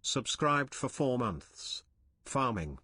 Subscribed for 4 months. Farming.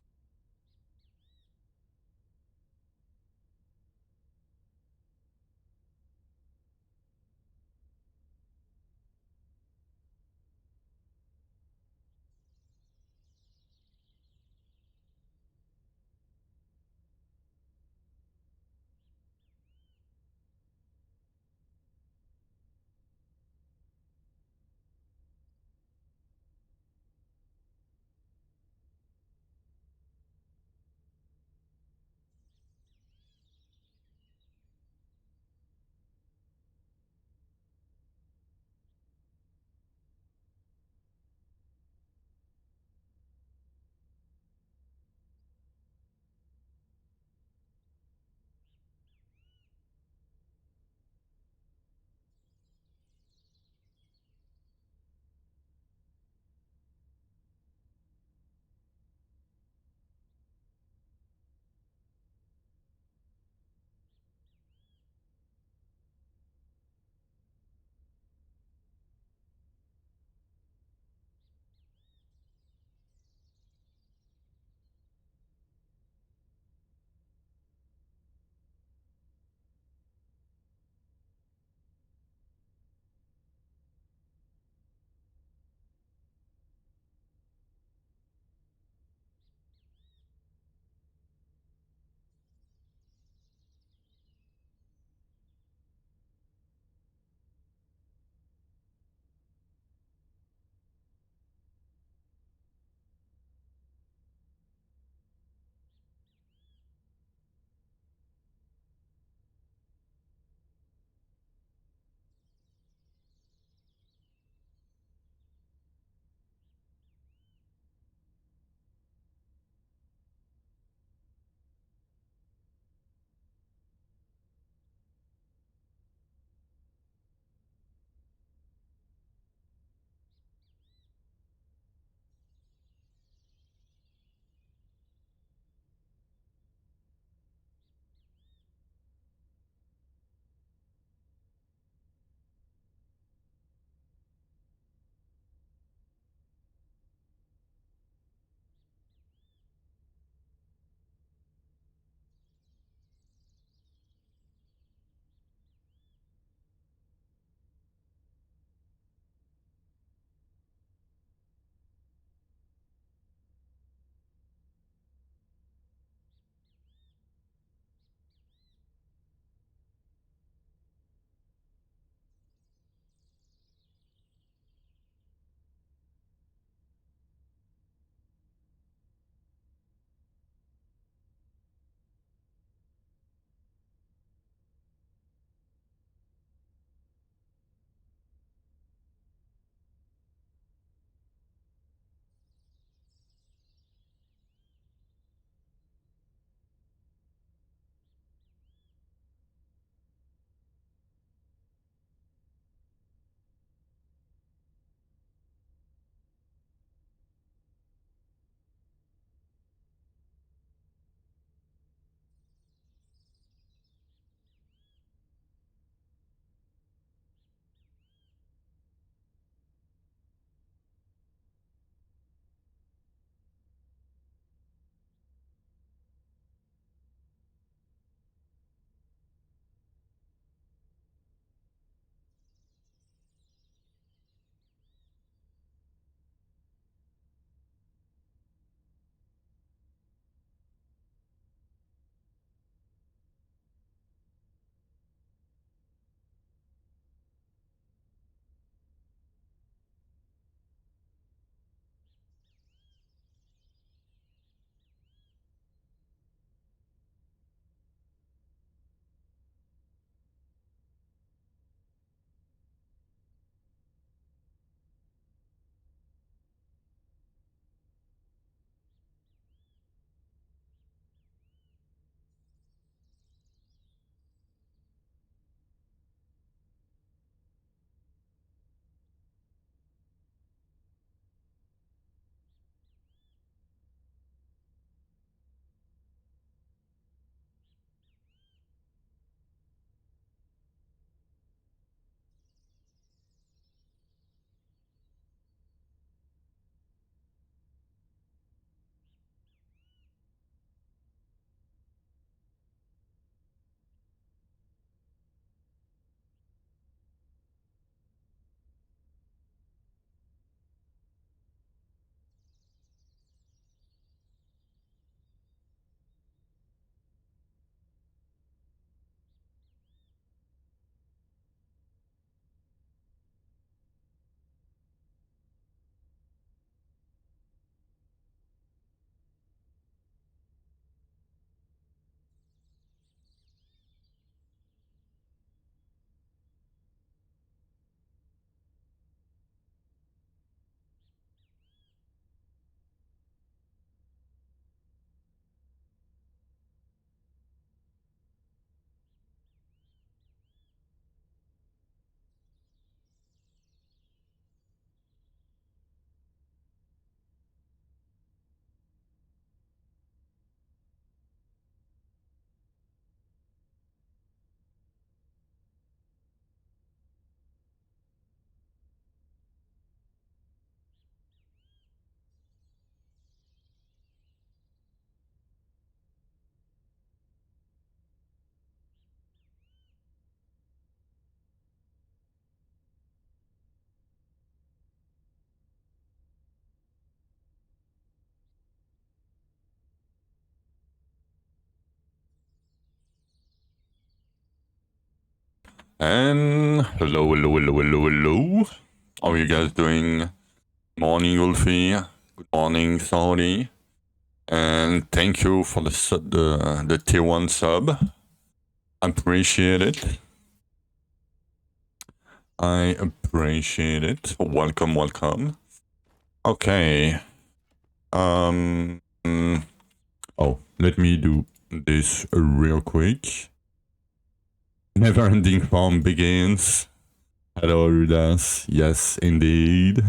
And hello. How are you guys doing? Morning, Wolfie. Good morning, Saudi. And thank you for the tier 1 sub. Appreciate it. I appreciate it. Welcome. Okay. Let me do this real quick. Never-ending farm begins. Hello, Rudas. Yes, indeed.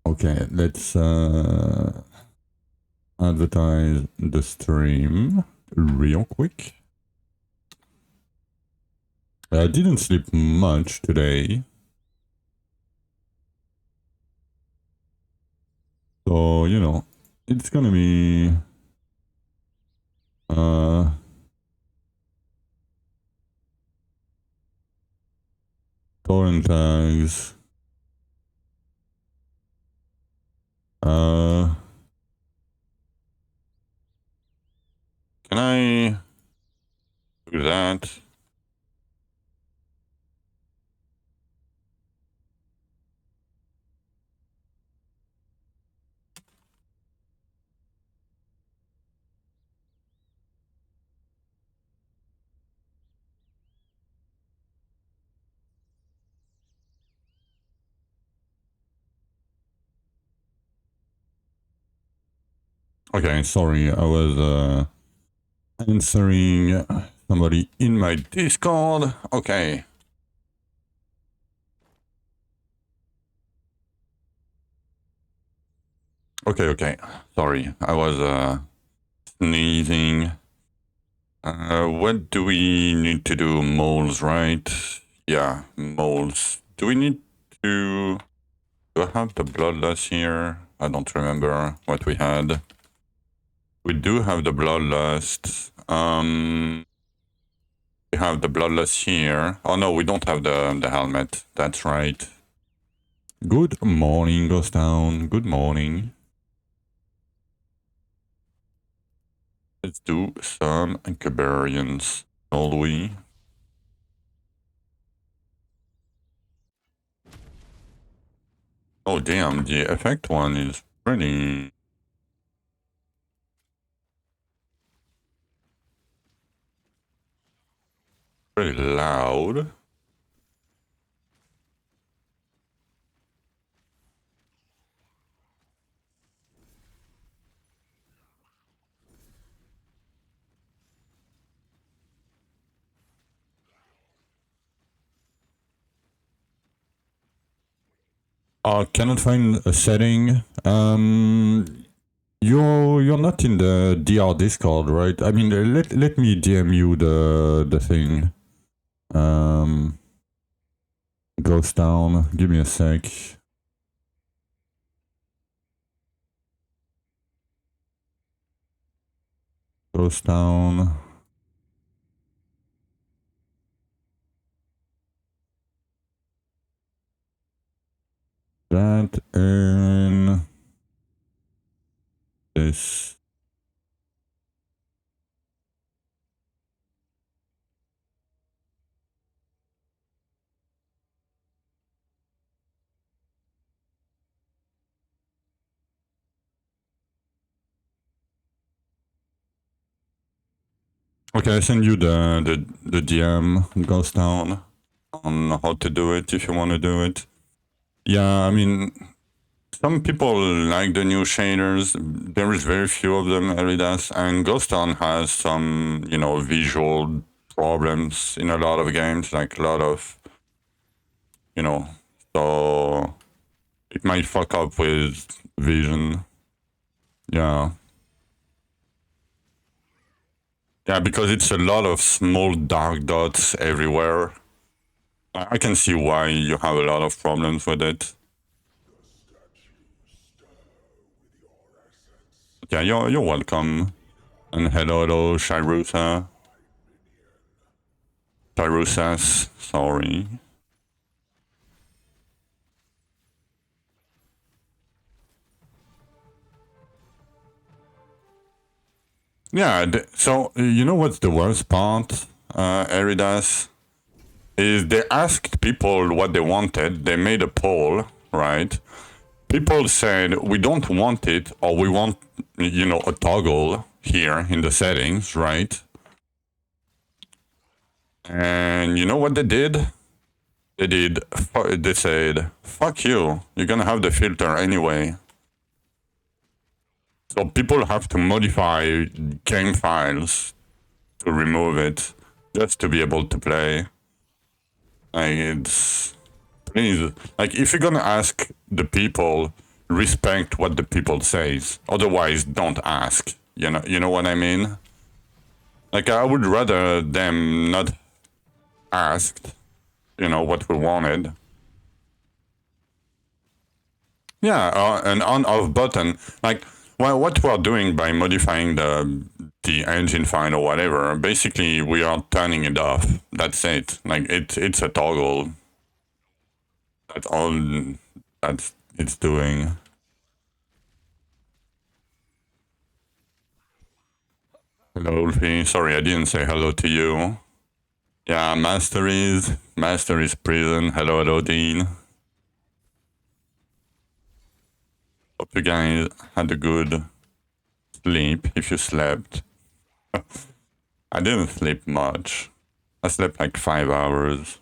Okay, let's advertise the stream real quick. I didn't sleep much today. So, you know, it's gonna be torrent tags. Can I do that? Okay, sorry, I was answering somebody in my Discord. Okay. Okay. Sorry, I was sneezing. What do we need to do? Moles, right? Yeah, moles. Do we need to... Do I have the bloodlust here? I don't remember what we had. We do have the bloodlust. We have the bloodlust here. Oh no, we don't have the helmet. That's right. Good morning, Ghost Town. Good morning. Let's do some Cabarians, shall we? Oh damn, the effect one is pretty loud. Cannot find a setting. You're not in the DR Discord, right? I mean, let me DM you the thing. Ghost Town. Give me a sec. Ghost Town. That and this. Okay, I send you the DM Ghost Town on how to do it if you want to do it. Yeah, I mean, some people like the new shaders. There is very few of them, Eridas, and Ghost Town has some, you know, visual problems in a lot of games, like a lot of, you know, so it might fuck up with vision. Yeah. Yeah, because it's a lot of small dark dots everywhere. I can see why you have a lot of problems with it. Yeah, you're welcome. And hello, Shirusas, sorry. Yeah, so you know what's the worst part, Eridas? Is they asked people what they wanted. They made a poll, right? People said, we don't want it, or we want, you know, a toggle here in the settings, right? And you know what they did? They said, fuck you, you're gonna have the filter anyway. So people have to modify game files to remove it, just to be able to play. Like, it's... Please, like, if you're gonna ask the people, respect what the people says. Otherwise, don't ask. You know what I mean? Like, I would rather them not asked, you know, what we wanted. Yeah, an on-off button. Like, well, what we're doing by modifying the engine file or whatever, basically we are turning it off. That's it. Like, it's a toggle. That's all that it's doing. Hello, Ulfi. Sorry, I didn't say hello to you. Yeah, Masteries Prison. Hello, Dean. Hope you guys had a good sleep, if you slept. I didn't sleep much. I slept like 5 hours.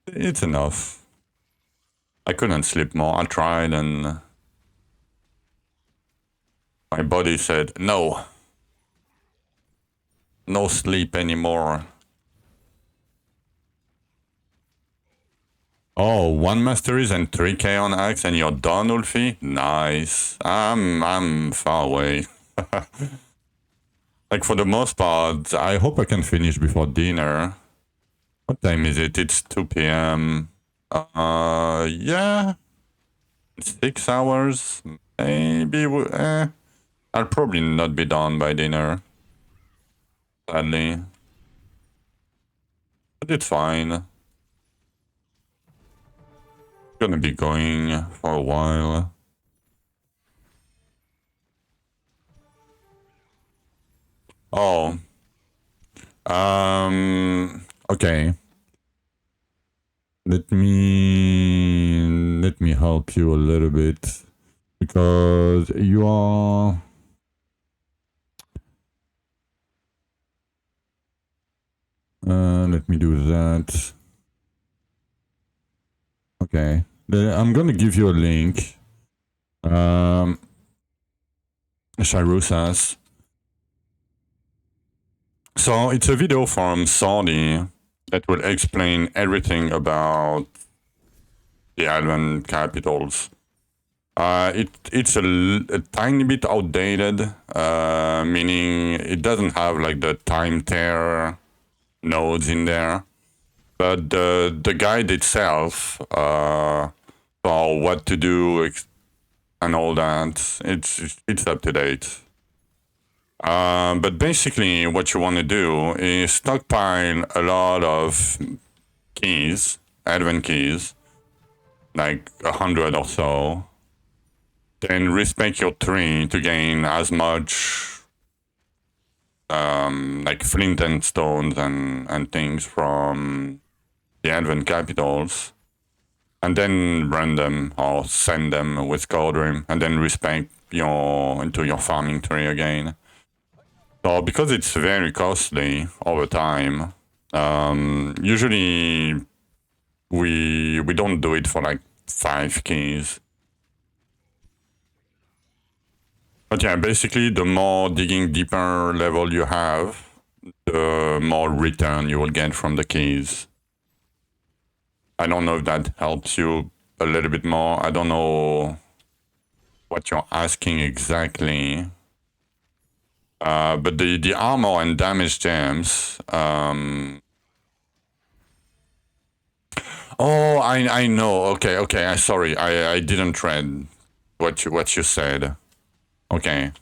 It's enough. I couldn't sleep more. I tried and my body said, no. No sleep anymore. Oh, 1 Masteries and 3K on Axe and you're done, Ulfi? Nice. I'm far away. Like, for the most part, I hope I can finish before dinner. What time is it? It's 2 p.m. Yeah. 6 hours? Maybe. I'll probably not be done by dinner. Sadly. But it's fine. Gonna be going for a while. Oh. Okay. Let me help you a little bit. Because you are... let me do that. Okay. I'm gonna give you a link. Shirusas. So it's a video from Saudi that will explain everything about the Advent capitals. It's a tiny bit outdated, meaning it doesn't have like the time tear nodes in there. But the guide itself, for what to do and all that, it's up to date. But basically, what you want to do is stockpile a lot of keys, Advent keys, like 100 or so. Then respec your tree to gain as much like flint and stones and things from the Advent capitals, and then run them or send them with Codrim, and then respec into your farming tree again. So because it's very costly over time, usually we don't do it for like 5 keys. But yeah, basically the more digging deeper level you have, the more return you will get from the keys. I don't know if that helps you a little bit more. I don't know what you're asking exactly. But the armor and damage gems... Oh, I know. Okay. Sorry, I didn't read what you said. Okay.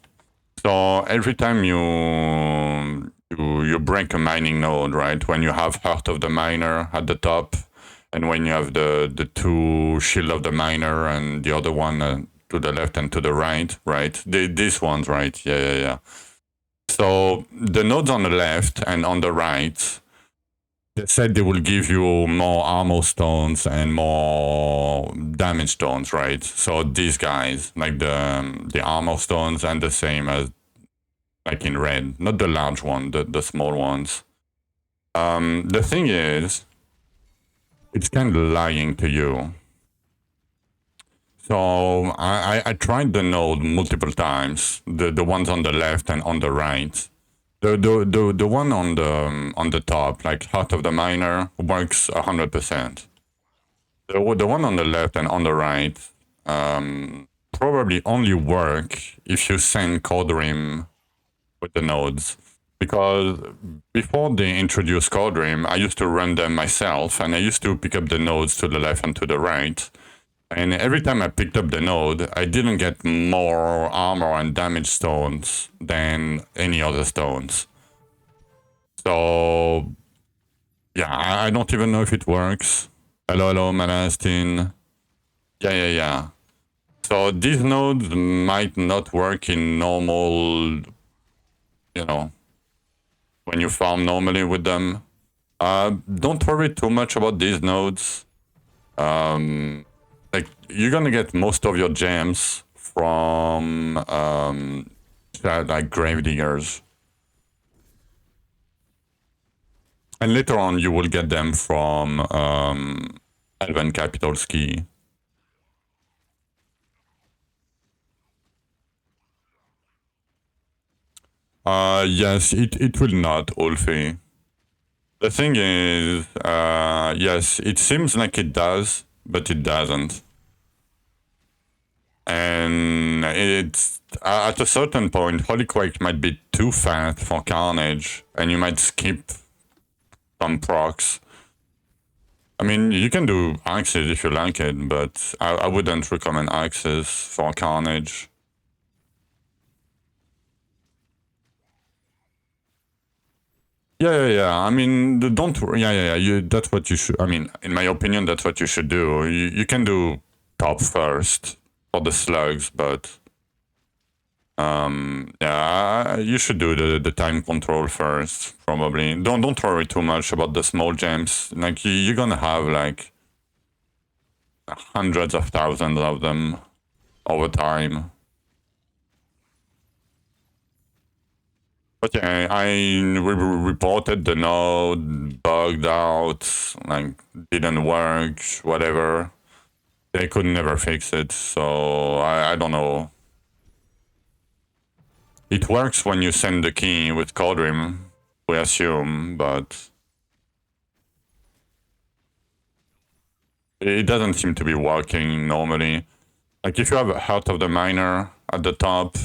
So every time you break a mining node, right? When you have Heart of the Miner at the top, And when you have the two shield of the miner and the other one to the left and to the right, right? These ones, right? Yeah. So the nodes on the left and on the right, they said they will give you more armor stones and more damage stones, right? So these guys, like the armor stones, and the same as like in red, not the large one, the small ones. The thing is, it's kind of lying to you. So I tried the node multiple times, the ones on the left and on the right. The one on the top, like Heart of the Miner, works 100%. The one on the left and on the right probably only work if you send Codrim with the nodes. Because before they introduced Codrim, I used to run them myself, and I used to pick up the nodes to the left and to the right. And every time I picked up the node, I didn't get more armor and damage stones than any other stones. So, yeah, I don't even know if it works. Hello, Manastin. Yeah. So these nodes might not work in normal, when you farm normally with them. Don't worry too much about these nodes. Like, you're gonna get most of your gems from, like, gravediggers. And later on, you will get them from Elven Capital Ski. Yes, it will not, Ulfi. The thing is, yes, it seems like it does, but it doesn't. And it's at a certain point, Holy Quake might be too fast for Carnage, and you might skip some procs. I mean, you can do Axes if you like it, but I wouldn't recommend Axes for Carnage. Yeah. I mean, don't. Yeah. That's what you should. I mean, in my opinion, that's what you should do. You can do top first for the slugs, but yeah, you should do the time control first. Probably. Don't worry too much about the small gems. Like you're gonna have like hundreds of thousands of them over time. But yeah, I reported the node bugged out, like didn't work, whatever. They could never fix it, so I don't know. It works when you send the key with Codrim, we assume, but it doesn't seem to be working normally. Like if you have a Heart of the Miner at the top,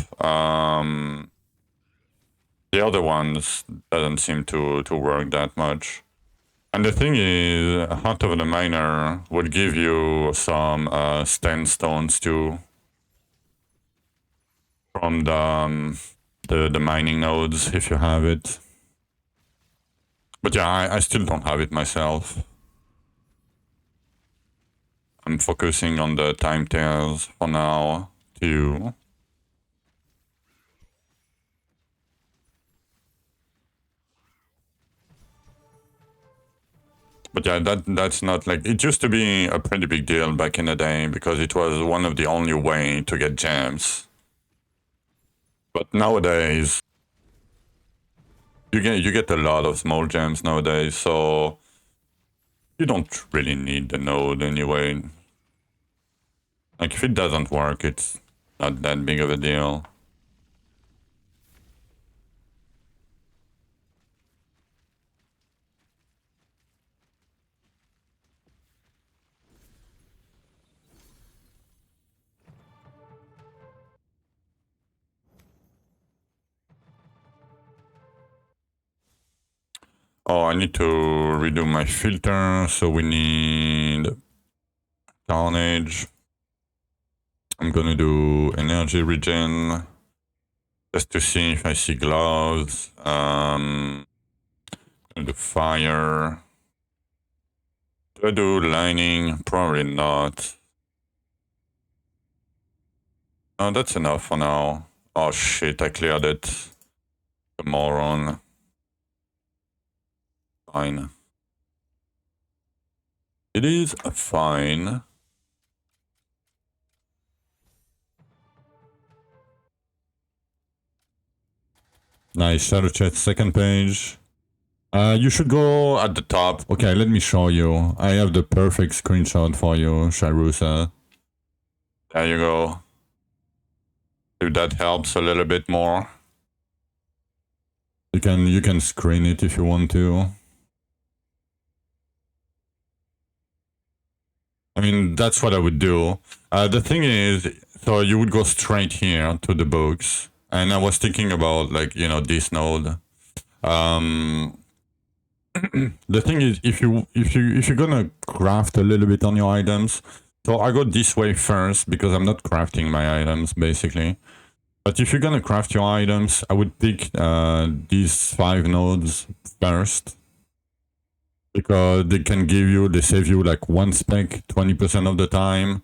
the other ones doesn't seem to work that much. And the thing is, Heart of the Miner would give you some stand stones too from the mining nodes if you have it. But yeah, I still don't have it myself. I'm focusing on the time tails for now too. But yeah, that's not like, it used to be a pretty big deal back in the day because it was one of the only way to get gems. But nowadays, you get a lot of small gems nowadays, so you don't really need the node anyway. Like if it doesn't work, it's not that big of a deal. Oh, I need to redo my filter, so we need Carnage. I'm gonna do energy regen just to see if I see gloves. The fire. Do I do lining? Probably not. Oh, that's enough for now. Oh shit, I cleared it. The moron. Fine. It is fine. Nice, shadow chat, second page. You should go at the top. Okay, let me show you. I have the perfect screenshot for you, Sharusa. There you go. If that helps a little bit more. You can screen it if you want to. I mean, that's what I would do. The thing is, so you would go straight here to the books. And I was thinking about, like, you know, this node. The thing is, if you're gonna craft a little bit on your items, so I go this way first because I'm not crafting my items basically. But if you're gonna craft your items, I would pick these 5 nodes first because they save you like 1 spec 20% of the time.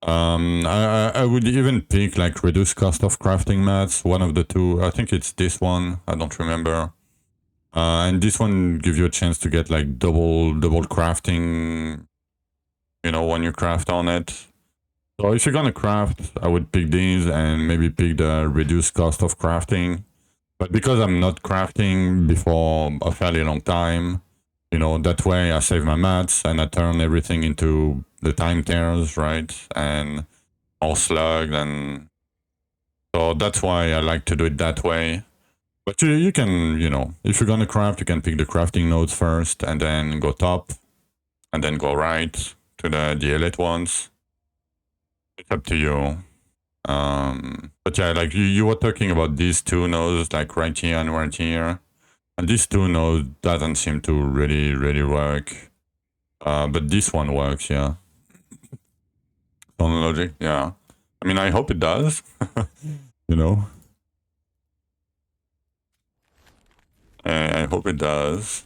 I would even pick like reduce cost of crafting mats, one of the two. I think it's this one. I don't remember. And this one gives you a chance to get like double crafting, you know, when you craft on it. So if you're gonna craft, I would pick these and maybe pick the reduced cost of crafting. But because I'm not crafting before a fairly long time, you know, that way I save my mats and I turn everything into the time tears, right? And all slugged, and so that's why I like to do it that way. But you can, you know, if you're gonna craft, you can pick the crafting nodes first and then go top and then go right to the elite ones. It's up to you. But yeah, like you were talking about these 2 nodes, like right here and right here. And these 2 nodes doesn't seem to really work. But this one works, yeah. On logic, yeah. I mean, I hope it does. You know? I hope it does.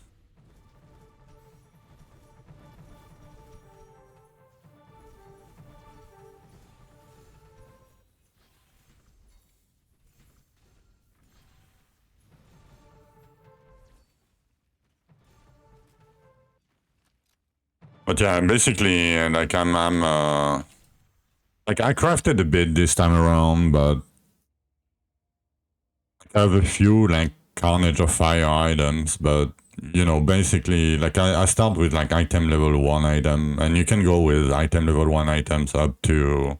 But yeah, basically, like I'm like I crafted a bit this time around, but I have a few like Carnage of Fire items, but you know, basically, like I start with like item level 1 item, and you can go with item level 1 items up to,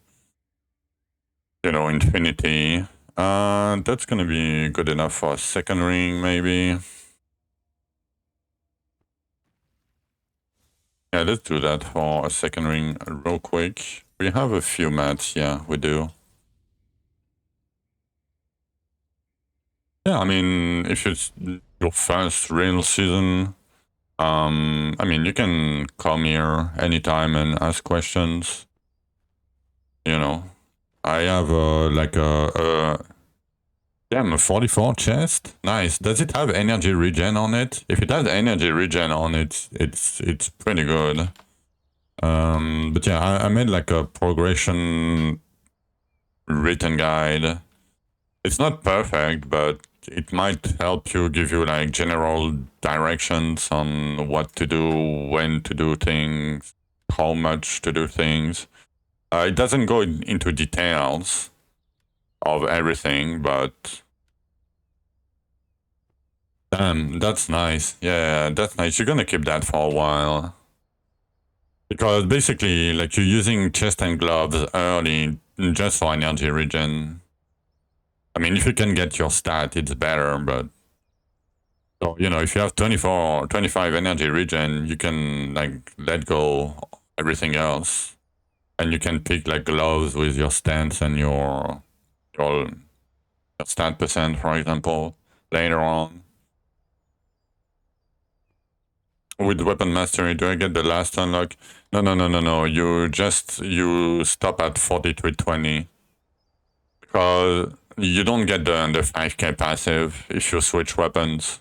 you know, infinity. That's gonna be good enough for a second ring, maybe. Yeah, let's do that for a second ring real quick. We have a few mats, yeah, we do. Yeah, I mean, if it's your first real season, I mean, you can come here anytime and ask questions. You know, I have like a damn, a 44 chest. Nice. Does it have energy regen on it? If it has energy regen on it, it's pretty good. But yeah, I made like a progression written guide. It's not perfect, but it might help you, give you like general directions on what to do, when to do things, how much to do things. It doesn't go into details of everything, but damn, that's nice. Yeah, that's nice. You're gonna keep that for a while. Because basically, like, you're using chest and gloves early just for energy regen. I mean, if you can get your stat, it's better, but so, you know, if you have 24 or 25 energy regen, you can, like, let go everything else. And you can pick, like, gloves with your stance and your stat percent, for example, later on. With weapon mastery, do I get the last unlock? No. You stop at 4320. Because you don't get the 5k passive if you switch weapons.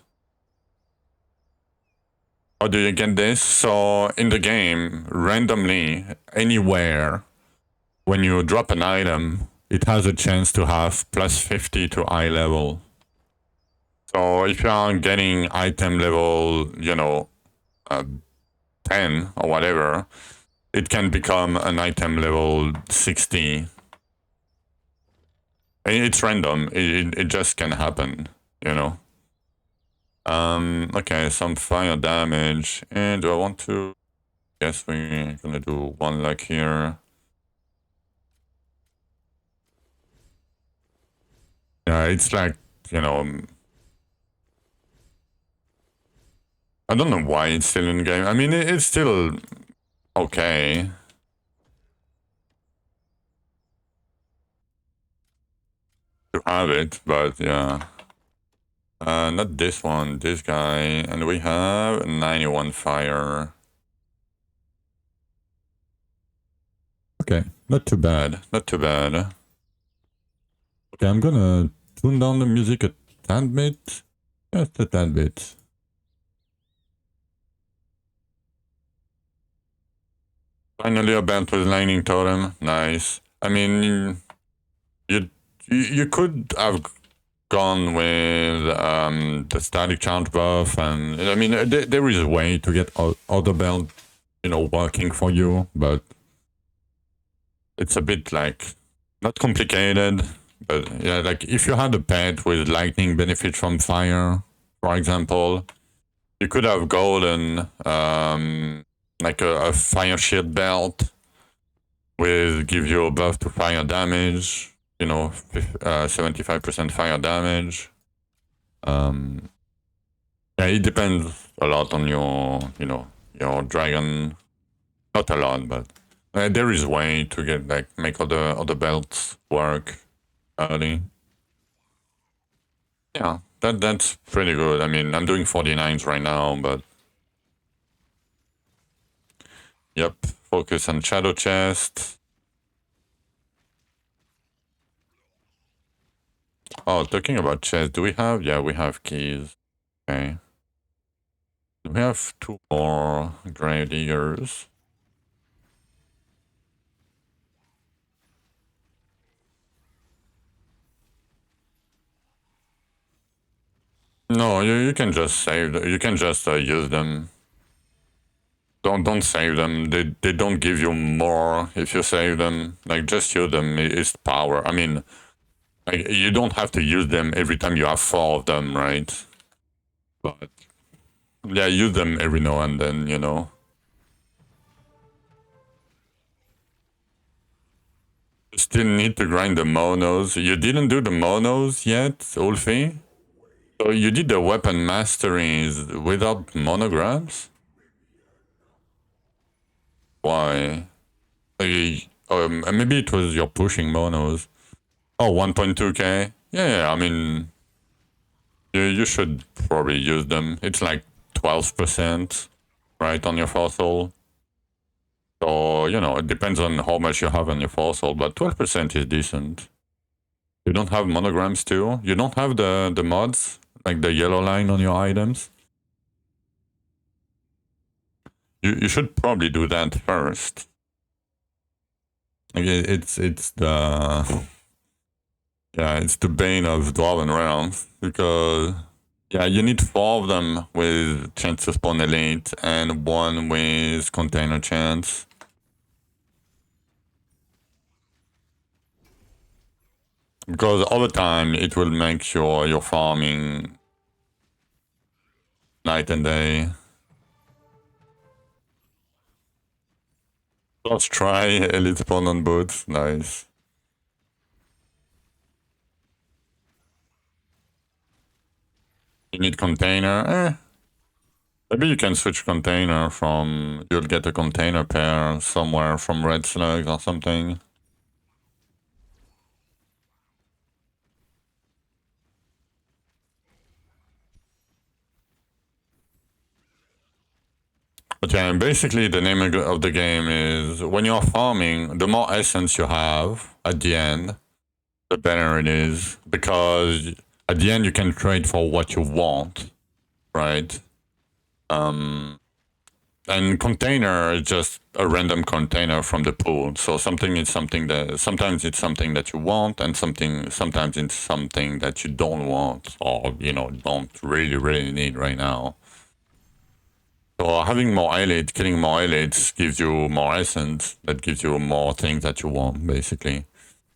How do you get this? So in the game, randomly, anywhere, when you drop an item, it has a chance to have plus 50 to eye level. So if you are getting item level, 10 or whatever, it can become an item level 60. It's random. It just can happen, you know. Okay, some fire damage. And do I want to... Guess we're gonna do one luck here. Yeah, it's like, I don't know why it's still in the game. I mean, it's still okay. To have it, but yeah. Not this one, this guy. And we have 91 fire. Okay, not too bad, not too bad. Okay, I'm gonna tune down the music a tad bit. Just a tad bit. Finally a belt with lightning totem, nice. I mean, you could have gone with the static charge buff, and I mean there is a way to get other belt, working for you, but it's a bit like not complicated, but yeah, like if you had a pet with lightning benefit from fire, for example, you could have golden like a fire shield belt with give you a buff to fire damage, 75% fire damage. Yeah, it depends a lot on your, your dragon. Not a lot, but there is a way to get make other belts work early. Yeah, that's pretty good. I mean, I'm doing 49s right now, but yep, focus on Shadow Chest. Oh, talking about chest, do we have? Yeah, we have keys. Okay. We have 2 more Grave Diggers. No, you can just save them. You can just use them. Don't save them. They don't give you more if you save them. Like, just use them. It's power. I mean, like, you don't have to use them every time you have 4 of them, right? But yeah, use them every now and then, Still need to grind the monos. You didn't do the monos yet, Ulfi? So you did the weapon masteries without monograms? Why? Maybe it was you're pushing monos. Oh, 1.2k? Yeah, I mean, you should probably use them. It's like 12%, right, on your fossil. So, it depends on how much you have on your fossil, but 12% is decent. You don't have monograms too? You don't have the mods? Like the yellow line on your items? You should probably do that first. Like it's the... Yeah, it's the bane of Dwarven Realms, because... Yeah, you need 4 of them with chance to spawn elite, and 1 with container chance. Because over time, it will make sure you're farming night and day. Let's try elite spawn on boots, nice. You need container, Maybe you can switch container from... You'll get a container pair somewhere from Red Slugs or something. But yeah, basically the name of the game is when you're farming, the more essence you have at the end, the better it is. Because at the end you can trade for what you want, right? and container is just a random container from the pool. So sometimes it's something that you want, and sometimes it's something that you don't want, or don't really need right now. So having more eyelids, killing more eyelids gives you more essence. That gives you more things that you want, basically.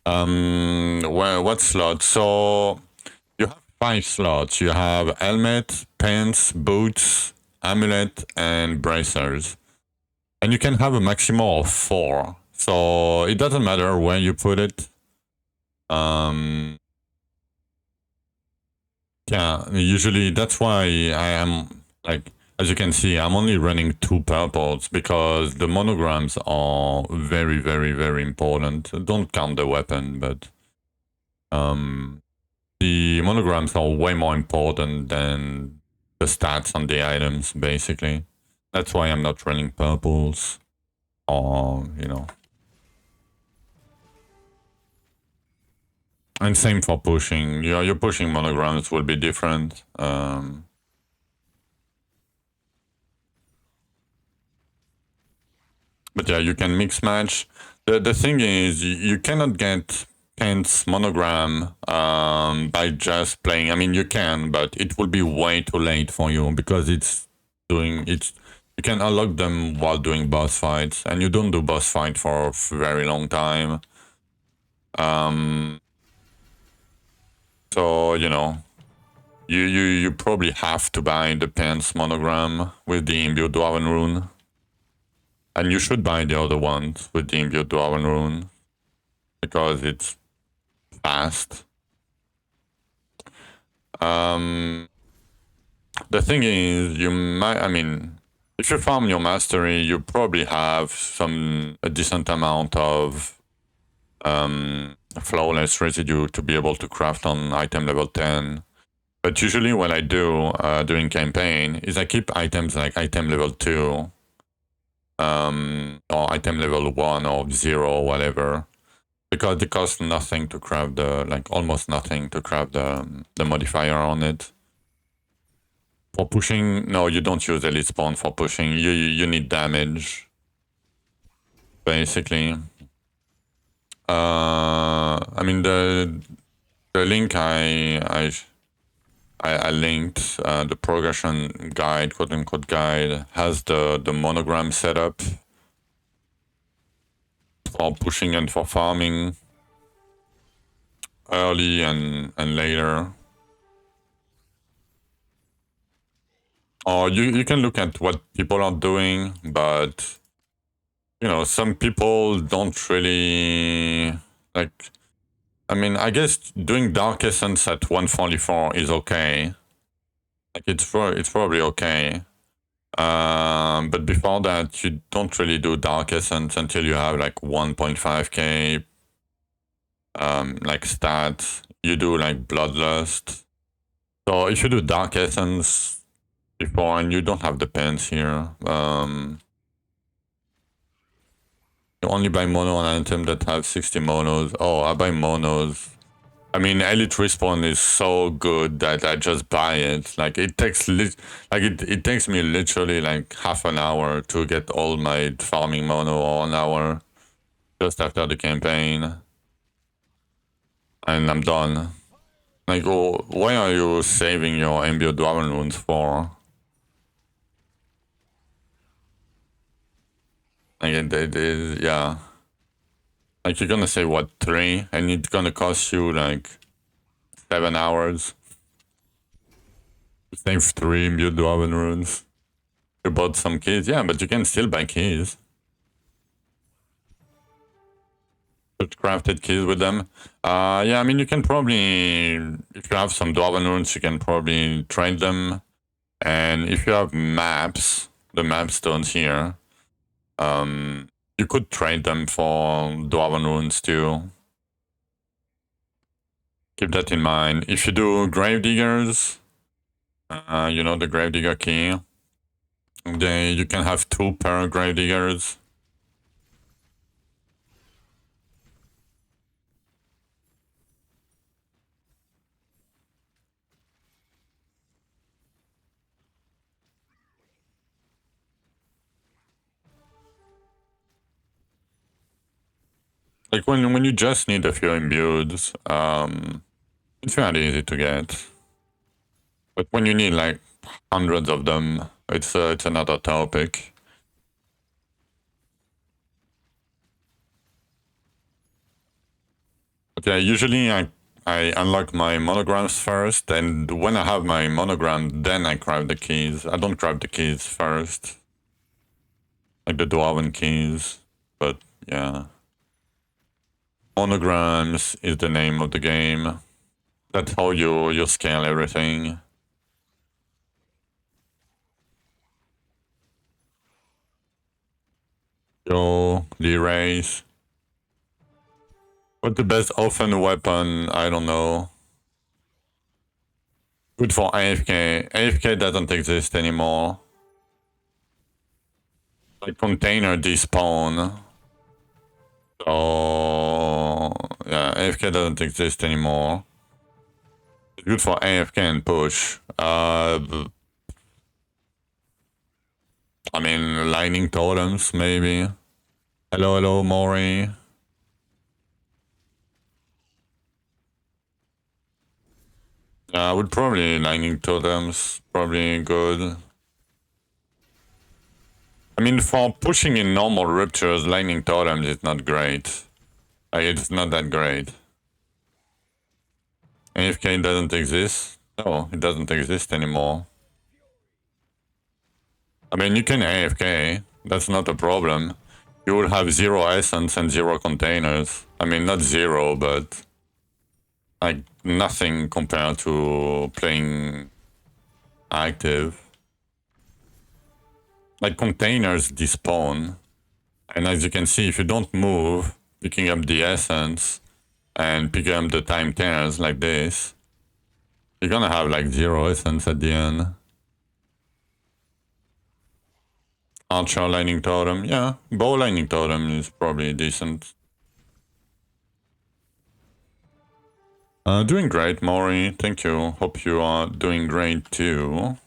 What slots? So you have 5 slots. You have helmet, pants, boots, amulet, and bracers. And you can have a maximum of 4. So it doesn't matter where you put it. Yeah, usually that's why I am, like, as you can see, I'm only running 2 purples because the monograms are very, very, very important. Don't count the weapon, but the monograms are way more important than the stats on the items, basically. That's why I'm not running purples, or, And same for pushing. Your pushing monograms will be different. But yeah, you can mix match. The thing is, you cannot get Pence monogram by just playing. I mean, you can, but it will be way too late for you because you can unlock them while doing boss fights, and you don't do boss fight for a very long time. So you probably have to buy the Pence monogram with the imbued Dwarven rune. And you should buy the other ones with the imbued Dwarven rune because it's fast. The thing is, if you farm your mastery, you probably have a decent amount of flawless residue to be able to craft on item level 10. But usually what I do during campaign is I keep items like item level 2 or item level 1 or 0 or whatever, because it costs nothing to craft almost nothing to craft the modifier on it. For pushing, no, you don't use elite spawn for pushing. You need damage, basically. The link I linked, the progression guide, quote unquote guide, has the monogram setup for pushing and for farming early and later. Or you can look at what people are doing, but some people don't really like. I guess doing Dark Essence at 144 is okay. Like it's probably okay. But before that, you don't really do Dark Essence until you have like 1.5k stats. You do like Bloodlust. So if you do Dark Essence before and you don't have the pens here, you only buy mono on an item that have 60 monos. Oh, I buy monos. Elite Respawn is so good that I just buy it. Like it takes it takes me literally like half an hour to get all my farming mono, or an hour just after the campaign, and I'm done. Like, oh, why are you saving your imbued Dwarven runes for? Like it is, yeah. Like you're gonna save what, 3, and it's gonna cost you like 7 hours. Save 3 imbued Dwarven runes. You bought some keys, yeah, but you can still buy keys. Crafted keys with them. Yeah, you can probably, if you have some Dwarven runes, you can probably trade them. And if you have maps, the map stones here, you could trade them for Dwarven runes too. Keep that in mind. If you do Gravediggers, the Gravedigger key, you can have 2 per Gravediggers. Like when you just need a few imbues, it's very easy to get. But when you need like hundreds of them, it's another topic. But yeah, usually I unlock my monograms first, and when I have my monogram, then I grab the keys. I don't grab the keys first, like the Dwarven keys. But yeah, monograms is the name of the game. That's how you scale everything. Yo, the erase. What's the best offense weapon? I don't know. Good for AFK. AFK doesn't exist anymore. Like container despawn. So yeah, AFK doesn't exist anymore. It's good for AFK and push. I mean, lightning totems maybe. Hello, Mori. Yeah, I would probably lightning totems. Probably good. I mean, for pushing in normal ruptures, lightning totems is not great. Like, it's not that great. AFK doesn't exist. No, it doesn't exist anymore. I mean, you can AFK. That's not a problem. You will have 0 essence and 0 containers. I mean, not 0, but like nothing compared to playing active. Like containers despawn. And as you can see, if you don't move, picking up the essence and picking up the time tears like this, you're gonna have like 0 essence at the end. Archer lightning totem, yeah. Bow lightning totem is probably decent. Doing great, Maury. Thank you. Hope you are doing great too.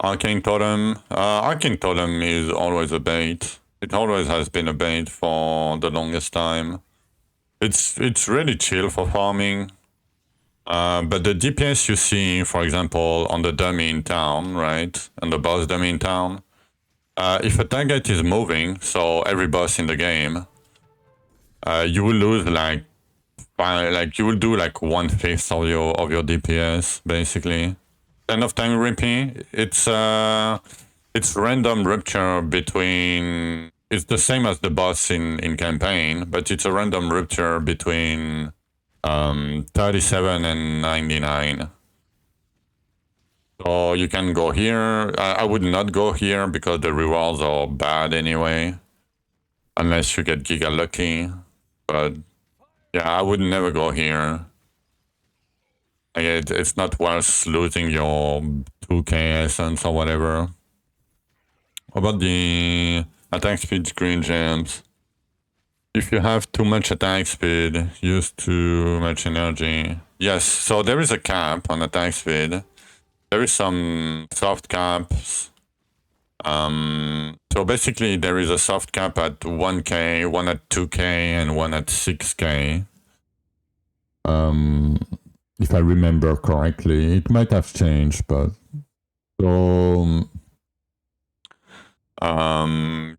Arcane Totem. Arcane Totem is always a bait. It always has been a bait for the longest time. It's really chill for farming. But the DPS you see, for example, on the dummy in town, right? And the boss dummy in town. If a target is moving, so every boss in the game, you will lose like you will do like 1/5 of your DPS basically. End of time repeat. It's random rupture between. It's the same as the boss in campaign, but it's a random rupture between 37 and 99. So you can go here. I would not go here because the rewards are bad anyway, unless you get giga lucky. But yeah, I would never go here. It's not worth losing your 2k essence or whatever. What about the attack speed green gems? If you have too much attack speed, use too much energy. Yes, so there is a cap on attack speed. There is some soft caps. So basically there is a soft cap at 1k, one at 2k, and one at 6k. If I remember correctly, it might have changed, but so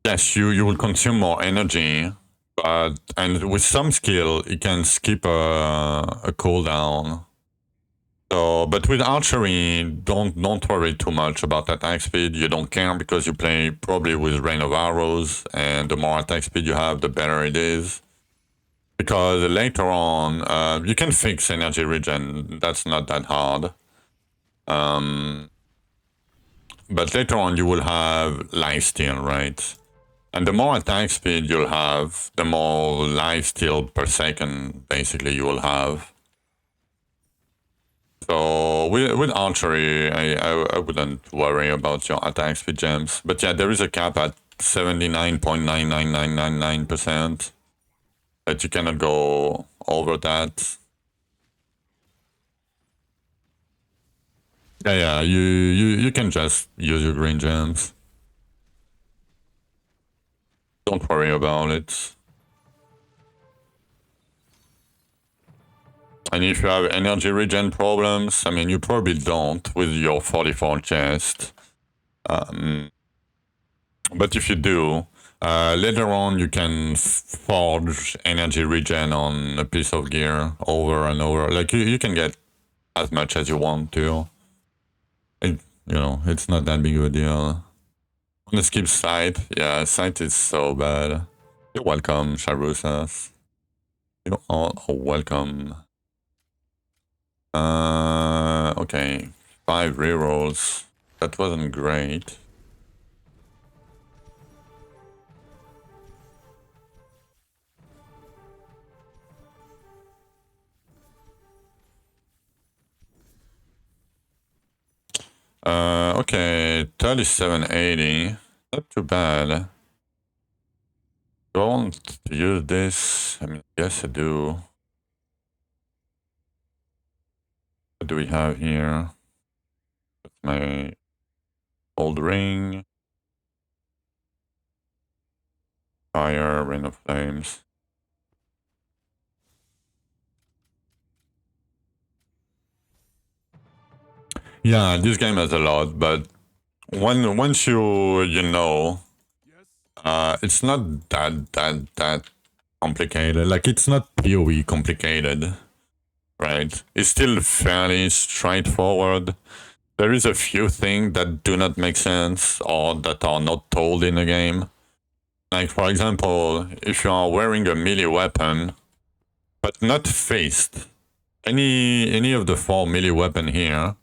yes, you will consume more energy, but and with some skill, you can skip a cooldown. So, but with archery, don't worry too much about attack speed. You don't care because you play probably with Rain of Arrows, and the more attack speed you have, the better it is. Because later on, you can fix energy regen. That's not that hard. But later on, you will have lifesteal, right? And the more attack speed you'll have, the more lifesteal per second, basically, you will have. So with archery, I wouldn't worry about your attack speed gems. But yeah, there is a cap at 79.99999%. But you cannot go over that. Yeah, you can just use your green gems. Don't worry about it. And if you have energy regen problems, I mean, you probably don't with your 44 chest. But if you do, later on you can forge energy regen on a piece of gear over and over. Like, you can get as much as you want to. It's not that big of a deal. I'm gonna skip sight. Yeah, sight is so bad. You're welcome, Sharusas. You all are welcome. Okay. 5 rerolls. That wasn't great. Okay, 3780. Not too bad. Do I want to use this? I mean, yes I do. What do we have here? That's my old ring. Fire, Rain of Flames. Yeah, this game has a lot, but once you know, it's not that complicated. Like, it's not PoE complicated, right? It's still fairly straightforward. There is a few things that do not make sense or that are not told in the game. Like, for example, if you are wearing a melee weapon, but not faced, any of the 4 melee weapon here,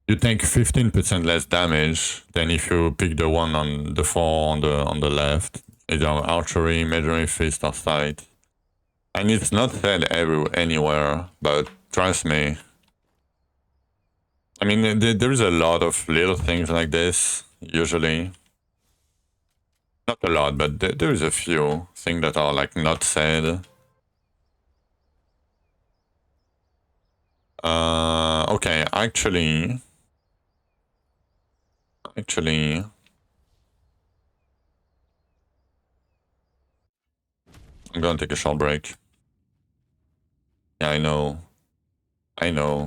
you take 15% less damage than if you pick the one on the 4 on the left, either archery, melee, fist, or sight. And it's not said anywhere, but trust me. I mean, there is a lot of little things like this, usually. Not a lot, but there is a few things that are, like, not said. Okay, actually, I'm gonna take a short break. Yeah, I know. Yeah,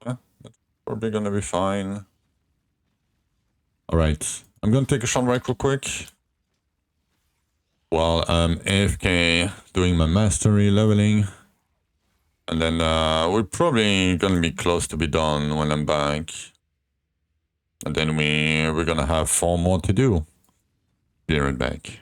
that's probably gonna be fine. Alright, I'm gonna take a short break real quick. While I'm AFK doing my mastery leveling. And then we're probably gonna be close to be done when I'm back. And then we're gonna have 4 more to do. Be right back.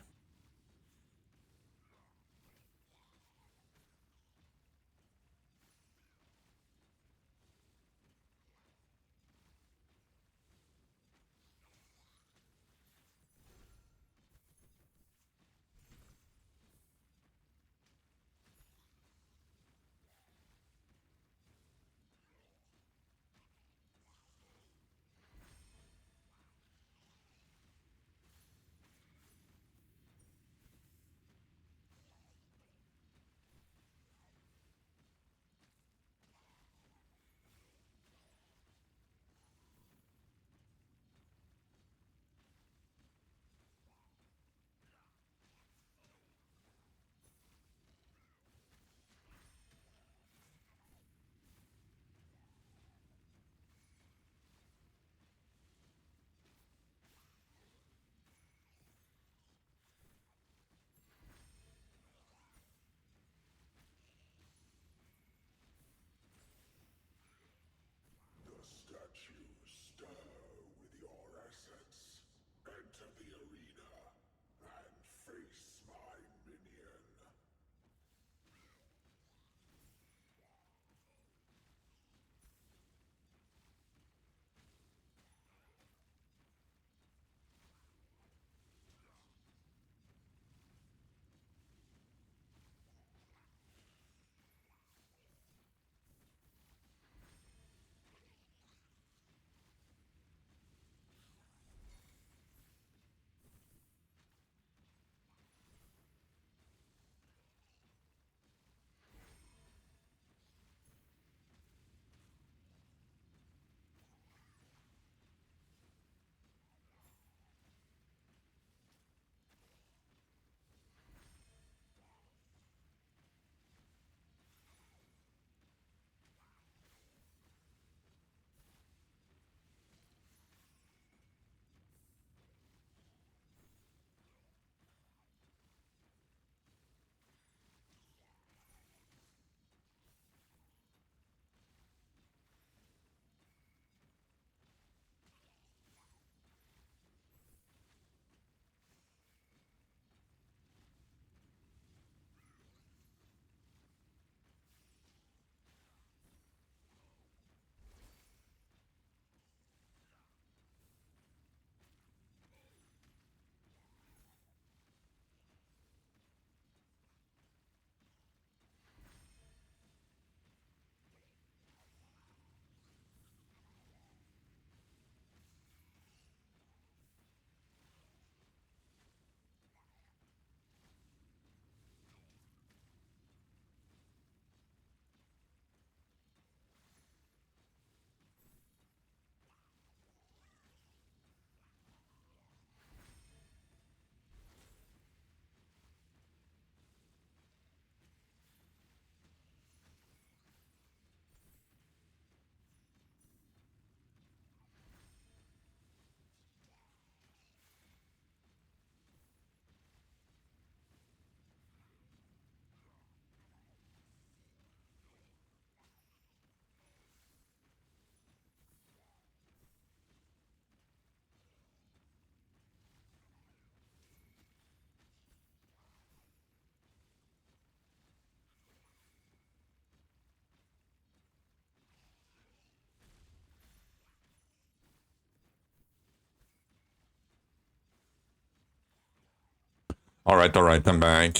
Alright, I'm back.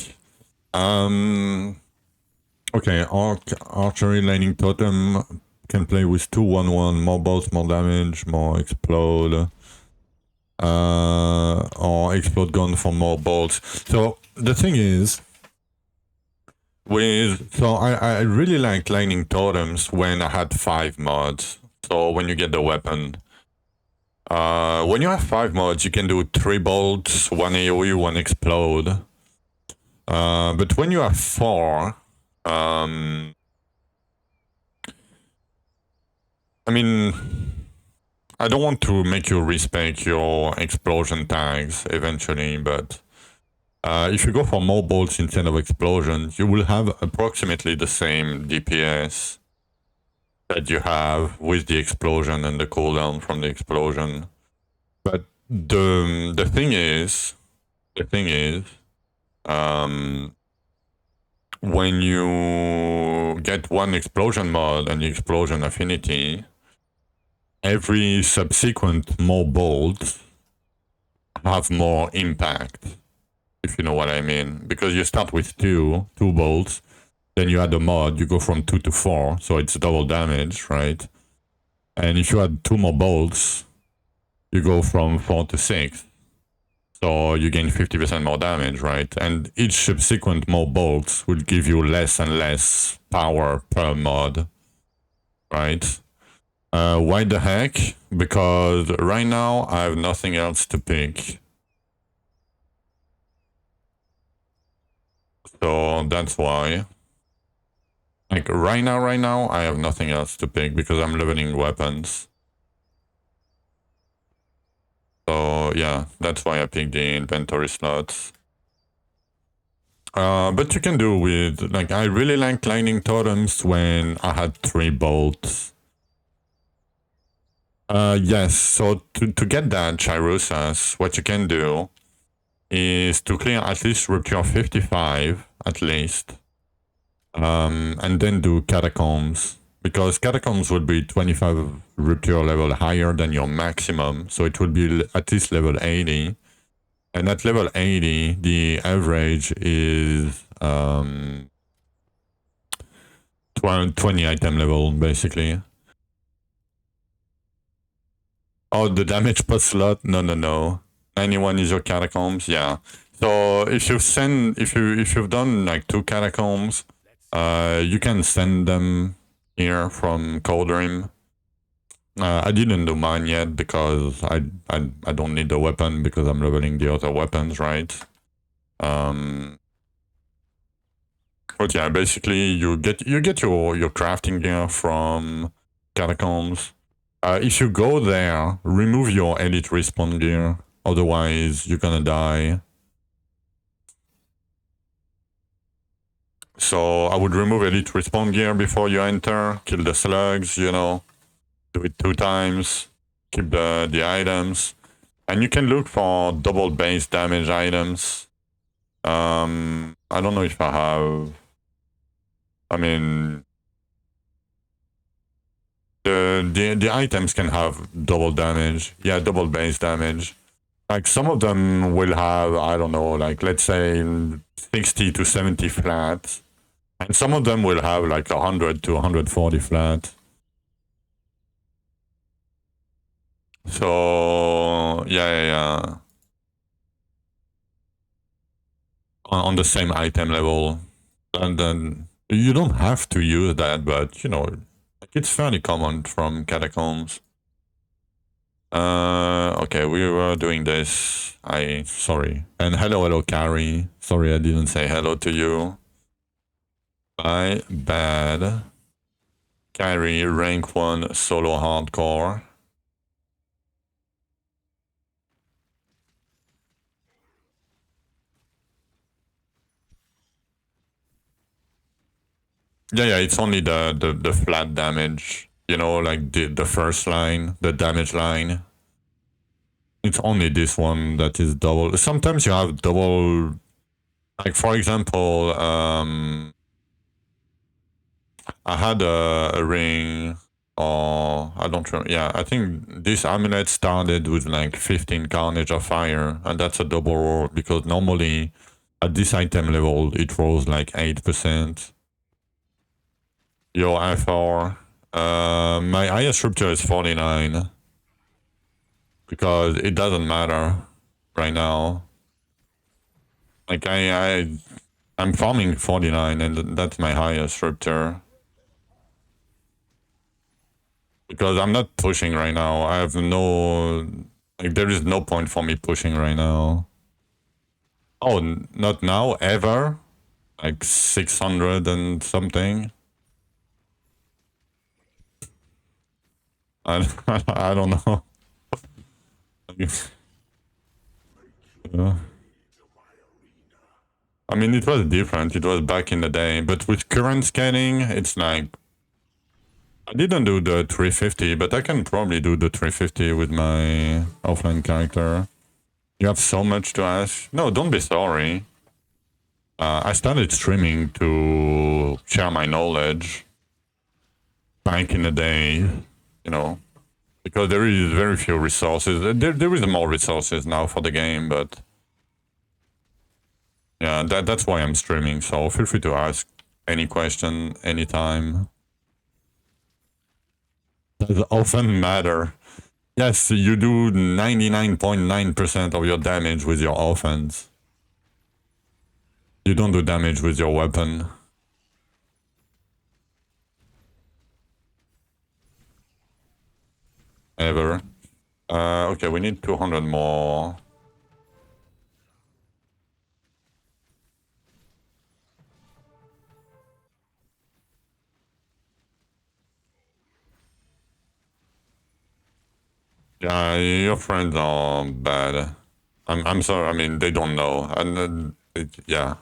Okay, archery lightning totem can play with 2/1/1, more bolts, more damage, more explode. Or explode gun for more bolts. So the thing is, I really like lightning totems when I had 5 mods. So when you get the weapon. When you have 5 mods, you can do 3 bolts, 1 AoE, 1 explode. But when you have 4, I mean, I don't want to make you respec your explosion tags eventually, but if you go for more bolts instead of explosions, you will have approximately the same DPS that you have with the explosion and the cooldown from the explosion. But the thing is, when you get one explosion mod and the explosion affinity, every subsequent more bolts have more impact, if you know what I mean. Because you start with two bolts, then you add a mod, you go from 2 to 4, so it's double damage, right? And if you add 2 more bolts, you go from 4 to 6. So you gain 50% more damage, right? And each subsequent more bolts will give you less and less power per mod, right? Why the heck? Because right now I have nothing else to pick. So that's why. Like right now I have nothing else to pick because I'm leveling weapons. So yeah, that's why I picked the inventory slots. But you can do with, like, I really like lightning totems when I had 3 bolts. Yes, so to get that Chirusas, what you can do is to clear at least Rupture 55, at least. And then do Catacombs. Because Catacombs would be 25 Rupture level higher than your maximum, so it would be at least level 80. And at level 80, the average is 20 item level, basically. Oh, the damage per slot? No. 91 is your Catacombs? Yeah. So if you've done like 2 Catacombs, you can send them here from Coldrim. I didn't do mine yet because I don't need the weapon because I'm leveling the other weapons, right? But yeah, basically you get your crafting gear from Catacombs. If you go there, remove your elite respawn gear, otherwise you're gonna die. So I would remove elite respawn gear before you enter, kill the slugs, you know, do it 2 times, keep the items. And you can look for double base damage items. I don't know if I have... I mean... The items can have double damage. Yeah, double base damage. Like, some of them will have, I don't know, like, let's say 60 to 70 flat. And some of them will have, like, 100 to 140 flat. So, yeah. On the same item level. And then, you don't have to use that, but, you know, it's fairly common from Catacombs. Okay, we were doing this. Sorry. And hello, Carrie. Sorry I didn't say hello to you. My bad. Carrie, rank 1, solo hardcore. Yeah, it's only the flat damage. You know, like the first line, the damage line. It's only this one that is double. Sometimes you have double... Like, for example, I had a ring, or I don't remember. Yeah, I think this amulet started with like 15 Carnage of Fire, and that's a double roll because normally At this item level, it rolls like 8%. Your FR, my highest rupture is 49. Because it doesn't matter right now. Like I'm farming 49 and that's my highest rupture. Because I'm not pushing right now. I have no... Like, there is no point for me pushing right now. Oh, not now, ever? Like 600 and something? I, I don't know. Yeah. I mean, it was different. It was back in the day. But with current scaling, it's like... I didn't do the 350, but I can probably do the 350 with my offline character. You have so much to ask. No, don't be sorry. I started streaming to share my knowledge back in the day, you know, because there is very few resources. There is more resources now for the game, but yeah, that's why I'm streaming. So feel free to ask any question anytime. Does often matter. Yes, you do 99.9% of your damage with your offense. You don't do damage with your weapon. Ever. Okay, we need 200 more. Yeah, your friends are bad. I'm sorry. I mean, they don't know, and yeah.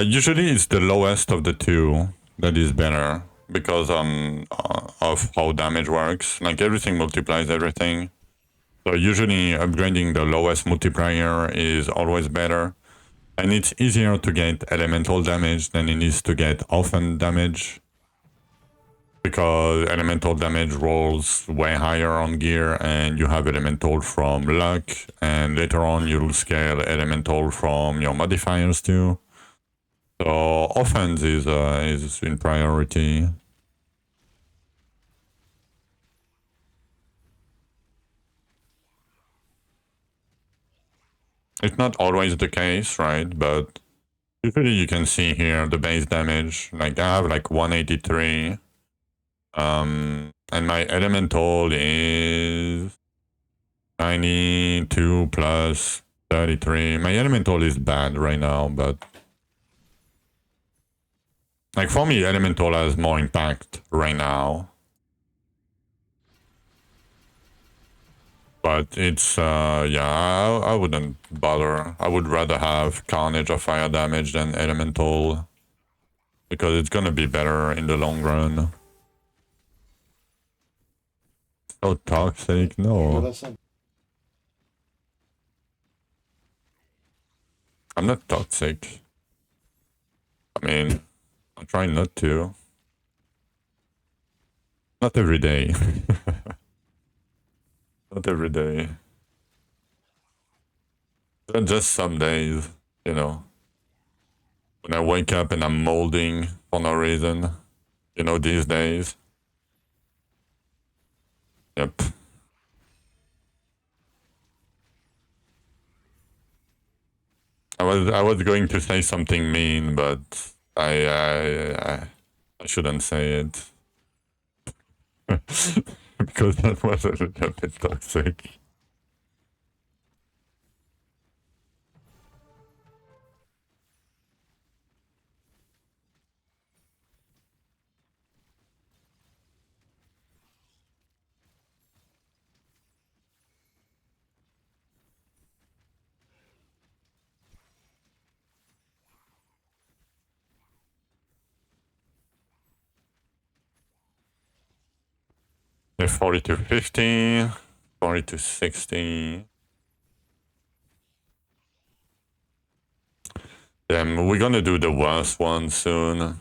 Usually it's the lowest of the two that is better because of how damage works. Like everything multiplies everything. So usually upgrading the lowest multiplier is always better. And it's easier to get elemental damage than it is to get offense damage. Because elemental damage rolls way higher on gear and you have elemental from luck. And later on you'll scale elemental from your modifiers too. So offense is in priority. It's not always the case, right? But usually you can see here the base damage. Like I have like 183. And my elemental is 92 plus 33. My elemental is bad right now, but like for me, elemental has more impact right now. But it's, yeah, I wouldn't bother. I would rather have Carnage or Fire damage than Elemental. Because it's gonna be better in the long run. So toxic, no. I'm not toxic. I mean, I'm trying not to. Not every day. Not every day. Just some days, you know. When I wake up and I'm molding for no reason. You know, these days. Yep. I was going to say something mean, but I shouldn't say it. Because that was a little bit toxic. Yeah, 40 to 50, 40 to 60. Then we're gonna do the worst one soon.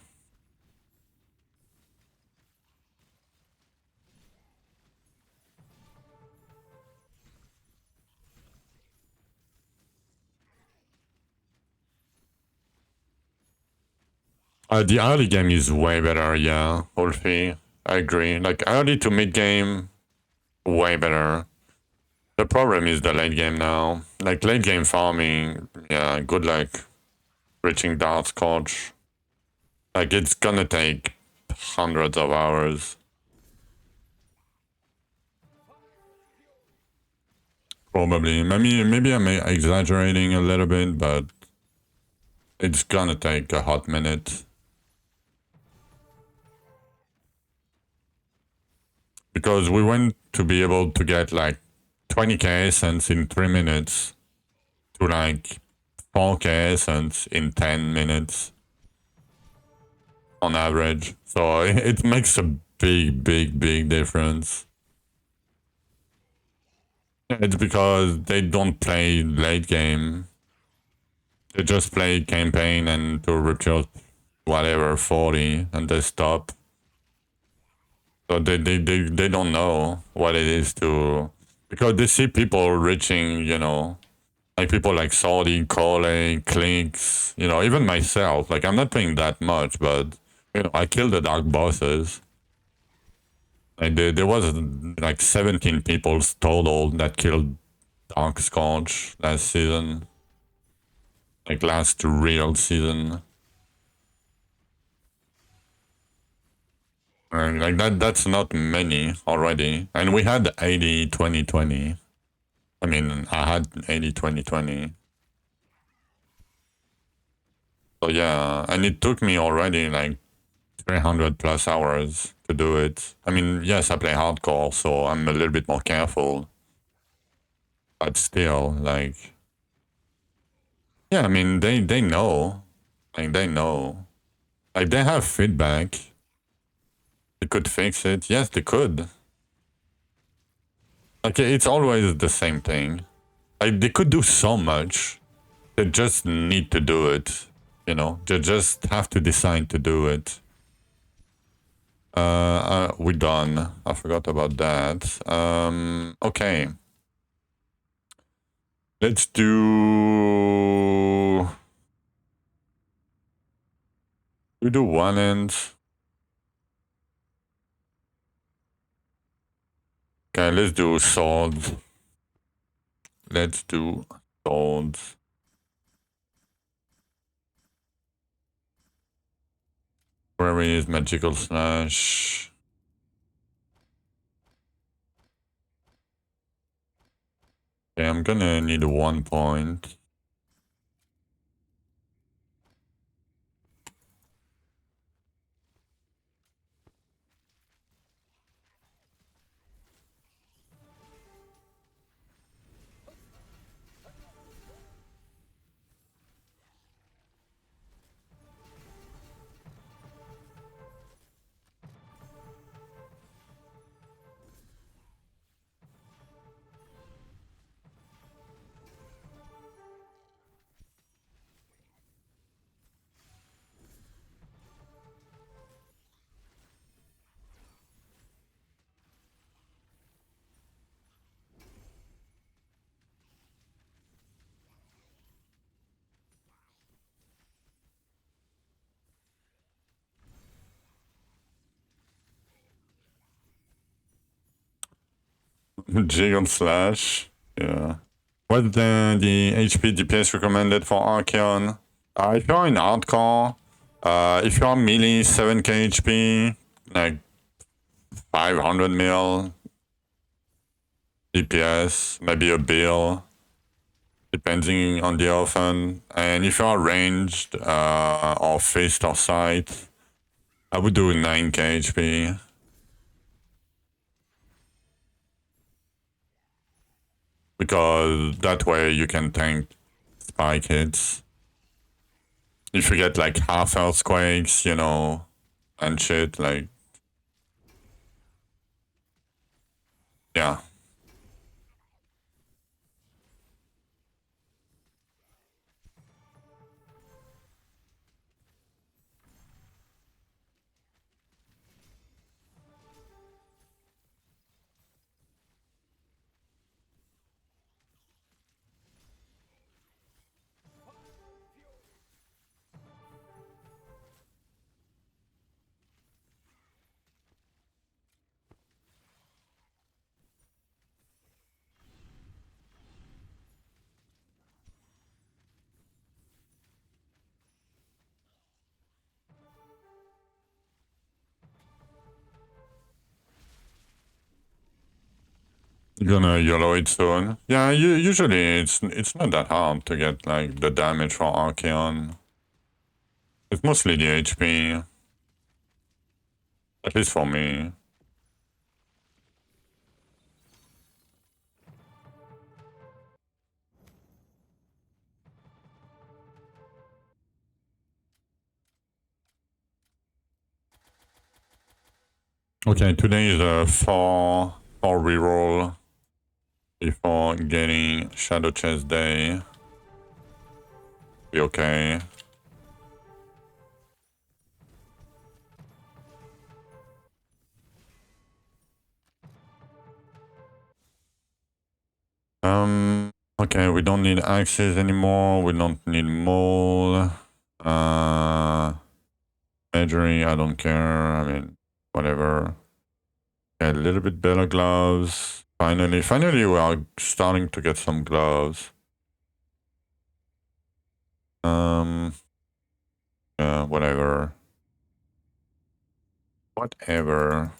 The early game is way better, yeah, Wolfie. I agree. Like, early to mid game, way better. The problem is the late game now. Like, late game farming, yeah, good luck reaching Dark Scorch. Like, it's gonna take hundreds of hours. Probably. Maybe I'm exaggerating a little bit, but it's gonna take a hot minute. Because we went to be able to get like 20k essence in 3 minutes to like 4k essence in 10 minutes on average. So it makes a big difference. It's because they don't play late game. They just play campaign and to rupture whatever 40 and they stop. So they don't know what it is to, because they see people reaching, you know, like people like Saudi, Cole, Clinks, you know, even myself. Like I'm not playing that much, but you know, I killed the dark bosses. Like there was like 17 people total that killed Dark Scorch last season. Like last real season. And like that's not many already. And we had 80-20-20. I mean, I had 80-20-20. So yeah, and it took me already like 300 plus hours to do it. I mean, yes, I play hardcore, so I'm a little bit more careful. But still, like, yeah, I mean, they know. Like, they know. Like, they have feedback. They could fix it. Yes, they could. Like, it's always the same thing. Like, they could do so much. They just need to do it. You know, they just have to decide to do it. We're done. I forgot about that. Okay. Let's do... We do one end. Okay, let's do swords. Let's do swords. Where is magical slash? Okay, I'm gonna need 1 point. Jiggle slash. Yeah. What's the HP DPS recommended for Archeon? If you're in hardcore, if you're melee 7k HP, like 500 mil DPS, maybe a bill, depending on the orphan. And if you're ranged or fist or sight, I would do 9k HP. Because that way you can tank spike hits. If you get like half earthquakes, you know, and shit, like, yeah. Gonna YOLO it soon. Yeah, usually it's not that hard to get like the damage for Archeon. It's mostly the HP. At least for me. Okay, today is a 4 reroll before getting Shadow Chest Day. Be okay. Okay, we don't need axes anymore. We don't need mole. Majoring, I don't care. I mean, whatever. Okay, a little bit better gloves. Finally, we are starting to get some gloves. Yeah, whatever. Whatever.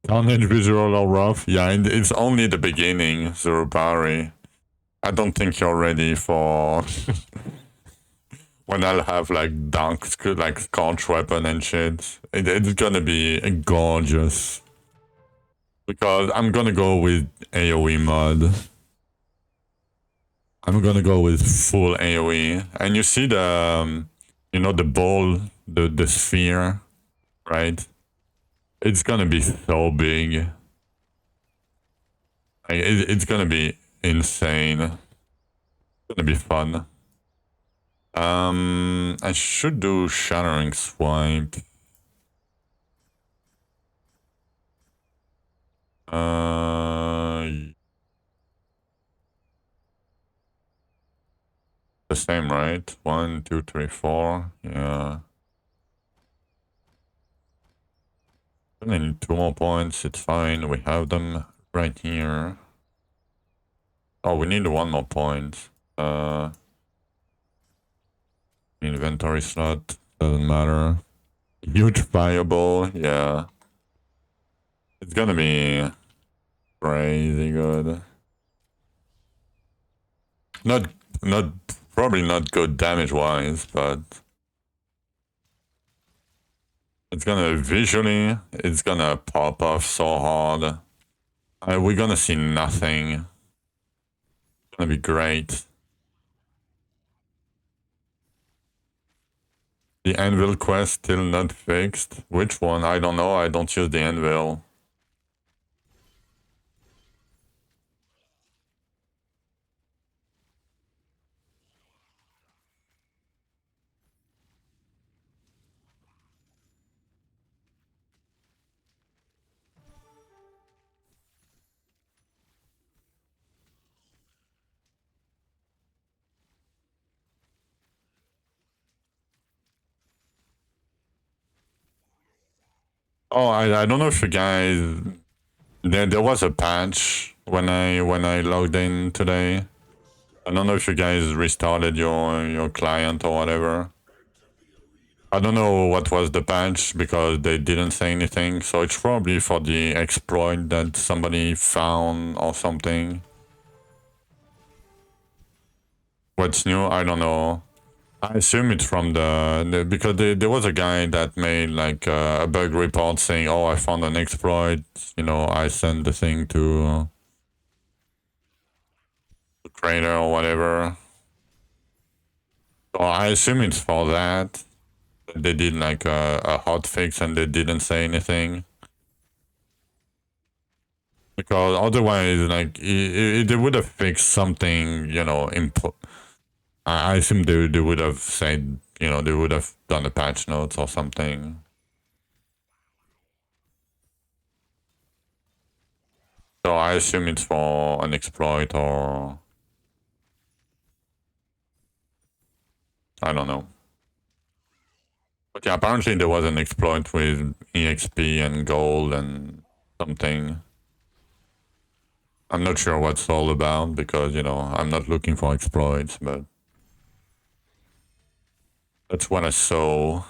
Carnage visual are rough. Yeah, and it's only the beginning, Zurubari. I don't think you're ready for when I'll have like like scorch weapon and shit. It's gonna be gorgeous. Because I'm gonna go with AoE mod. I'm gonna go with full AoE. And you see the, you know, the ball, the sphere, right? It's gonna be so big. It's gonna be insane. It's gonna be fun. I should do Shattering Swipe. The same, right? 1, 2, 3, 4. Yeah. I need 2 more points. It's fine. We have them right here. Oh, we need 1 more point. Inventory slot. Doesn't matter. Huge fireball. Yeah. It's gonna be crazy good. Not probably not good damage-wise, but it's gonna visually, it's gonna pop off so hard. We're gonna see nothing. It's gonna be great. The anvil quest still not fixed. Which one? I don't know. I don't use the anvil. Oh, I don't know if you guys. There was a patch when I logged in today. I don't know if you guys restarted your client or whatever. I don't know what was the patch because they didn't say anything, so it's probably for the exploit that somebody found or something. What's new? I don't know. I assume it's from because there was a guy that made like a bug report saying, "Oh, I found an exploit." You know, I sent the thing to the creator or whatever. So I assume it's for that. They did like a hot fix and they didn't say anything. Because otherwise, like, they would have fixed something, you know, I assume they would have said, you know, they would have done a patch notes or something. So I assume it's for an exploit or... I don't know. But yeah, apparently there was an exploit with EXP and gold and something. I'm not sure what it's all about because, you know, I'm not looking for exploits, but... That's what I saw.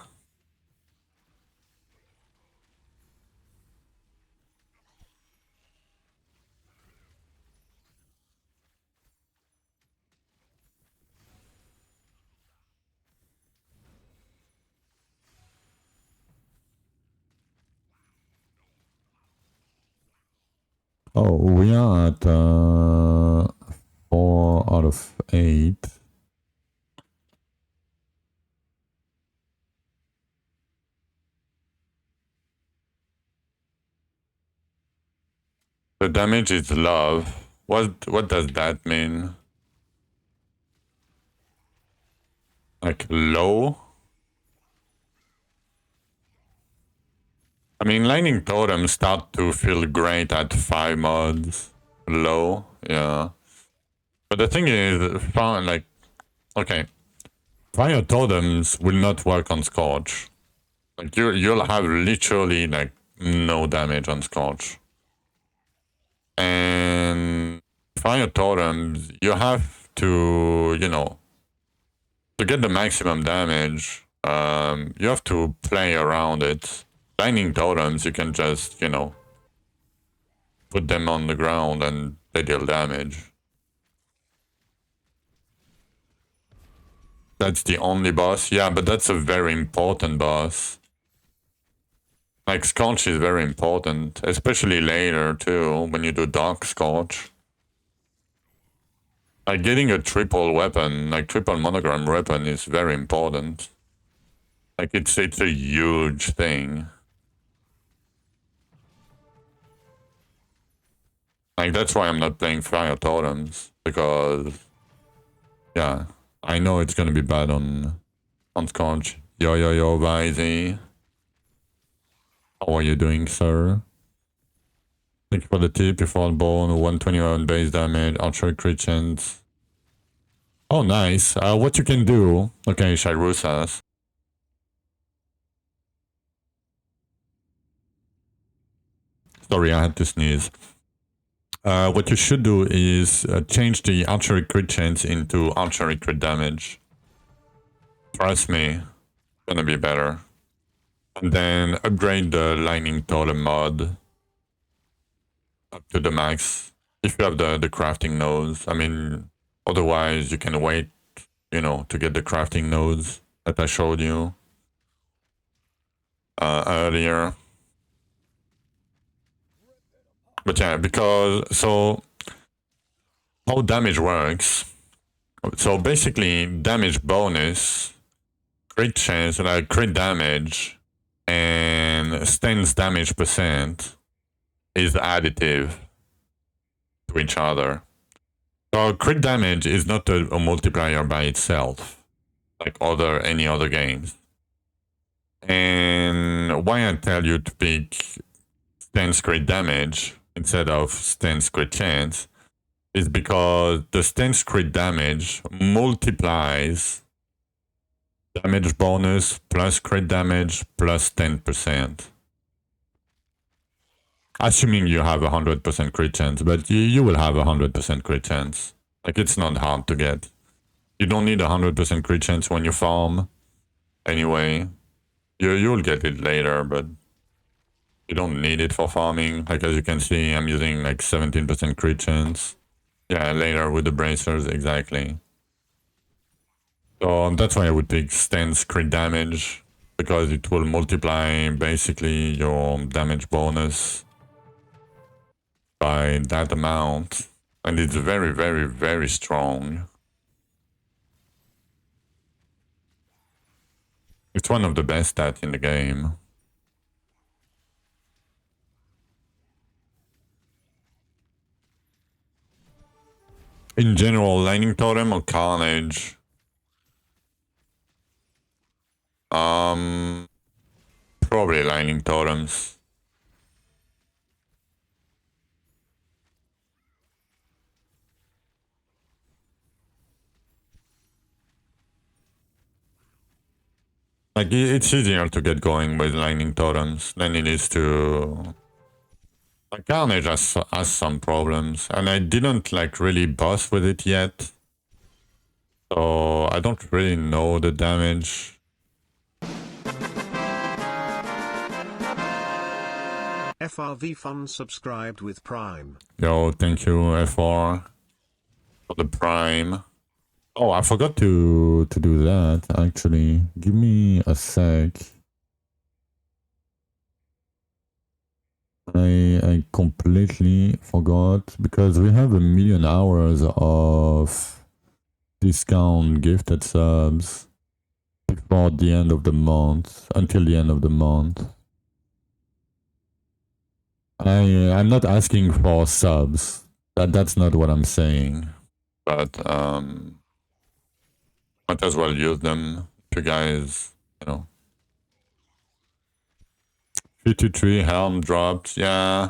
Oh, we are at 4 out of 8. The damage is love. What does that mean? Like low? I mean, lightning totems start to feel great at 5 mods. Low, yeah. But the thing is, like, okay, fire totems will not work on Scorch. Like you'll have literally like no damage on Scorch. And fire totems, you have to, you know, to get the maximum damage, you have to play around it. Lightning totems, you can just, you know, put them on the ground and they deal damage. That's the only boss? Yeah, but that's a very important boss. Like, Scorch is very important, especially later, too, when you do Dark Scorch. Like, getting a triple weapon, like, triple monogram weapon is very important. Like, it's a huge thing. Like, that's why I'm not playing Fire Totems, because, yeah, I know it's gonna be bad on Scorch. Yo, Vizy. How are you doing, sir? Thank you for the tip. You fall bone, 121 base damage, archery crit chance. Oh, nice. What you can do... Okay, Shirusas. Sorry, I had to sneeze. What you should do is change the archery crit chance into archery crit damage. Trust me, it's gonna be better. And then upgrade the lightning totem mod up to the max. If you have the crafting nodes. I mean, otherwise you can wait, you know, to get the crafting nodes that I showed you earlier. But yeah, because, so, how damage works. So basically, damage bonus, crit chance, like crit damage, and stance damage percent is additive to each other. So crit damage is not a multiplier by itself, like any other games. And why I tell you to pick stance crit damage instead of stance crit chance is because the stance crit damage multiplies damage bonus plus crit damage plus 10%. Assuming you have 100% crit chance, but you will have 100% crit chance. Like, it's not hard to get. You don't need 100% crit chance when you farm. Anyway, you'll get it later, but you don't need it for farming. Like, as you can see, I'm using like 17% crit chance. Yeah, later with the bracers, exactly. So that's why I would pick stance crit damage, because it will multiply basically your damage bonus by that amount. And it's very, very, very strong. It's one of the best stats in the game. In general, Lightning Totem or Carnage? Probably Lightning Totems. Like, it's easier to get going with Lightning Totems than it is to... Like, Carnage has some problems, and I didn't, like, really boss with it yet. So, I don't really know the damage. FRV Fun subscribed with Prime. Yo, thank you, FR, for the Prime. Oh, I forgot to do that, actually. Give me a sec. I completely forgot because we have 1,000,000 hours of discount gifted subs before the end of the month, until the end of the month. I'm not asking for subs. That's not what I'm saying. But might as well use them if you guys, 53 helm dropped. Yeah.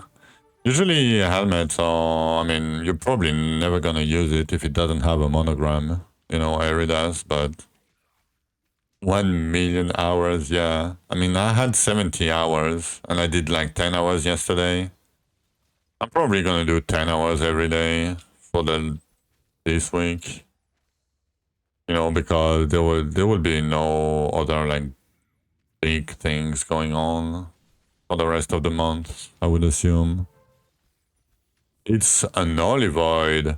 Usually helmets are, I mean, you're probably never gonna use it if it doesn't have a monogram, Eridas, but 1,000,000 hours, yeah. I mean, I had 70 hours and I did like 10 hours yesterday. I'm probably gonna do 10 hours every day for this week. Because there will be no other like big things going on for the rest of the month, I would assume. It's an olivoid.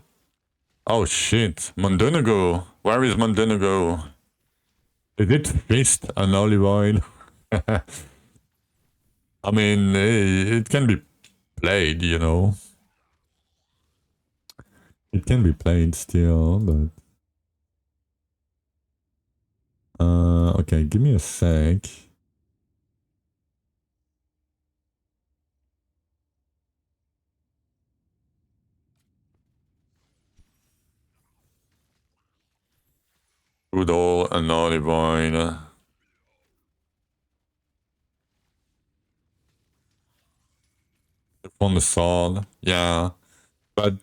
Oh shit, Mondonago. Where is Mondonago? Is it fist an olivoid? I mean, it can be played, It can be played still, but... okay, give me a sec. Good old an olivoid. On the sword, yeah. But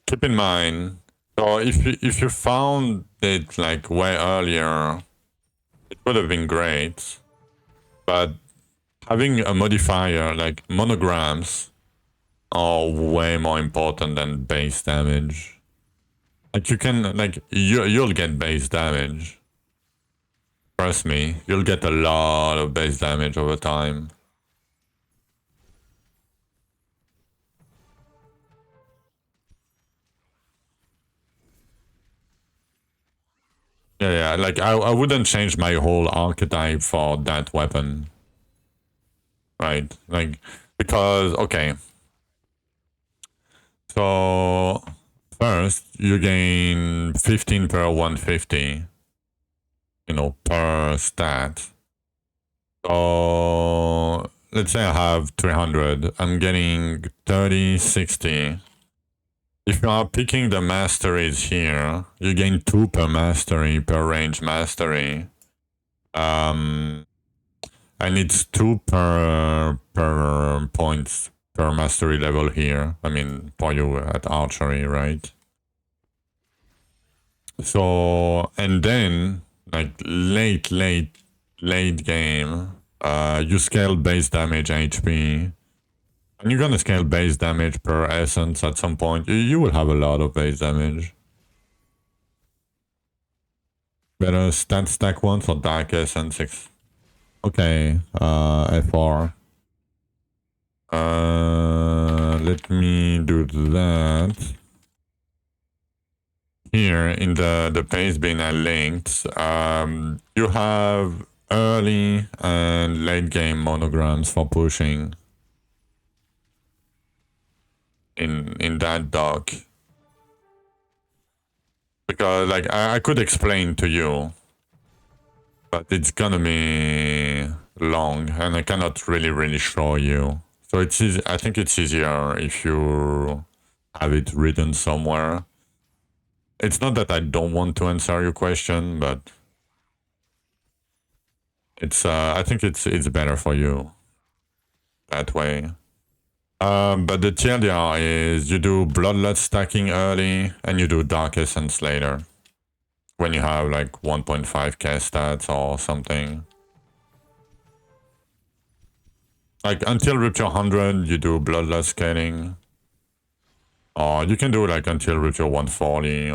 keep in mind, so if you found it like way earlier, it would have been great. But having a modifier like monograms are way more important than base damage. Like you can you'll get base damage. Trust me, you'll get a lot of base damage over time. Yeah, like I wouldn't change my whole archetype for that weapon. Right? Like, because, okay. So, first, you gain 15 per 150, per stat. So, let's say I have 300. I'm getting 30, 60. If you are picking the masteries here, you gain 2 per mastery, per range mastery. And it's 2 per points per mastery level here. I mean, for you at archery, right? So, and then, like, late game, you scale base damage HP. And you're gonna scale base damage per essence at some point. You will have a lot of base damage. Better stat stack one for dark essence. Okay, FR. Let me do that. Here in the page bin I linked, you have early and late game monograms for pushing in that doc. Because like I could explain to you, but it's gonna be long and I cannot really show you. So it's easy, I think it's easier if you have it written somewhere. It's not that I don't want to answer your question, but it's I think it's better for you that way. But the TLDR is you do Bloodlust stacking early and you do Dark Essence later. When you have like 1.5k stats or something. Like until Rupture 100, you do Bloodlust scaling. Or you can do like until Rupture 140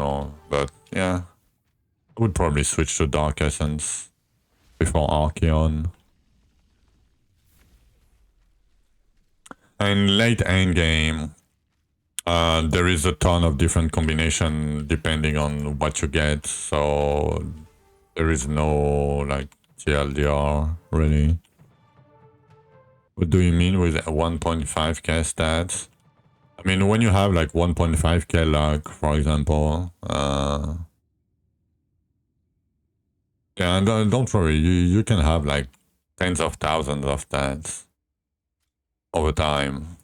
but yeah. I would probably switch to Dark Essence before Archeon. And late endgame, there is a ton of different combination depending on what you get. So there is no like TLDR really. What do you mean with 1.5k stats? I mean, when you have like 1.5k luck, for example, yeah, and don't worry, you can have like tens of thousands of stats over time.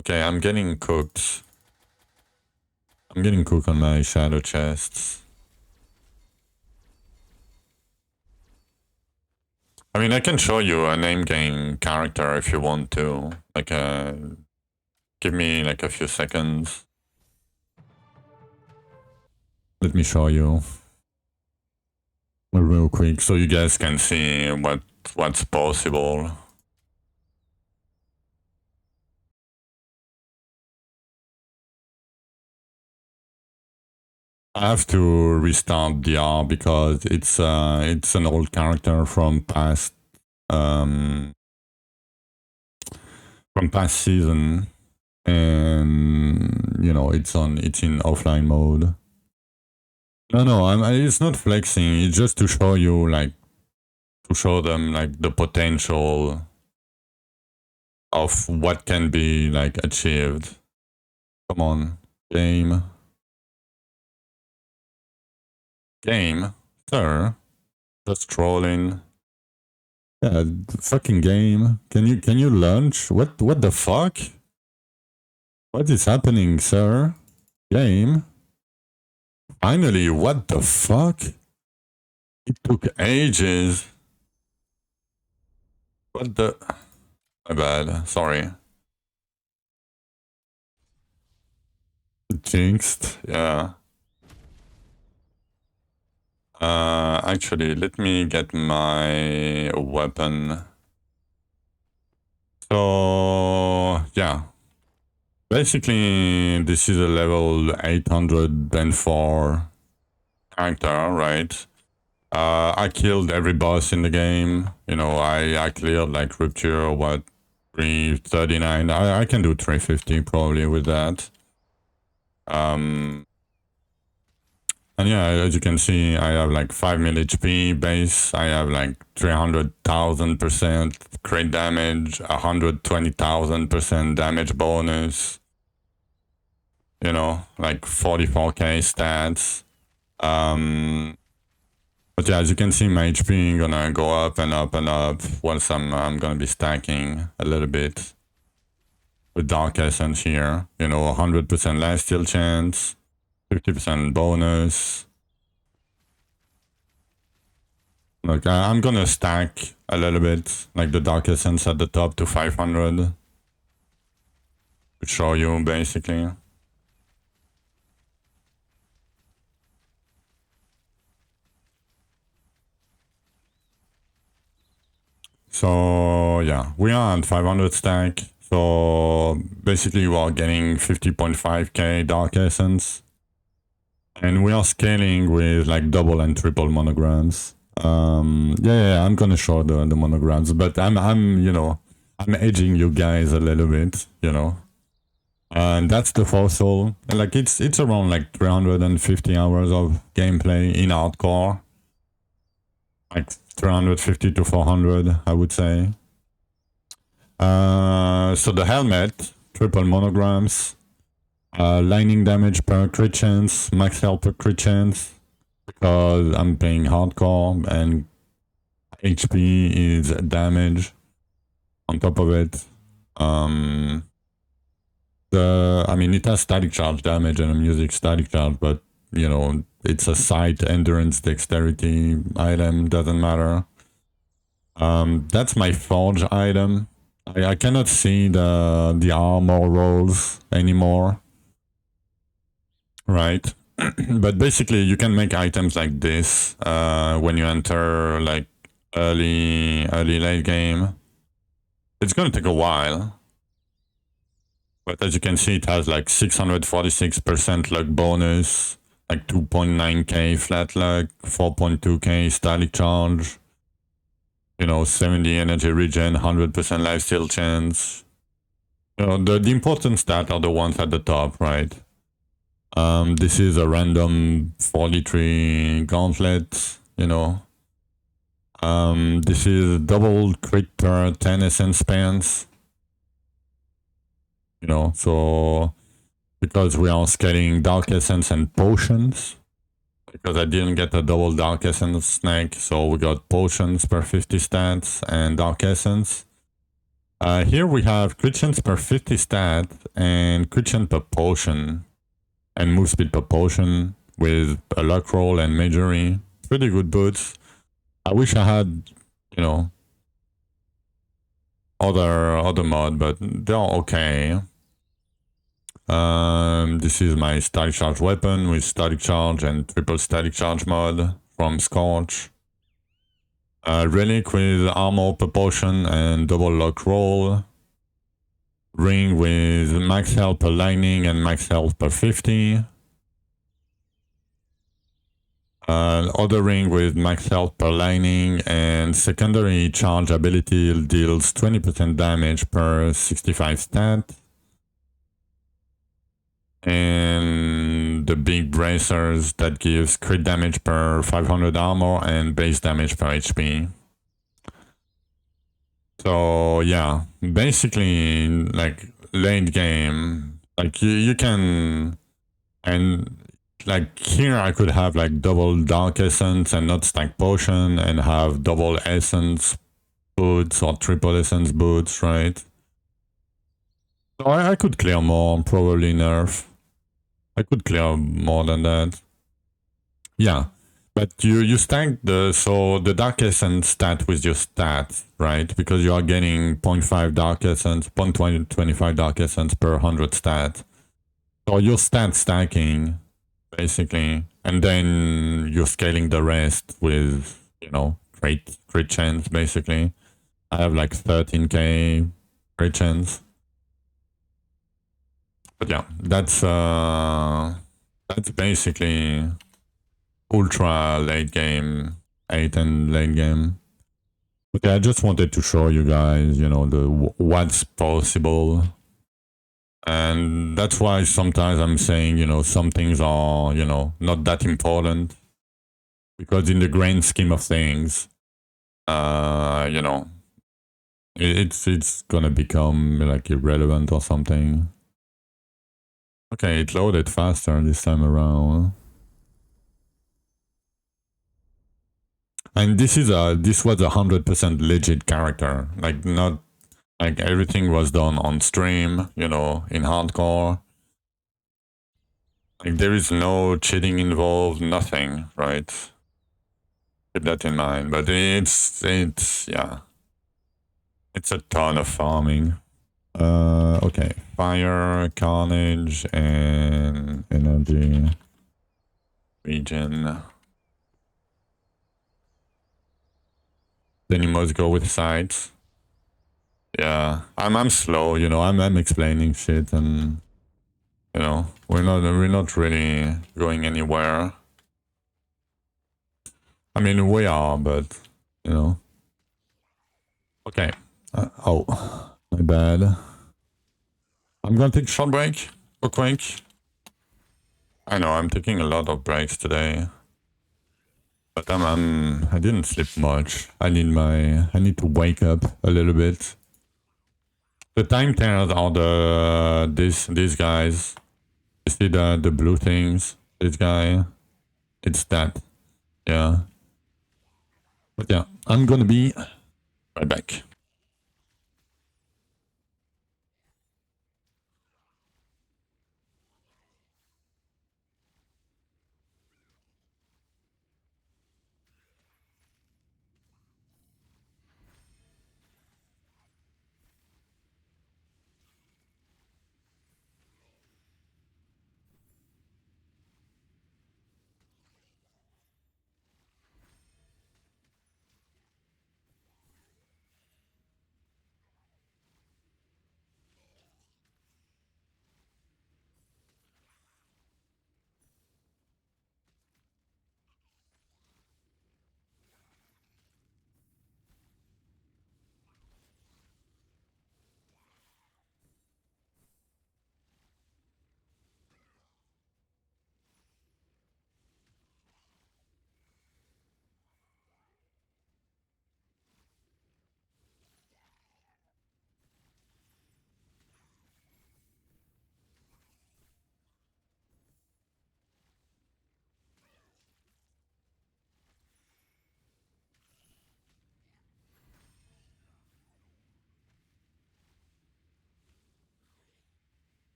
Okay, I'm getting cooked. I'm getting cooked on my shadow chests. I mean, I can show you a name game character if you want to. Like, give me like a few seconds. Let me show you real quick so you guys can see what's possible. I have to restart DR because it's an old character from past season, and you know it's in offline mode. No, it's not flexing. It's just to show you, like, to show them like the potential of what can be like achieved. Come on, game, sir. Just trolling. Yeah, fucking game. Can you launch? What the fuck? What is happening, sir? Game. Finally, what the fuck? It took ages. What the? My bad. Sorry. Jinxed. Yeah. Actually, let me get my weapon. So, yeah. Basically, this is a level 804 character, right? I killed every boss in the game. You know, I cleared like Rupture, what, 339. I can do 350 probably with that. And yeah, as you can see, I have like 5 mil HP base. I have like 300,000% crit damage, 120,000% damage bonus. You know, like 44k stats. But yeah, as you can see, my HP gonna go up and up and up once I'm gonna be stacking a little bit with Dark Essence here. You know, 100% lifesteal chance, 50% bonus. Look, I'm gonna stack a little bit, like the Dark Essence at the top to 500 to show you basically. So yeah, we are at 500 stack. So basically we are getting 50.5k Dark Essence. And we are scaling with like double and triple monograms. Yeah, I'm gonna show the monograms, but I'm you know, I'm edging you guys a little bit, you know. And that's the fossil. Like it's around like 350 hours of gameplay in hardcore. Like 350 to 400, I would say. So the helmet, triple monograms, lightning damage per crit chance, max health per crit chance, because I'm playing hardcore and HP is damage on top of it. I mean, it has static charge damage and I'm using static charge, but you know, it's a sight, endurance, dexterity item, doesn't matter. That's my forge item. I cannot see the armor rolls anymore, right? But basically, you can make items like this when you enter like early late game. It's gonna take a while, but as you can see, it has like 646% luck bonus, like 2.9k flat luck, 4.2k static charge, you know, 70 energy regen, 100% lifesteal chance. You know, the important stats are the ones at the top, right? This is a random 43 gauntlet, you know. This is double crit per 10 essence spans. You know, so because we are scaling Dark Essence and Potions, because I didn't get a double Dark Essence snake, so we got Potions per 50 stats and Dark Essence. Here we have crit chance per 50 stat and crit chance per potion and move speed per potion with a luck roll and majory. Pretty good boots. I wish I had, you know, other mod, but they're okay. This is my static charge weapon with static charge and triple static charge mod from Scorch. Relic with armor per potion and double luck roll. Ring with max health per lightning and max health per 50. Other ring with max health per lightning and secondary charge ability deals 20% damage per 65 stat. And the big bracers that gives crit damage per 500 armor and base damage per HP. So yeah, basically like late game, like you can, and like here I could have like double Dark Essence and not stack potion and have double Essence boots or triple Essence boots, right? So I could clear more, probably nerf. I could clear more than that. Yeah, but you stack the Dark Essence stat with your stat, right? Because you are getting 0.5 Dark Essence, 0.25 Dark Essence per 100 stat. So your stat stacking, basically, and then you're scaling the rest with, you know, crit chance, basically. I have like 13k crit chance. But yeah, that's basically ultra late game, 8 and late game. Okay, I just wanted to show you guys, you know, what's possible. And that's why sometimes I'm saying, you know, some things are, you know, not that important. Because in the grand scheme of things, you know, it's gonna become like irrelevant or something. Okay, it loaded faster this time around. And this was 100% legit character. Like not like everything was done on stream, you know, in hardcore. Like there is no cheating involved, nothing, right? Keep that in mind. But it's yeah. It's a ton of farming. Okay. Fire, Carnage, and energy. Regen. Then you must go with sights. Yeah. I'm slow, you know, I'm explaining shit and you know, we're not really going anywhere. I mean we are, but you know. Okay. Oh, my bad. I'm gonna take a short break, real quick. I know I'm taking a lot of breaks today, but I didn't sleep much. I need to wake up a little bit. The time tellers are these guys. You see the blue things? This guy, it's that. Yeah. But yeah, I'm gonna be right back.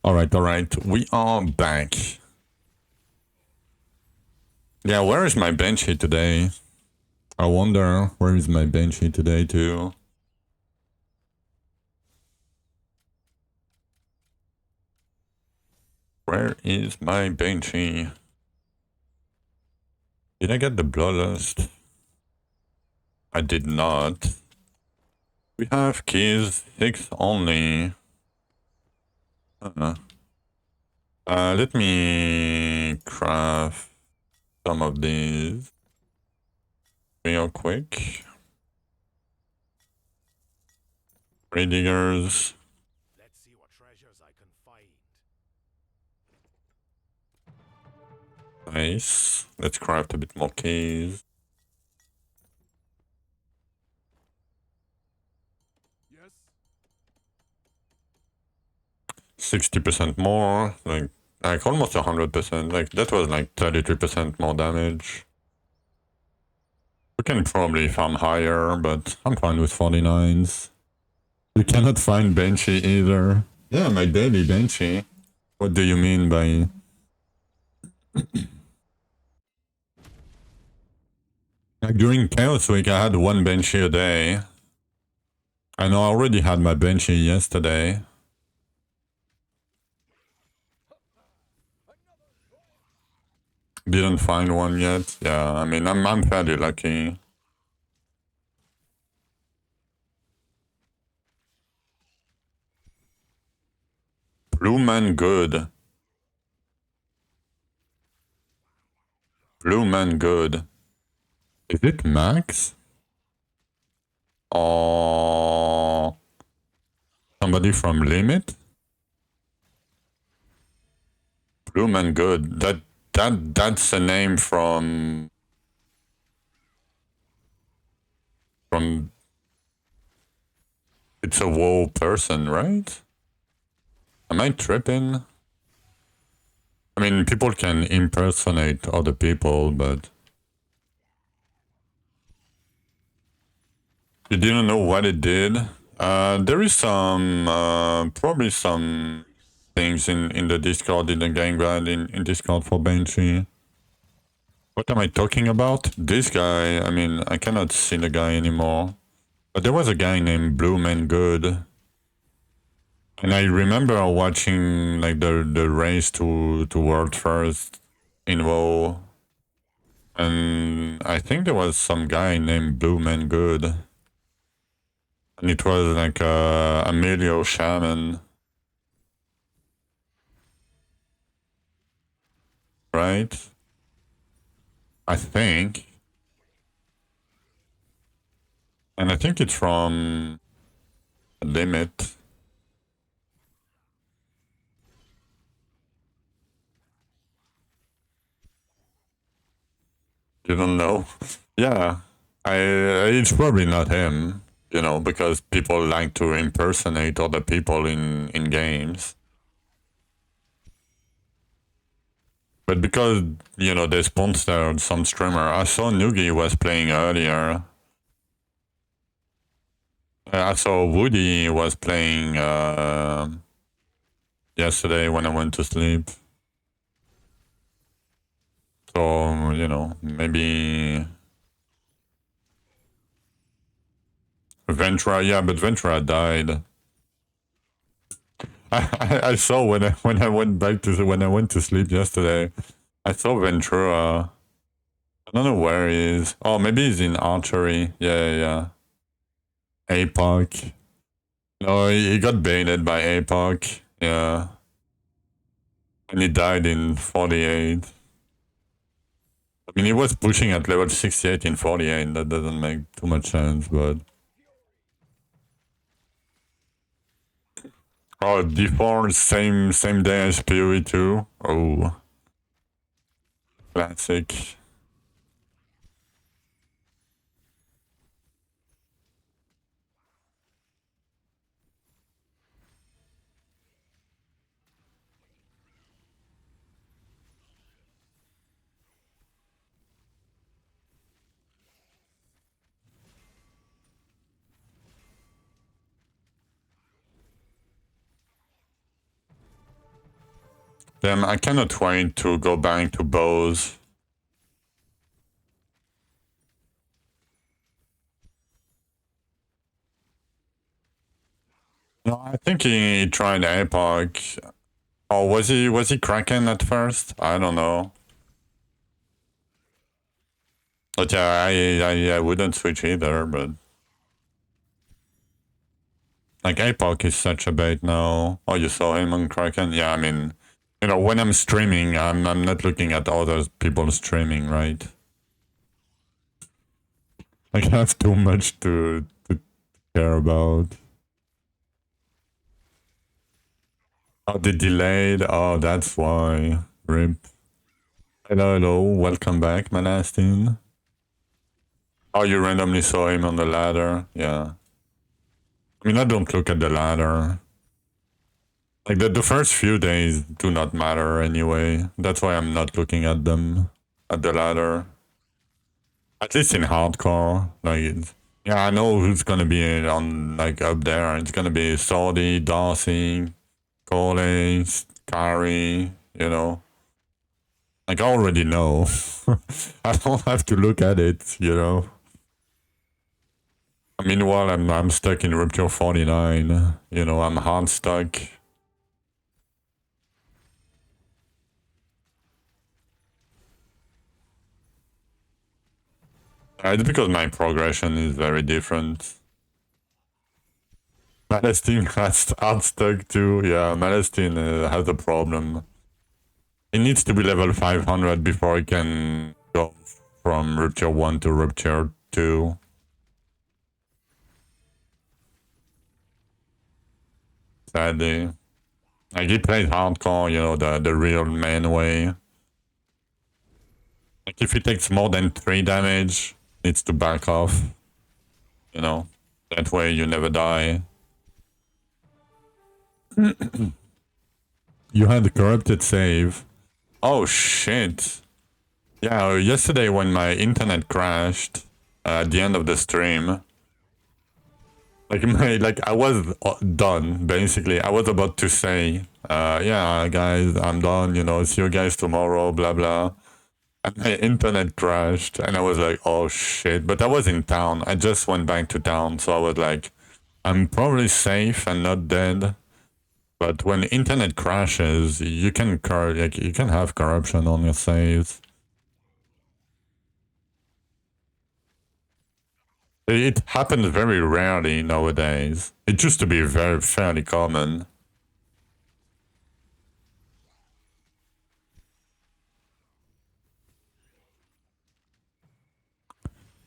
Alright. We are back. Yeah, where is my Banshee today? I wonder where is my Banshee today too. Where is my Banshee? Did I get the Bloodlust? I did not. We have keys 6 only. Let me craft some of these real quick. Three diggers. Let's see what treasures I can find. Nice. Let's craft a bit more keys. Yes. 60% more, like almost 100%. Like that was like 33% more damage. We can probably farm higher, but I'm fine with 49s. You cannot find Banshee either. Yeah, my daily Banshee. What do you mean by... Like during Chaos Week, I had one Banshee a day. I know I already had my Banshee yesterday. Didn't find one yet. Yeah, I mean, I'm fairly lucky. Blue man good. Blue man good. Is it max? Or somebody from Limit? Blue man good. That's a name from it's a WoW person, right? Am I tripping? I mean, people can impersonate other people, but you didn't know what it did. There is some probably some things in the Discord, in the gang guide, in Discord for Banshee. What am I talking about? This guy, I mean, I cannot see the guy anymore. But there was a guy named Blue Man Good. And I remember watching like the race to world first in WoW. And I think there was some guy named Blue Man Good. And it was like a Emilio shaman. Right? I think. And I think it's from Limit. You don't know? Yeah. It's probably not him, you know, because people like to impersonate other people in games. But because, you know, they sponsored some streamer, I saw Noogie was playing earlier. I saw Woody was playing yesterday when I went to sleep. So, you know, maybe Ventura, yeah, but Ventura died. I saw when I went back to when I went to sleep yesterday, I saw Ventura. I don't know where he is. Oh, maybe he's in archery. Yeah. APOC. No, he got baited by APOC. Yeah. And he died in 48. I mean, he was pushing at level 68 in 48. That doesn't make too much sense, but... Oh, D4, same day as PoE 2. Oh. Classic. Damn, I cannot wait to go back to bows. No, I think he tried Epoch. Oh, was he Kraken at first? I don't know. But yeah, I wouldn't switch either, but like Epoch is such a bait now. Oh, you saw him on Kraken? Yeah, I mean, you know, when I'm streaming, I'm not looking at other people streaming, right? Like I have too much to care about. Oh, the delayed. Oh, that's why. Rip. Hello, hello. Welcome back, Malastin. Oh, you randomly saw him on the ladder? Yeah. I mean, I don't look at the ladder. Like, the first few days do not matter anyway. That's why I'm not looking at them, at the ladder. At least in hardcore. Like, yeah, I know who's gonna be on, like, up there. It's gonna be Saudi, Darcy, Cole, Kari, you know. Like, I already know. I don't have to look at it, you know. Meanwhile, I'm stuck in Rupture 49. You know, I'm hard stuck. It's because my progression is very different. Malestine has hard stuck too. Yeah, Malestine has a problem. It needs to be level 500 before it can go from Rupture 1 to Rupture 2. Sadly. Like, he plays hardcore, you know, the real man way. Like, if he takes more than 3 damage, needs to back off. You know, that way you never die. You had a corrupted save. Oh shit. Yeah, yesterday when my internet crashed at the end of the stream, like I was done basically. I was about to say, yeah, guys, I'm done. You know, see you guys tomorrow. Blah blah. And my internet crashed, and I was like, oh shit. But I was in town. I just went back to town, so I was like, I'm probably safe and not dead. But when internet crashes, you can you can have corruption on your saves. It happens very rarely nowadays. It used to be very fairly common.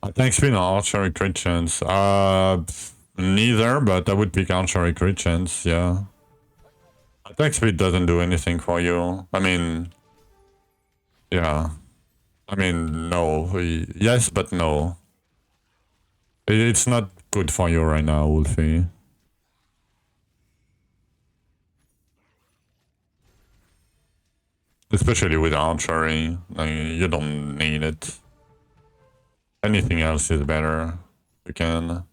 Attack speed or archery crit chance? Neither, but I would pick archery crit chance, yeah. Attack speed doesn't do anything for you. I mean, yeah. I mean, no. Yes, but no. It's not good for you right now, Wolfie. Especially with archery. Like, you don't need it. Anything else is better. You can.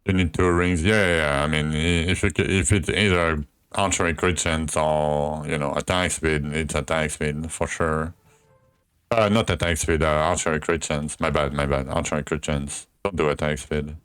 You need 2 rings. Yeah. I mean, if it's either archery crit chance or, you know, attack speed, it's attack speed for sure. Not attack speed, archery crit chance. My bad. Archery crit chance. Don't do attack speed.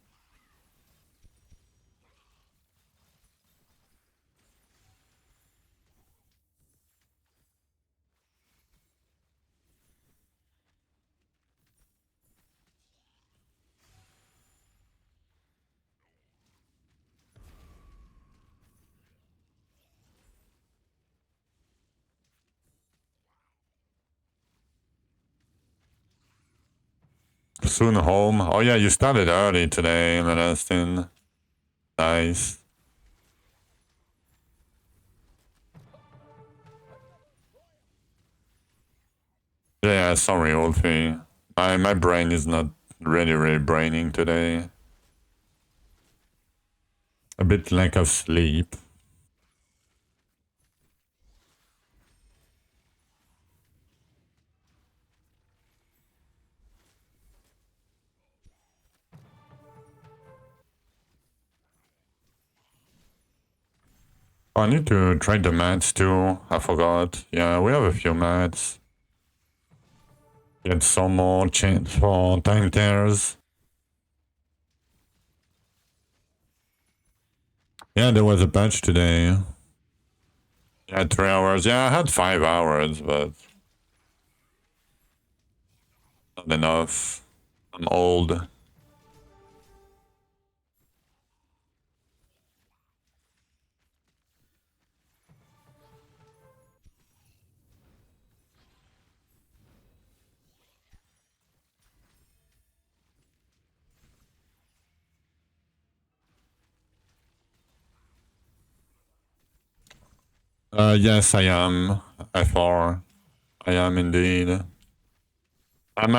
Soon home. Oh yeah, you started early today, Malastin. Nice. Yeah, sorry, Wolfie. My brain is not really braining today. A bit lack of sleep. I need to try the mats too. I forgot. Yeah, we have a few mats. Get some more chance for time tears. Yeah, there was a patch today. Yeah, 3 hours. Yeah, I had 5 hours, but not enough. I'm old. Yes, I am. FR. I am indeed. I'm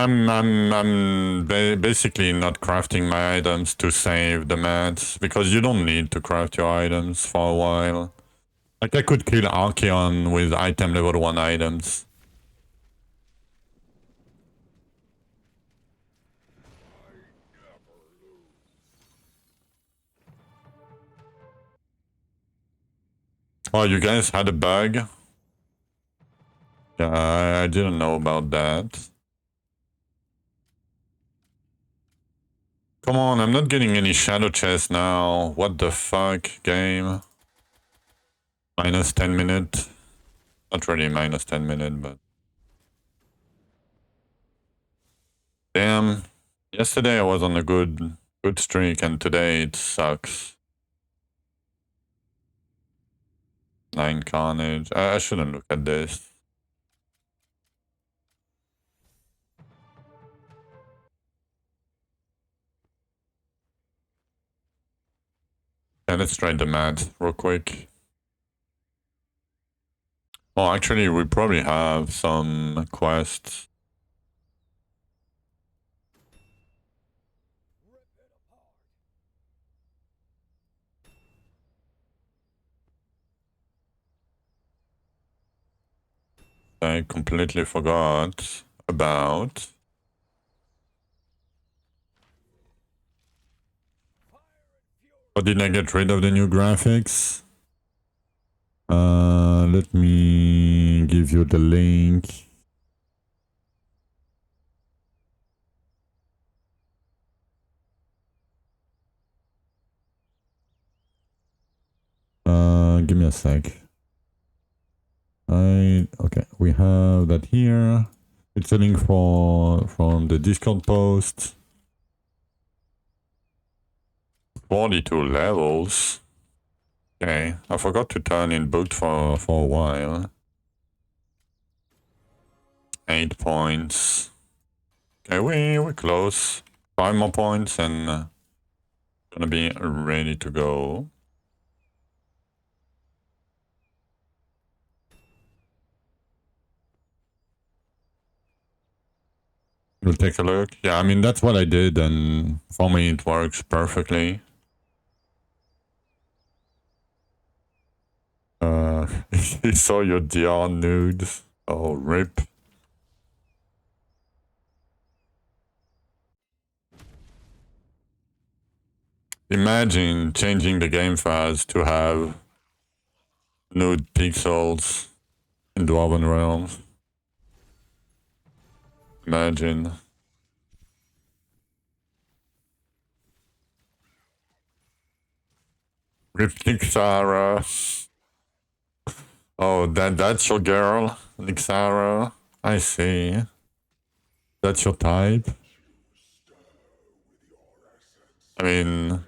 basically not crafting my items to save the mats, because you don't need to craft your items for a while. Like, I could kill Archeon with item level 1 items. Oh, you guys had a bug? Yeah, I didn't know about that. Come on, I'm not getting any shadow chest now. What the fuck, game? Minus 10 minute. Not really minus 10 minute, but... Damn. Yesterday I was on a good streak, and today it sucks. 9 Carnage. I shouldn't look at this. Yeah, let's try the mat real quick. Oh, actually, we probably have some quests. I completely forgot about. Or did I get rid of the new graphics? Let me give you the link. Give me a sec. Okay, we have that here. It's a link from the Discord post. 42 levels. Okay, I forgot to turn in booked for a while. 8 points. Okay, we're close. 5 more points and gonna be ready to go. We'll take a look. Yeah, I mean, that's what I did, and for me it works perfectly. You saw your DR nudes. Oh, rip. Imagine changing the game phase to have nude pixels in Dwarven Realms. Imagine. Rip Nixara. Oh, that's your girl, Nixara. I see. That's your type. I mean,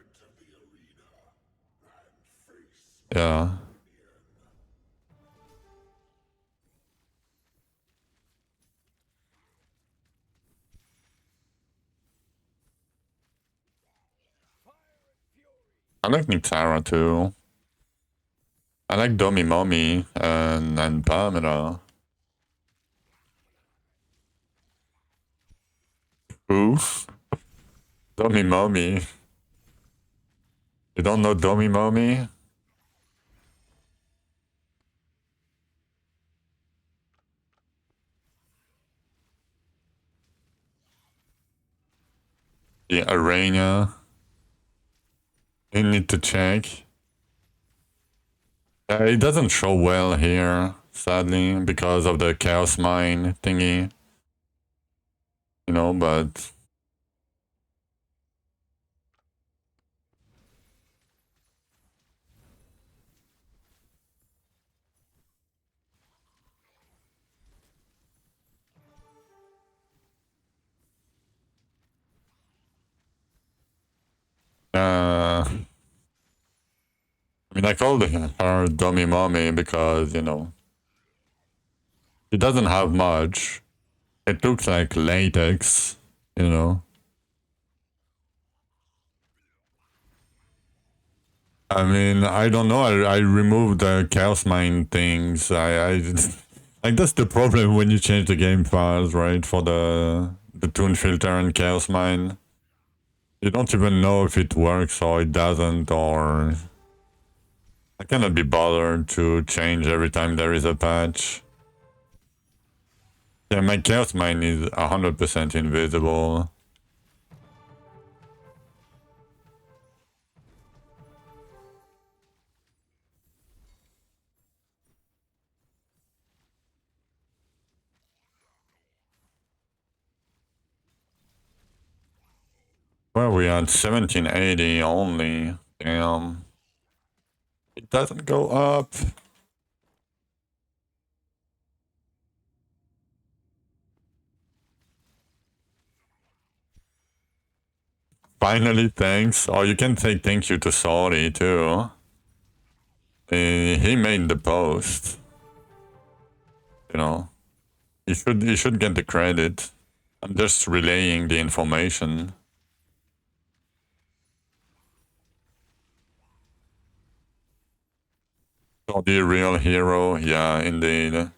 yeah. I like Nixara too. I like Domi Mommy and Pamela. Who? Domi Mommy. You don't know Domi Mommy? The Arena. You need to check. It doesn't show well here, sadly, because of the Chaos Mine thingy. You know, but... I mean, I called her dummy mommy because, you know, it doesn't have much. It looks like latex, you know. I mean, I don't know. I removed the Chaos Mine things. Like that's the problem when you change the game files, right? For the Toon Filter and Chaos Mine. You don't even know if it works or it doesn't, or... I cannot be bothered to change every time there is a patch. Yeah, my Chaos Mine is 100% invisible. Well, we at 1780 only. Damn. It doesn't go up. Finally, thanks. Oh, you can say thank you to Saudi too. He made the post. You know, he should get the credit. I'm just relaying the information. Saudi real hero, yeah, indeed.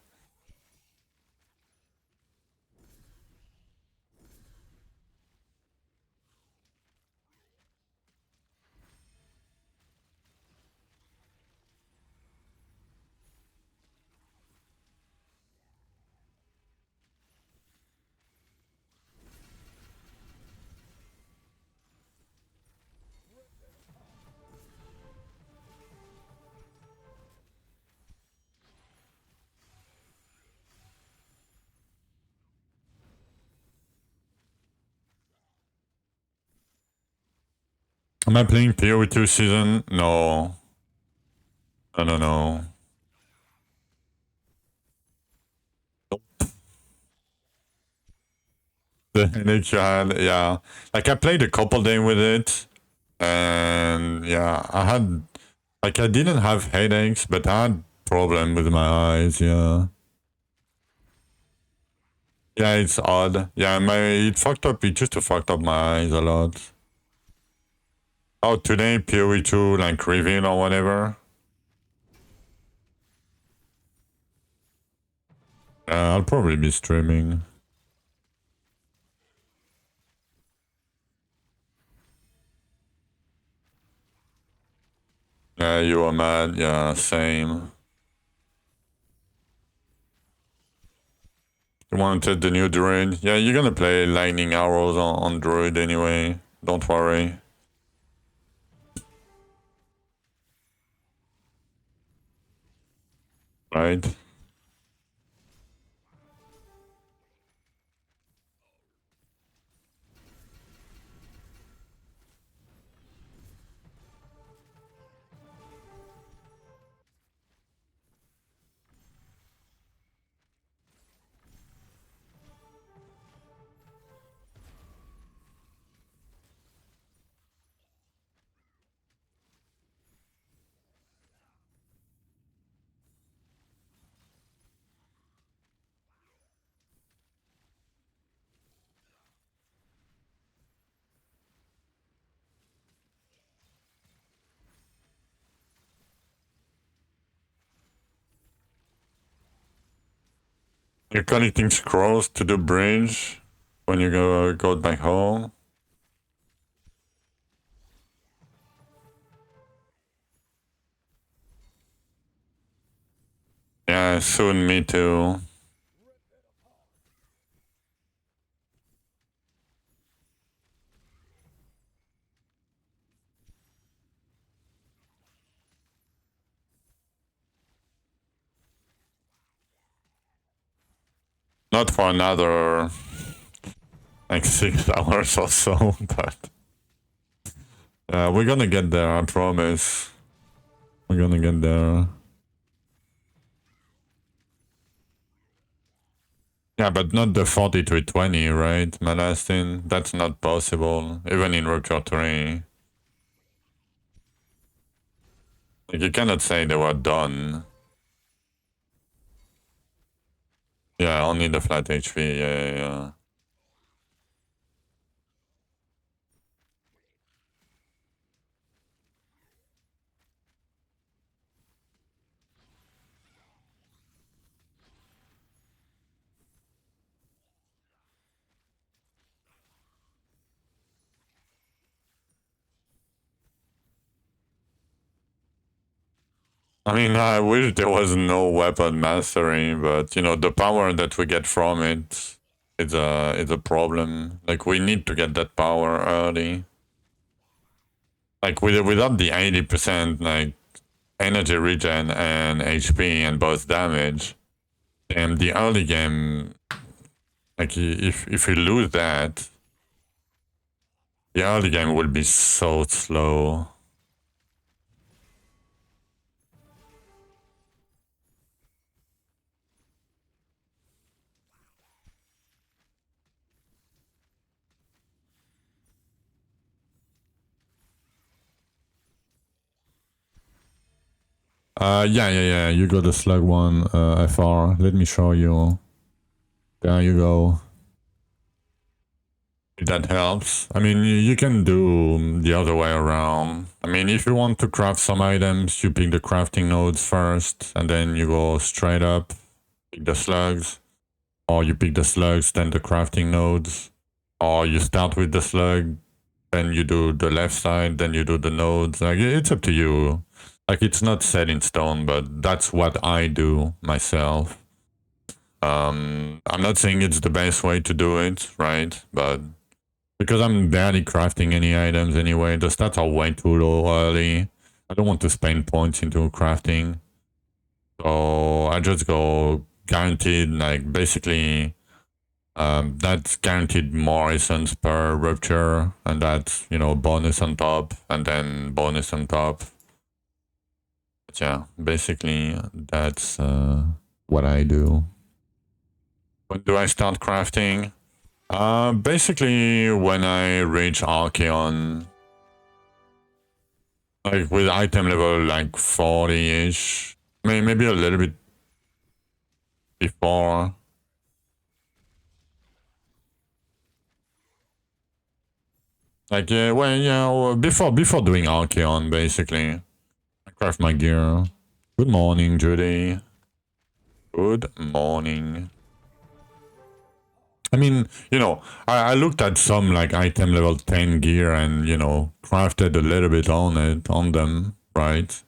Am I playing PoE2 season? No. I don't know. The headache you had, yeah. Like I played a couple days with it, and yeah, I didn't have headaches, but I had problem with my eyes, yeah. Yeah, it's odd. Yeah, it fucked up, it just fucked up my eyes a lot. Oh, today, PoE2, like, reveal or whatever. I'll probably be streaming. Yeah, you are mad, yeah, same. You wanted the new druid? Yeah, you're gonna play lightning arrows on druid anyway. Don't worry. Right? You're connecting scrolls to the bridge when you go back home. Yeah, soon me too. Not for another like 6 hours or so, but we're gonna get there, I promise. We're gonna get there. Yeah, but not the 4320, right, Malastin? That's not possible, even in Rupture 3. Like, you cannot say they were done. Yeah, only the flat HP, yeah. I mean, I wish there was no weapon mastery, but you know, the power that we get from it is a problem. Like, we need to get that power early. Like, without the 80% like energy regen and HP and both damage, and the early game, like, if we lose that, the early game will be so slow. Yeah. You got the slug one, FR. Let me show you. There you go. If that helps. I mean, you can do the other way around. I mean, if you want to craft some items, you pick the crafting nodes first, and then you go straight up, pick the slugs. Or you pick the slugs, then the crafting nodes. Or you start with the slug, then you do the left side, then you do the nodes. Like, it's up to you. Like, it's not set in stone, but that's what I do myself. I'm not saying it's the best way to do it, right? But because I'm barely crafting any items anyway, the stats are way too low early. I don't want to spend points into crafting. So I just go guaranteed, like, basically, that's guaranteed more essence per rupture, and that's, you know, bonus on top, and then bonus on top. But yeah, basically, that's what I do. When do I start crafting? Basically, when I reach Archeon, like with item level like 40-ish, maybe a little bit before. Like, before doing Archeon, basically. I craft my gear. Good morning, Judy. Good morning. I mean, you know, I looked at some like item level 10 gear and, you know, crafted a little bit on them, right?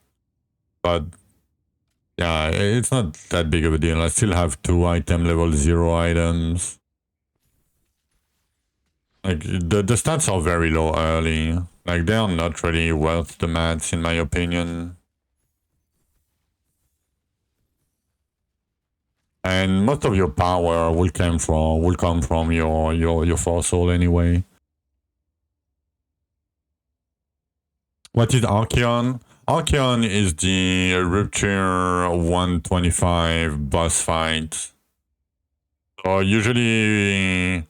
But yeah, it's not that big of a deal. I still have 2 item level 0 items. Like, the stats are very low early. Like, they are not really worth the mats, in my opinion. And most of your power will come from your force soul anyway. What is Archeon? Archeon is the Rupture 125 boss fight. So usually,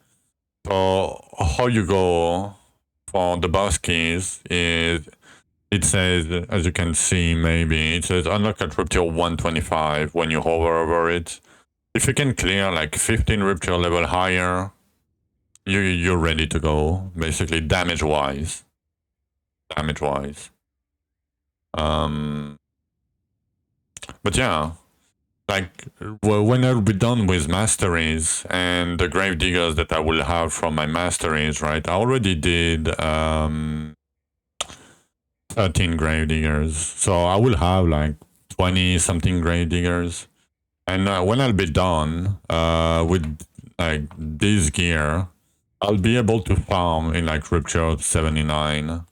how you go for the boss keys is, it says, as you can see, maybe it says unlock at Rupture 125 when you hover over it. If you can clear like 15 Rupture level higher, you're ready to go, basically, damage-wise. But yeah, like, when I'll be done with Masteries and the Grave Diggers that I will have from my Masteries, right? I already did 13 Grave Diggers, so I will have like 20-something Grave Diggers. And when I'll be done with like this gear, I'll be able to farm in like Rupture 79.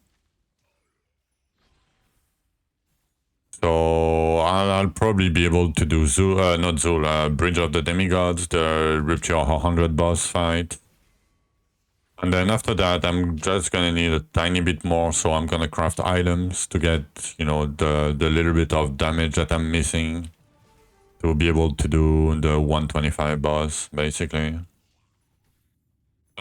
So I'll I'll probably be able to do not Zul, Bridge of the Demigods, the Rupture 100 boss fight. And then after that, I'm just gonna need a tiny bit more, so I'm gonna craft items to get, you know, the little bit of damage that I'm missing to be able to do the 125 boss, basically.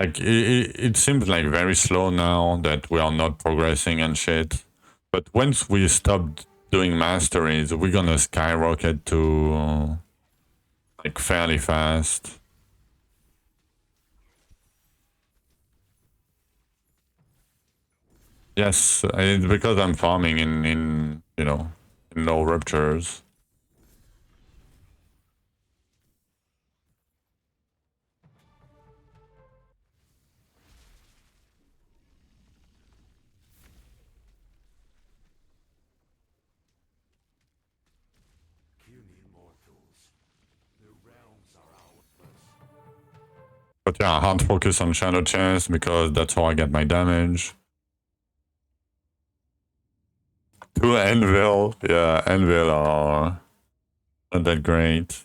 Like, it seems like very slow now that we are not progressing and shit. But once we stop doing masteries, we're gonna skyrocket to, like, fairly fast. Yes, it's because I'm farming in you know, in low ruptures. puny mortals. The realms are ours. But yeah, hard focus on Shadow Chest because that's how I get my damage. Two Anvil, yeah, Anvil are not that great.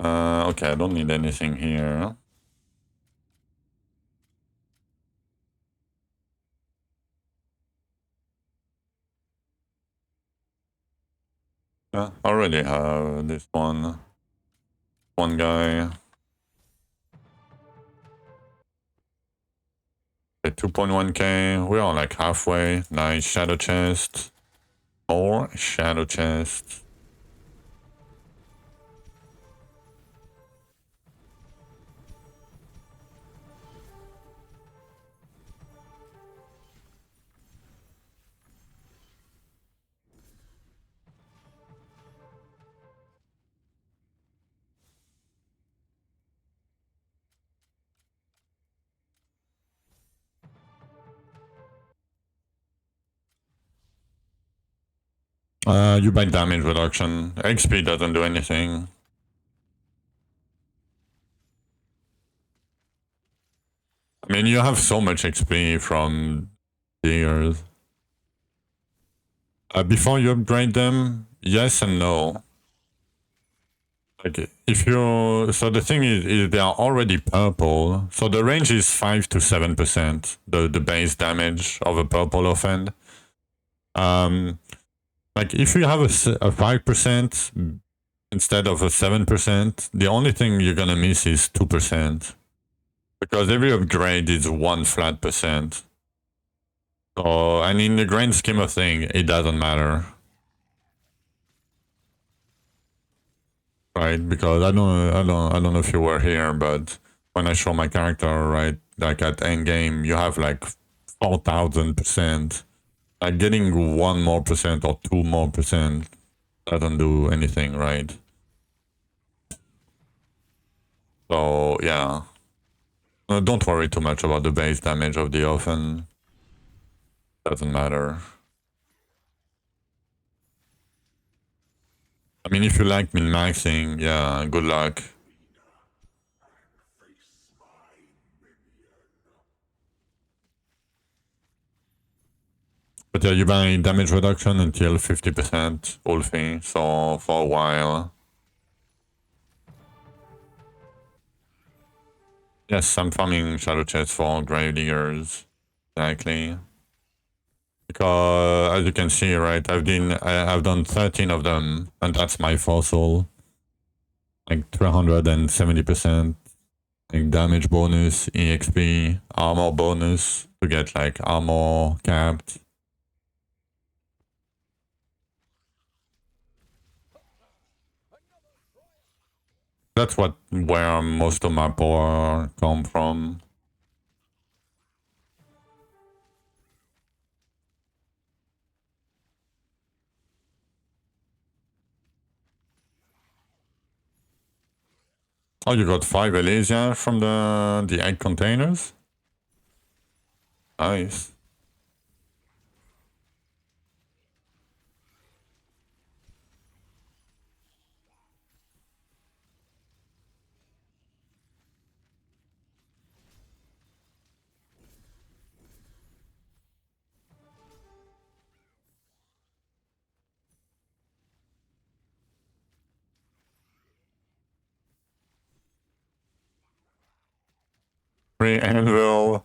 Okay, I don't need anything here. Yeah, I already have this one guy. Okay, 2.1K, we are like halfway. Nice Shadow Chest. More Shadow Chest. You buy damage reduction. XP doesn't do anything. I mean, you have so much XP from diggers. Before you upgrade them, yes and no. Like, if you... So the thing is they are already purple. So the range is 5 to 7%, the base damage of a purple offend. Like, if you have a 5% instead of a 7%, the only thing you're gonna miss is 2%. Because every upgrade is 1 flat percent. So, and in the grand scheme of things, it doesn't matter. Right? Because I don't know if you were here, but when I show my character, right, like at end game, you have like 4,000%. Like getting 1 more percent or 2 more percent doesn't do anything, right? So yeah, don't worry too much about the base damage of the offen. Doesn't matter. I mean, if you like min-maxing, yeah, good luck. But yeah, you buy damage reduction until 50% Ulfi, so for a while. Yes, I'm farming Shadow Chest for Grave Diggers. Exactly. Because as you can see, right, I've done 13 of them, and that's my fossil. Like 370%. Like damage bonus, EXP, armor bonus to get like armor capped. That's where most of my power come from. Oh, you got 5 Elysia from the 8 containers? Nice. Free anvil.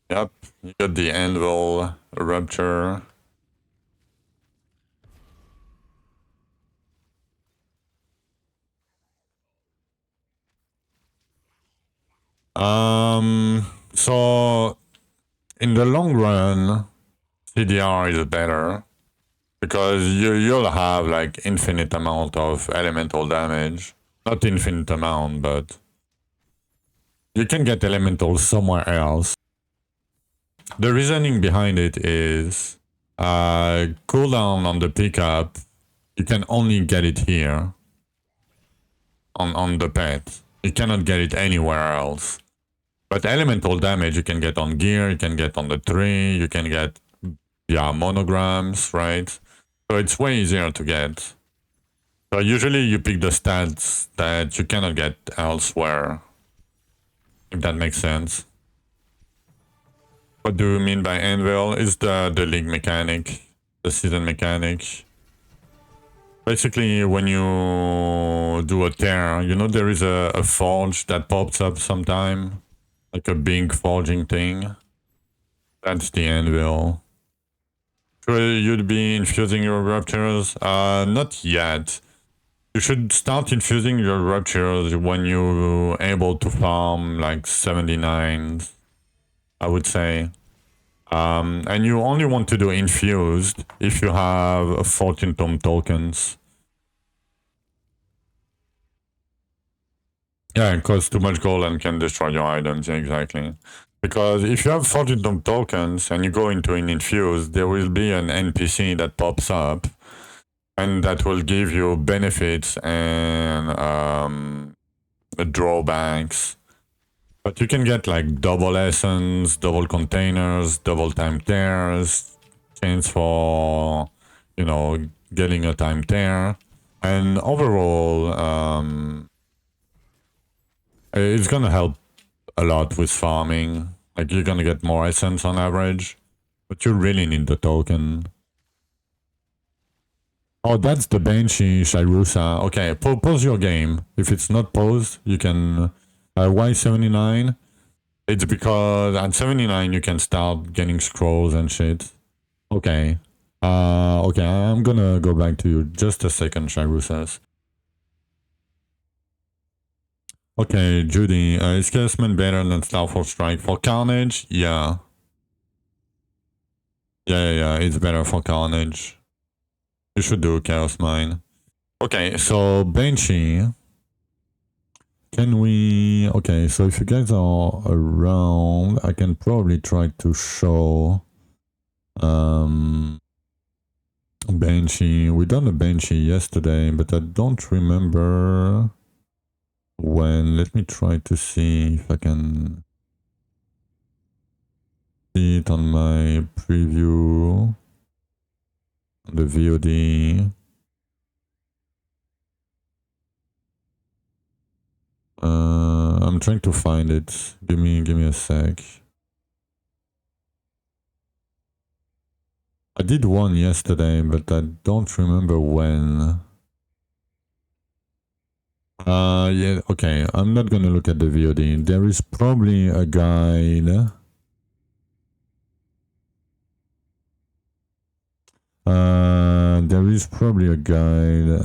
Yep, you got the anvil rupture. So in the long run, CDR is better because you'll have like infinite amount of elemental damage. Not infinite amount, but you can get elemental somewhere else. The reasoning behind it is cooldown on the pickup, you can only get it here on the pet. You cannot get it anywhere else. But elemental damage you can get on gear, you can get on the tree, you can get monograms, right? So it's way easier to get. So usually you pick the stats that you cannot get elsewhere, if that makes sense. What do you mean by anvil? Is the league mechanic, the season mechanic. Basically, when you do a tear, you know there is a forge that pops up sometime, like a big forging thing. That's the anvil. Should you be infusing your ruptures? Not yet. You should start infusing your ruptures when you're able to farm like 79, I would say. And you only want to do infused if you have 14 tome tokens. Yeah, it costs too much gold and can destroy your items, yeah, exactly. Because if you have 14 tome tokens and you go into an infused, there will be an NPC that pops up and that will give you benefits and drawbacks. But you can get like double essence, double containers, double time tears, chains for, you know, getting a time tear. And overall, it's gonna help a lot with farming. Like you're gonna get more essence on average, but you really need the token. Oh, that's the Banshee Shairusa. Okay, pause your game. If it's not paused, you can... why 79? It's because at 79 you can start getting scrolls and shit. Okay. Okay, I'm gonna go back to you. Just a second, Shairusas. Okay, Judy. Is Chaosman better than Starfall Strike? For Carnage? Yeah. Yeah, it's better for Carnage. You should do Chaos Mine. Okay, so Banshee. Can we... Okay, so if you guys are around, I can probably try to show... Banshee. We done a Banshee yesterday, but I don't remember when. Let me try to see if I can see it on my preview. The VOD. I'm trying to find it. Give me a sec. I did one yesterday, but I don't remember when. Yeah, okay. I'm not gonna look at the VOD. There is probably a guide. There is probably a guide.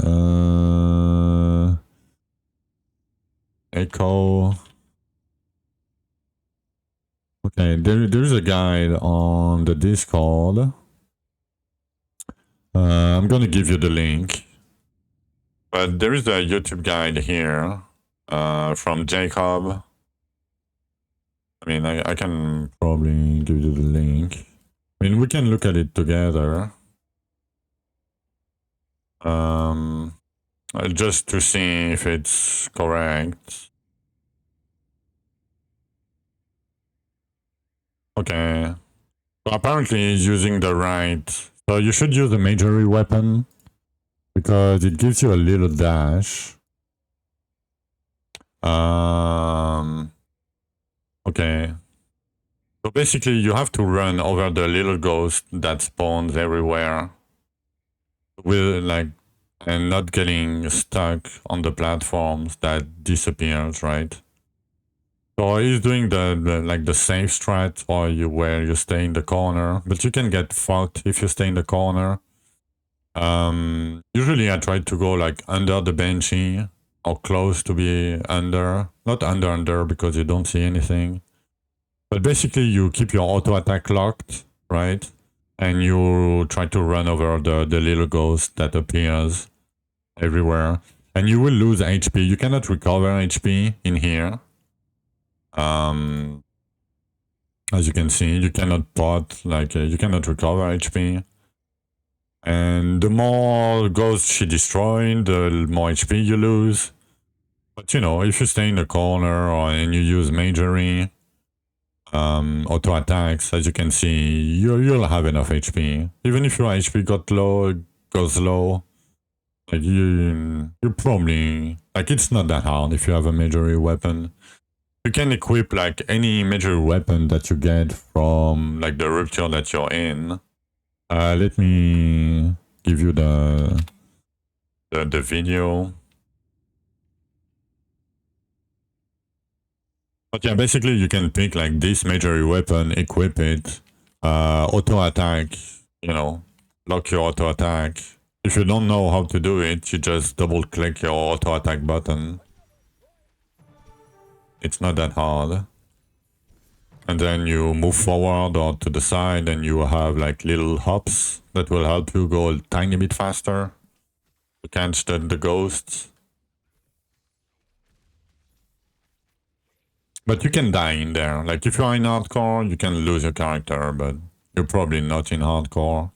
Echo. Okay, there's a guide on the Discord. I'm gonna give you the link. But there is a YouTube guide here from Jacob. I mean, I can probably give you the link. I mean, we can look at it together. Just to see if it's correct. Okay. So apparently he's using the right. So you should use the majory weapon because it gives you a little dash. Okay. So basically you have to run over the little ghost that spawns everywhere. With like, and not getting stuck on the platforms that disappears, right? So he's doing the safe strat where you stay in the corner, but you can get fucked if you stay in the corner. Usually I try to go like under the benchy or close to be under, not under because you don't see anything. But basically you keep your auto attack locked, right? And you try to run over the little ghost that appears everywhere. And you will lose HP. You cannot recover HP in here. As you can see, you cannot pot, like you cannot recover HP. And the more ghosts she destroyed, the more HP you lose. But you know, if you stay in the corner and you use majory, auto attacks, as you can see, you'll have enough HP. Even if your HP goes low, like you probably, like it's not that hard if you have a majory weapon. You can equip like any majory weapon that you get from like the rupture that you're in. Let me give you the video. But yeah, basically you can pick like this majory weapon, equip it, auto attack, you know, lock your auto attack. If you don't know how to do it, you just double click your auto attack button. It's not that hard. And then you move forward or to the side and you have like little hops that will help you go a tiny bit faster to catch the ghosts. But you can die in there. Like if you're in hardcore, you can lose your character, but you're probably not in hardcore.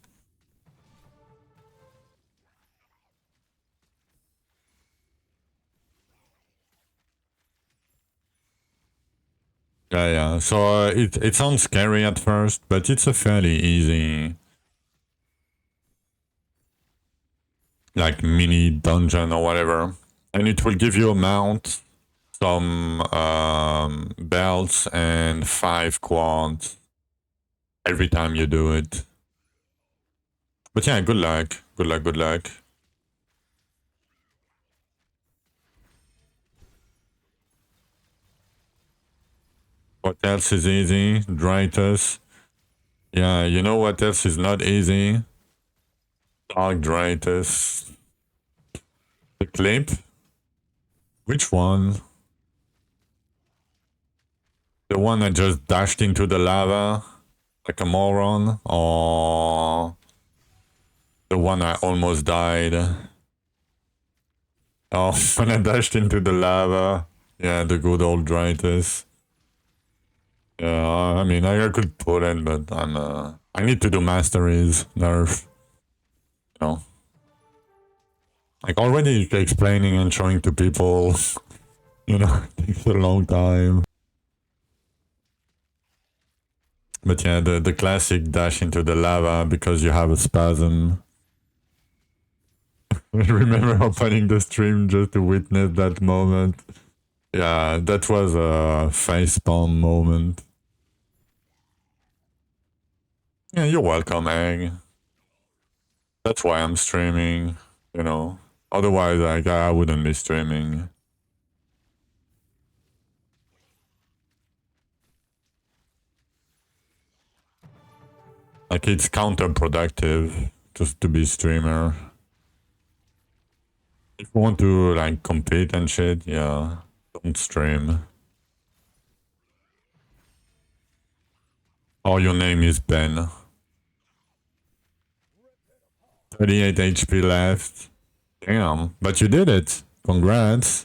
Yeah. So it sounds scary at first, but it's a fairly easy, like mini dungeon or whatever, and it will give you a mount, some belts, and 5 quads every time you do it. But yeah, good luck. Good luck, good luck. What else is easy? Dritus. Yeah, you know what else is not easy? Dark Dritus. The clip? Which one? The one that just dashed into the lava like a moron? Or the one I almost died? Oh, when I dashed into the lava. Yeah, the good old Dritus. Yeah, I mean, I could put it, but I need to do Masteries, nerf. You know. Like, already explaining and showing to people, you know, takes a long time. But yeah, the classic dash into the lava because you have a spasm. I remember opening the stream just to witness that moment. Yeah, that was a facepalm moment. Yeah, you're welcome, Egg. That's why I'm streaming, you know. Otherwise, like, I wouldn't be streaming. Like, it's counterproductive just to be streamer. If you want to, like, compete and shit, yeah, don't stream. Oh, your name is Ben. 38 HP left. Damn, but you did it. Congrats.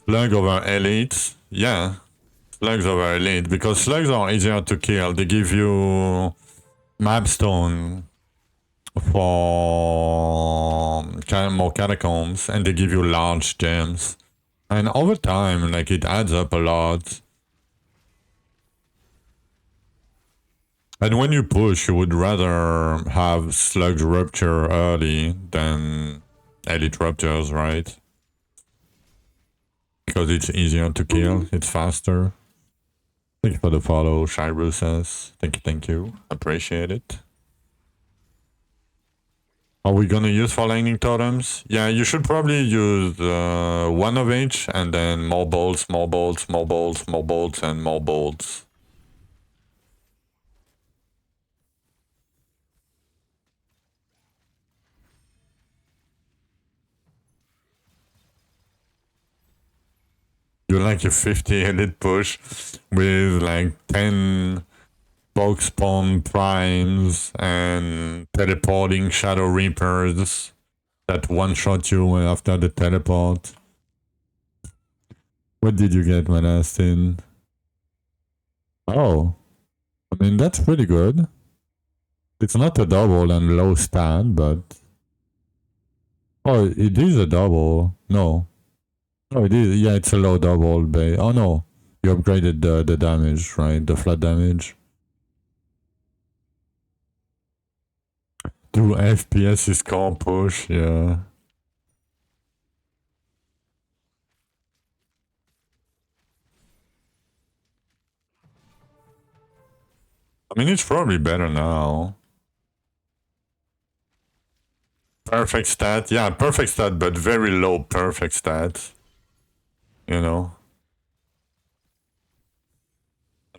Slug over elite. Yeah, slugs over elite. Because slugs are easier to kill. They give you mapstone for more catacombs. And they give you large gems. And over time, like, it adds up a lot. And when you push, you would rather have Slug Rupture early than Elite Ruptures, right? Because it's easier to kill, it's faster. Thank you for the follow, Shiru says. Thank you. Appreciate it. Are we gonna use for lightning totems? Yeah, you should probably use one of each, and then more bolts, more bolts, more bolts, more bolts, and more bolts. You like a 50 elite push with like 10 box spawn primes and teleporting shadow reapers that one-shot you after the teleport. What did you get, my last in? Oh, I mean, that's pretty good. It's not a double and low stat, but... Oh, it is a double. No. Oh, it is. Yeah, it's a low double. Oh, no. You upgraded the damage, right? The flat damage. 2 FPS is core push, yeah. I mean, it's probably better now. Perfect stat. Yeah, perfect stat, but very low perfect stat. You know?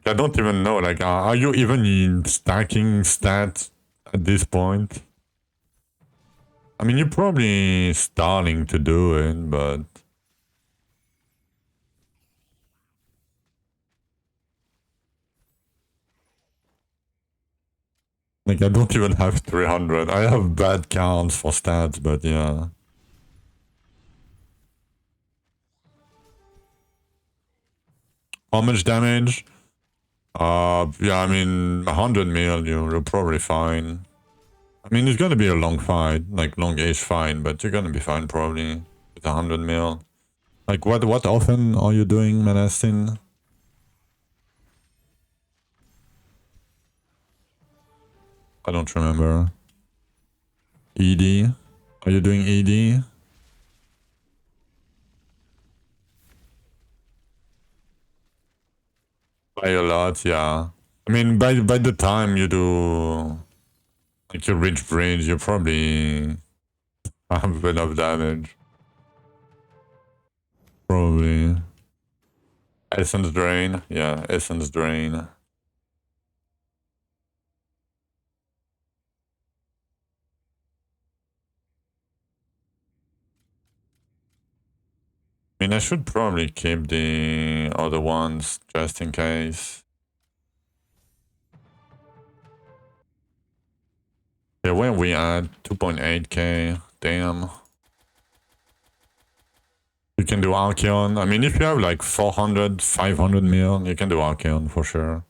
I don't even know, like, are you even in stacking stats at this point? I mean, you're probably starting to do it, but... Like, I don't even have 300. I have bad counts for stats, but yeah. How much damage? Yeah, I mean, 100 mil, you're probably fine. I mean, it's gonna be a long fight, like long-ish fight, but you're gonna be fine probably with 100 mil. Like, what often are you doing, Manastin? I don't remember. ED? Are you doing ED? By a lot, yeah. I mean, by the time you do like you reach bridge, you probably have enough damage. Probably. Essence drain, yeah, essence drain. I mean, I should probably keep the other ones just in case. Yeah, where we at? 2.8k. Damn. You can do Archeon. I mean, if you have like 400, 500 mil, you can do Archeon for sure.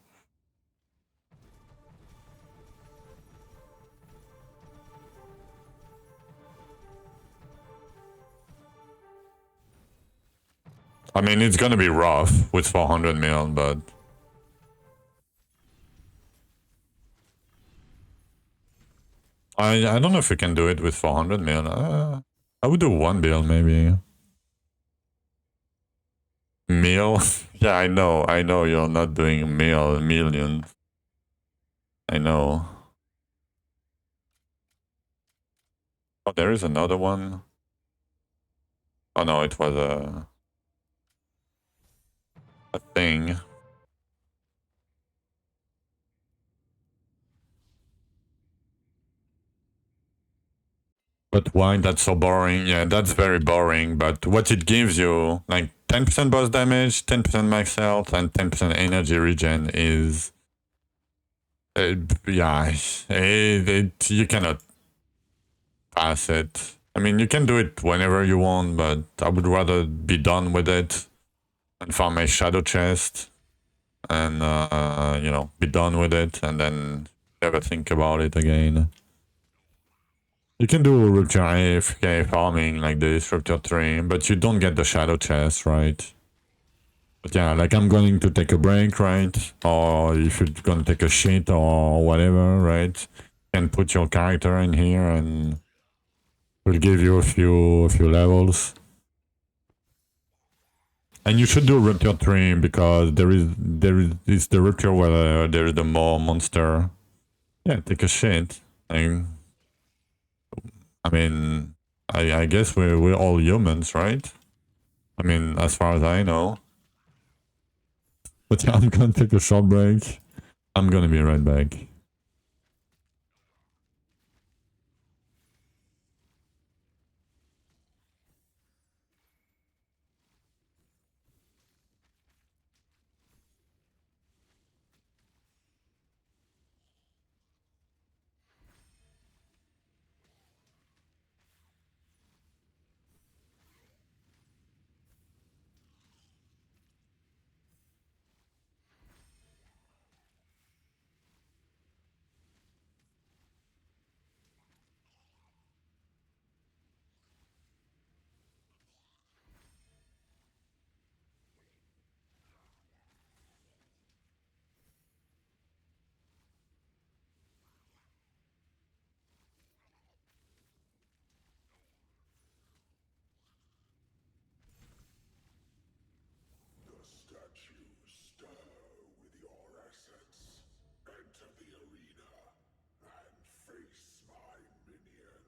I mean, it's gonna be rough with 400 mil, but... I don't know if you can do it with 400 mil. I would do one bill, maybe. Mil? Yeah, I know you're not doing millions. I know. Oh, there is another one. Oh no, it was a thing. But why? That's so boring. Yeah, that's very boring. But what it gives you, like 10% boss damage, 10% max health, and 10% energy regen is... yeah, you cannot pass it. I mean, you can do it whenever you want, but I would rather be done with it and farm my shadow chest and, you know, be done with it and then never think about it again. You can do Rupture AFK farming like this, Rupture 3, but you don't get the shadow chest, right? But yeah, like I'm going to take a break, right? Or if you're gonna take a shit or whatever, right? You can put your character in here and we'll give you a few levels. And you should do Rupture 3 because it's the Rupture where there is the more monster. Yeah, take a shit. Like, I mean, I guess we're all humans, right? I mean, as far as I know. But yeah, I'm gonna take a short break. I'm gonna be right back. The statues stir with your essence. Enter the arena and face my minion.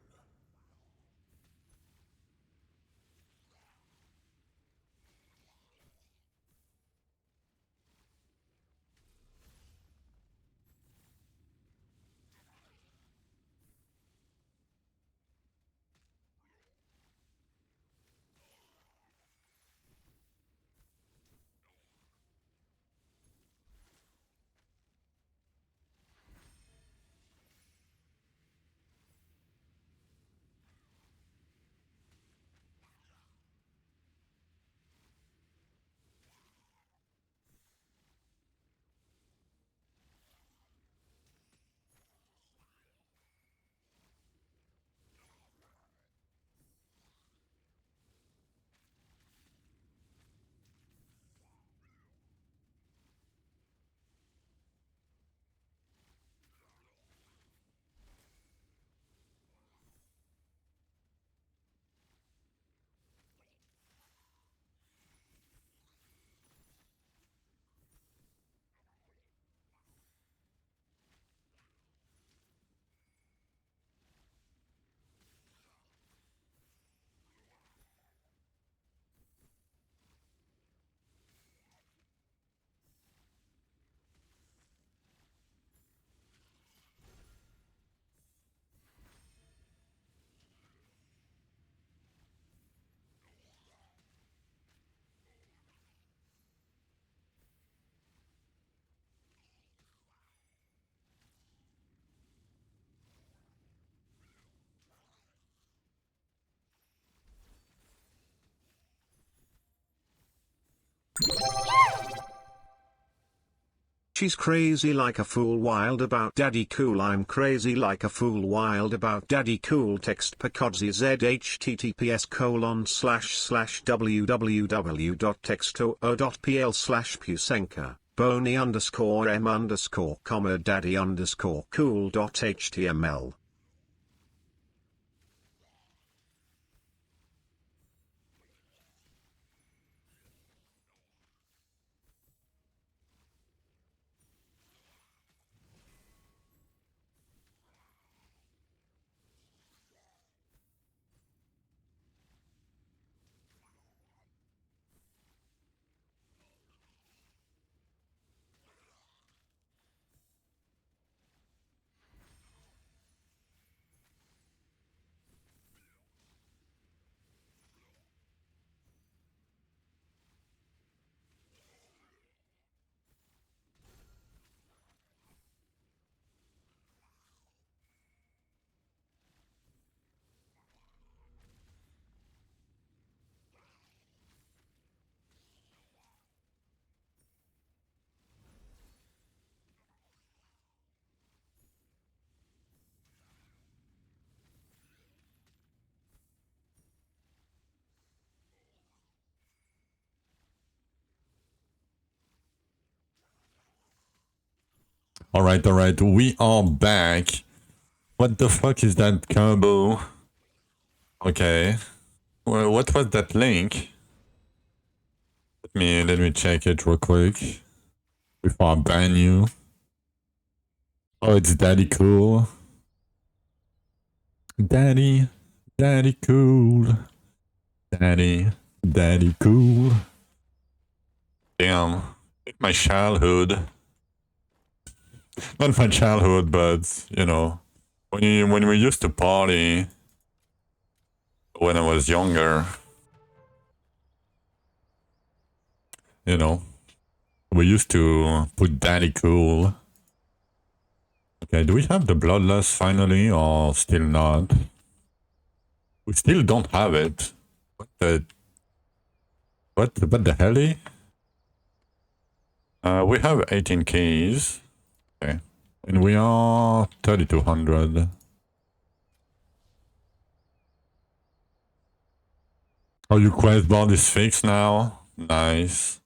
She's crazy like a fool wild about daddy cool. I'm crazy like a fool wild about daddy cool. Text Pacodzi Z https://www.textoo.pl/Pusenka, bony_m_daddy_cool.html. Alright, we are back. What the fuck is that combo? Okay. Well, what was that link? Let me check it real quick before I ban you. Oh, it's Daddy Cool. Daddy Daddy cool. Daddy cool. Damn. My childhood. Not my childhood, but, you know, when we used to party when I was younger, you know, we used to put Daddy cool. Okay, do we have the bloodlust finally, or still not? We still don't have it. What the hell? We have 18 keys. Okay. And we are 3200. Oh, your quest board is fixed now? Nice.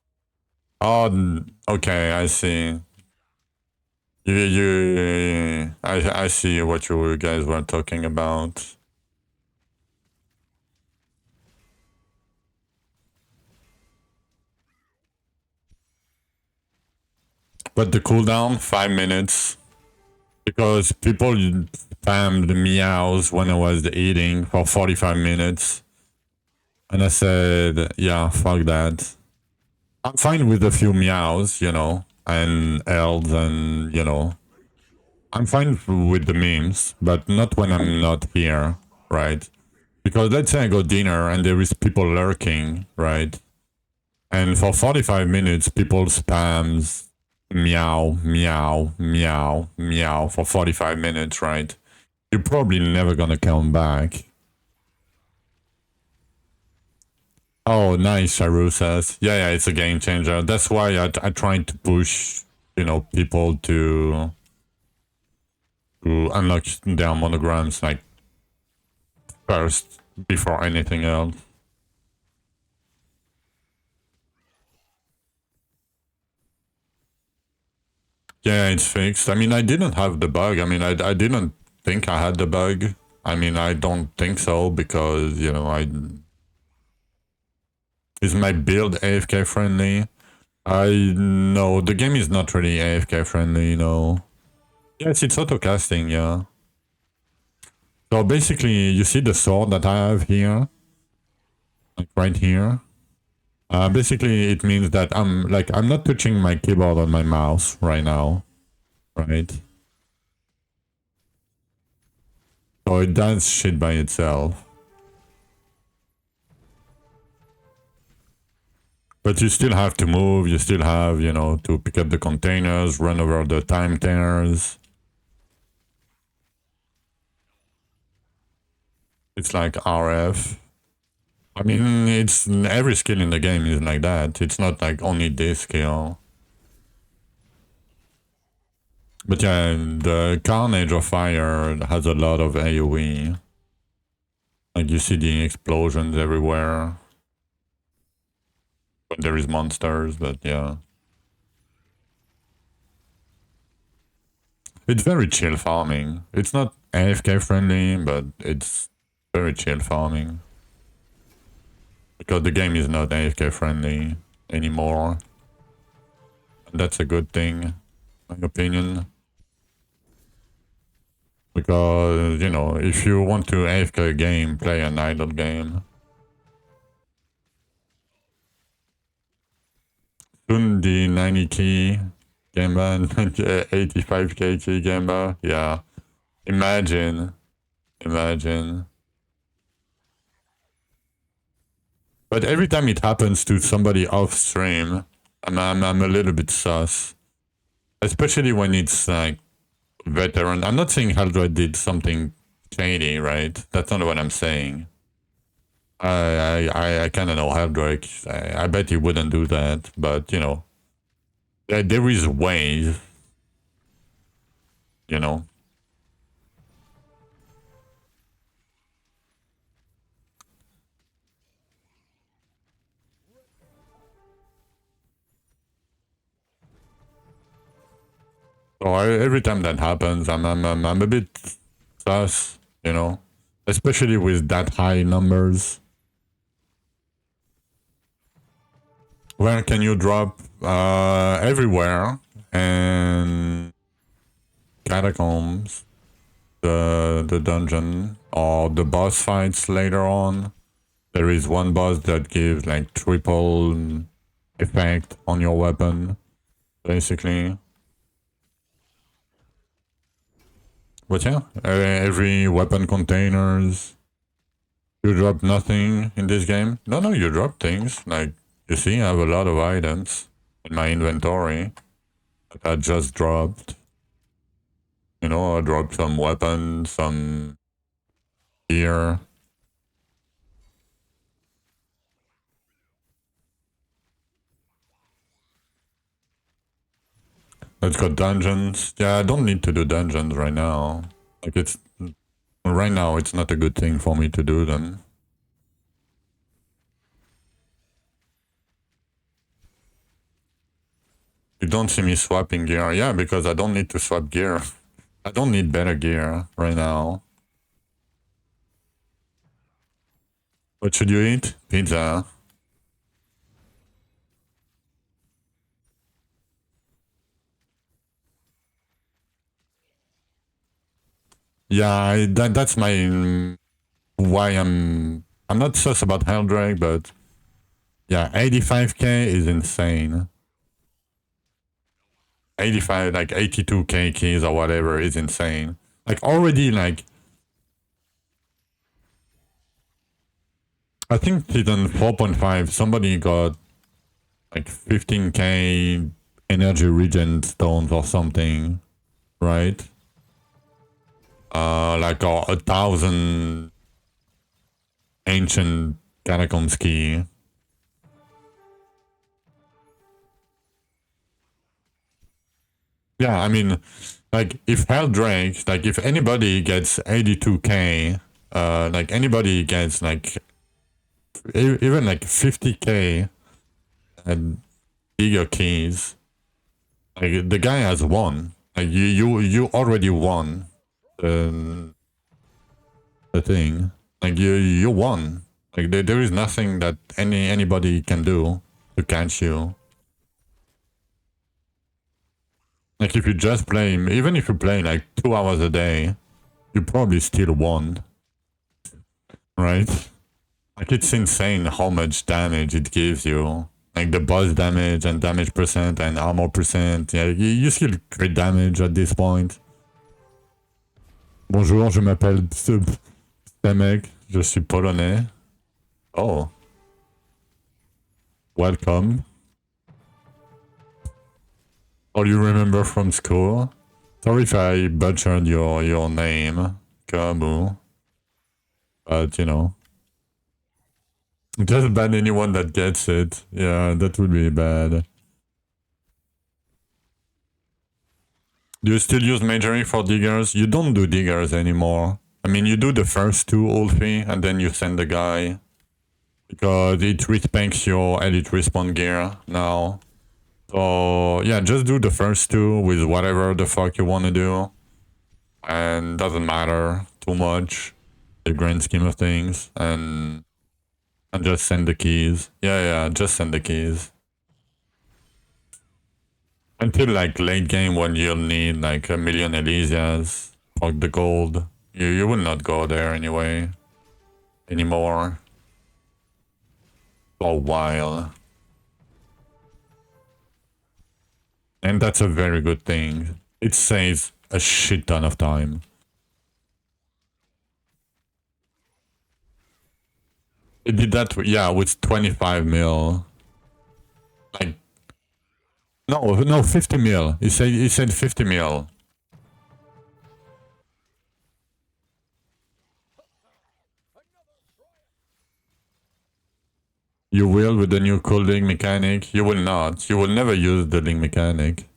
Oh, okay, I see. I see what you guys were talking about. But the cooldown, 5 minutes. Because people spammed meows when I was eating for 45 minutes. And I said, yeah, fuck that. I'm fine with a few meows, you know, and elves and, you know. I'm fine with the memes, but not when I'm not here, right? Because let's say I go dinner and there is people lurking, right? And for 45 minutes, people spams meow, meow, meow, meow for 45 minutes, right? You're probably never gonna come back. Oh, nice, Sharu says. Yeah, it's a game changer. That's why I tried to push, you know, people to unlock their monograms, like, first, before anything else. Yeah, it's fixed. I mean, I didn't have the bug. I mean, I didn't think I had the bug. I mean, I don't think so because, you know, is my build AFK friendly? No, the game is not really AFK friendly, you know. Yes, it's auto-casting, yeah. So basically, you see the sword that I have here? Like right here? Basically, it means that I'm not touching my keyboard or my mouse right now, right? So it does shit by itself. But you still have to move, you still have, you know, to pick up the containers, run over the time tears. It's like RF. I mean, it's every skill in the game is like that. It's not like only this skill. But yeah, the Carnage of Fire has a lot of AoE. Like you see the explosions everywhere. But there is monsters, but yeah. It's very chill farming. It's not AFK friendly, but it's very chill farming. Because the game is not AFK friendly anymore. And that's a good thing, in my opinion. Because, you know, if you want to AFK a game, play an idle game. Soon the 90k Gamba and 85k key Gamba. Yeah. Imagine. But every time it happens to somebody off stream, I'm a little bit sus. Especially when it's like veteran. I'm not saying Haldroid did something shady, right? That's not what I'm saying. I kind of know Haldroid. I bet he wouldn't do that, but you know, there is ways, you know. So every time that happens, I'm a bit sus, you know, especially with that high numbers. Where can you drop? Everywhere, and catacombs. the dungeon or the boss fights later on. There is one boss that gives like triple effect on your weapon, basically. But yeah, every weapon containers. You drop nothing in this game? No, you drop things. Like, you see, I have a lot of items in my inventory that I just dropped. You know, I dropped some weapons, some gear. Let's go dungeons. Yeah, I don't need to do dungeons right now. Like, it's... Right now, it's not a good thing for me to do them. You don't see me swapping gear. Yeah, because I don't need to swap gear. I don't need better gear right now. What should you eat? Pizza. Yeah, that's my... Why I'm not sus about Helldrake, but... Yeah, 85k is insane. 85, like 82k keys or whatever is insane. Like already like... I think season 4.5 somebody got like 15k energy regen stones or something, right? Like 1,000 ancient catacombs key. Yeah, I mean, like if Helldrake, like if anybody gets 82k, like anybody gets like even like 50k and bigger keys, like the guy has won. Like you already won the thing. Like you won. Like there is nothing that anybody can do to catch you. Like if you just play, even if you play like 2 hours a day, you probably still won. Right? Like it's insane how much damage it gives you. Like the boss damage and damage percent and armor percent. Yeah, you still crit damage at this point. Bonjour, je m'appelle Stemek, je suis polonais. Oh. Welcome. All you remember from school? Sorry if I butchered your name, Kamu. But, you know. Just ban anyone that gets it. Yeah, that would be bad. Do you still use Majoring for diggers? You don't do diggers anymore. I mean, you do the first two ulti, and then you send the guy. Because it respects your elite respawn gear now. So, yeah, just do the first two with whatever the fuck you want to do. And doesn't matter too much, the grand scheme of things. And just send the keys. Yeah, just send the keys. Until like late game when you'll need like 1,000,000 Elysias, fuck the gold. You will not go there anyway. Anymore. For a while. And that's a very good thing. It saves a shit ton of time. It did that, yeah, with 25 mil. Like, no, 50 mil. He said 50 mil. You will with the new cool link mechanic? You will not. You will never use the link mechanic.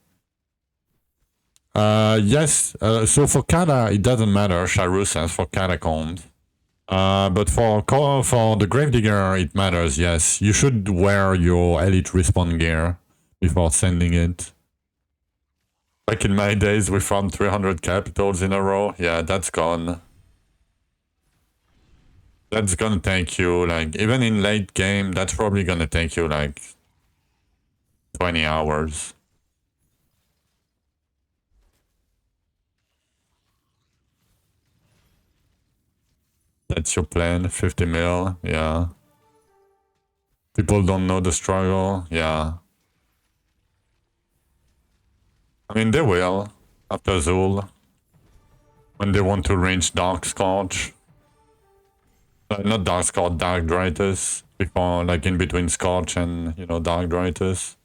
Yes. So for Kata, it doesn't matter. Sharu says for Catacombs. But for the Gravedigger, it matters, yes. You should wear your elite respawn gear before sending it. Back in my days, we found 300 capitals in a row. Yeah, that's gone. That's gonna take you, like, even in late game, that's probably gonna take you, like, 20 hours. That's your plan, 50 mil, yeah. People don't know the struggle, yeah. I mean, they will, after Zul, when they want to range Dark Scorch. Not Dark Scorch, Dark Dritus, before, like in between Scorch and, you know, Dark Dritus.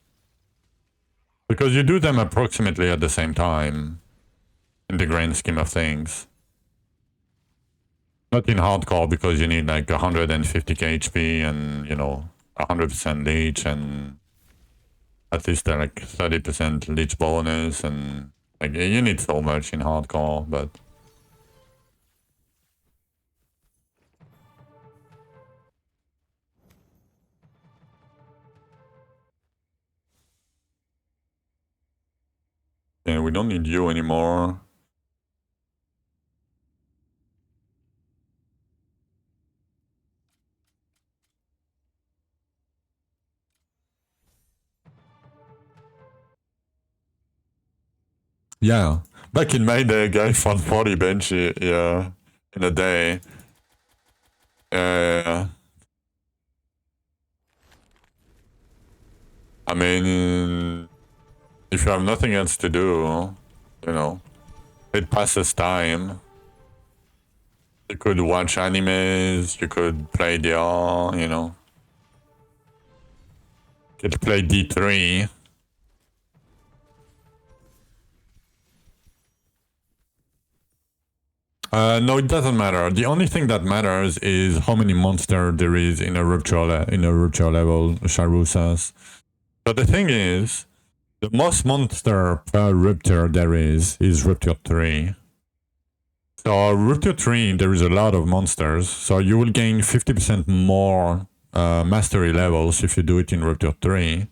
Because you do them approximately at the same time, in the grand scheme of things. Not in hardcore, because you need like 150k HP and, you know, 100% leech and at least like 30% leech bonus, and like you need so much in hardcore, but yeah, we don't need you anymore. Yeah, back in my day, guy found 40 bench, yeah, in a day. I mean, if you have nothing else to do, you know, it passes time. You could watch animes, you could play DR, you know. You could play D3. No, it doesn't matter. The only thing that matters is how many monsters there is in a rupture level, Sharusas. So the thing is, the most monster per rupture there is rupture 3. So rupture 3, there is a lot of monsters, so you will gain 50% more mastery levels if you do it in rupture 3,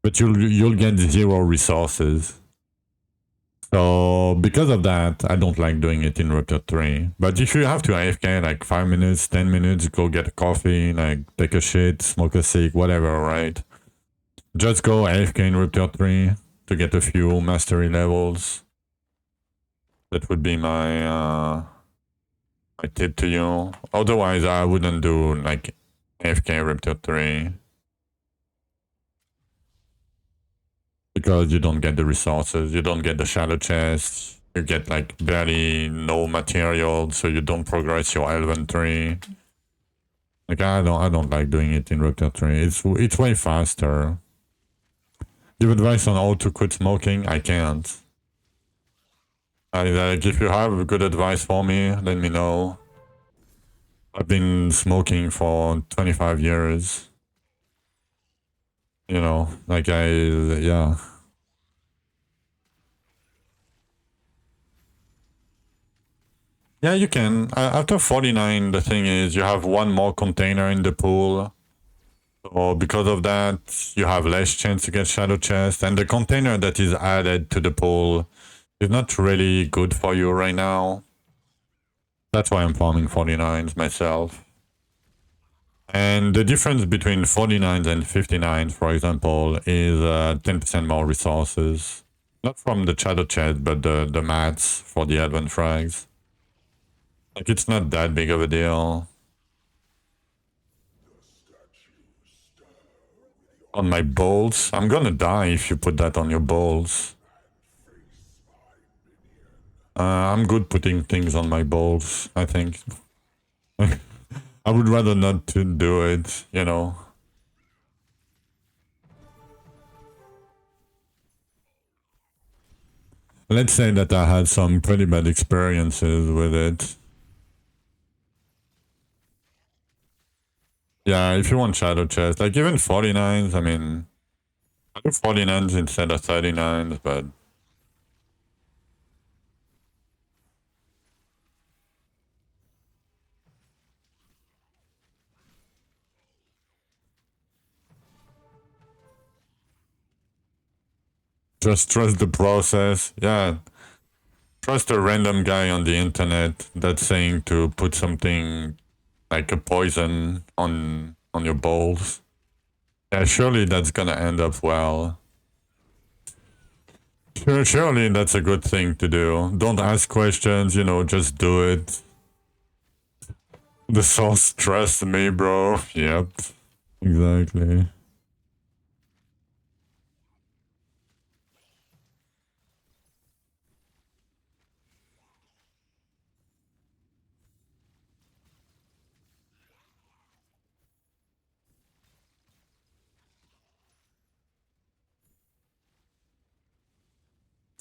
but you'll get 0 resources. So because of that, I don't like doing it in Rupture 3. But if you have to AFK like 5 minutes, 10 minutes, go get a coffee, like take a shit, smoke a cig, whatever, right? Just go AFK in Rupture 3 to get a few mastery levels. That would be my my tip to you. Otherwise, I wouldn't do like AFK Rupture 3. Because you don't get the resources, you don't get the shadow chests, you get like barely no material, so you don't progress your inventory. Like I don't like doing it in Rupture 3. It's way faster. Give advice on how to quit smoking? I can't. Like if you have good advice for me, let me know. I've been smoking for 25 years. You know, like yeah. Yeah, you can. After 49, the thing is you have one more container in the pool. So because of that, you have less chance to get shadow chest. And the container that is added to the pool is not really good for you right now. That's why I'm farming 49s myself. And the difference between 49s and 59s, for example, is 10% more resources. Not from the shadow chest, but the mats for the advent frags. Like, it's not that big of a deal. On my bowls? I'm gonna die if you put that on your bowls. I'm good putting things on my bowls, I think. I would rather not to do it, you know. Let's say that I had some pretty bad experiences with it. Yeah, if you want shadow chest, like even 49s, I mean, I do 49s instead of 39s, but just trust the process. Yeah, trust a random guy on the internet that's saying to put something like a poison on your bowls. Yeah, surely that's gonna end up well. Surely that's a good thing to do. Don't ask questions, you know, just do it. The sauce stressed me, bro. Yep. Exactly.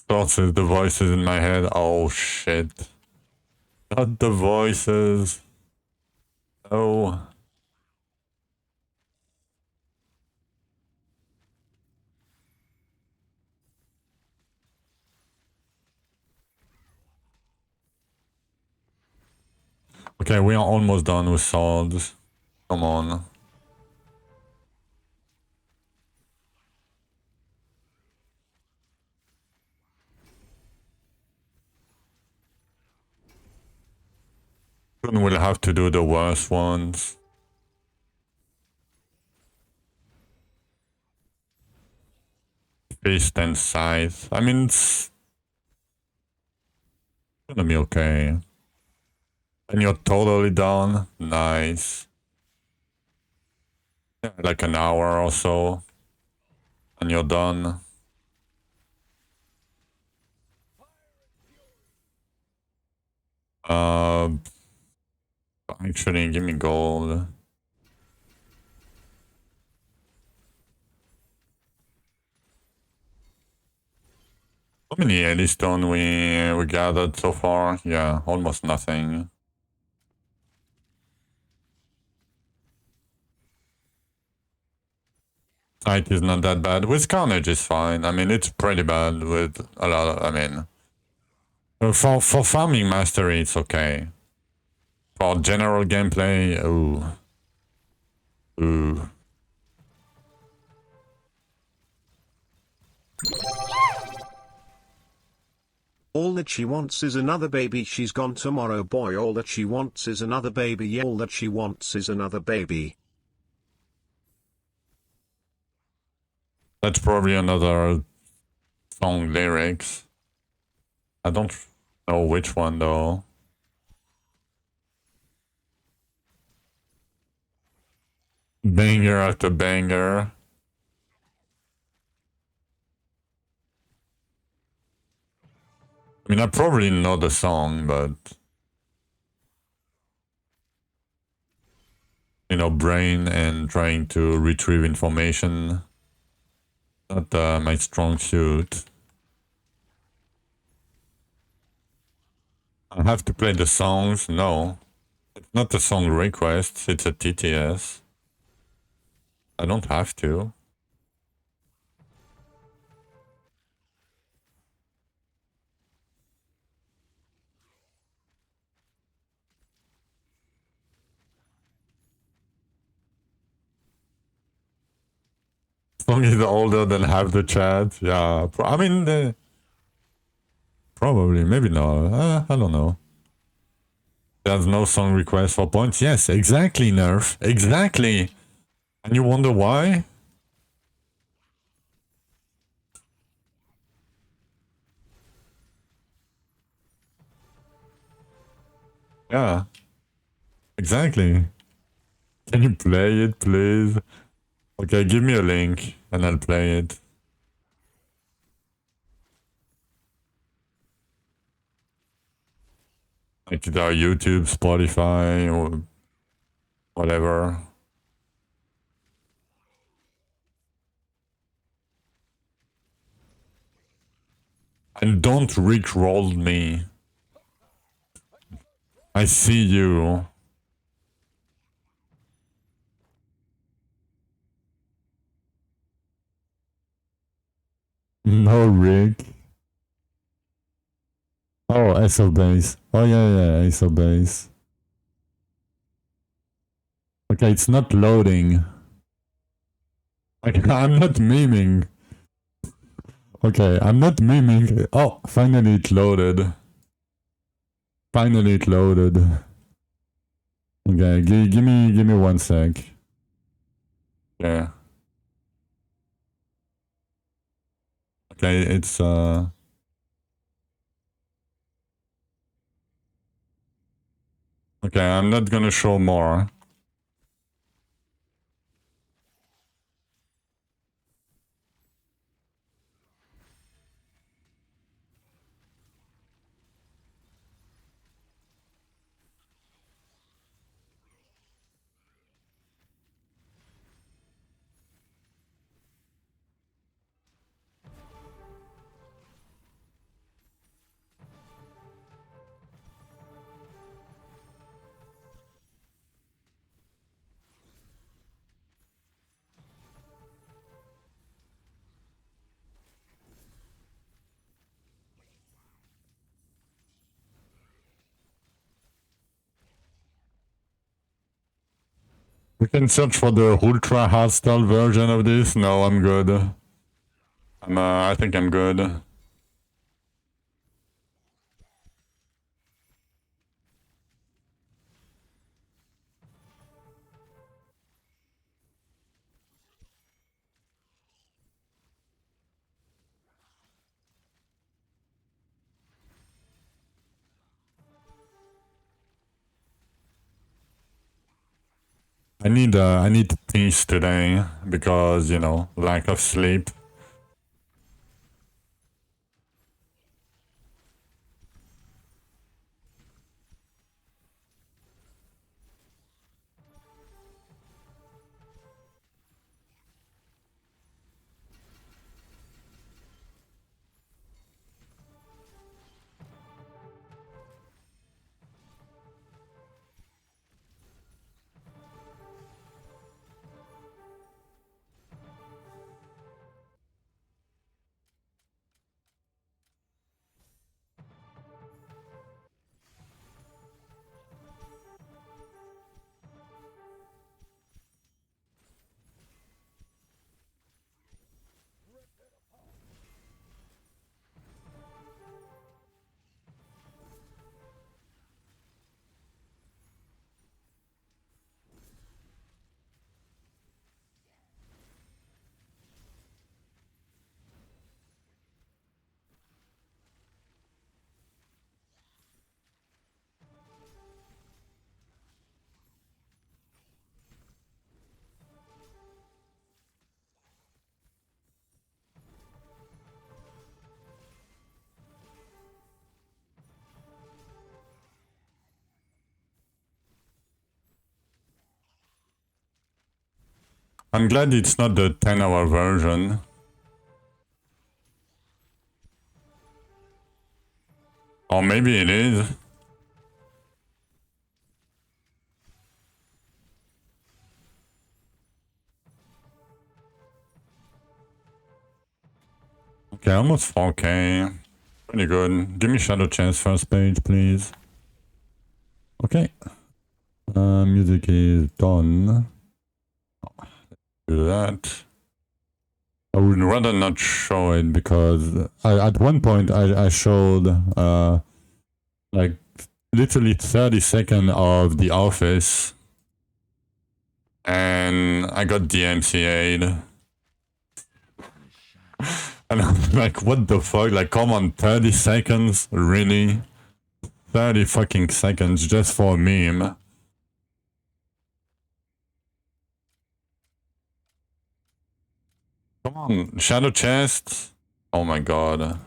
Thoughts is the voices in my head. Oh shit. Not the voices. Oh. Okay, we are almost done with swords. Come on. Soon we'll have to do the worst ones. Fist and scythe. I mean, it's gonna be okay. And you're totally done. Nice. Yeah, like an hour or so. And you're done. Actually, give me gold. How many Eddystone we gathered so far? Yeah, almost nothing. Sight is not that bad. With Carnage is fine. I mean, it's pretty bad with a lot of, I mean... for farming mastery, it's okay. For general gameplay, ooh. Ooh. All that she wants is another baby, she's gone tomorrow boy, all that she wants is another baby, yeah, all that she wants is another baby. That's probably another song lyrics. I don't know which one though. Banger after banger. I mean, I probably know the song, but... You know, brain and trying to retrieve information. Not my strong suit. I have to play the songs? No. It's not a song request, it's a TTS. I don't have to. Song is older than half the chat. Yeah, I mean, probably, maybe not. I don't know. There's no song request for points. Yes, exactly, Nerf. Exactly. And you wonder why? Yeah. Exactly. Can you play it, please? Okay, give me a link and I'll play it. Like our YouTube, Spotify, or whatever. And don't rickroll me. I see you. No Rick. Oh, SO base. Oh yeah, SO base. Okay, it's not loading. I'm not memeing. Okay, I'm not memeing. Oh, finally it loaded. Finally it loaded. Okay, give me 1 sec. Yeah. Okay, it's Okay, I'm not gonna show more. We can search for the ultra hardstyle version of this. No, I'm good. I think I'm good. I need peace today because, you know, lack of sleep. I'm glad it's not the 10-hour version. Or maybe it is. Okay, almost 4K. Pretty good. Give me Shadow Chance first page, please. Okay. Music is done. Do that. I would rather not show it because at one point I showed like literally 30 seconds of The Office and I got DMCA'd. And I'm like, what the fuck? Like, come on, 30 seconds? Really? 30 fucking seconds just for a meme. Come on, Shadow Chest? Oh my god.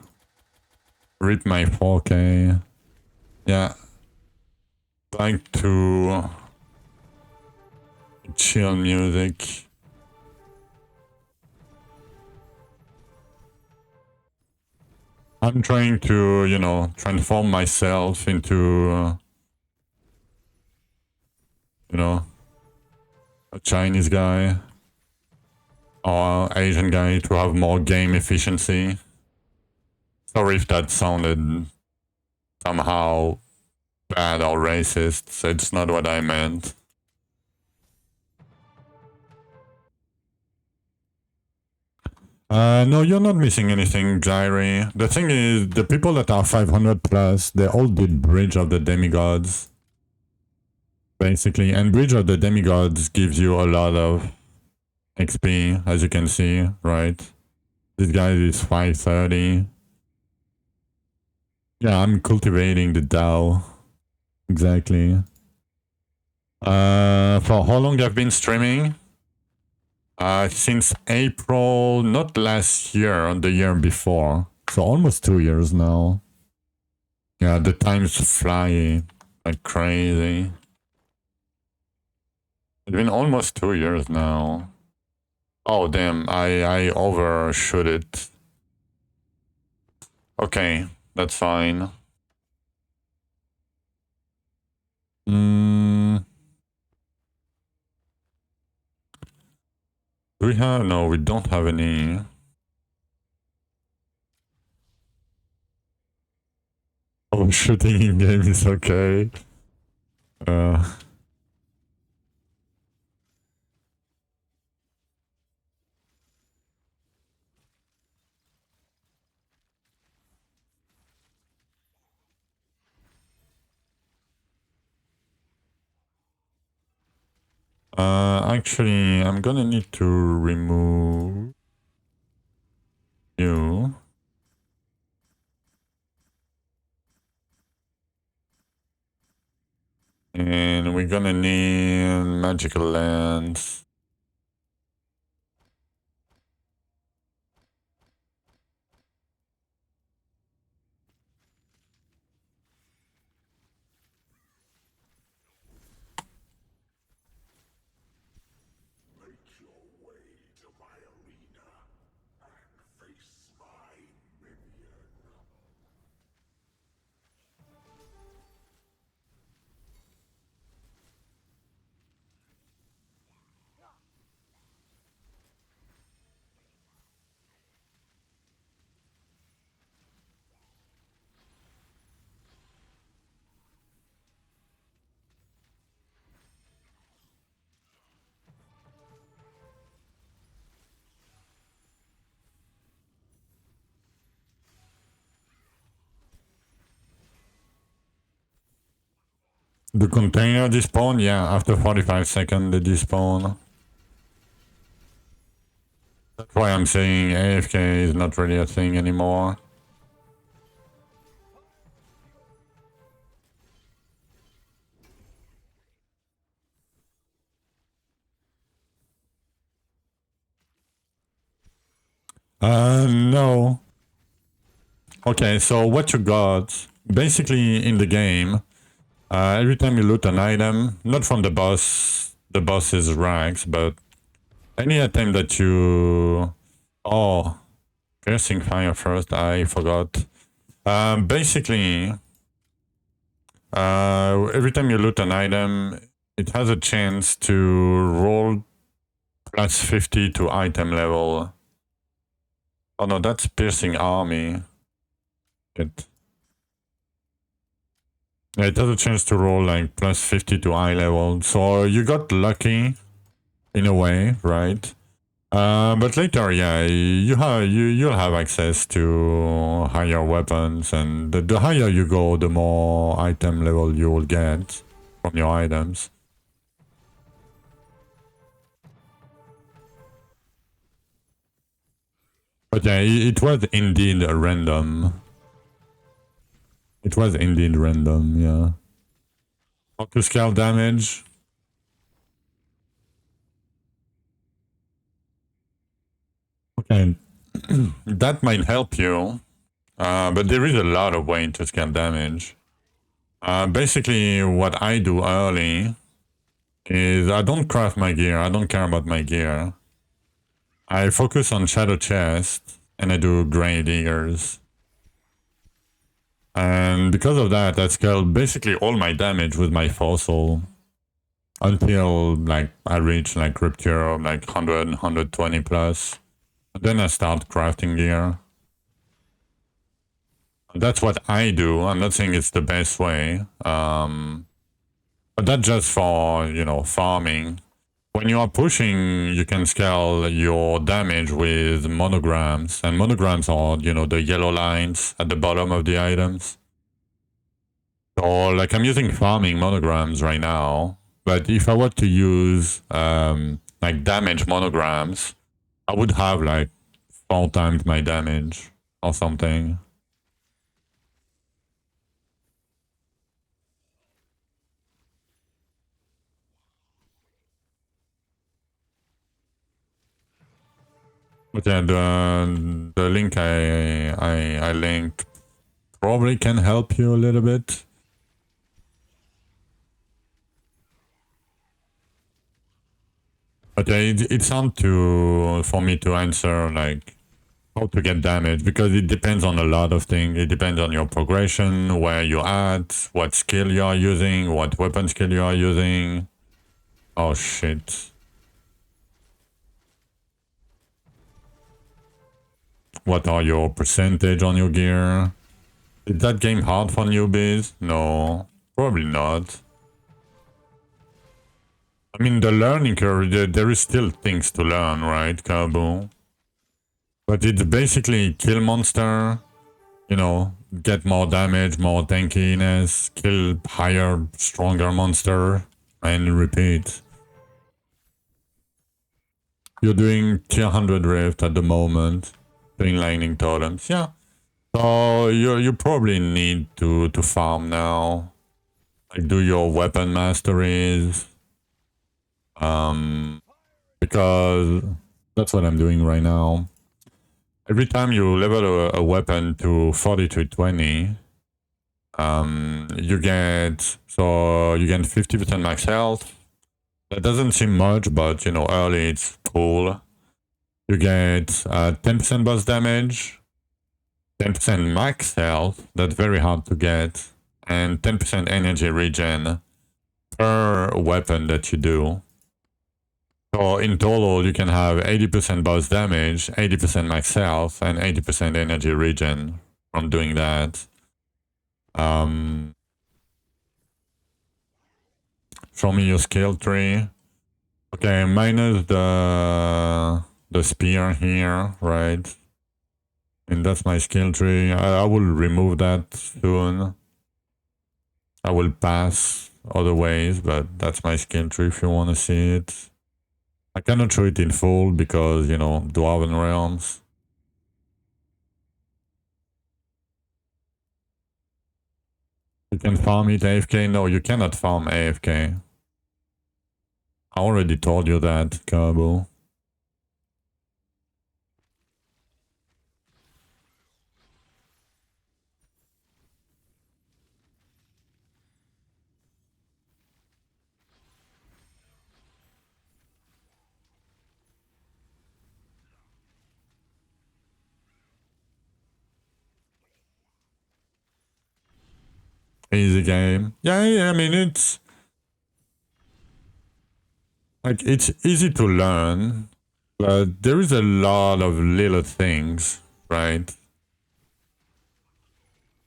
Rip my 4K. Yeah. Like to chill music. I'm trying to, you know, transform myself into, you know, a Chinese guy or Asian guy to have more game efficiency. Sorry if that sounded somehow bad or racist. It's not what I meant. No, you're not missing anything, Jairi. The thing is, the people that are 500 plus, they all did Bridge of the Demigods. Basically, and Bridge of the Demigods gives you a lot of XP, as you can see, right? This guy is 530. Yeah, I'm cultivating the Tao. Exactly. For how long I've been streaming? Since April, not last year, the year before. So almost 2 years now. Yeah, the times fly like crazy. It's been almost 2 years now. Oh damn, I overshoot it. Okay, that's fine. Do we have? No, we don't have any. Overshooting in game is okay. Actually, I'm gonna need to remove you. And we're gonna need magical lens. Make your way to my arena and face my minion. The container despawn? Yeah, after 45 seconds they despawn. That's why I'm saying AFK is not really a thing anymore. No. Okay, so what you got, basically in the game, every time you loot an item, not from the boss's ranks, but any item that you... Oh, piercing fire first, I forgot. Basically, every time you loot an item, it has a chance to roll plus 50 to item level. Oh no, that's piercing army. It has a chance to roll like plus 50 to eye level. So you got lucky in a way, right? But later, yeah, you'll have access to higher weapons, and the higher you go, the more item level you will get from your items. But yeah, it was indeed a random. It was indeed random, yeah. Focus scale damage. Okay, that might help you, but there is a lot of way to scale damage. Basically, what I do early is I don't craft my gear. I don't care about my gear. I focus on Shadow Chest and I do Grey Diggers. And because of that, I scale basically all my damage with my fossil until like I reach like Rupture of like 100, 120 plus. And then I start crafting gear. That's what I do. I'm not saying it's the best way. But that's just for, you know, farming. When you are pushing, you can scale your damage with monograms. And monograms are, you know, the yellow lines at the bottom of the items. So, like, I'm using farming monograms right now. But if I were to use, like, damage monograms, I would have, like, 4 times my damage or something. But yeah, the link I linked probably can help you a little bit. But yeah, it's hard for me to answer like how to get damage because it depends on a lot of things. It depends on your progression, where you're at, what skill you are using, what weapon skill you are using. Oh shit. What are your percentage on your gear? Is that game hard for newbies? No, probably not. I mean, the learning curve, there is still things to learn, right, Kabu? But it's basically kill monster, you know, get more damage, more tankiness, kill higher, stronger monster, and repeat. You're doing tier 100 rift at the moment, doing lightning totems, yeah. So you probably need to farm now. Like do your weapon masteries. Because that's what I'm doing right now. Every time you level a weapon to 4220, you get 50% max health. That doesn't seem much, but you know, early it's cool. You get 10% burst damage, 10% max health, that's very hard to get, and 10% energy regen per weapon that you do. So in total, you can have 80% burst damage, 80% max health, and 80% energy regen from doing that. Show me your skill tree. Okay, minus the spear here, right? And that's my skill tree. I will remove that soon. I will pass other ways, but that's my skill tree if you want to see it. I cannot show it in full because, you know, Dwarven Realms. You can farm it AFK? No, you cannot farm AFK. I already told you that, Kabu. Easy game. Yeah, I mean, it's... like, it's easy to learn, but there is a lot of little things, right?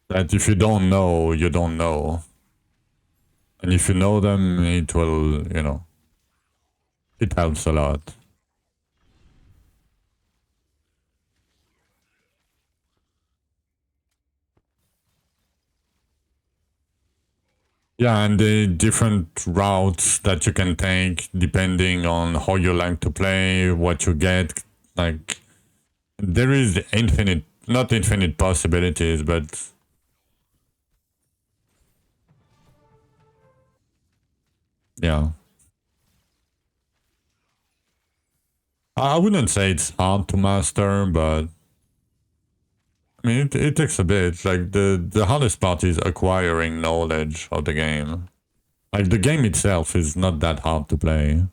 That if you don't know, you don't know. And if you know them, it will, you know, it helps a lot. Yeah, and the different routes that you can take depending on how you like to play, what you get. Like, there is infinite, not infinite possibilities, but yeah. I wouldn't say it's hard to master, but I mean, it takes a bit. Like, the hardest part is acquiring knowledge of the game. Like, the game itself is not that hard to play.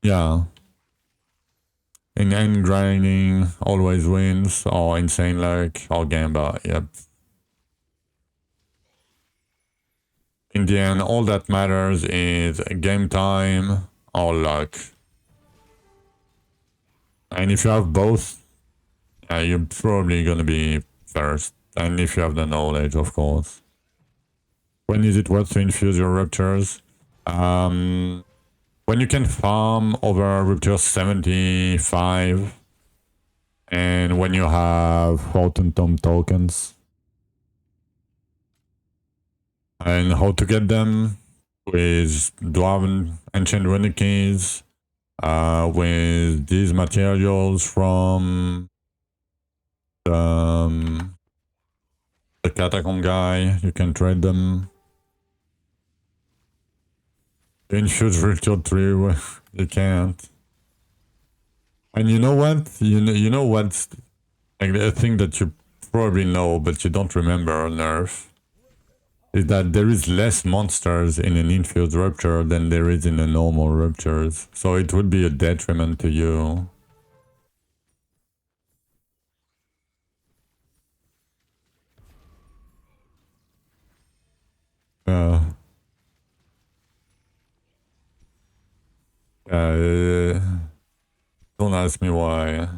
Yeah. In end grinding, always wins, or insane luck, or gamba, yep. In the end, all that matters is game time or luck. And if you have both, you're probably gonna be first. And if you have the knowledge, of course. When is it worth to infuse your ruptures? When you can farm over rupture 75 and when you have Fortune Tome tokens. And how to get them with Dwarven Ancient Runic keys, with these materials from the Catacomb guy. You can trade them. Infuse Rupture 3, you can't. And you know what? You know what's like a thing that you probably know, but you don't remember, Nerf, is that there is less monsters in an infused rupture than there is in a normal ruptures. So it would be a detriment to you. Uh, don't ask me why.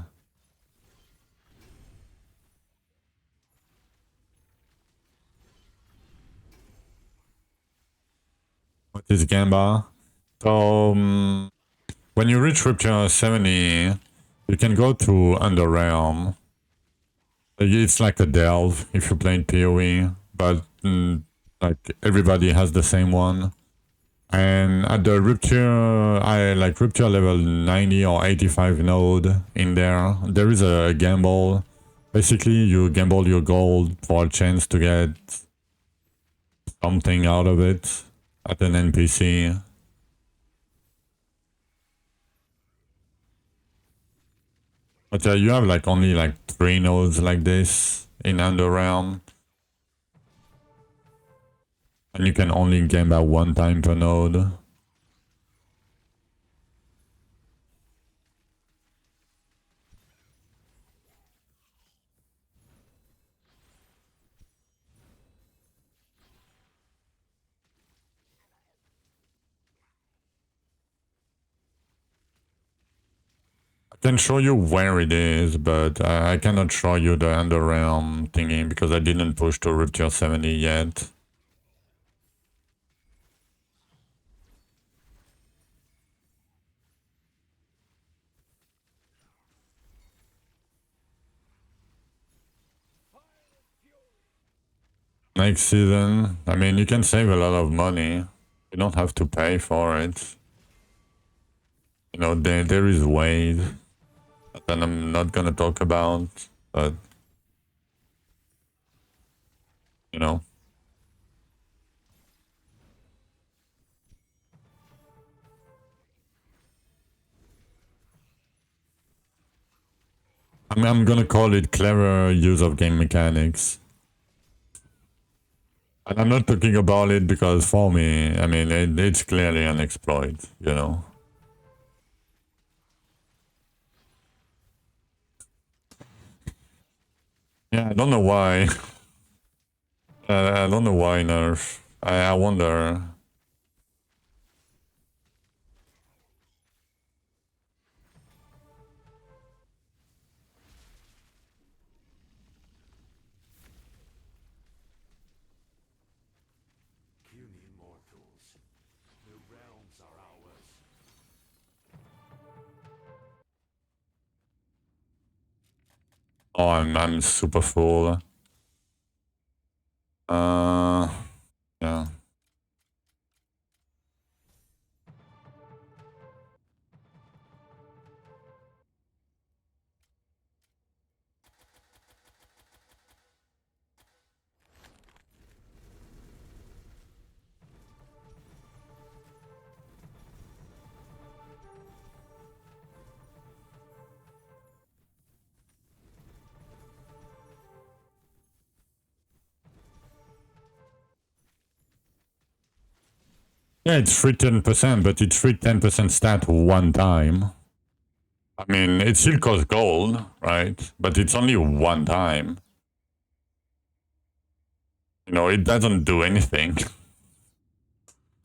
What is Gamba? So, when you reach Rupture 70, you can go to Underrealm. It's like a delve if you play PoE, but like everybody has the same one. And at the Rupture, I like Rupture level 90 or 85 node in there, there is a gamble. Basically, you gamble your gold for a chance to get something out of it at an NPC. But you have like only like 3 nodes like this in Underrealm. And you can only game at 1 time per node. I can show you where it is, but I cannot show you the Underrealm thingy because I didn't push to Rupture 70 yet. Next season, I mean, you can save a lot of money. You don't have to pay for it. You know, there is ways that I'm not gonna talk about, but you know. I'm gonna call it clever use of game mechanics. And I'm not talking about it because for me, I mean, it's clearly an exploit, you know. Yeah, I don't know why. I don't know why Nerf. I wonder. Puny mortals. The realms are ours. Oh, I'm super full. Yeah. Yeah, it's free 10%, but it's free 10% stat 1 time. I mean, it still costs gold, right? But it's only 1 time. You know, it doesn't do anything.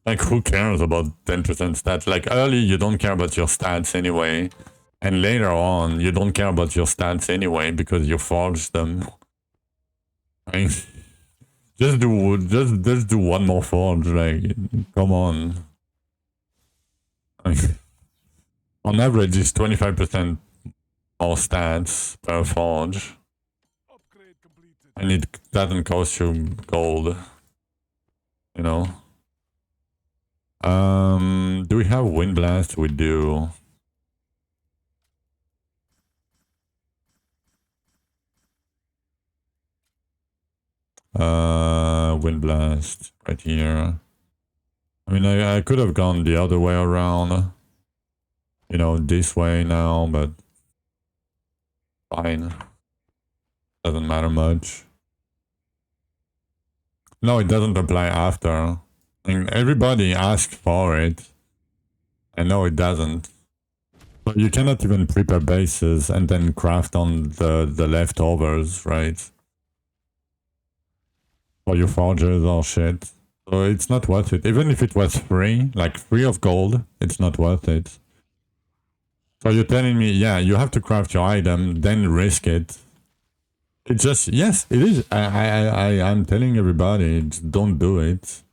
Like, who cares about 10% stats? Like, early, you don't care about your stats anyway. And later on, you don't care about your stats anyway because you forged them. Right? Just do one more forge, like, come on. Like, on average, it's 25% more stats per forge. And it doesn't cost you gold. You know? Do we have Wind Blast? We do. Wind Blast right here. I mean, I could have gone the other way around, you know, this way now, but fine. Doesn't matter much. No, it doesn't apply after. I mean, everybody asked for it. And no, it doesn't. So you cannot even prepare bases and then craft on the leftovers, right? Or your forges or shit. So it's not worth it. Even if it was free, like free of gold, it's not worth it. So you're telling me, yeah, you have to craft your item, then risk it. It's just, yes, it is. I'm telling everybody, don't do it.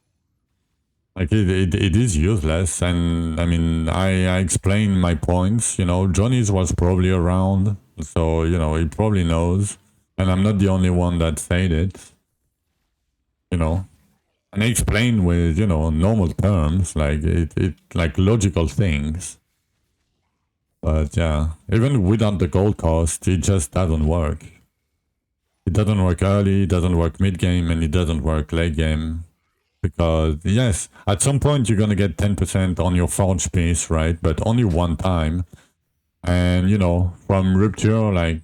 Like it is useless, and I mean I explain my points. You know, Johnny's was probably around, so you know he probably knows, and I'm not the only one that said it. You know, and I explain with normal terms, like it like logical things. But yeah, even without the gold cost, it just doesn't work. It doesn't work early, it doesn't work mid game, and it doesn't work late game. Because, yes, at some point you're gonna get 10% on your forge piece, right? But only one time. And, from rupture, like,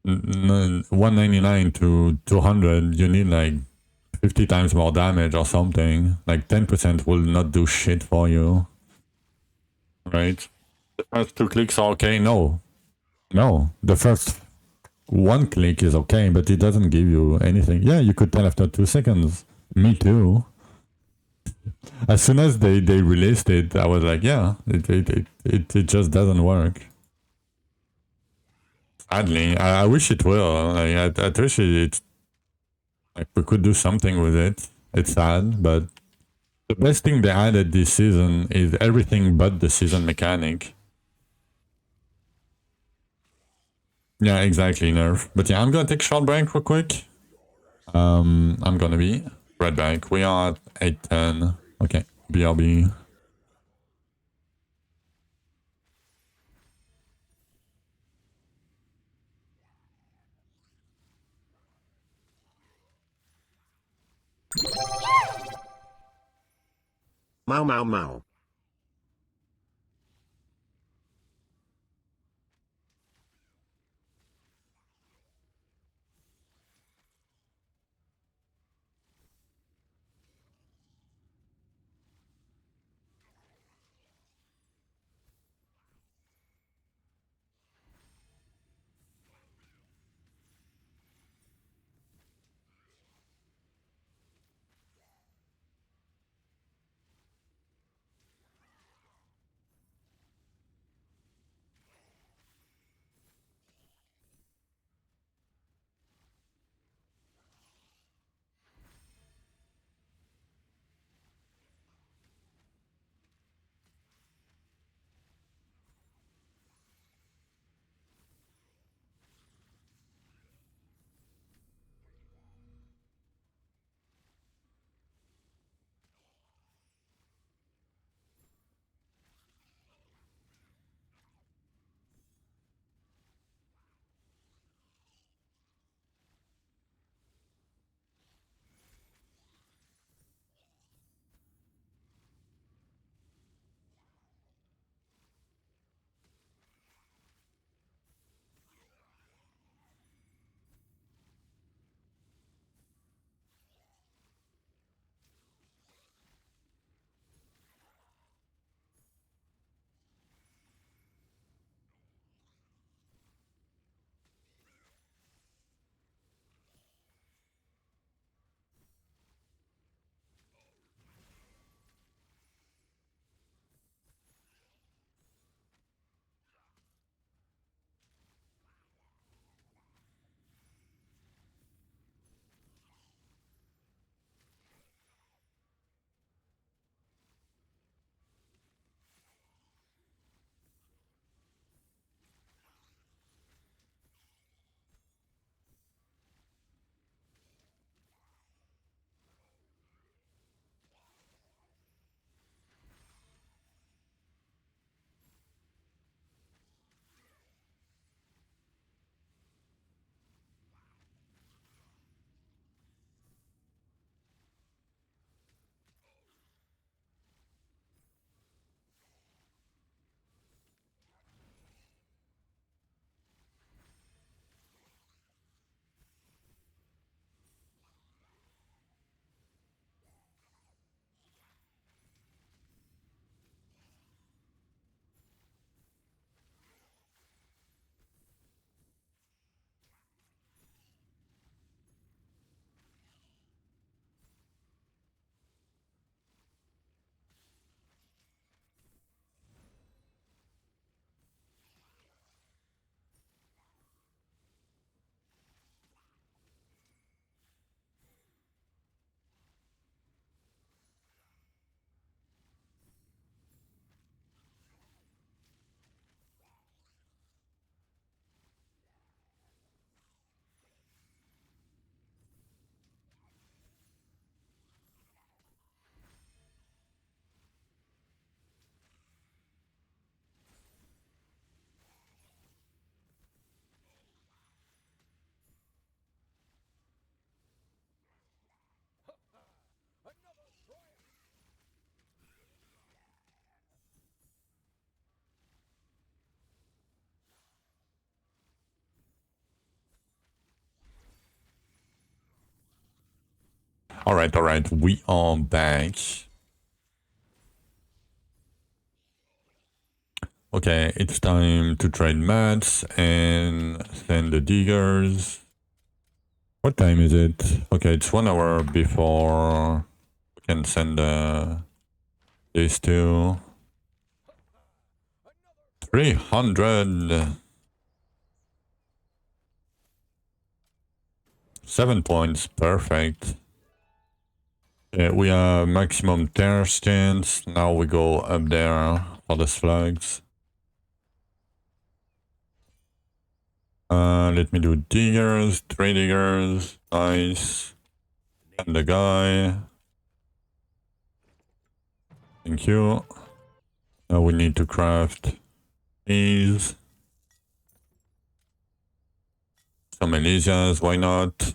199 to 200, you need, like, 50 times more damage or something. Like, 10% will not do shit for you. Right? The first 2 clicks are okay? No. No. The first 1 click is okay, but it doesn't give you anything. Yeah, you could tell after 2 seconds. Me too. As soon as they released it, I was like, yeah, it just doesn't work. Sadly, I wish it will. Like, I wish like we could do something with it. It's sad, but the best thing they added this season is everything but the season mechanic. Yeah, exactly, nerf. But yeah, I'm gonna take a short break real quick. I'm gonna be right back. We are at 8:10. Okay, BRB. Mau mau mau. Alright, we are back. Okay, it's time to trade mats and send the diggers. What time is it? Okay, it's 1 hour before we can send these two. 300. 7 points, perfect. Yeah, we have maximum tear stance. Now we go up there for the slugs. Let me do diggers, 3 diggers, nice. And the guy. Thank you. Now we need to craft these. Some Elysias, why not?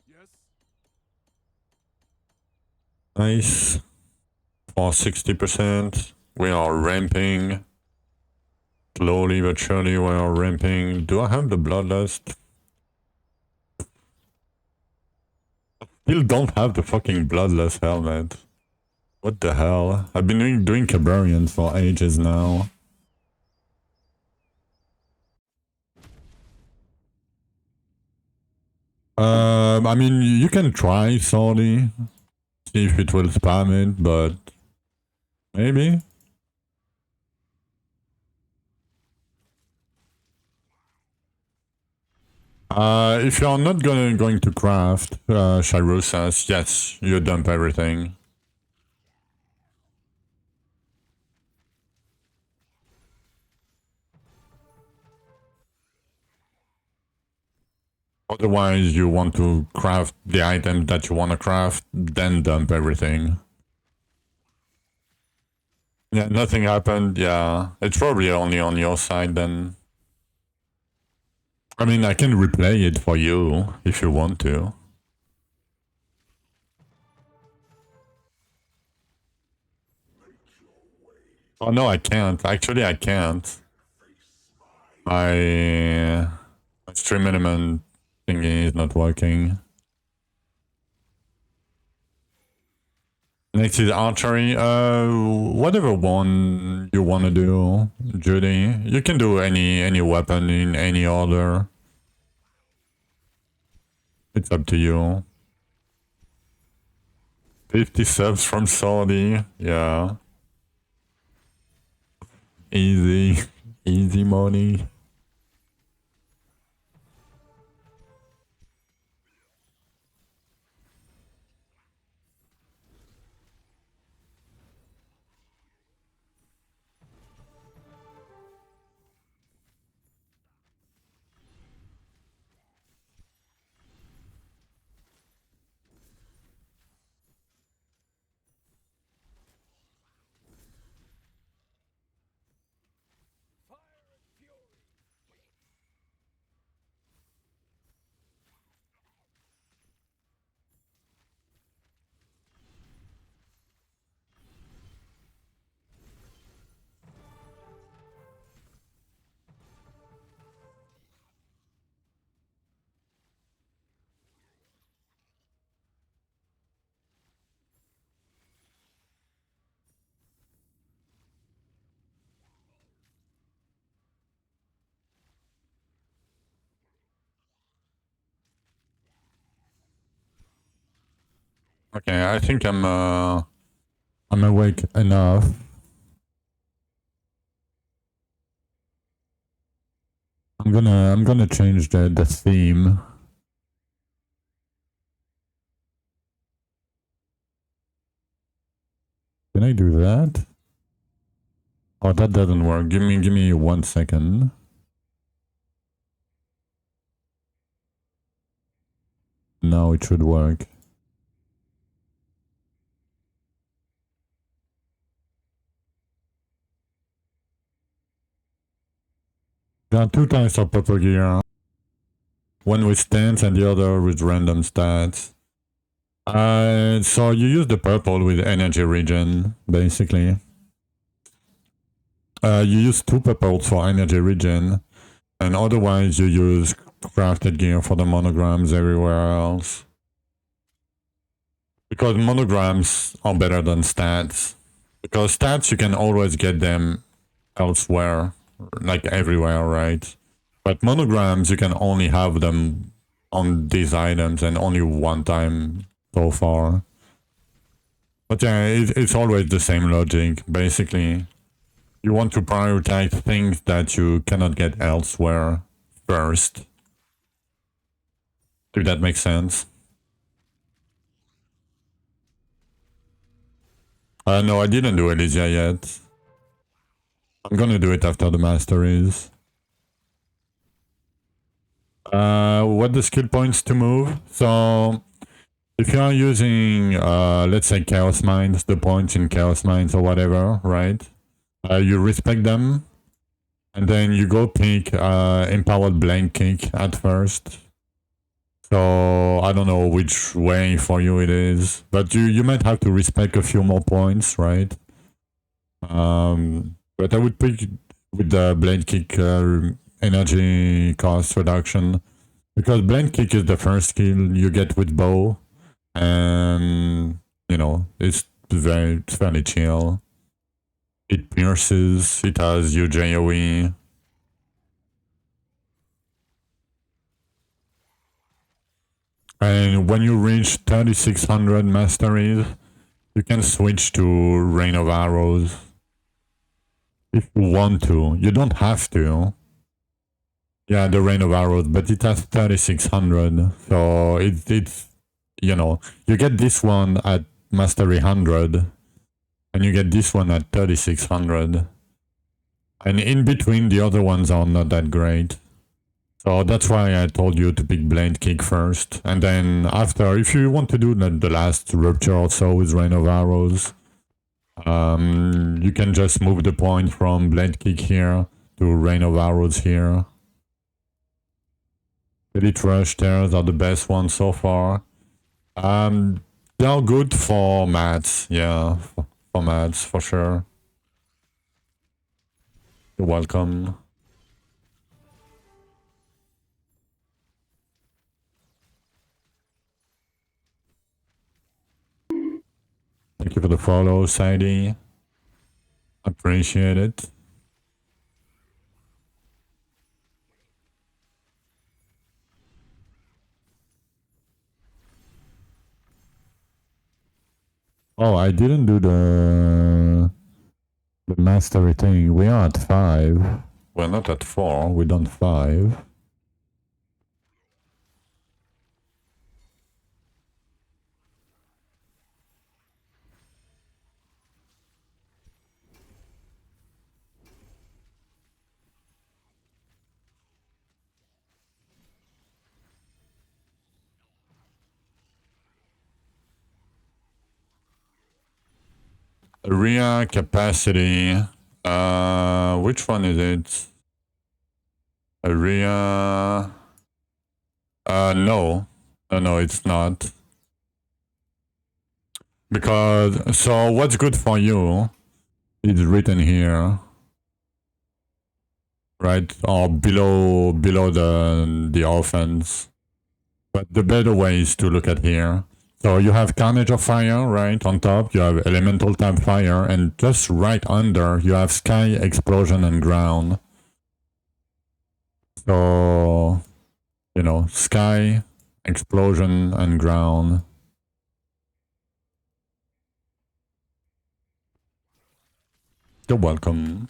Yes. Nice. For 60%. We are ramping. Slowly but surely we are ramping. Do I have the bloodlust? Still don't have the fucking bloodlust helmet. What the hell? I've been doing Cabarians for ages now. I mean, you can try Saudi. See if it will spam it, but maybe. If you're not going to craft Sharusas, yes, you dump everything. Otherwise, you want to craft the item that you want to craft, then dump everything. Yeah, nothing happened. Yeah, it's probably only on your side then. I mean, I can replay it for you if you want to. Oh no, I can't. Actually, I can't. My stream minimum thingy is not working. Next is archery. Whatever one you want to do, Judy. You can do any weapon in any order. It's up to you. 50 subs from Saudi. Yeah. Easy. Easy money. Okay, I think I'm awake enough. I'm gonna change the theme. Can I do that? Oh, that doesn't work. Give me 1 second. Now it should work. There are 2 types of purple gear. One with stance and the other with random stats. So you use the purple with energy regen, basically. You use 2 purples for energy regen, and otherwise you use crafted gear for the monograms everywhere else. Because monograms are better than stats. Because stats, you can always get them elsewhere, like everywhere, right? But monograms, you can only have them on these items and only one time so far. But yeah, it's always the same logic, basically. You want to prioritize things that you cannot get elsewhere first. If that makes sense. No, I didn't do Elysia yet. I'm gonna do it after the Masteries. What the skill points to move? So, if you are using, let's say Chaos Mines, the points in Chaos Mines or whatever, right? You respect them, and then you go pick Empowered Blank Kick at first. So, I don't know which way for you it is, but you might have to respect a few more points, right? But I would pick with the Blade Kick energy cost reduction, because Blade Kick is the first skill you get with bow, and you know, it's fairly chill. It pierces, it has UJOE. And when you reach 3600 masteries, you can switch to Rain of Arrows. If you want to. You don't have to. Yeah, the Rain of Arrows, but it has 3600. So it's, you know, you get this one at Mastery 100, and you get this one at 3600. And in between, the other ones are not that great. So that's why I told you to pick Blade Kick first. And then after, if you want to do the last Rupture or so with Rain of Arrows, you can just move the point from Blade Kick here to Rain of Arrows here. Elite Rush Tears are the best ones so far. They are good for mats, yeah, for mats, for sure. You're welcome. Thank you for the follow, Sadie. Appreciate it. Oh, I didn't do the mastery thing. We are at 5. We're not at 4. We're done 5. Area capacity. Which one is it? Area. No. No, it's not. Because, so what's good for you is written here. Right? Or below the offense. But the better way is to look at here. So you have Carnage of Fire, right? On top, you have Elemental type Fire, and just right under, you have Sky, Explosion, and Ground. So, you know, Sky, Explosion, and Ground. You're welcome.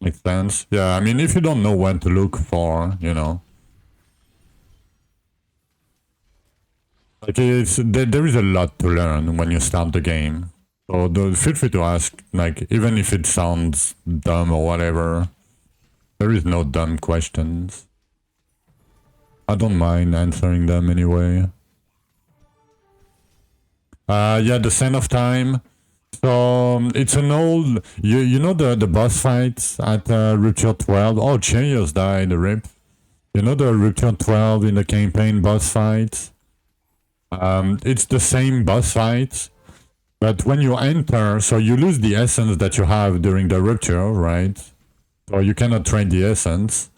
Makes sense. Yeah, I mean, if you don't know what to look for, you know. Like, there is a lot to learn when you start the game. So feel free to ask, like, even if it sounds dumb or whatever, there is no dumb questions. I don't mind answering them anyway. Yeah, the Sand of Time. So it's an old, you know the boss fights at Rupture 12? Oh, Cheers died, rip. You know the Rupture 12 in the campaign boss fights? It's the same boss fight, But when you enter, so you lose the essence that you have during the rupture, right? So you cannot trade the essence.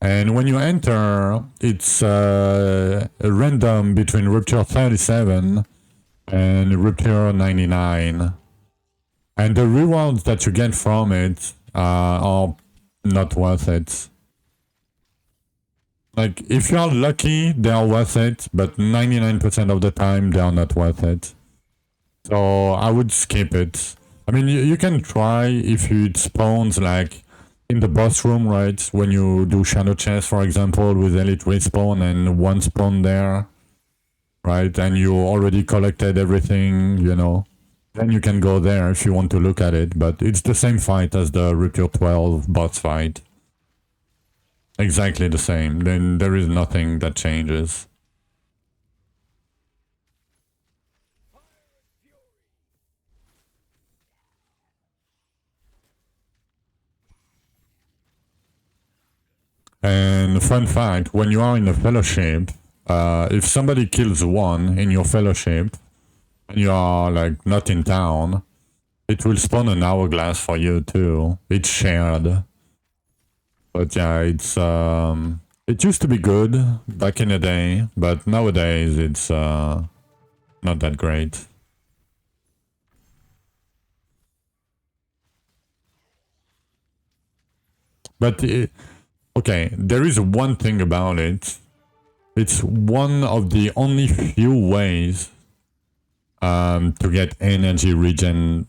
And when you enter, it's a random between rupture 37 and rupture 99. And the rewards that you get from it are not worth it. Like, if you are lucky, they are worth it, but 99% of the time, they are not worth it. So I would skip it. I mean, you can try if it spawns, like, in the boss room, right? When you do Shadow Chest, for example, with Elite Respawn and one spawn there, right? And you already collected everything, you know. Then you can go there if you want to look at it, but it's the same fight as the Rupture 12 boss fight. Exactly the same. Then there is nothing that changes. And fun fact, when you are in a fellowship, if somebody kills one in your fellowship, and you are like not in town, it will spawn an hourglass for you too. It's shared. But yeah, it used to be good back in the day, but nowadays it's not that great. But okay, there is one thing about it. It's one of the only few ways to get energy regen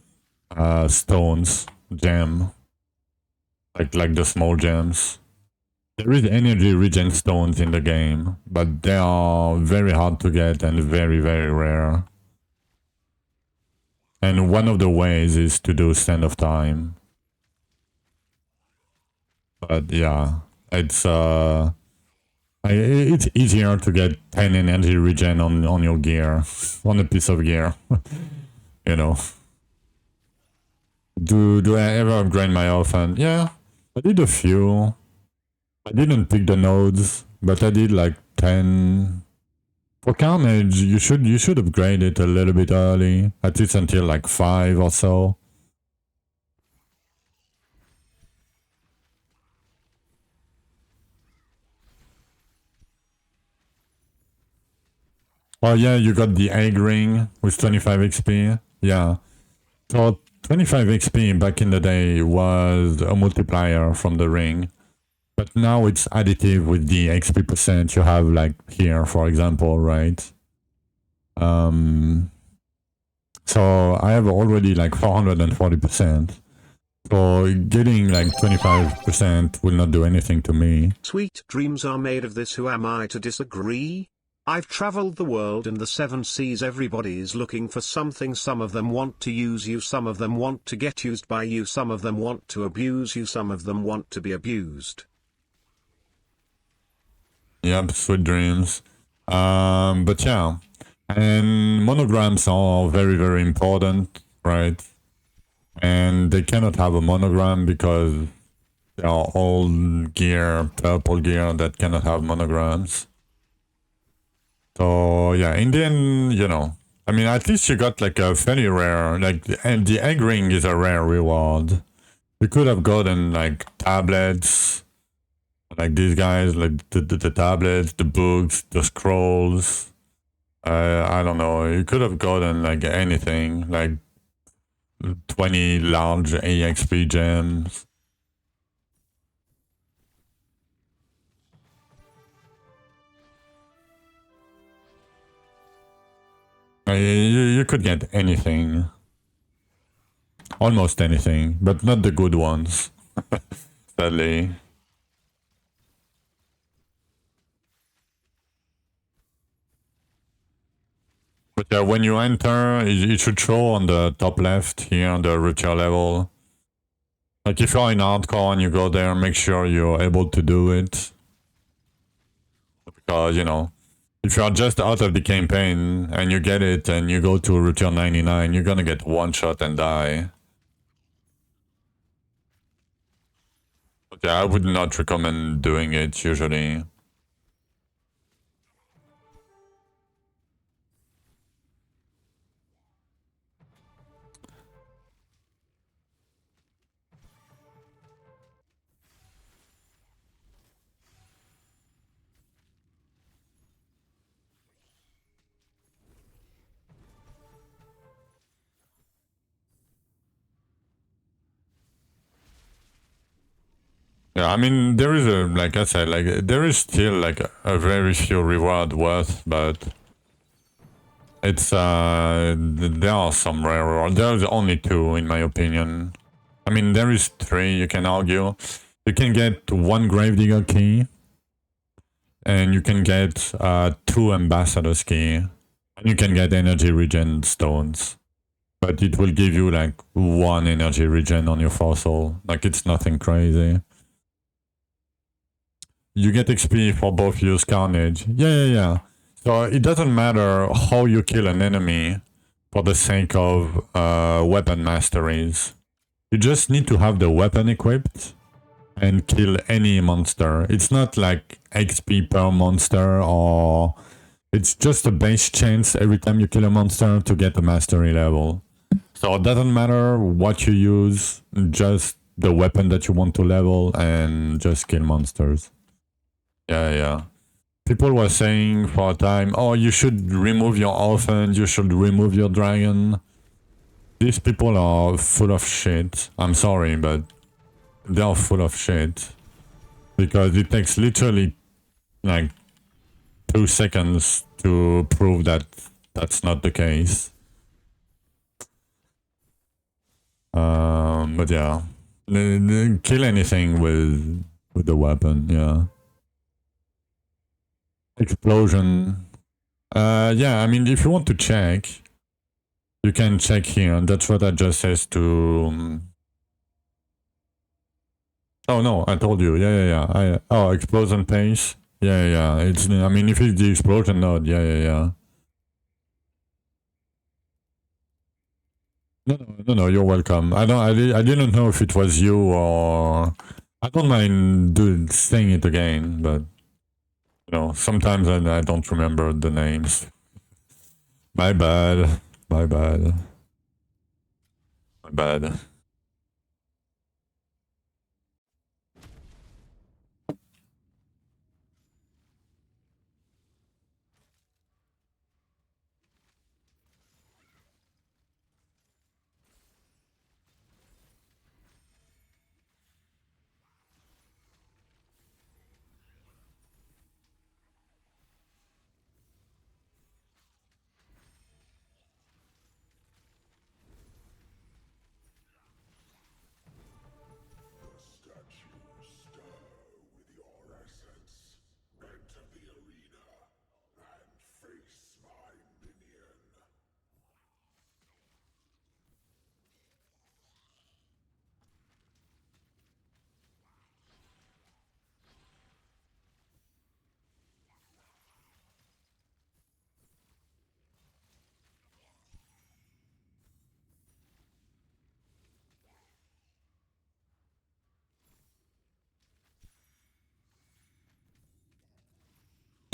stones, gem, like the small gems. There is energy regen stones in the game, but they are very hard to get and very, very rare. And one of the ways is to do Stand of Time. But yeah, it's easier to get 10 energy regen on your gear, on a piece of gear, you know. Do I ever upgrade my elephant? Yeah, I did a few. I didn't pick the nodes, but I did like 10. For Carnage, you should upgrade it a little bit early, at least until like 5 or so. Oh yeah, you got the egg ring with 25 XP. Yeah. So 25 XP back in the day was a multiplier from the ring. But now it's additive with the XP percent you have, like here, for example, right? So I have already like 440%. So getting like 25% will not do anything to me. Sweet dreams are made of this. Who am I to disagree? I've traveled the world and the 7 seas. Everybody's looking for something. Some of them want to use you, some of them want to get used by you, some of them want to abuse you, some of them want to be abused. Yep, sweet dreams. But yeah, and monograms are very, very important, right? And they cannot have a monogram because they are all gear, purple gear that cannot have monograms. So yeah, in the end, you know, I mean, at least you got like a fairly rare, like, and the egg ring is a rare reward. You could have gotten like tablets, like these guys, like the tablets, the books, the scrolls. I don't know. You could have gotten like anything, like 20 large AXP gems. You could get anything. Almost anything, but not the good ones. Sadly. But yeah, when you enter, it should show on the top left here on the rupture level. Like if you're in hardcore and you go there, make sure you're able to do it. Because, you know, if you're just out of the campaign and you get it and you go to rupture 99, you're gonna get one shot and die. But yeah, I would not recommend doing it usually. Yeah, I mean, there is a, like I said, like there is still like a very few reward worth, but it's there are some rare rewards. There's only two in my opinion. I mean, there is three. You can argue. You can get one Gravedigger key, and you can get two Ambassador's key, and you can get energy regen stones. But it will give you like one energy regen on your fossil. Like it's nothing crazy. You get XP for both use Carnage. Yeah. So it doesn't matter how you kill an enemy for the sake of weapon masteries. You just need to have the weapon equipped and kill any monster. It's not like XP per monster, or it's just a base chance every time you kill a monster to get a mastery level. So it doesn't matter what you use, just the weapon that you want to level and just kill monsters. Yeah. People were saying for a time, oh, you should remove your orphan, you should remove your dragon. These people are full of shit. I'm sorry, but they are full of shit. Because it takes literally like 2 seconds to prove that that's not the case. But yeah, kill anything with the weapon, yeah. Explosion. Yeah, I mean, if you want to check, you can check here. That's what I just says to... Oh no, I told you. Yeah. Oh, explosion pace. Yeah. It's, I mean, if it's the explosion node, yeah. No, you're welcome. I didn't know if it was you or... I don't mind saying it again, but... You know, sometimes I don't remember the names. My bad.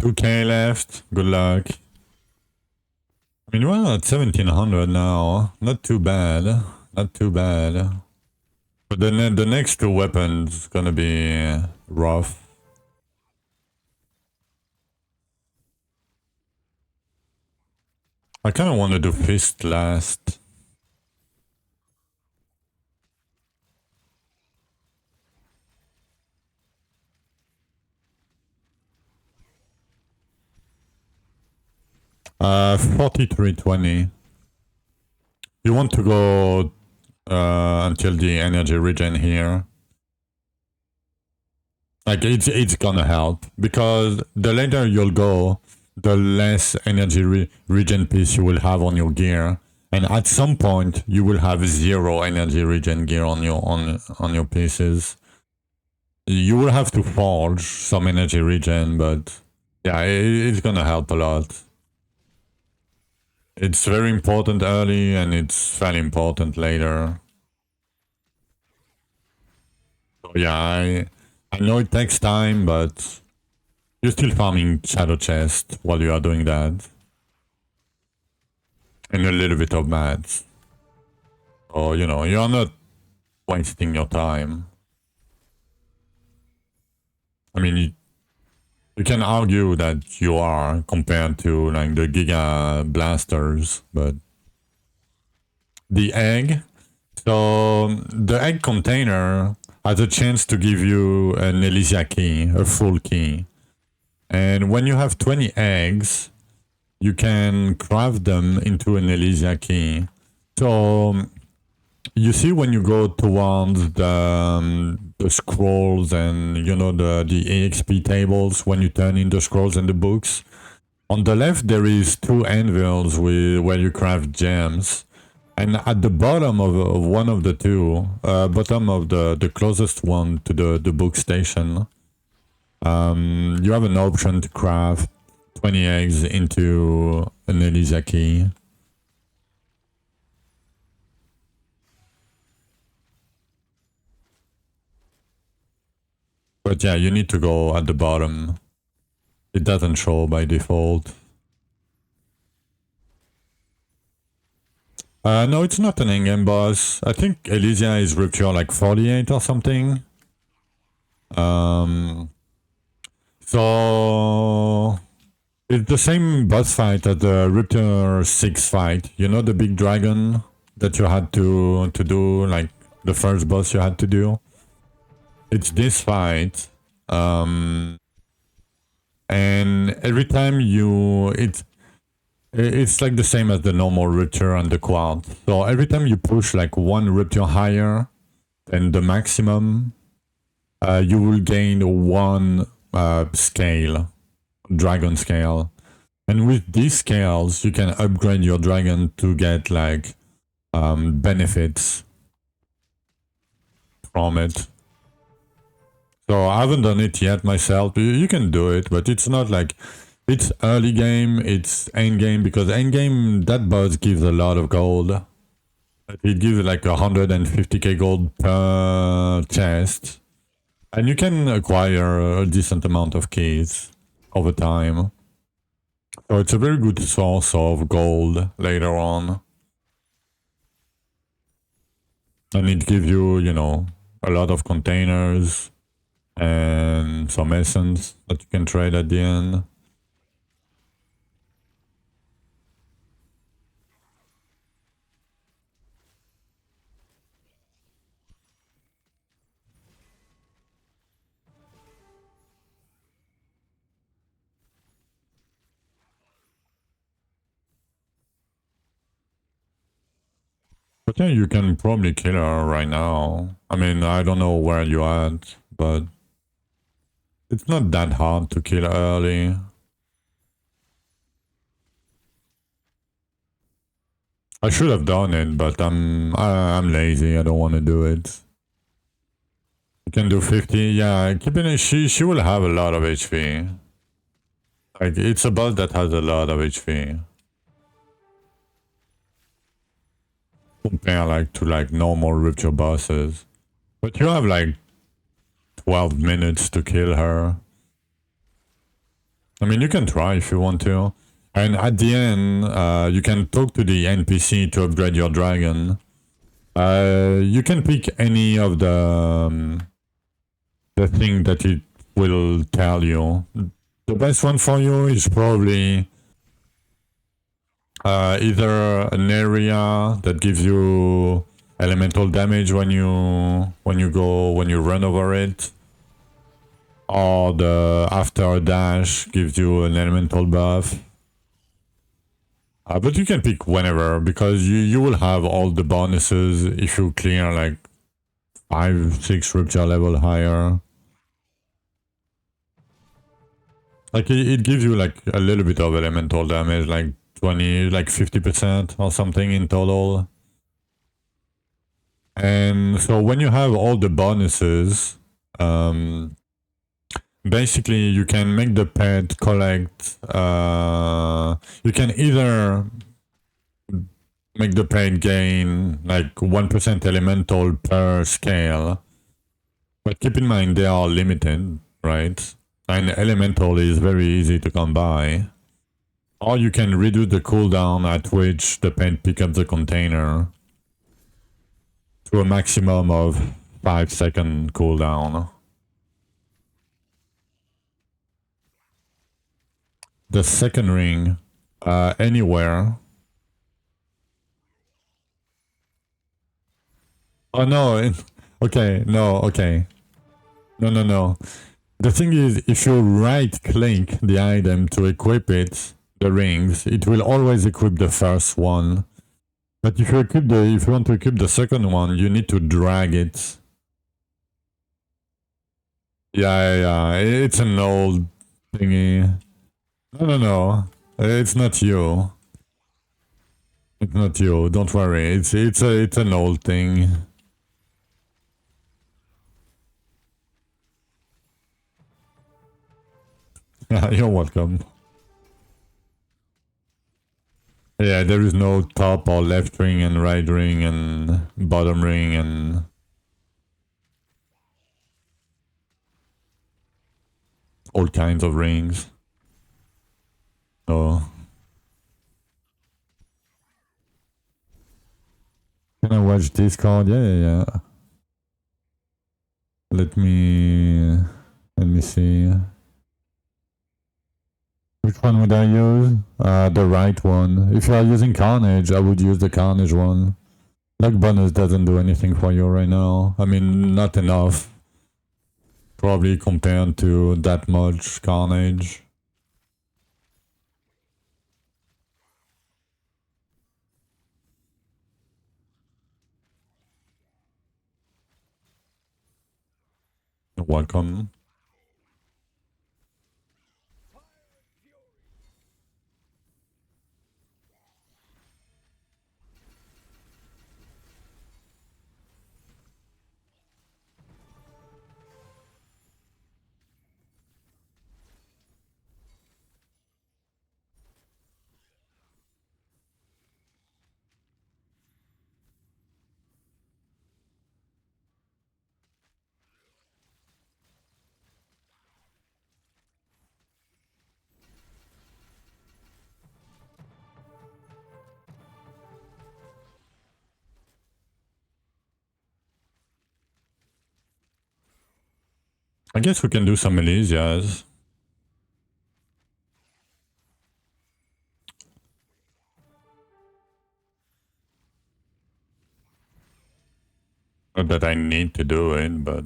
2k left. Good luck. I mean, we're at 1700 now. Not too bad. But the next two weapons gonna be rough. I kind of want to do fist last. Uh, 4320. You want to go until the energy regen here. Like it's gonna help because the later you'll go, the less energy regen piece you will have on your gear, and at some point you will have 0 energy regen gear on your pieces. You will have to forge some energy regen, but yeah, it's gonna help a lot. It's very important early and it's fairly important later. So yeah, I know it takes time, but you're still farming Shadow Chest while you are doing that. And a little bit of mats. So, you know, you're not wasting your time. I mean, you can argue that you are compared to like the Giga Blasters, but the egg. So the egg container has a chance to give you an Elysia key, a full key. And when you have 20 eggs, you can craft them into an Elysia key. So you see when you go towards the scrolls and, you know, the EXP tables, when you turn in the scrolls and the books, on the left there is 2 anvils where you craft gems. And at the bottom of one of the two, bottom of the closest one to the book station, you have an option to craft 20 eggs into an Elysia key. But yeah, you need to go at the bottom. It doesn't show by default. No, it's not an endgame boss. I think Elysia is Rupture like 48 or something. So it's the same boss fight as the Rupture 6 fight. You know, the big dragon that you had to do, like the first boss you had to do? It's this fight. And every time it's like the same as the normal Rupture and the Quad. So every time you push like one Rupture higher than the maximum, you will gain one scale, dragon scale. And with these scales, you can upgrade your dragon to get like benefits from it. So I haven't done it yet myself. You can do it, but it's not like... It's early game, it's end game, because end game, that boss gives a lot of gold. It gives like 150k gold per chest. And you can acquire a decent amount of keys over time. So it's a very good source of gold later on. And it gives you, you know, a lot of containers and some essence that you can trade at the end. But yeah, you can probably kill her right now. I mean, I don't know where you at, but it's not that hard to kill early. I should have done it, but I'm lazy. I don't want to do it. You can do 50. Yeah, keeping it. She will have a lot of HP. Like, it's a boss that has a lot of HP. Compare like to like normal Rupture bosses. But you have like 12 minutes to kill her. I mean, you can try if you want to. And at the end, you can talk to the NPC to upgrade your dragon. You can pick any of the thing that it will tell you. The best one for you is probably either an area that gives you elemental damage when you run over it, or the after dash gives you an elemental buff. But you can pick whenever, because you will have all the bonuses if you clear like 5-6 Rupture level higher. Like it gives you like a little bit of elemental damage, like 20, like 50% or something in total. And so when you have all the bonuses, basically you can make the pet collect, you can either make the pet gain like 1% elemental per scale, but keep in mind they are limited, right? And elemental is very easy to come by. Or you can reduce the cooldown at which the pet picks up the container to a maximum of 5-second cooldown. The second ring, anywhere. Oh no, Okay, no, okay. No. The thing is, if you right-click the item to equip it, the rings, it will always equip the first one. But if you want to equip the second one, you need to drag it. Yeah. It's an old thingy. No. It's not you. It's not you. Don't worry. It's an old thing. Yeah, you're welcome. Yeah, there is no top or left ring and right ring and bottom ring and all kinds of rings. So can I watch Discord? Yeah. Let me see. Which one would I use? The right one. If you are using Carnage, I would use the Carnage one. Luck bonus doesn't do anything for you right now. I mean, not enough. Probably compared to that much Carnage. You're welcome. I guess we can do some Elysias. Not that I need to do it, but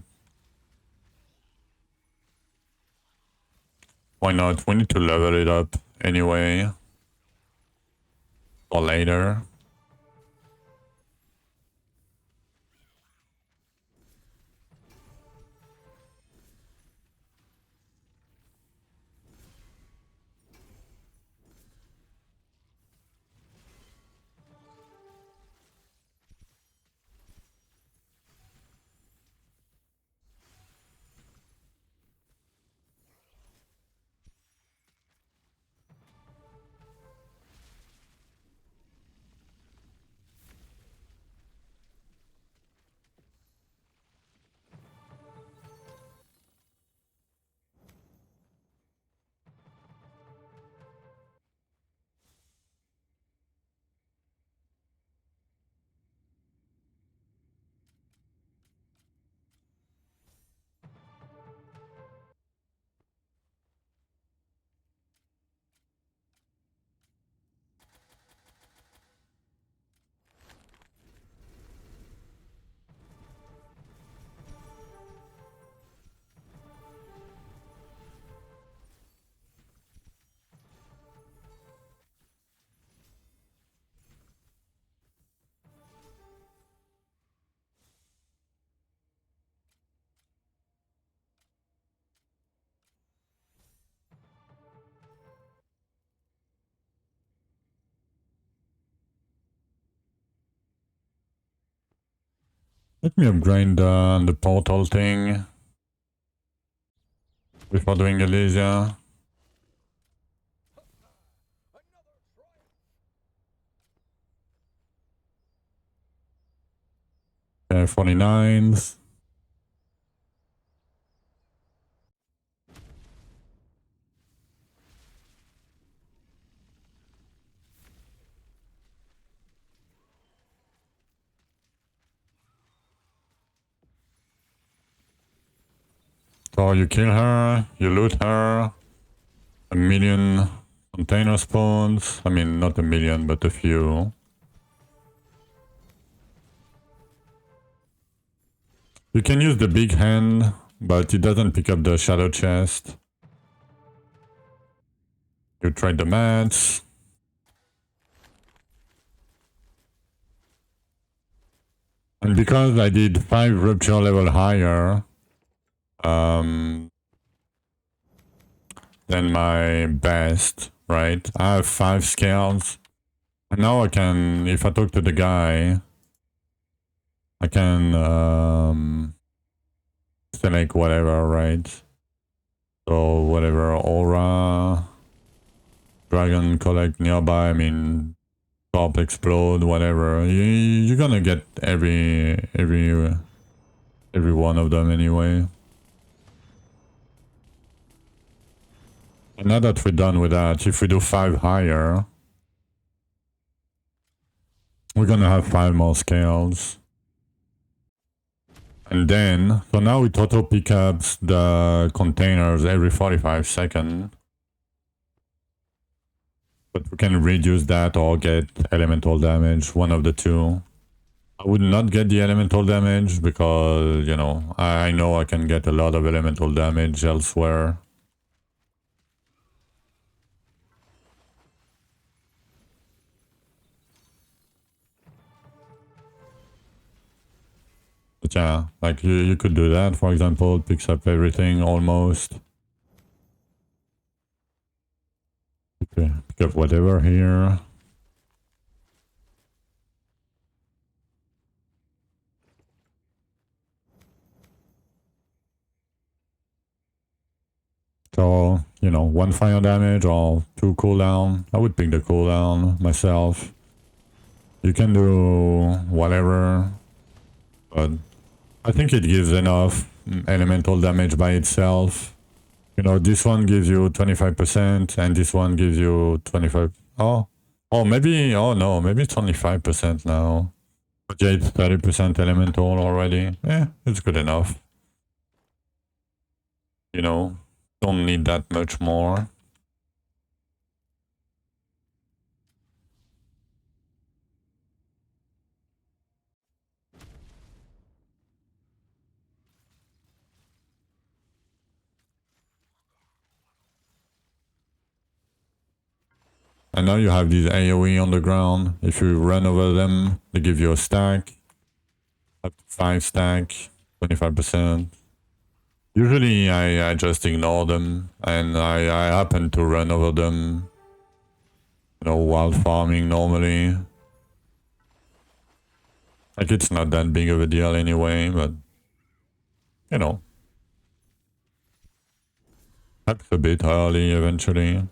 why not? We need to level it up anyway. Or later. Let me upgrade the portal thing before doing Elysia. Okay, 49s. So you kill her, you loot her, a million container spawns. I mean, not a million, but a few. You can use the big hand, but it doesn't pick up the shadow chest. You tried the mats. And because I did 5 rupture level higher than my best, right? I have 5 scales. And now I can, if I talk to the guy, I can select whatever, right? So whatever aura, dragon collect nearby, I mean, pop explode, whatever. You're gonna get every one of them anyway. And now that we're done with that, if we do 5 higher, we're gonna have 5 more scales. And then, so now it auto pickups the containers every 45 seconds. But we can reduce that or get elemental damage, one of the two. I would not get the elemental damage because, you know I can get a lot of elemental damage elsewhere. But yeah, like you could do that, for example, it picks up everything almost. Okay, pick up whatever here. So, you know, 1 fire damage or 2 cooldown. I would pick the cooldown myself. You can do whatever, but I think it gives enough elemental damage by itself. You know, this one gives you 25% and this one gives you 25. Oh, maybe, oh no, maybe it's only 5% now. But yeah, it's 30% elemental already. Yeah, it's good enough. You know, don't need that much more. And now you have these AoE on the ground. If you run over them, they give you a stack. Up to 5 stack, 25%. Usually I just ignore them and I happen to run over them, you know, while farming normally. Like it's not that big of a deal anyway, but you know. Happens a bit early eventually.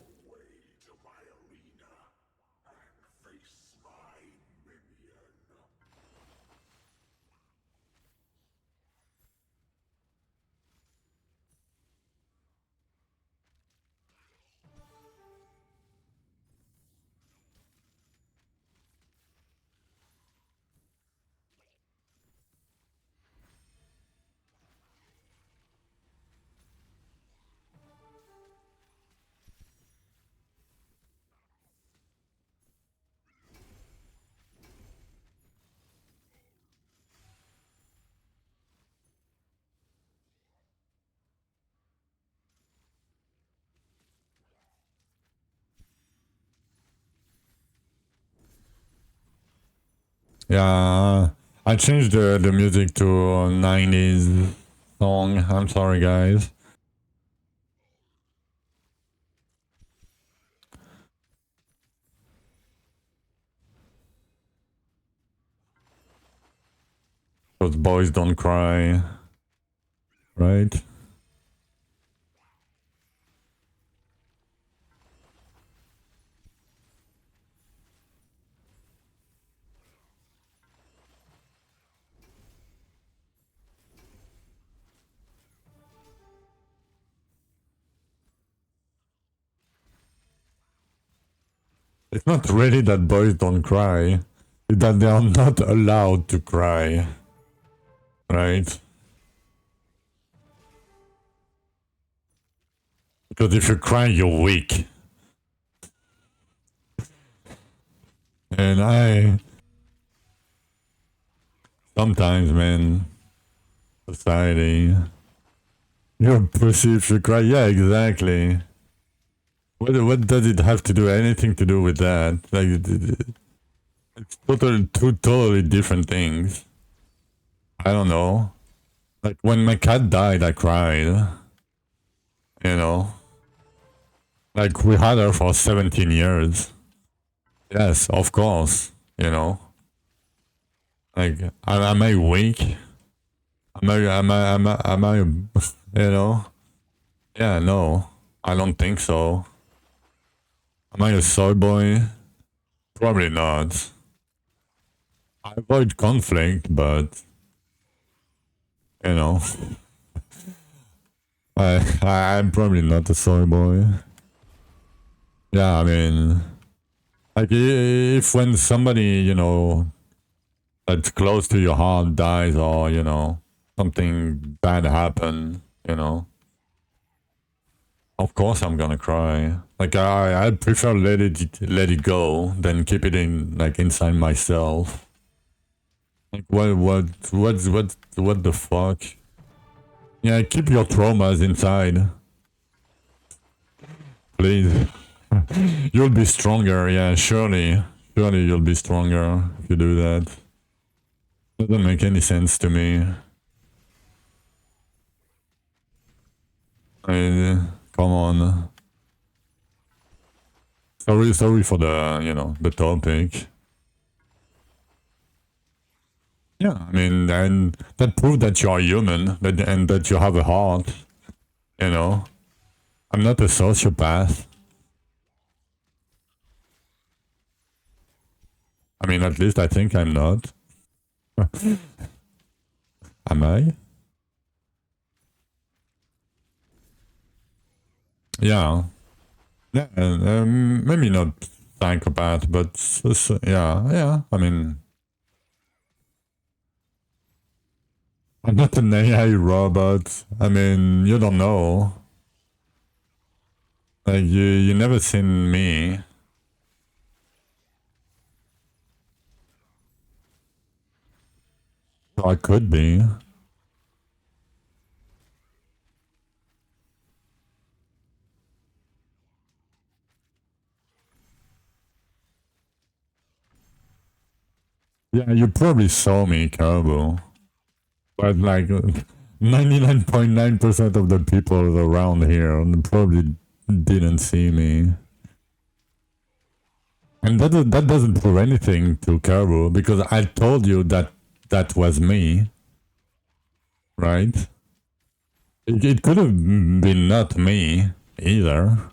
Yeah, I changed the music to a 90s song. I'm sorry guys. Those boys don't cry. Right? It's not really that boys don't cry. It's that they are not allowed to cry. Right? Because if you cry, you're weak. And sometimes, man, Society. You're a pussy if you cry. Yeah, exactly. What does it have to do? Anything to do with that? Like, it's two totally different things. I don't know. Like, when my cat died, I cried. You know? Like, we had her for 17 years. Yes, of course. You know? Like, am I weak? Am I, you know? Yeah, no. I don't think so. Am I a soy boy? Probably not. I avoid conflict, but, you know, I'm probably not a soy boy. Yeah, I mean, like, if when somebody, you know, that's close to your heart dies, or, you know, something bad happened, you know, of course I'm gonna cry. Like, I'd prefer let it go than keep it in, like, inside myself. Like, what the fuck? Yeah, keep your traumas inside, please. You'll be stronger, yeah, surely. Surely you'll be stronger if you do that. Doesn't make any sense to me. Come on. Sorry for the, you know, the topic. Yeah, I mean, and that proves that you are human, and that you have a heart, you know. I'm not a sociopath. I mean, at least I think I'm not. Am I? Yeah. Yeah, maybe not psychopath, but yeah. I mean, I'm not an AI robot. I mean, you don't know. Like, you never seen me. So I could be. Yeah, you probably saw me, Carbo. But like 99.9% of the people around here probably didn't see me. And that doesn't prove anything to Carbo, because I told you that that was me, right? It could have been not me either.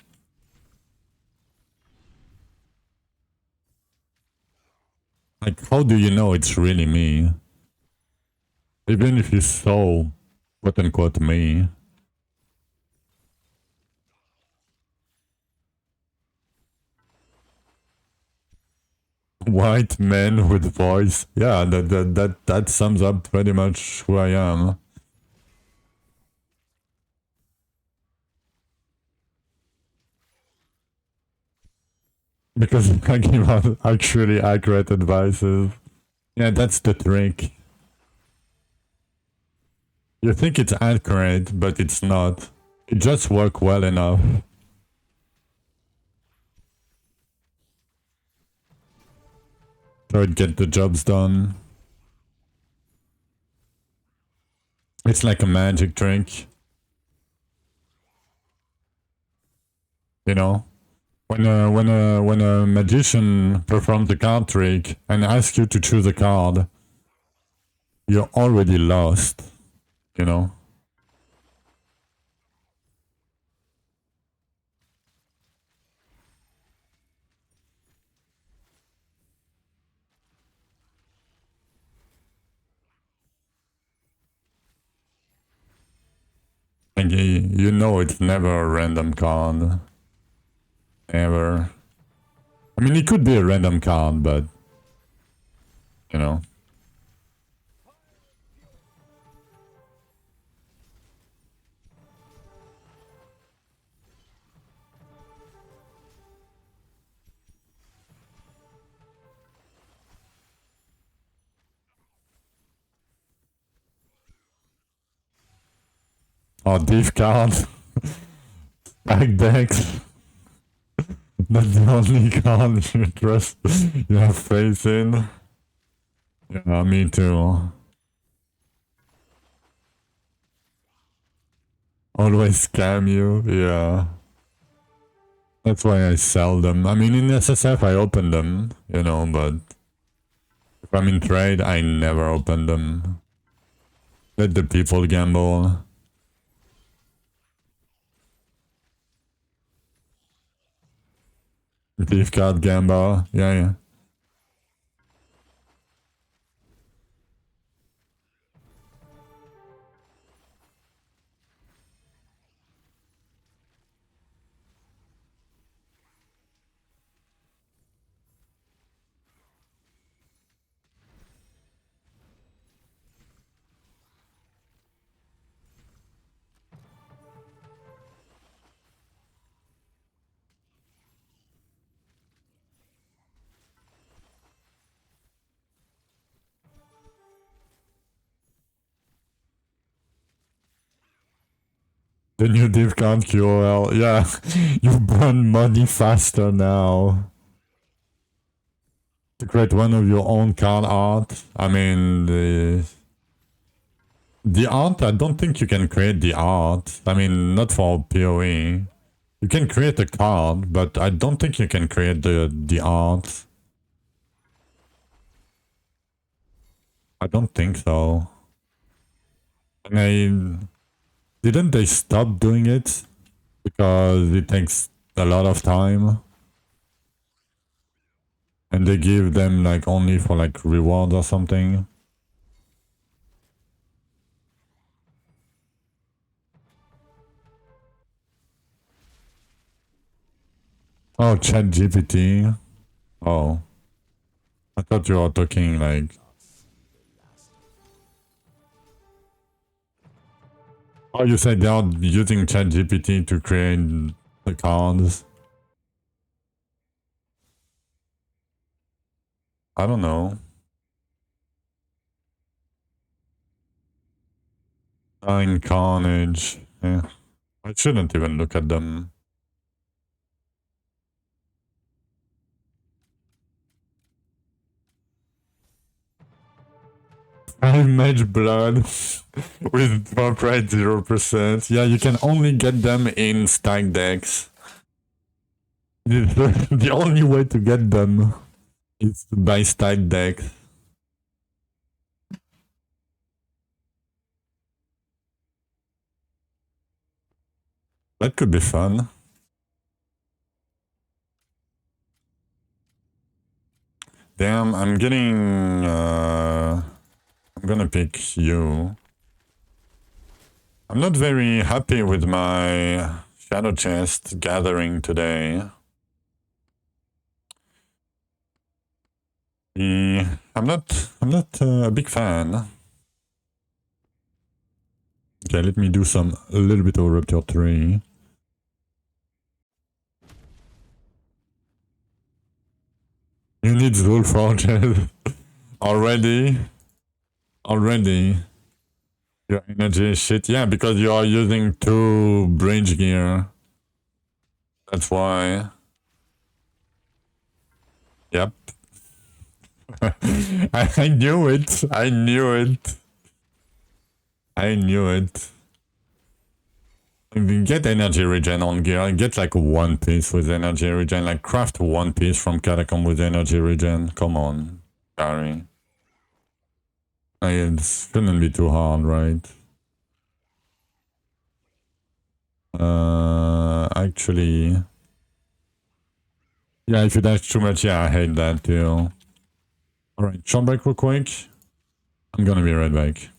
Like, how do you know it's really me? Even if you saw, quote unquote, me. White man with voice. Yeah, that sums up pretty much who I am. Because I give out actually accurate advices. Yeah, that's the trick. You think it's accurate, but it's not. It just works well enough. So it get the jobs done. It's like a magic trick. You know? When a magician performs a card trick and asks you to choose a card, you're already lost, you know? And you know it's never a random card. Never. I mean, it could be a random card, but, you know. Oh, Div card. Back decks. That's the only card you trust, you have faith in. Yeah, me too. Always scam you, yeah. That's why I sell them. I mean, in SSF I open them, you know, but if I'm in trade, I never open them. Let the people gamble. Thief card gamble, yeah. The new div card QOL, yeah. You burn money faster now. To create one of your own card art. I mean, the art, I don't think you can create the art. I mean, not for PoE. You can create a card, but I don't think you can create the art. I don't think so. And didn't they stop doing it? Because it takes a lot of time. And they give them like only for like rewards or something. Oh, ChatGPT. Oh. I thought you were talking like... Oh, you said they are using ChatGPT to create the cards. I don't know. In Carnage. Yeah. I shouldn't even look at them. I mage blood with drop rate 0%. Yeah, you can only get them in stack decks. The only way to get them is to buy stack decks. That could be fun. Damn, I'm getting... I'm gonna pick you. I'm not very happy with my shadow chest gathering today. I'm not a big fan. Okay, let me do a little bit of Raptor 3. You need Zul Forges. Already? Your energy is shit. Yeah, because you are using 2 bridge gear. That's why. Yep. I knew it. I knew it. Get energy regen on gear. Get like 1 piece with energy regen. Like craft 1 piece from Catacomb with energy regen. Come on, Gary. It shouldn't be too hard, right? Actually... Yeah, if you dash too much, yeah, I hate that too. Alright, short break real quick. I'm gonna be right back.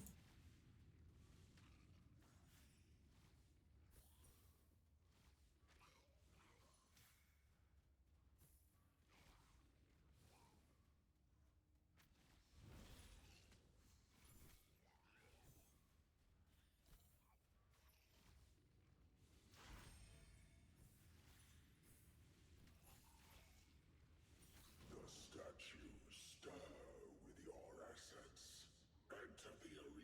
The statues stir with your essence. Enter the arena.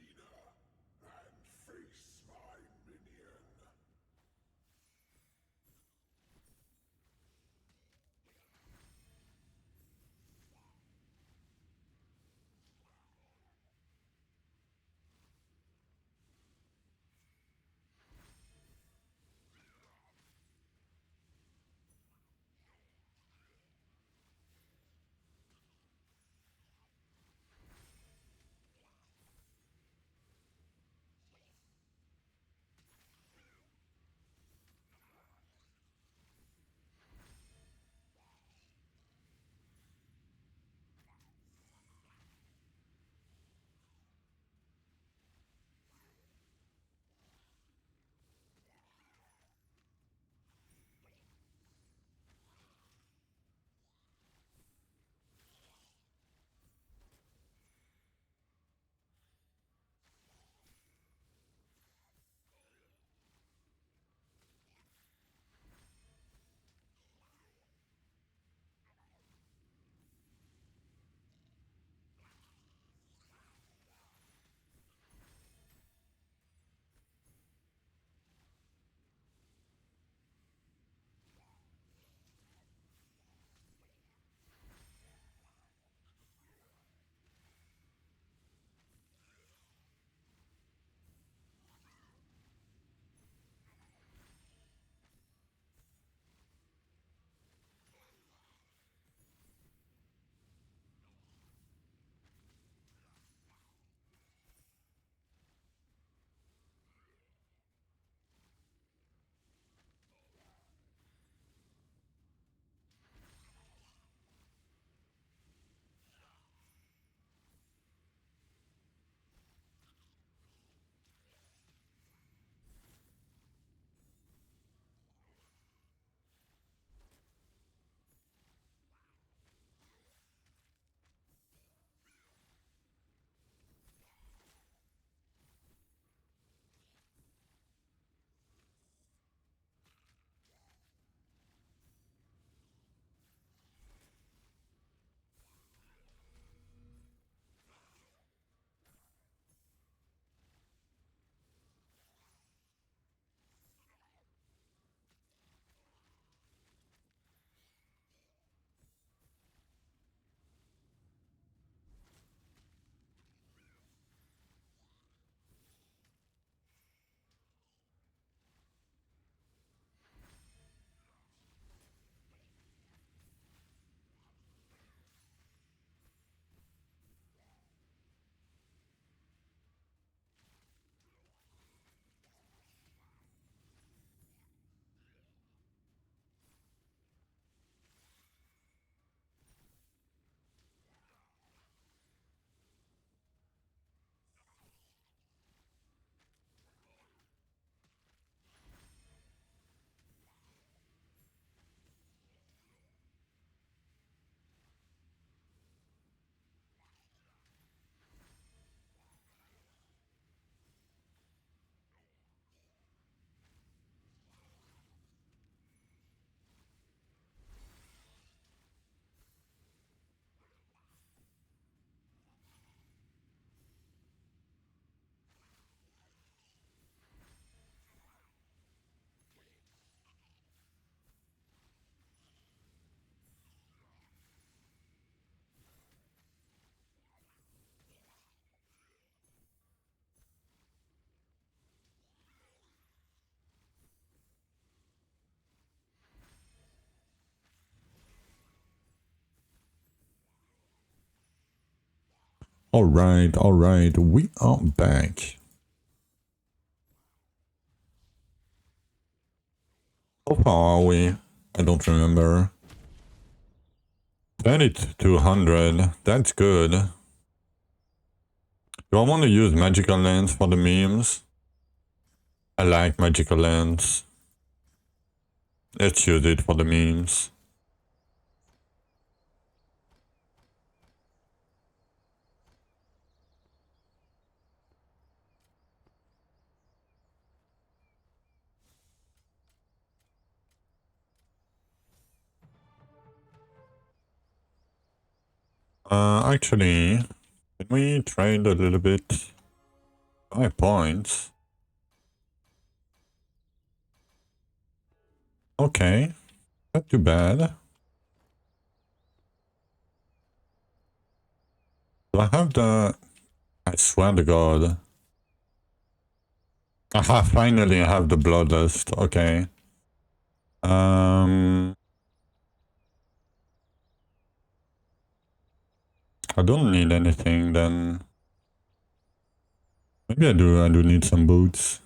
Alright, we are back. How far are we? I don't remember. 2200, that's good. Do I want to use magical lens for the memes? I like magical lens. Let's use it for the memes. Actually, can we trade a little bit? 5 points. Okay, not too bad. Do I have the... I swear to God. Aha, finally I have the bloodlust. Okay. I don't need anything then. Maybe I do need some boots.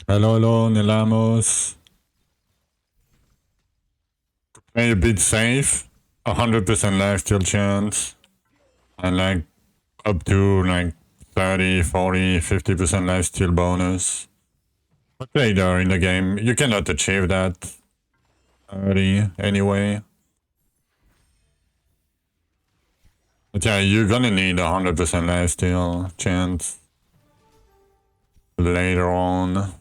Hello, hello, Nilamos. Play a bit safe. 100% lifesteal chance. And like up to like 30, 40, 50% lifesteal bonus. But later in the game, you cannot achieve that early anyway. But yeah, you're gonna need 100% lifesteal chance later on.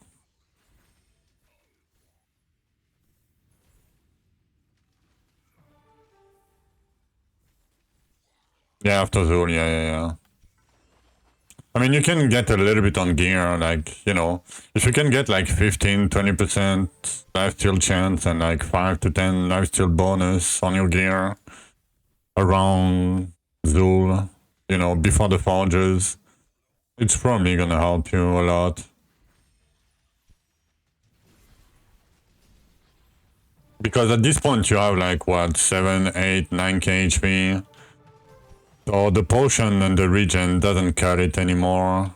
Yeah, after Zul, yeah. I mean, you can get a little bit on gear, like, you know, if you can get like 15, 20% lifesteal chance and like 5 to 10 lifesteal bonus on your gear around Zul, you know, before the forges, it's probably gonna help you a lot. Because at this point you have like, what, 7, 8, 9k HP. So the potion and the regen doesn't cut it anymore.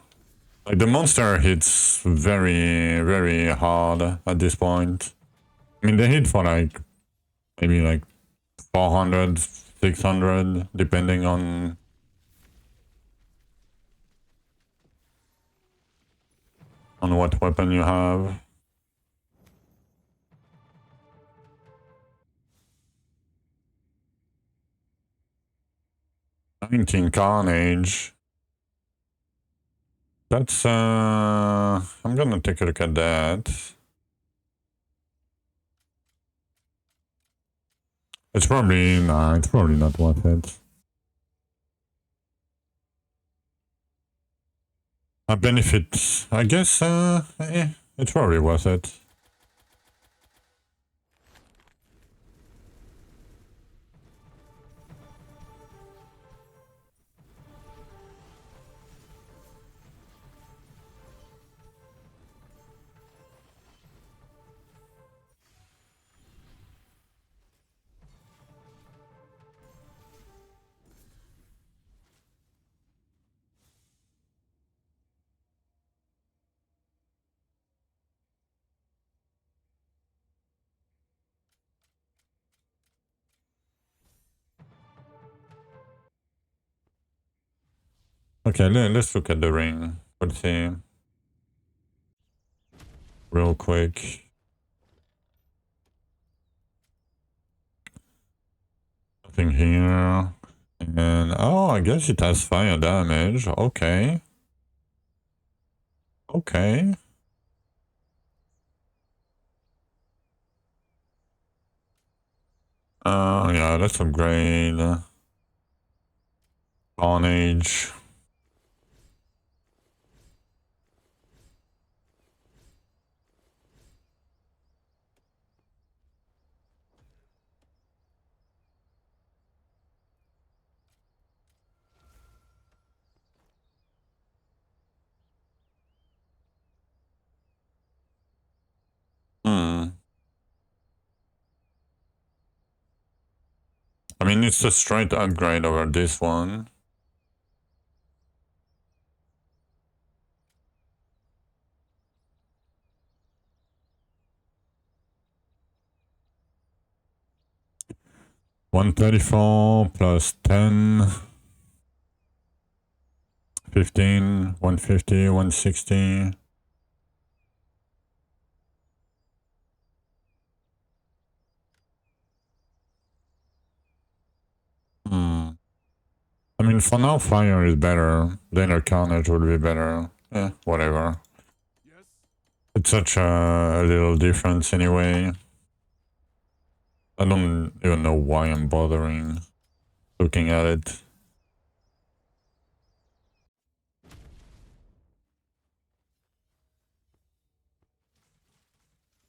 Like the monster hits very, very hard at this point. I mean, they hit for like, maybe like 400, 600, depending on what weapon you have. "19 Carnage." That's, I'm gonna take a look at that. It's probably not worth it. A benefit, I guess, it's probably worth it. Okay, let's look at the ring. Let's see. Real quick. Nothing here. And, oh, I guess it has fire damage. Okay. Okay. Yeah, let's upgrade. Carnage. I mean, it's a straight upgrade over this one. $134 plus 10, 15, 150, 160. I mean, for now, fire is better. Later, Carnage will be better. Whatever. It's such a little difference anyway. I don't even know why I'm bothering looking at it.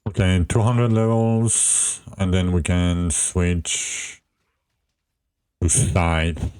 Okay, 200 levels, and then we can switch to Scythe.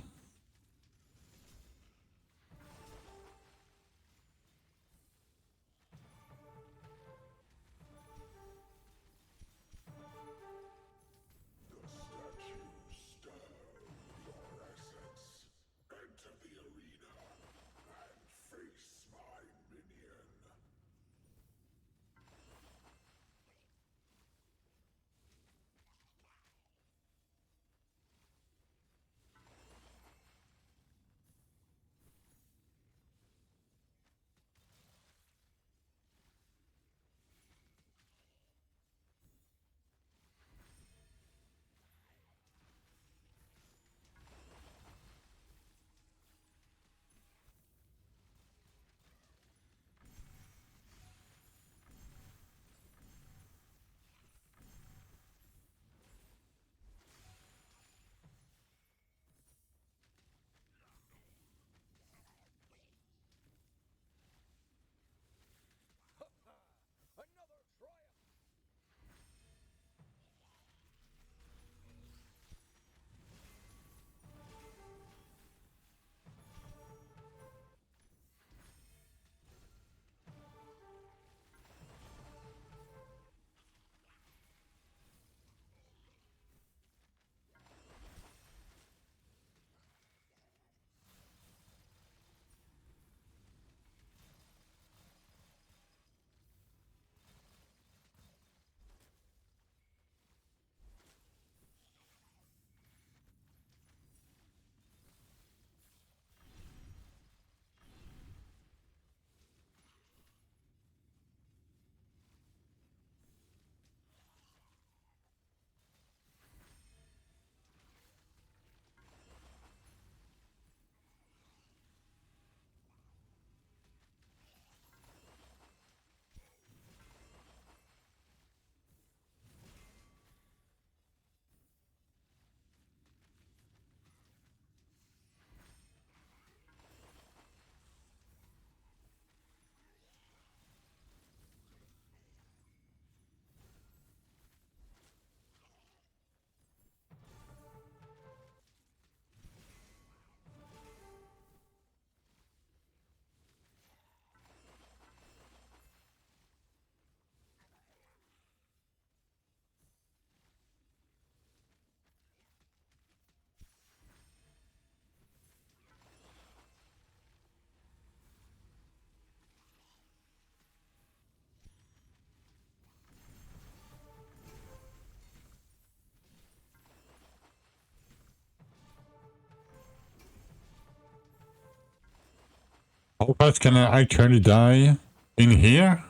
How fast can I actually die? In here?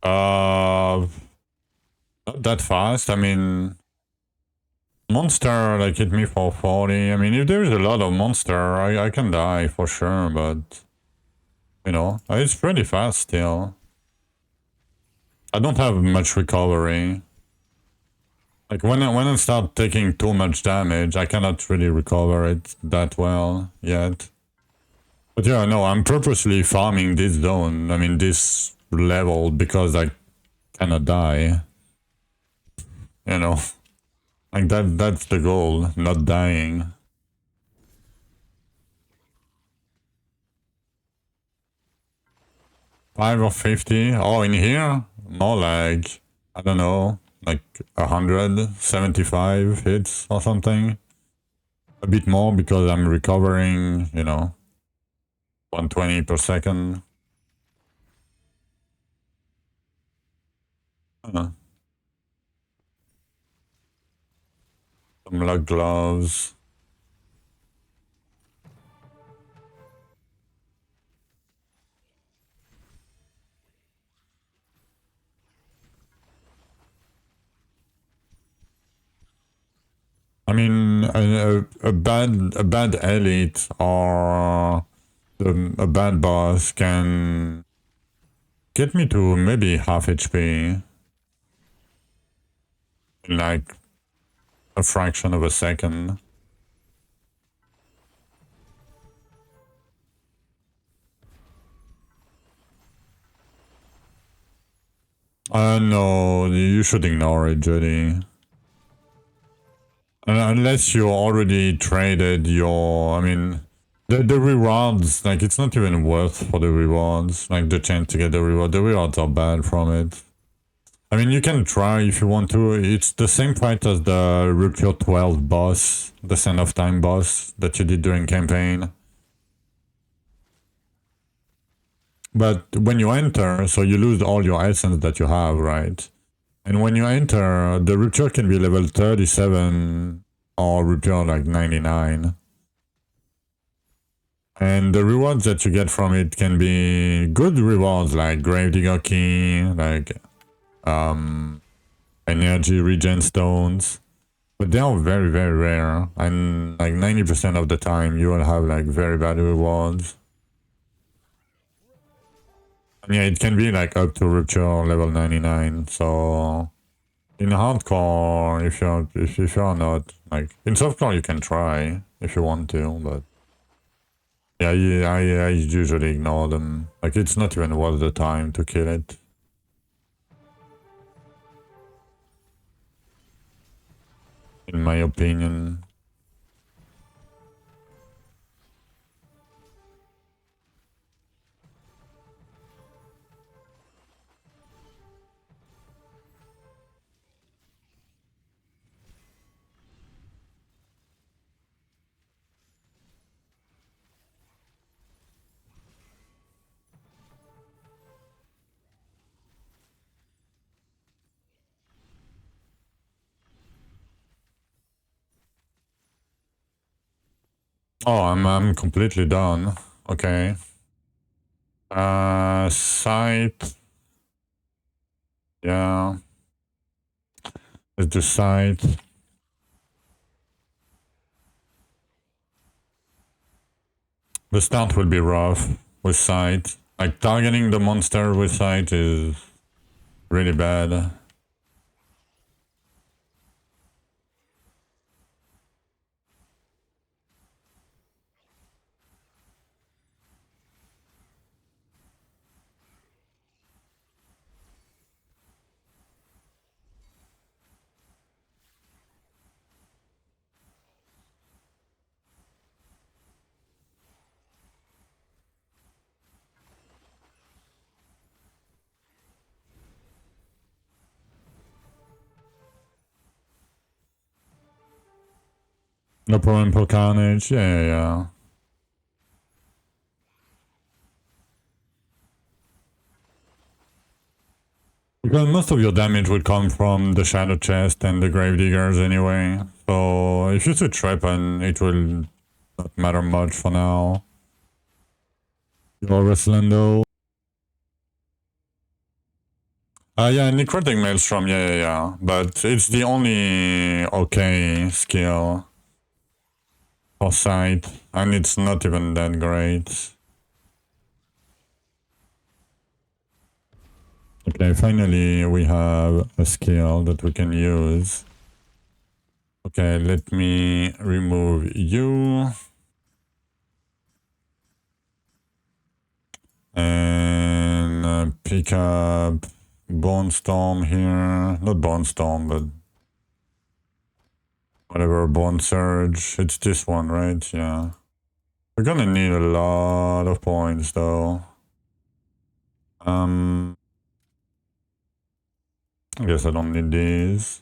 Not that fast. I mean, monster like hit me for 40. I mean, if there's a lot of monster, I can die for sure, but you know, it's pretty fast still. I don't have much recovery. Like when I start taking too much damage, I cannot really recover it that well yet. But yeah, no, I'm purposely farming this zone, I mean this level, because I cannot die. You know? Like that's the goal, not dying. $5 or $50? Oh, in here? More like, I don't know, like 175 hits or something. A bit more because I'm recovering, you know, 120 per second. Some luck gloves. I mean, a bad elite or a bad boss can get me to maybe half HP in like a fraction of a second. No, you should ignore it, Judy. Unless you already traded your, I mean, the rewards, like, it's not even worth for the rewards, like, the chance to get the rewards are bad from it. I mean, you can try if you want to, it's the same fight as the Rupture 12 boss, the Sand of Time boss that you did during campaign. But when you enter, so you lose all your essence that you have, right? And when you enter, the Rupture can be level 37 or Rupture like 99. And the rewards that you get from it can be good rewards like Gravedigger Key, like energy regen stones. But they are very, very rare. And like 90% of the time you will have like very bad rewards. And yeah, it can be like up to Rupture level 99. So in hardcore, if you're not, like, in softcore you can try if you want to, but yeah, I usually ignore them. Like, it's not even worth the time to kill it. In my opinion. Oh, I'm completely done. Okay. Sight. Yeah. Let's do sight. The start will be rough with sight. Like, targeting the monster with sight is really bad. No problem for Carnage. Yeah. Because most of your damage will come from the Shadow Chest and the Gravediggers anyway. So if you switch weapon, it will not matter much for now. Your Roslando. Yeah, necrotic maelstrom, yeah. But it's the only okay skill for sight, and it's not even that great. Okay, finally we have a skill that we can use. Okay, let me remove you. And pick up Bone Storm here. Not Bone Storm, but whatever, Bone Surge. It's this one, right? Yeah. We're gonna need a lot of points, though. I guess I don't need these.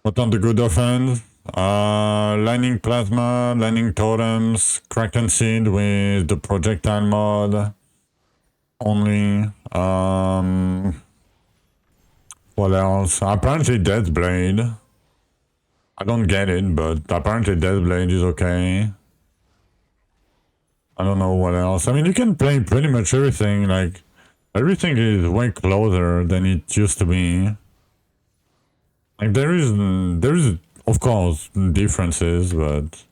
What are the good offense? Lightning Plasma, Lightning Totems, Kraken Seed with the projectile mod only. What else? Apparently Death Blade. I don't get it, but apparently Death Blade is okay. I don't know what else. I mean, you can play pretty much everything. Like, everything is way closer than it used to be. Like, there is, of course, differences, but...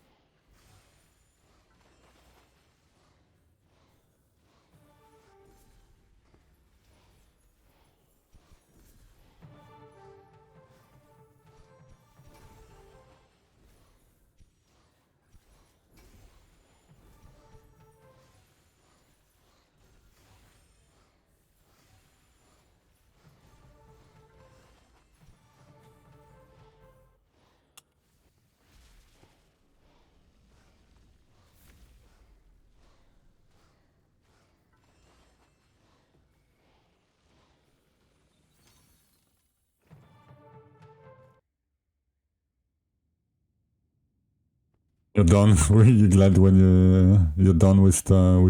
You're done. You're glad when you're done with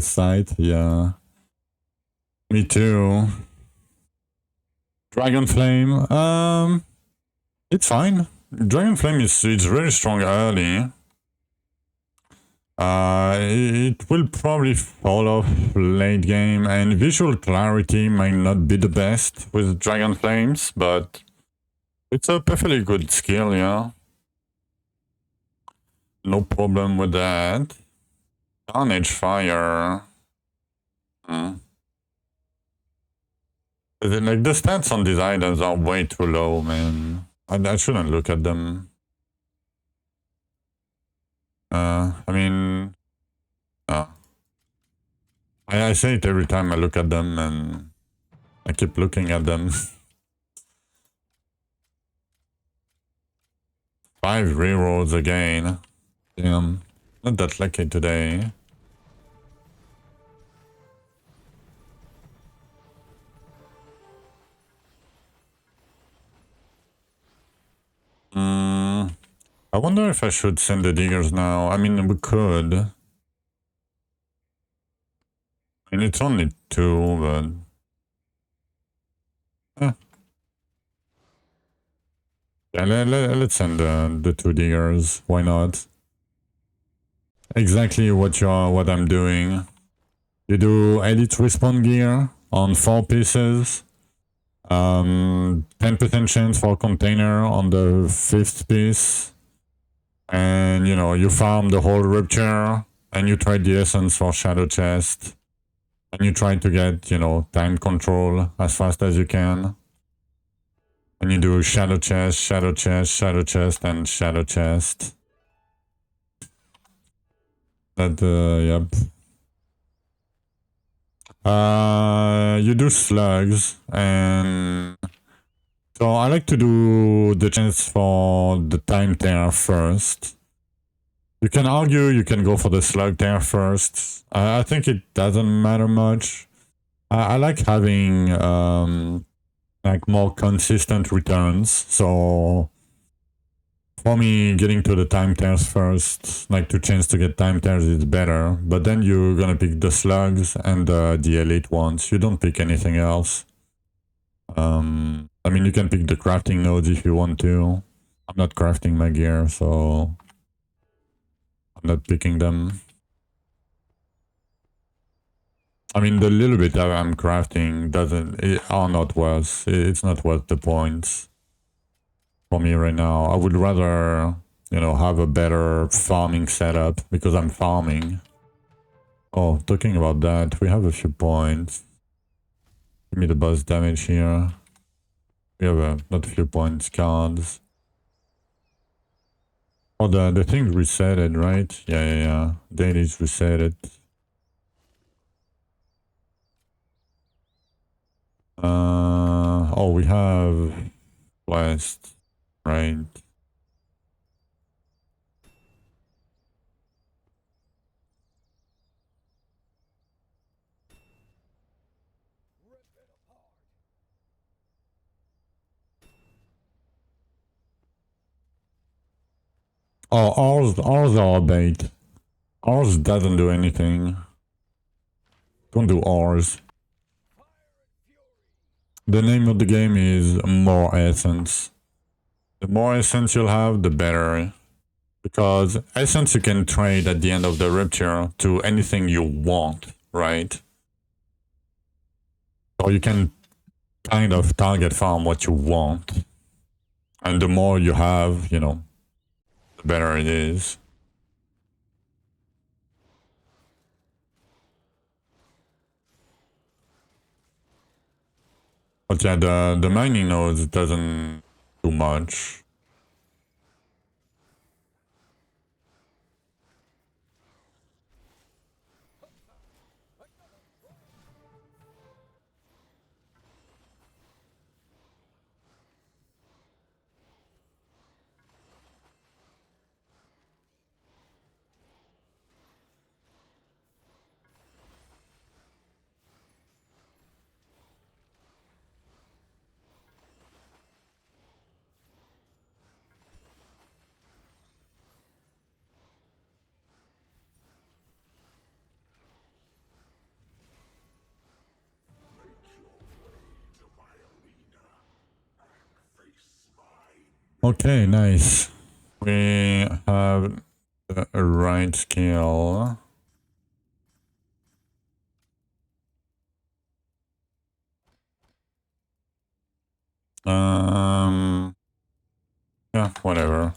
sight. Yeah. Me too. Dragon Flame. It's fine. Dragon Flame it's very strong early. It will probably fall off late game, and visual clarity might not be the best with Dragon Flames, but it's a perfectly good skill, yeah. No problem with that. Carnage Fire. Like, the stats on these items are way too low, man. I shouldn't look at them. I mean... I say it every time I look at them, and I keep looking at them. 5 rerolls again. Damn. Not that lucky today. I wonder if I should send the diggers now. I mean, we could. I mean, it's only 2, but... Yeah, let's send the 2 diggers. Why not? Exactly what I'm doing. You do elite respawn gear on 4 pieces. 10% chance for container on the 5th piece. And, you know, you farm the whole rupture, and you trade the essence for shadow chest. And you try to get, you know, time control as fast as you can. And you do shadow chest, shadow chest, shadow chest, and shadow chest. That, yep. You do slugs, and... So I like to do the chance for the time tear first. You can argue you can go for the slug tear first. I think it doesn't matter much. I like having like more consistent returns. So for me, getting to the time tears first, like to chance to get time tears is better. But then you're gonna pick the slugs and the elite ones. You don't pick anything else. I mean, you can pick the crafting nodes if you want to. I'm not crafting my gear, so I'm not picking them. I mean, the little bit that I'm crafting are not worth. It's not worth the points for me right now. I would rather, you know, have a better farming setup because I'm farming. Oh, talking about that, we have a few points. Give me the boss damage here. We have not a few points cards. Oh, the thing resetted, right? Yeah. Daily's resetted. Oh, we have blast, right? Oh, ours are bait. Ours doesn't do anything. Don't do ours. The name of the game is more essence. The more essence you'll have, the better. Because essence you can trade at the end of the rupture to anything you want, right? Or you can kind of target farm what you want. And the more you have, you know, the better it is. But yeah, the mining nodes doesn't do much. Okay, nice. We have the right skill. Yeah, whatever.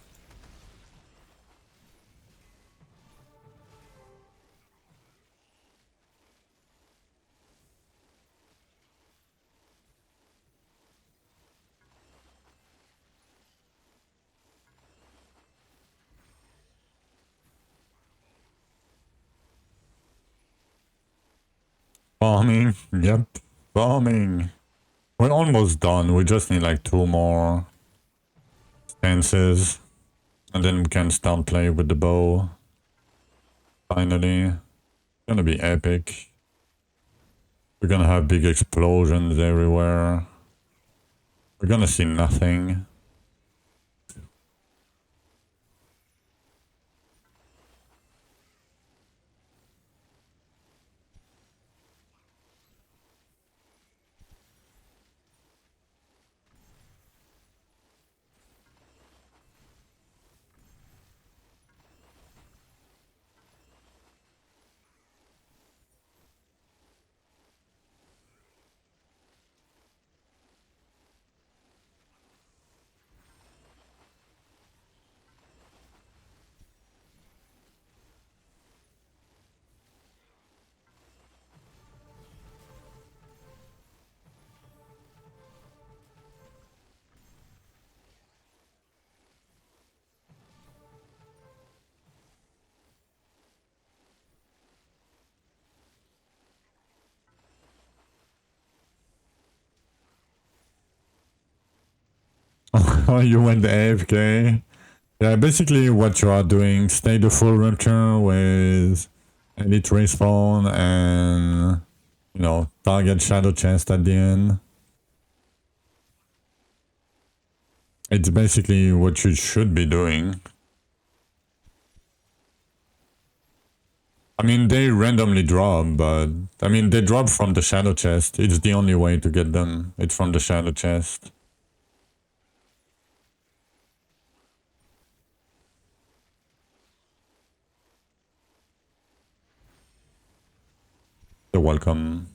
Farming, yep, farming. We're almost done. We just need like 2 more stances. And then we can start playing with the bow. Finally. It's gonna be epic. We're gonna have big explosions everywhere. We're gonna see nothing. Oh, you went AFK? Yeah, basically what you are doing, stay the full rupture with elite respawn and you know, target shadow chest at the end. It's basically what you should be doing. I mean, they randomly drop, but I mean, they drop from the shadow chest. It's the only way to get them. It's from the shadow chest. You're welcome.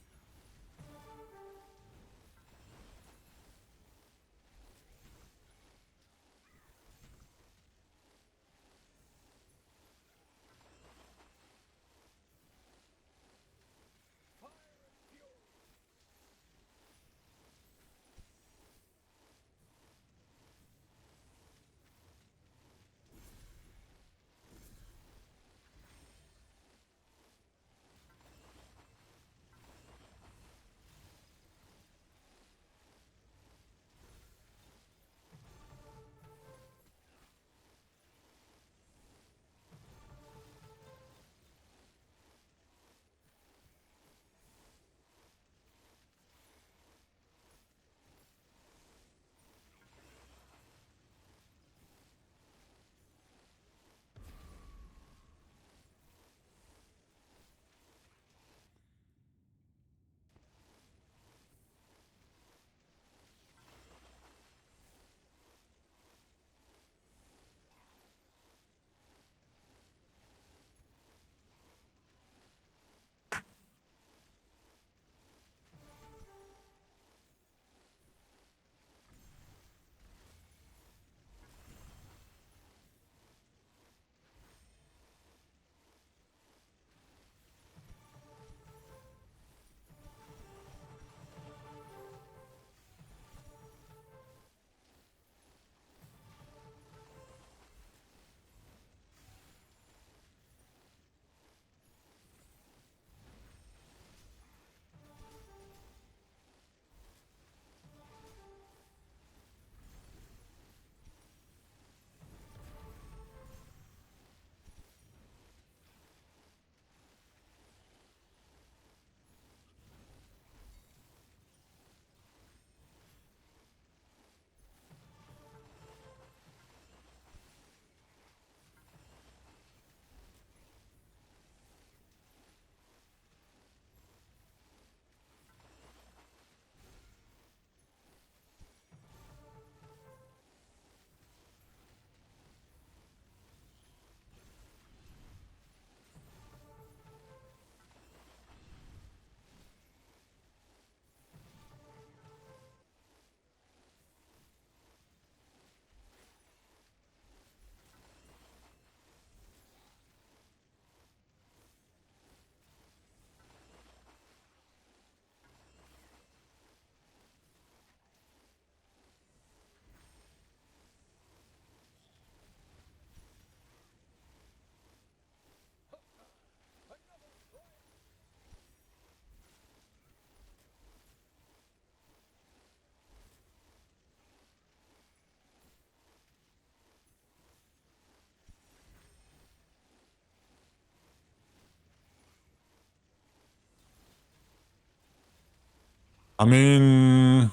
I mean,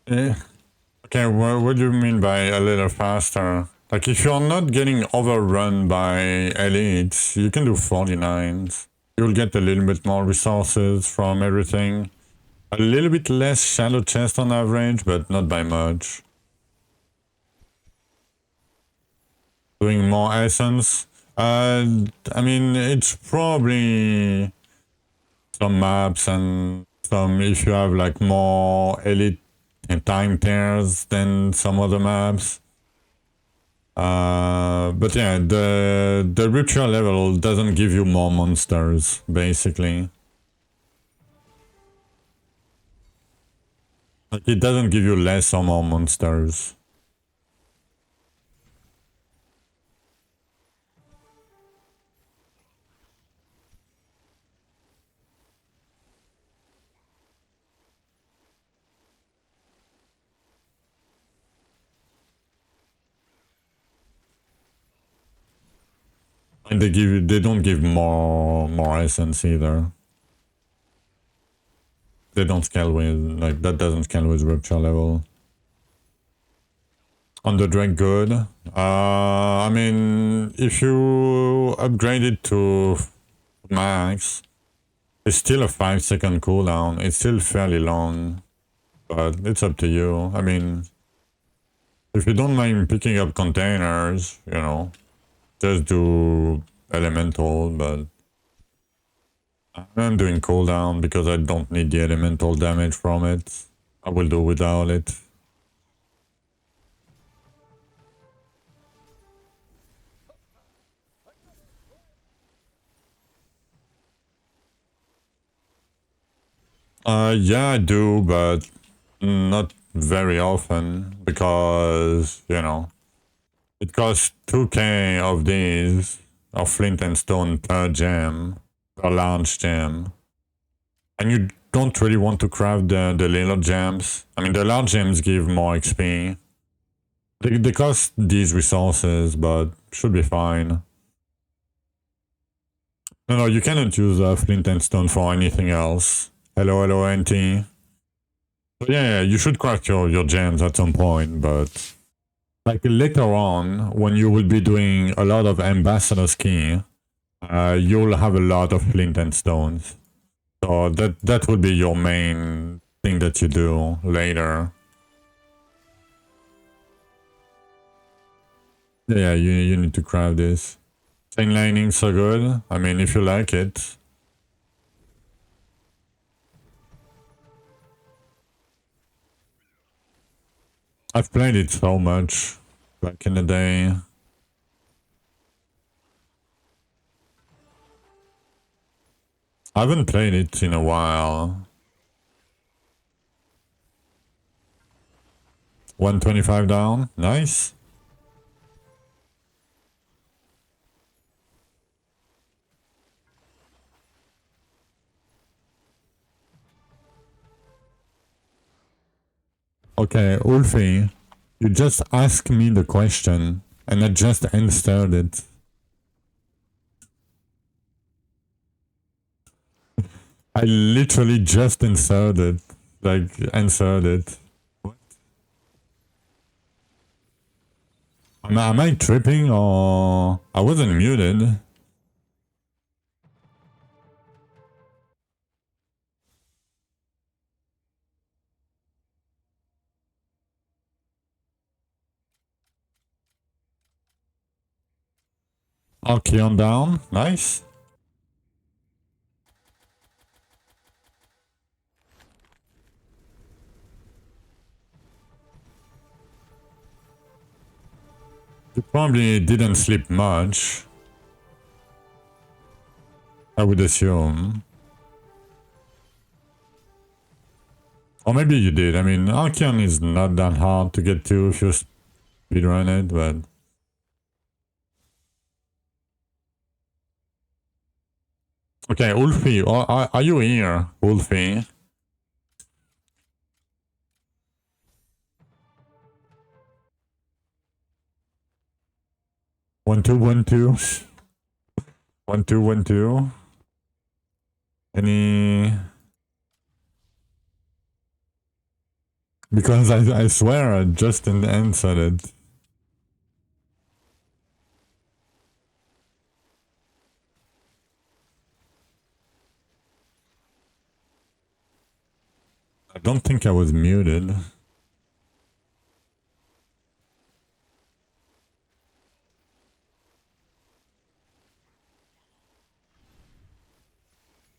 eh, okay, what do you mean by a little faster? Like, if you're not getting overrun by elites, you can do 49s. You'll get a little bit more resources from everything. A little bit less shadow chest on average, but not by much. Doing more essence. I mean, it's probably some maps and some, if you have like more elite and time tears than some other maps. But yeah, the ritual level doesn't give you more monsters, basically. Like, it doesn't give you less or more monsters. And they don't give more essence either. they don't scale with, like, that doesn't scale with rupture level. On the Drake, good. I mean, if you upgrade it to max, it's still a 5-second cooldown. It's still fairly long, but it's up to you. I mean, if you don't mind picking up containers, you know, just do elemental, but I'm doing cooldown because I don't need the elemental damage from it. I will do without it. Yeah, I do, but not very often because, you know, it costs 2k of these, of flint and stone per gem, per large gem. And you don't really want to craft the little gems. I mean, the large gems give more XP. They cost these resources, but should be fine. No, you cannot use flint and stone for anything else. Hello, NT. So yeah, you should craft your gems at some point, but like later on, when you will be doing a lot of ambassador's key, you'll have a lot of flint and stones. So that would be your main thing that you do later. Yeah, you need to craft this. Chain lightning so good. I mean, if you like it. I've played it so much back in the day. I haven't played it in a while. 125 down. Nice. Okay, Ulfi, you just asked me the question and I just answered it. I literally just answered it. Like, answered it. What? Am I tripping or... I wasn't muted. Archeon down. Nice. You probably didn't sleep much. I would assume. Or maybe you did. I mean, Archeon is not that hard to get to if you speedrun it, but... Okay, Ulfi, are you here, Ulfi? One, two, 1, 2. 1, 2, 1, 2. Any... Because I swear I just answered it. I don't think I was muted.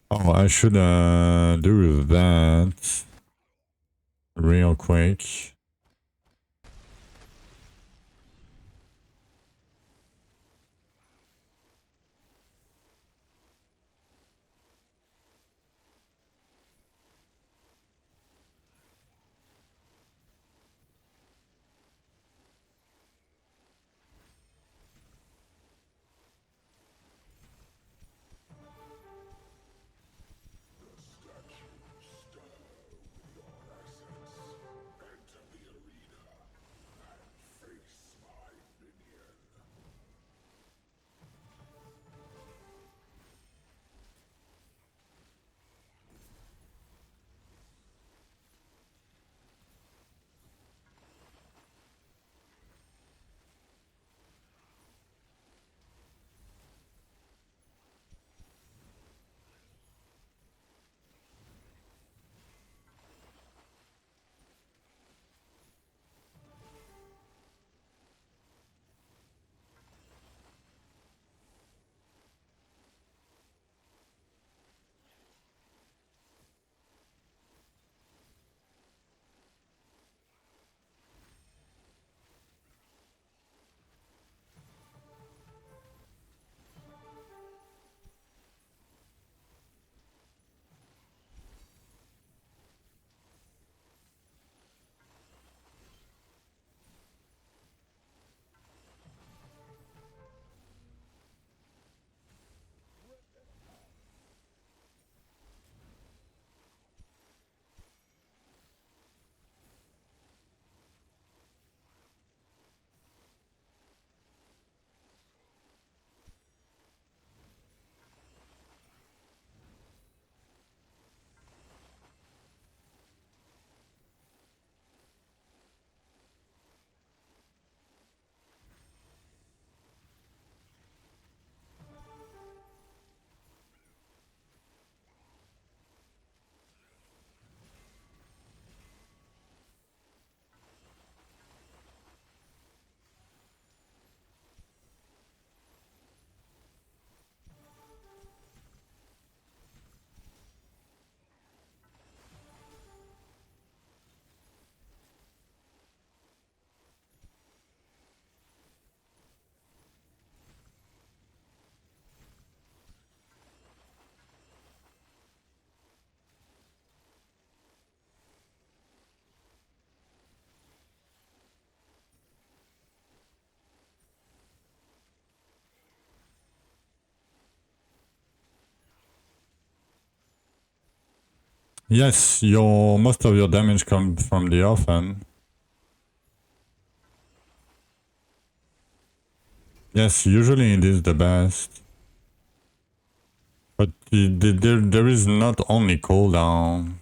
Oh, I should do that real quick. Yes, most of your damage comes from the orphan. Yes, usually it is the best. But there is not only cooldown.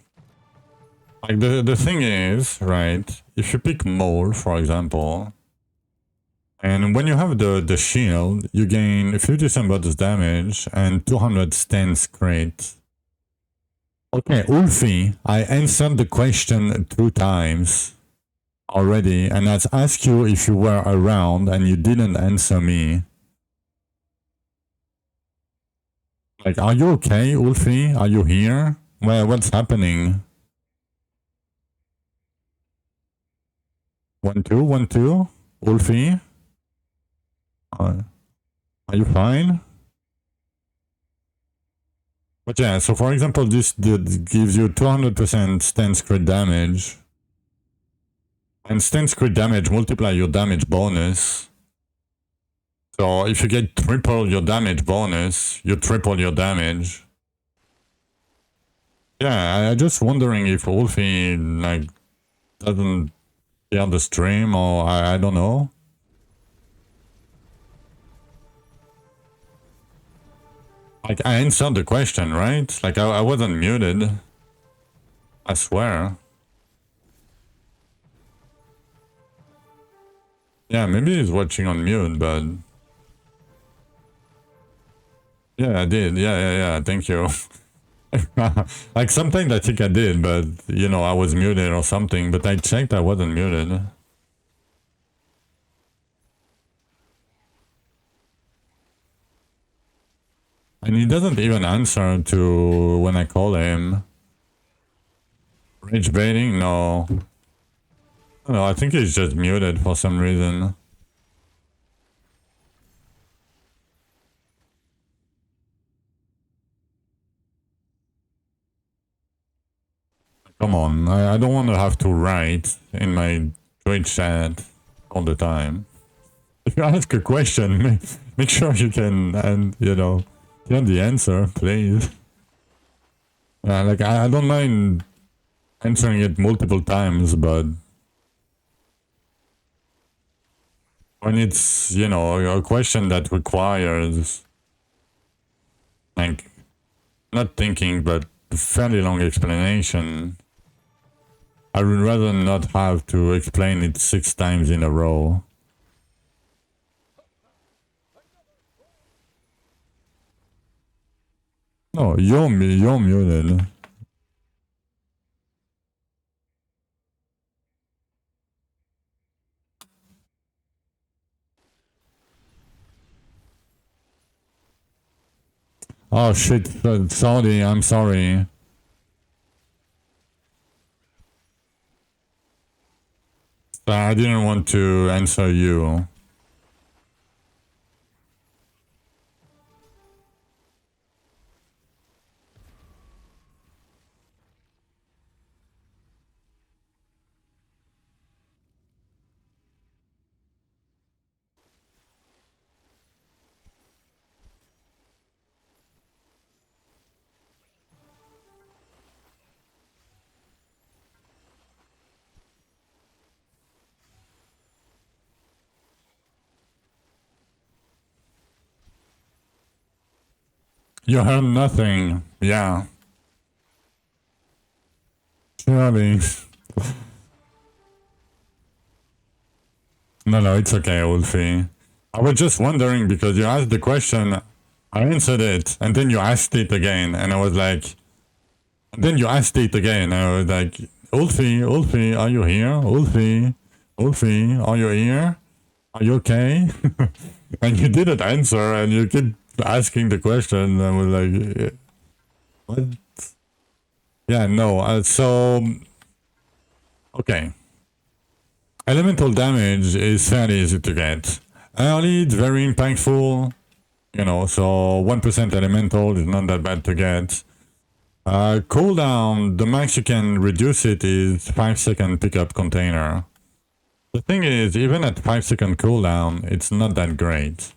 Like the thing is, right, if you pick Mole, for example, and when you have the shield, you gain 50% bonus damage and 200 stance crate. Okay, Ulfi, I answered the question 2 times already, and I asked you if you were around, and you didn't answer me. Like, are you okay, Ulfi? Are you here? What's happening? 1-2, 1-2? Ulfi? Are you fine? But yeah, so for example, this gives you 200% stance crit damage. And stance crit damage multiply your damage bonus. So if you get triple your damage bonus, you triple your damage. Yeah, I'm just wondering if Wolfie, like, doesn't hear the stream, or I don't know. Like, I answered the question, right? Like, I wasn't muted. I swear. Yeah, maybe he's watching on mute, but... Yeah, I did. Yeah, thank you. Like, sometimes I think I did, but, you know, I was muted or something, but I checked I wasn't muted. And he doesn't even answer to when I call him. Rage baiting? No. No, I think he's just muted for some reason. Come on, I don't want to have to write in my Twitch chat all the time. If you ask a question, make sure you can, and you know, hear the answer, please. Like, I don't mind answering it multiple times, but when it's, you know, a question that requires, like, not thinking, but a fairly long explanation, I would rather not have to explain it 6 times in a row. No, you're muted. Oh shit, sorry, I'm sorry. I didn't want to answer you. You heard nothing. Yeah. Surely. No, it's okay, Wolfie. I was just wondering because you asked the question, I answered it, and then you asked it again, and I was like... Then you asked it again, and I was like, Wolfie, are you here? Wolfie, are you here? Are you okay? And you didn't answer, and you keep asking the question, and I was like, what? Yeah, no, so... Okay. Elemental damage is fairly easy to get. Early, it's very impactful, you know, so 1% elemental is not that bad to get. Cooldown, the max you can reduce it is 5-second pickup container. The thing is, even at 5-second cooldown, it's not that great.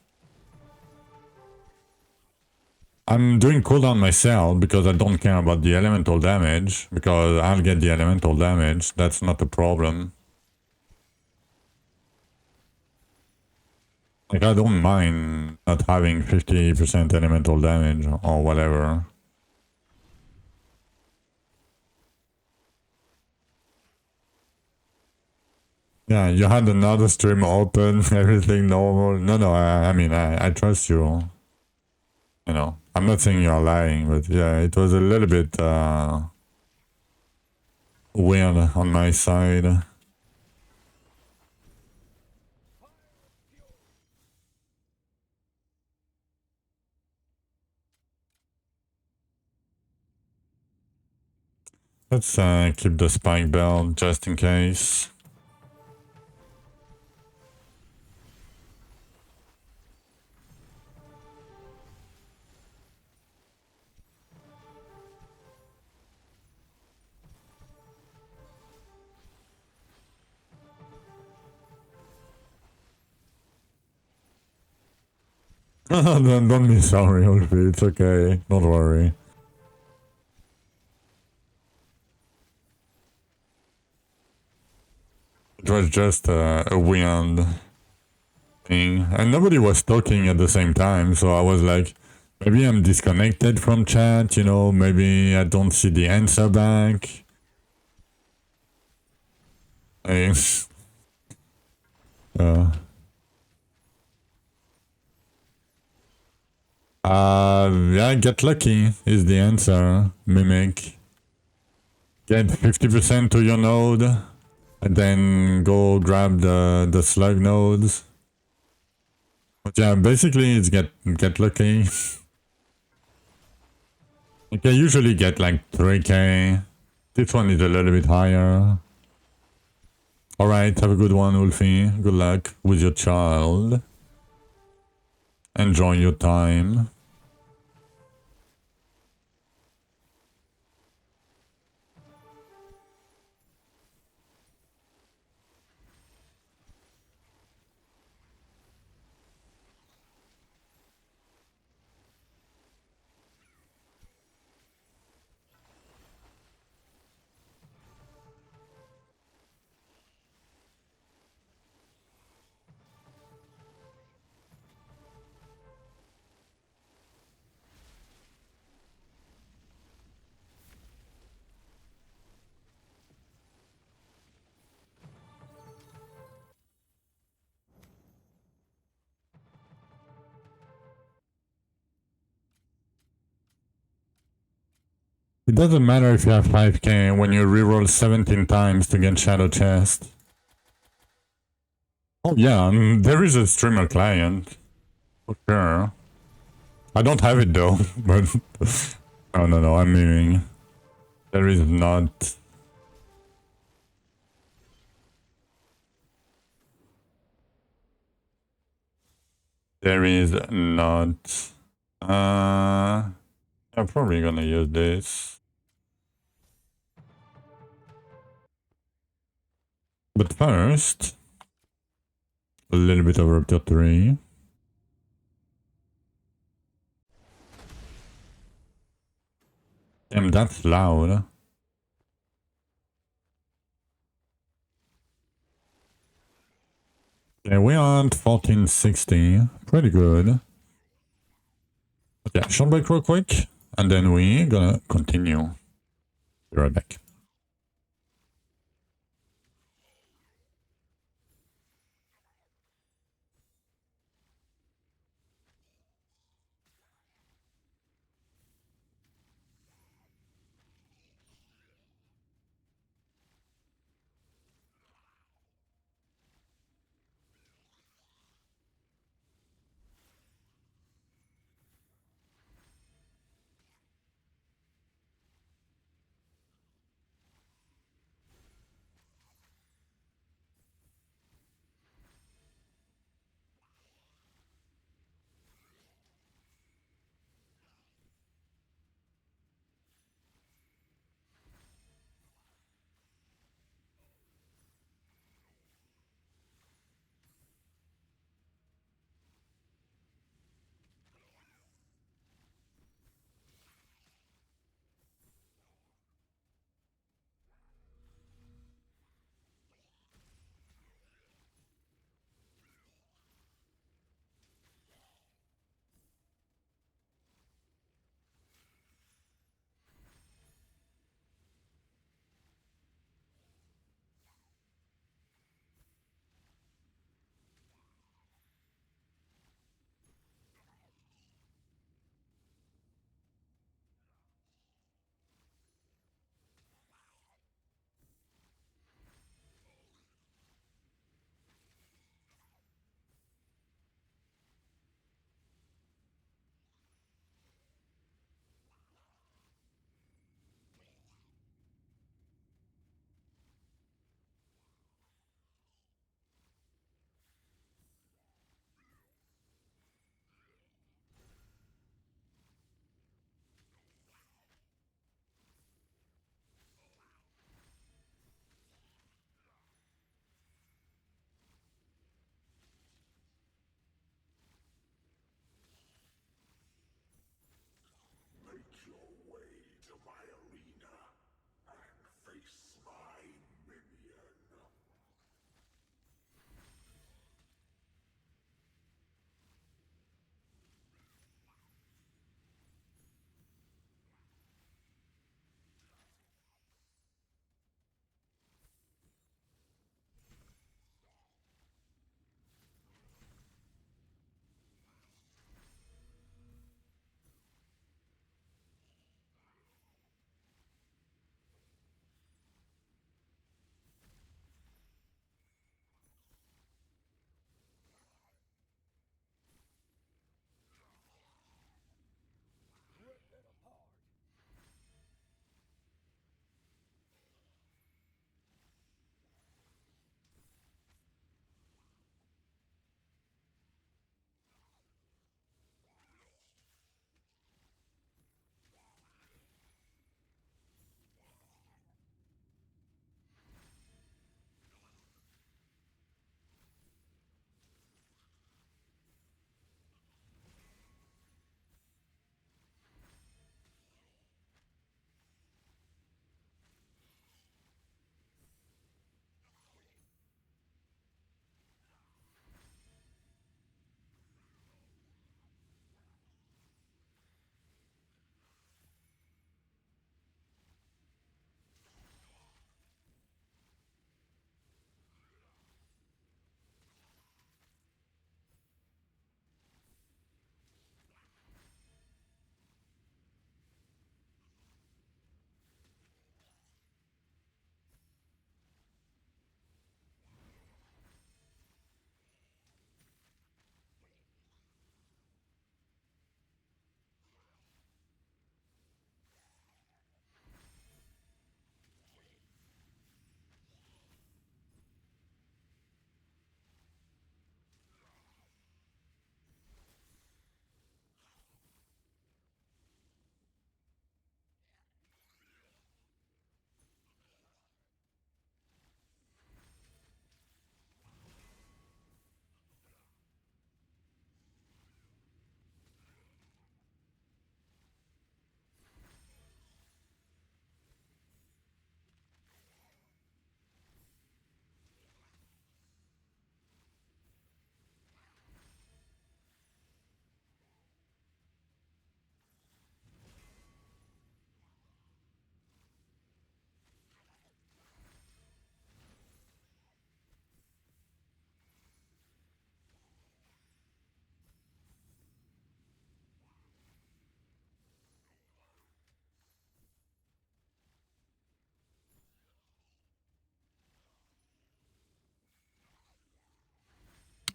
I'm doing cooldown myself because I don't care about the elemental damage, because I'll get the elemental damage. That's not a problem. Like, I don't mind not having 50% elemental damage or whatever. Yeah, you had another stream open, everything normal. No, I mean, I trust you. You know, I'm not saying you're lying, but yeah, it was a little bit weird on my side. Let's keep the spike belt just in case. Don't be sorry, Ulfi. It's okay. Don't worry. It was just a weird thing. And nobody was talking at the same time, so I was like, maybe I'm disconnected from chat, you know, maybe I don't see the answer back. I, yeah, get lucky is the answer, Mimic. Get 50% to your node, and then go grab the slug nodes. But yeah, basically it's get lucky. Like, I usually get like 3k. This one is a little bit higher. Alright, have a good one, Ulfi. Good luck with your child. Enjoy your time. It doesn't matter if you have 5k when you reroll 17 times to get Shadow Chest. Oh yeah, there is a streamer client. For sure. I don't have it though, but... no, I'm meaning. There is not... There is not... I'm probably gonna use this. But first... A little bit of Raptor 3. Damn, that's loud. Yeah, we are at 1460. Pretty good. But yeah, short break real quick. And then we gonna continue. Be right back.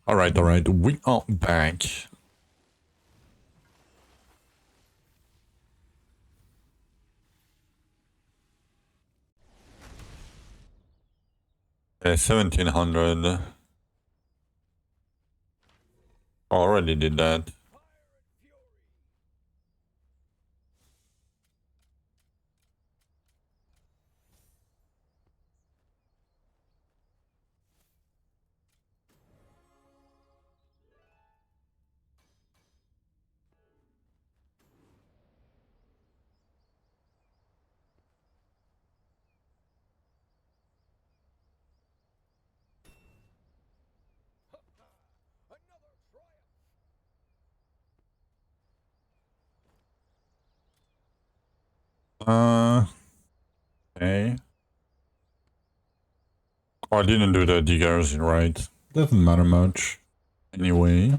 Alright, we are back. Yeah, 1700. Already did that. Okay. Oh, I didn't do the diggers right. Doesn't matter much. Anyway.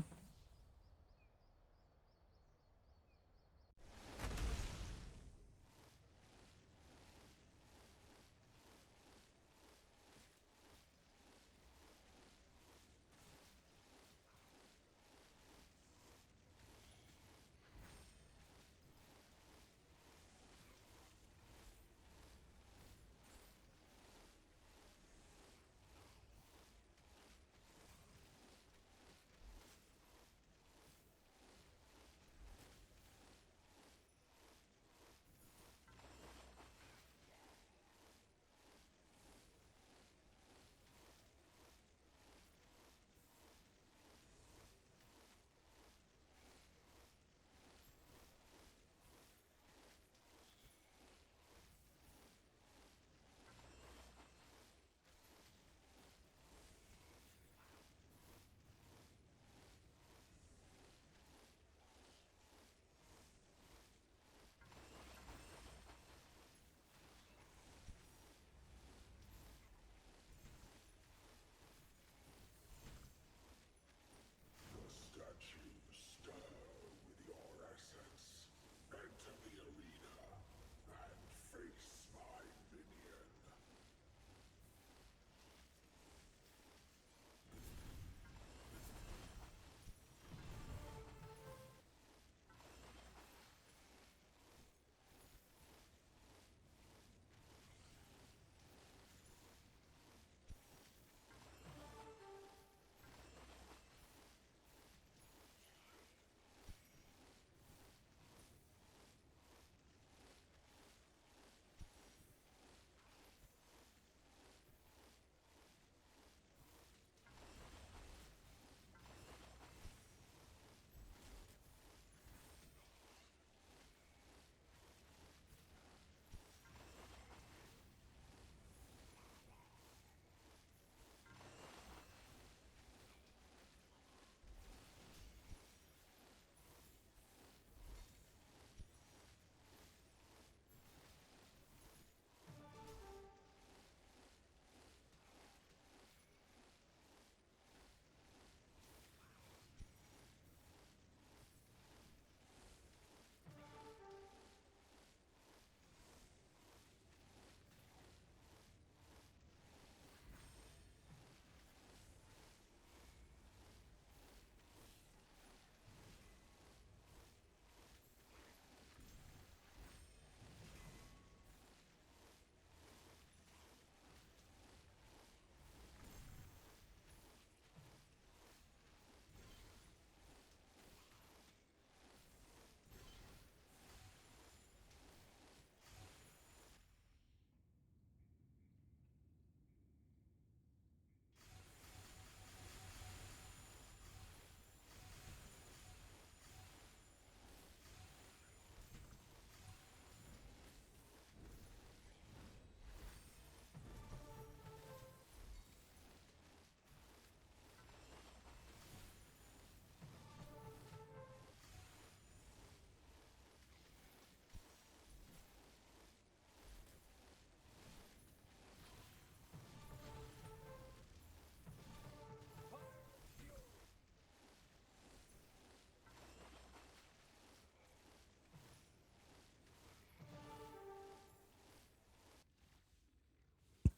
Statues stir with your essence. Enter the arena and face my minion.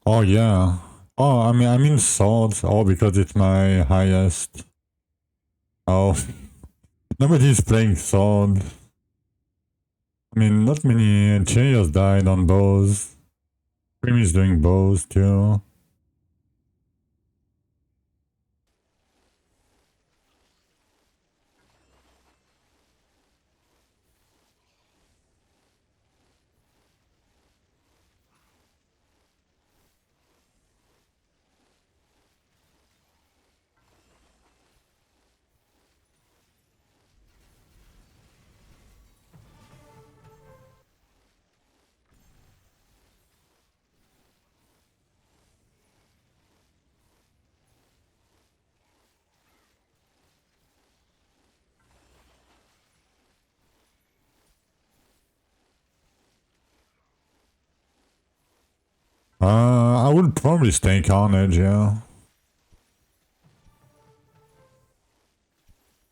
Oh yeah. Oh, I mean swords. Oh, because it's my highest. Oh, nobody's playing sword. I mean, not many Cheerios died on bows. Cream is doing bows too. I would probably stay Carnage, yeah.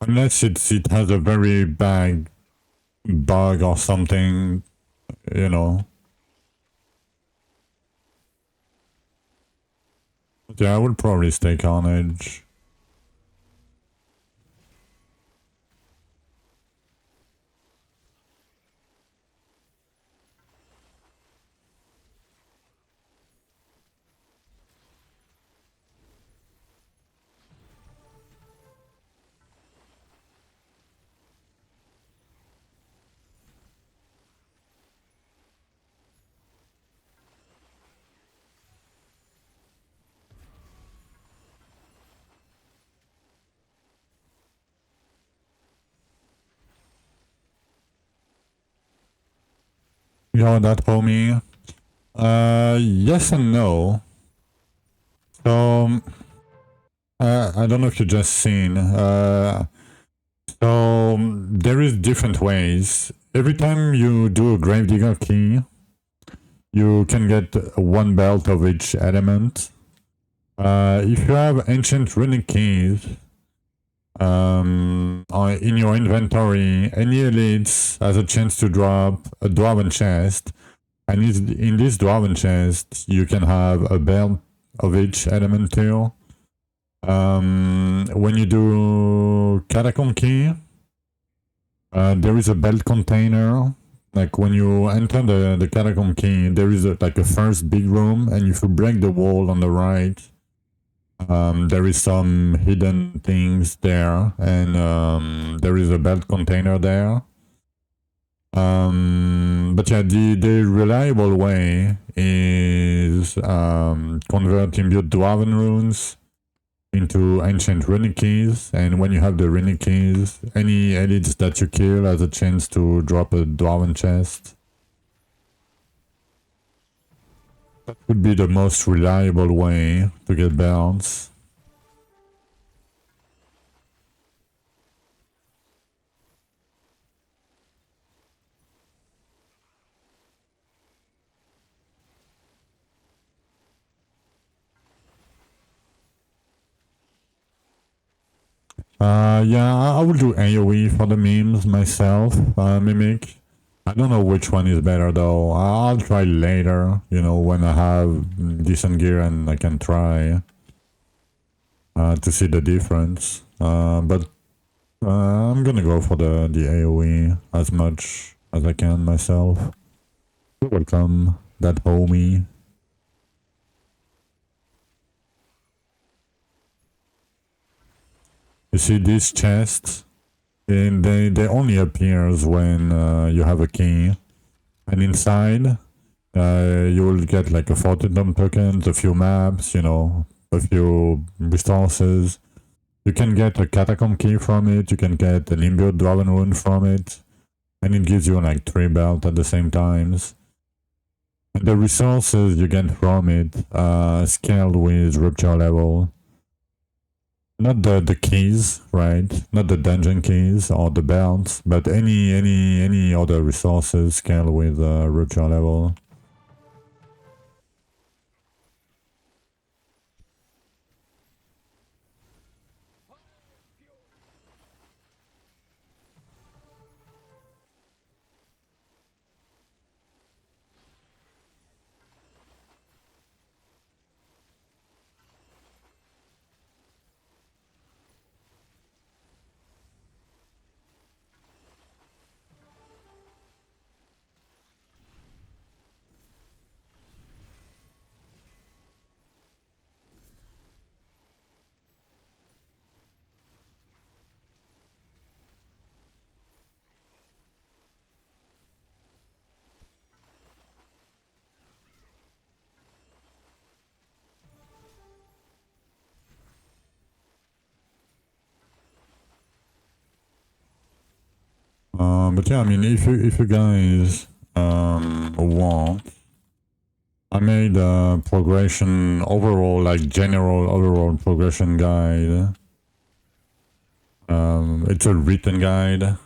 Unless it has a very bad bug or something, you know. But yeah, I would probably stay Carnage. You know that, homie? Yes and no. So, I don't know if you just seen. So there is different ways. Every time you do a Gravedigger key, you can get one belt of each element. If you have ancient runic keys in your inventory, any elites has a chance to drop a dwarven chest, and in this dwarven chest you can have a belt of each element too. When you do catacomb key, there is a belt container. Like when you enter the catacomb key, there is like a first big room, and if you break the wall on the right, there is some hidden things there, and there is a belt container there. But yeah, the reliable way is convert imbued dwarven runes into ancient runic keys, and when you have the runic keys, any elites that you kill has a chance to drop a dwarven chest. That would be the most reliable way to get belts. Yeah, I will do AoE for the memes myself, Mimic. I don't know which one is better though. I'll try later, you know, when I have decent gear and I can try to see the difference. But I'm gonna go for the AoE as much as I can myself. You're welcome, that homie. You see these chests? And they only appears when you have a key. And inside, you will get like a Fortnite tokens, a few maps, you know, a few resources. You can get a catacomb key from it, you can get an imbued dwarven rune from it, and it gives you like 3 belts at the same times. And the resources you get from it scaled with rupture level. Not the keys, right? Not the dungeon keys or the belts, but any other resources scaled with rupture level. But yeah, I mean, if you guys want, I made a progression overall, like general overall progression guide. It's a written guide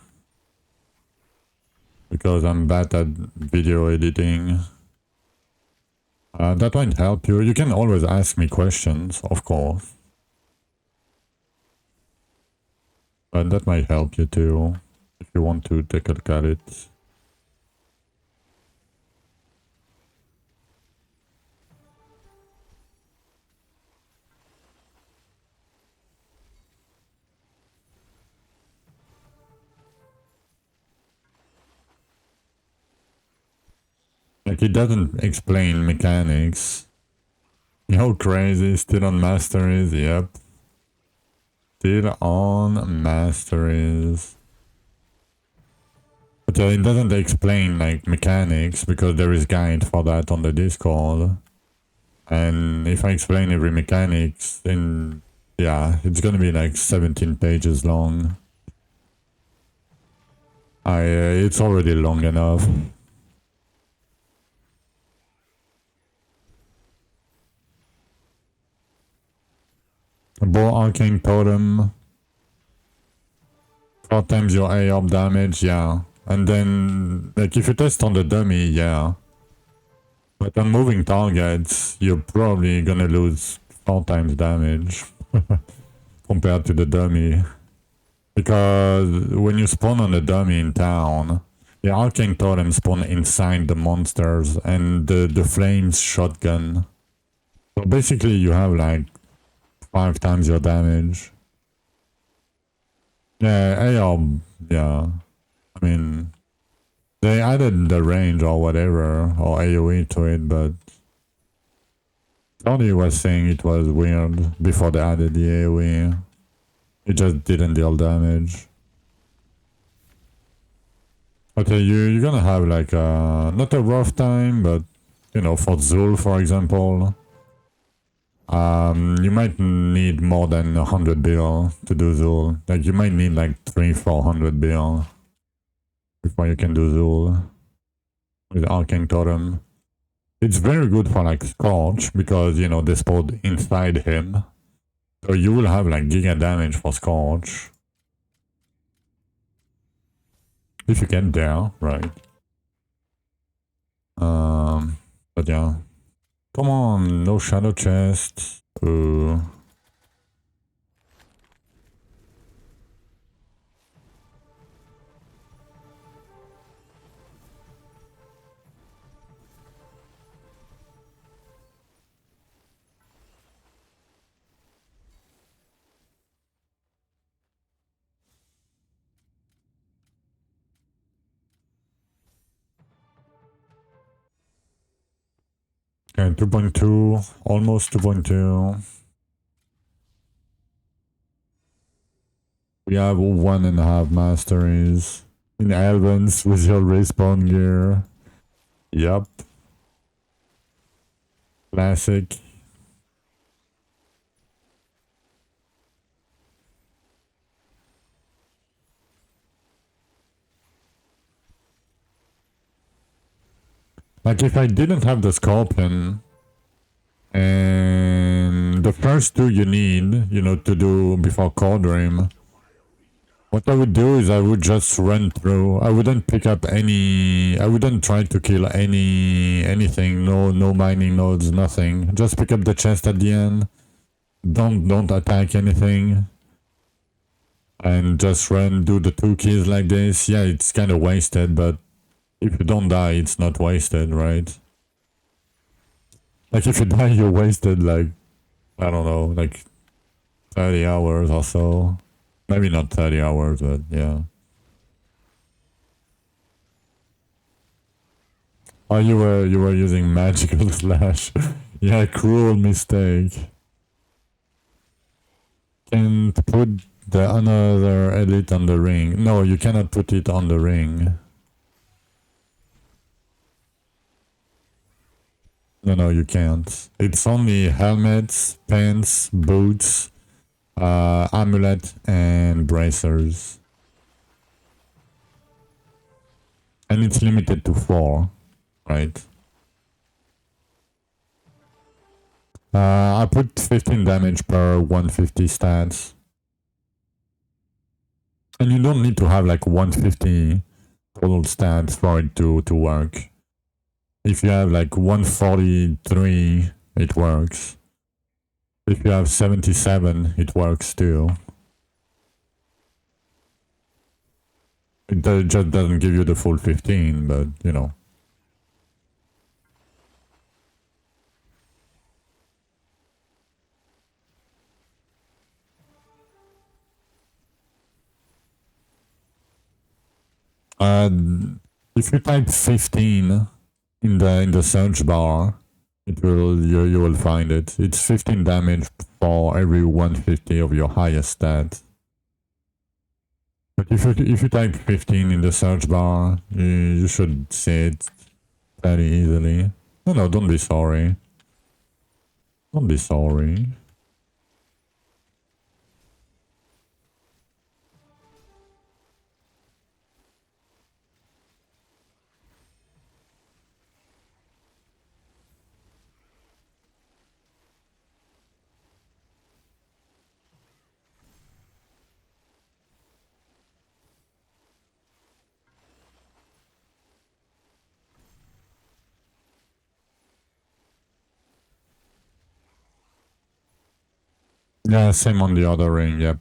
because I'm bad at video editing. That might help you. You can always ask me questions, of course. But that might help you too, if you want to take a look at it. Like, it doesn't explain mechanics. Yo, crazy, still on Masteries, yep. Still on Masteries. But it doesn't explain, like, mechanics, because there is guide for that on the Discord. And if I explain every mechanics, then, yeah, it's gonna be like 17 pages long. It's already long enough. Bow Arcane Totem. 4 times your AOP damage, yeah. And then, like, if you test on the dummy, yeah. But on moving targets, you're probably gonna lose 4 times damage compared to the dummy. Because when you spawn on the dummy in town, the Arcane Totem spawn inside the monsters and the flames shotgun. So basically you have like 5 times your damage. Yeah, AOB, yeah. I mean, they added the range or whatever, or AoE to it, but Tony was saying it was weird before they added the AoE. It just didn't deal damage. Okay, you're gonna have like not a rough time, but you know, for Zul, for example, you might need more than 100 bill to do Zul. Like, you might need like 300-400 bill before you can do Zul with Arcane Totem. It's very good for like Scorch because, you know, they spawn inside him. So you will have like giga damage for Scorch. If you get there, right. But yeah. Come on, no shadow chest. Okay, 2.2, almost 2.2. We have 1.5 masteries in Elvens with your respawn gear. Yup. Classic. Like, if I didn't have the Scorpion, and the first 2 you need, you know, to do before Core Dream, what I would do is I would just run through. I wouldn't pick up any... I wouldn't try to kill anything. No mining nodes, nothing. Just pick up the chest at the end. Don't attack anything. And just run, do the 2 keys like this. Yeah, it's kind of wasted, but if you don't die, it's not wasted, right? Like, if you die, you're wasted, like, I don't know, like 30 hours or so. Maybe not 30 hours, but yeah. Oh, you were using magical slash. Yeah, cruel mistake. Can't put the another elite on the ring. No, you cannot put it on the ring. No, you can't. It's only helmets, pants, boots, amulet, and bracers. And it's limited to 4, right? I put 15 damage per 150 stats. And you don't need to have like 150 total stats for it to work. If you have like 143, it works. If you have 77, it works too. It just doesn't give you the full 15, but you know. If you type 15 in the search bar, it will you will find it. It's 15 damage for every 150 of your highest stat. But if you type 15 in the search bar, you should see it very easily. No, don't be sorry. Don't be sorry. Yeah, same on the other ring. Yep.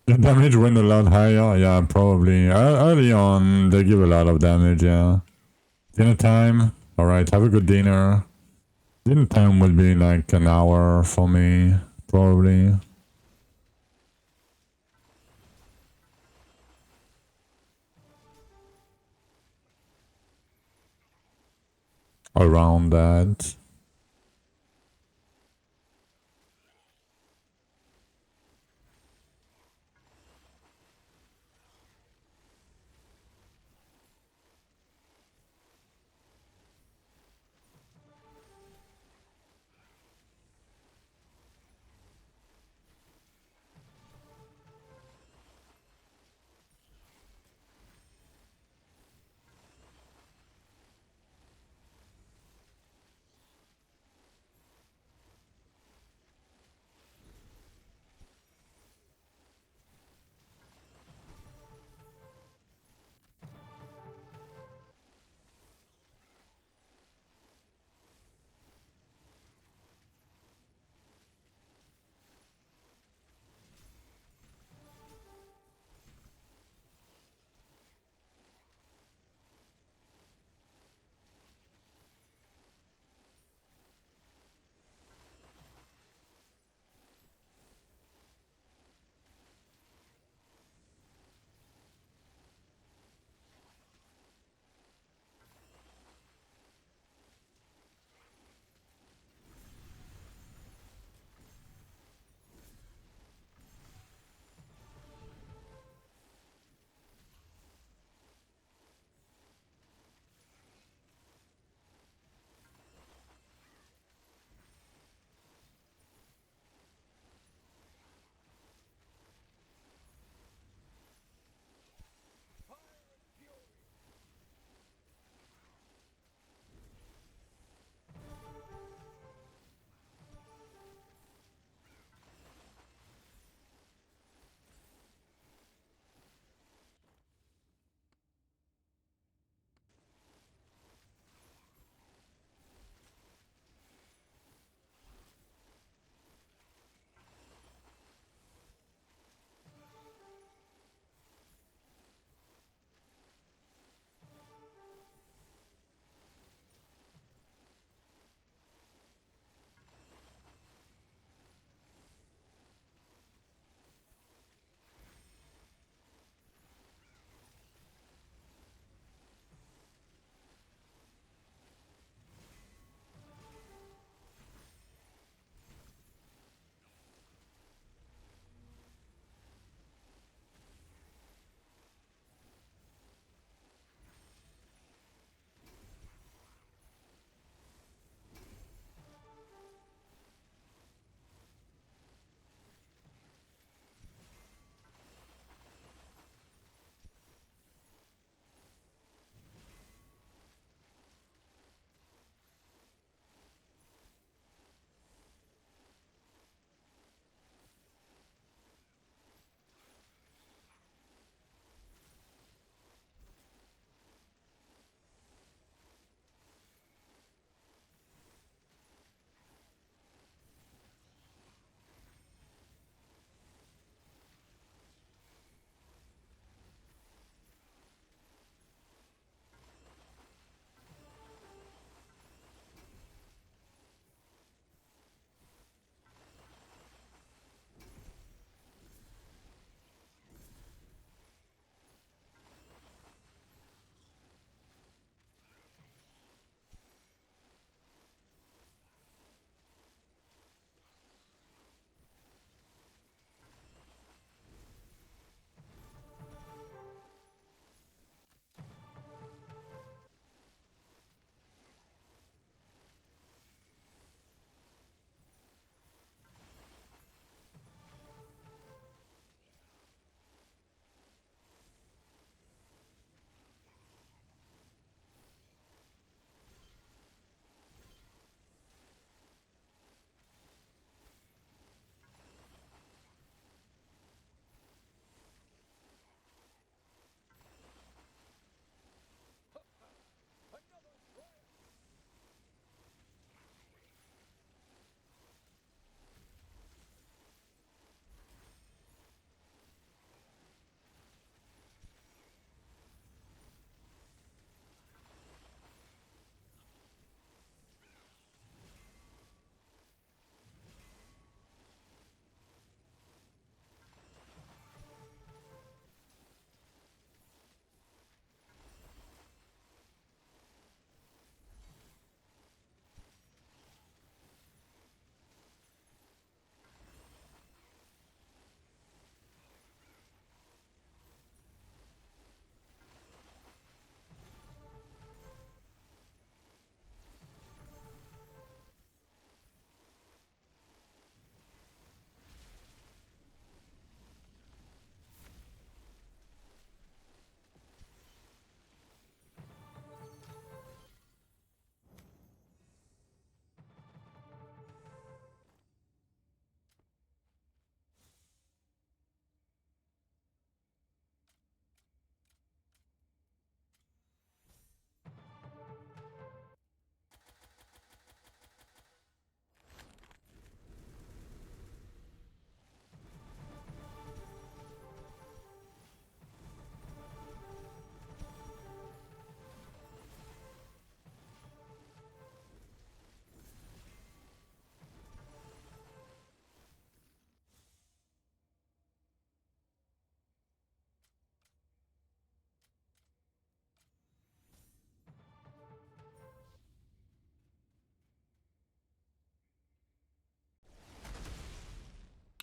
The damage went a lot higher, yeah, probably. Early on, they give a lot of damage, yeah. Dinner time? Alright, have a good dinner. Dinner time will be like an hour for me, probably. Around that.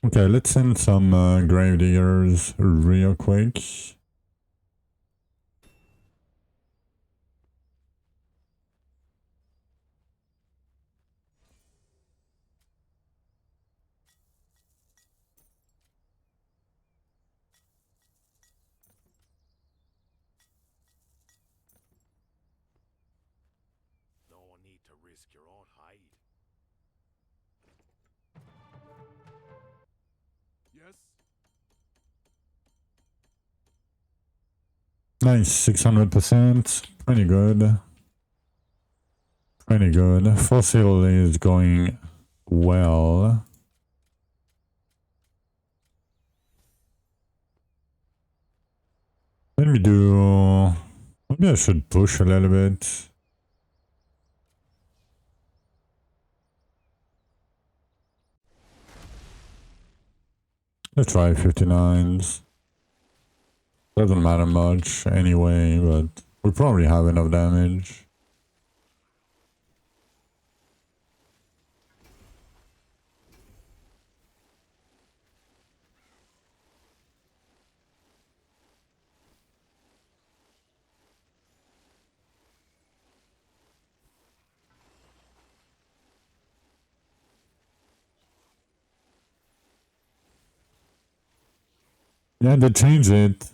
Okay, let's send some gravediggers real quick. No need to risk your own hide. Yes? Nice, 600%. Pretty good. Pretty good. Fossil is going well. Let me do... Maybe I should push a little bit. Let's try 59s. Doesn't matter much anyway, but we probably have enough damage. Yeah, they changed it.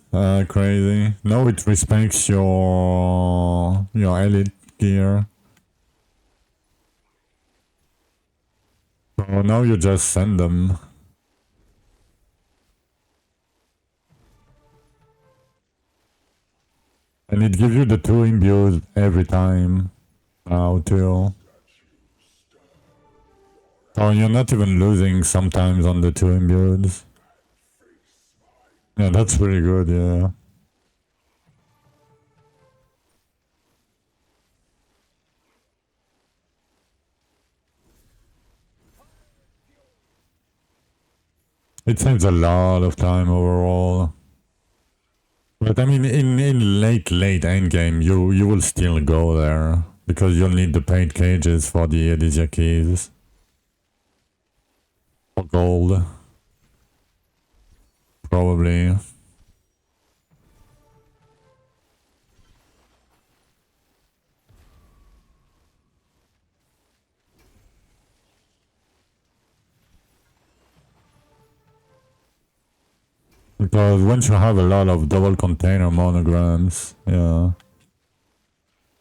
Crazy. Now it respects your elite gear. So now you just send them. And it gives you the 2 imbues every time now too. So you're not even losing sometimes on the 2 imbues. Yeah, that's pretty good, yeah. It saves a lot of time overall. But I mean, in late endgame, you will still go there. Because you'll need the paint cages for the Elysia keys. For gold. Probably. Because once you have a lot of double container monograms, yeah.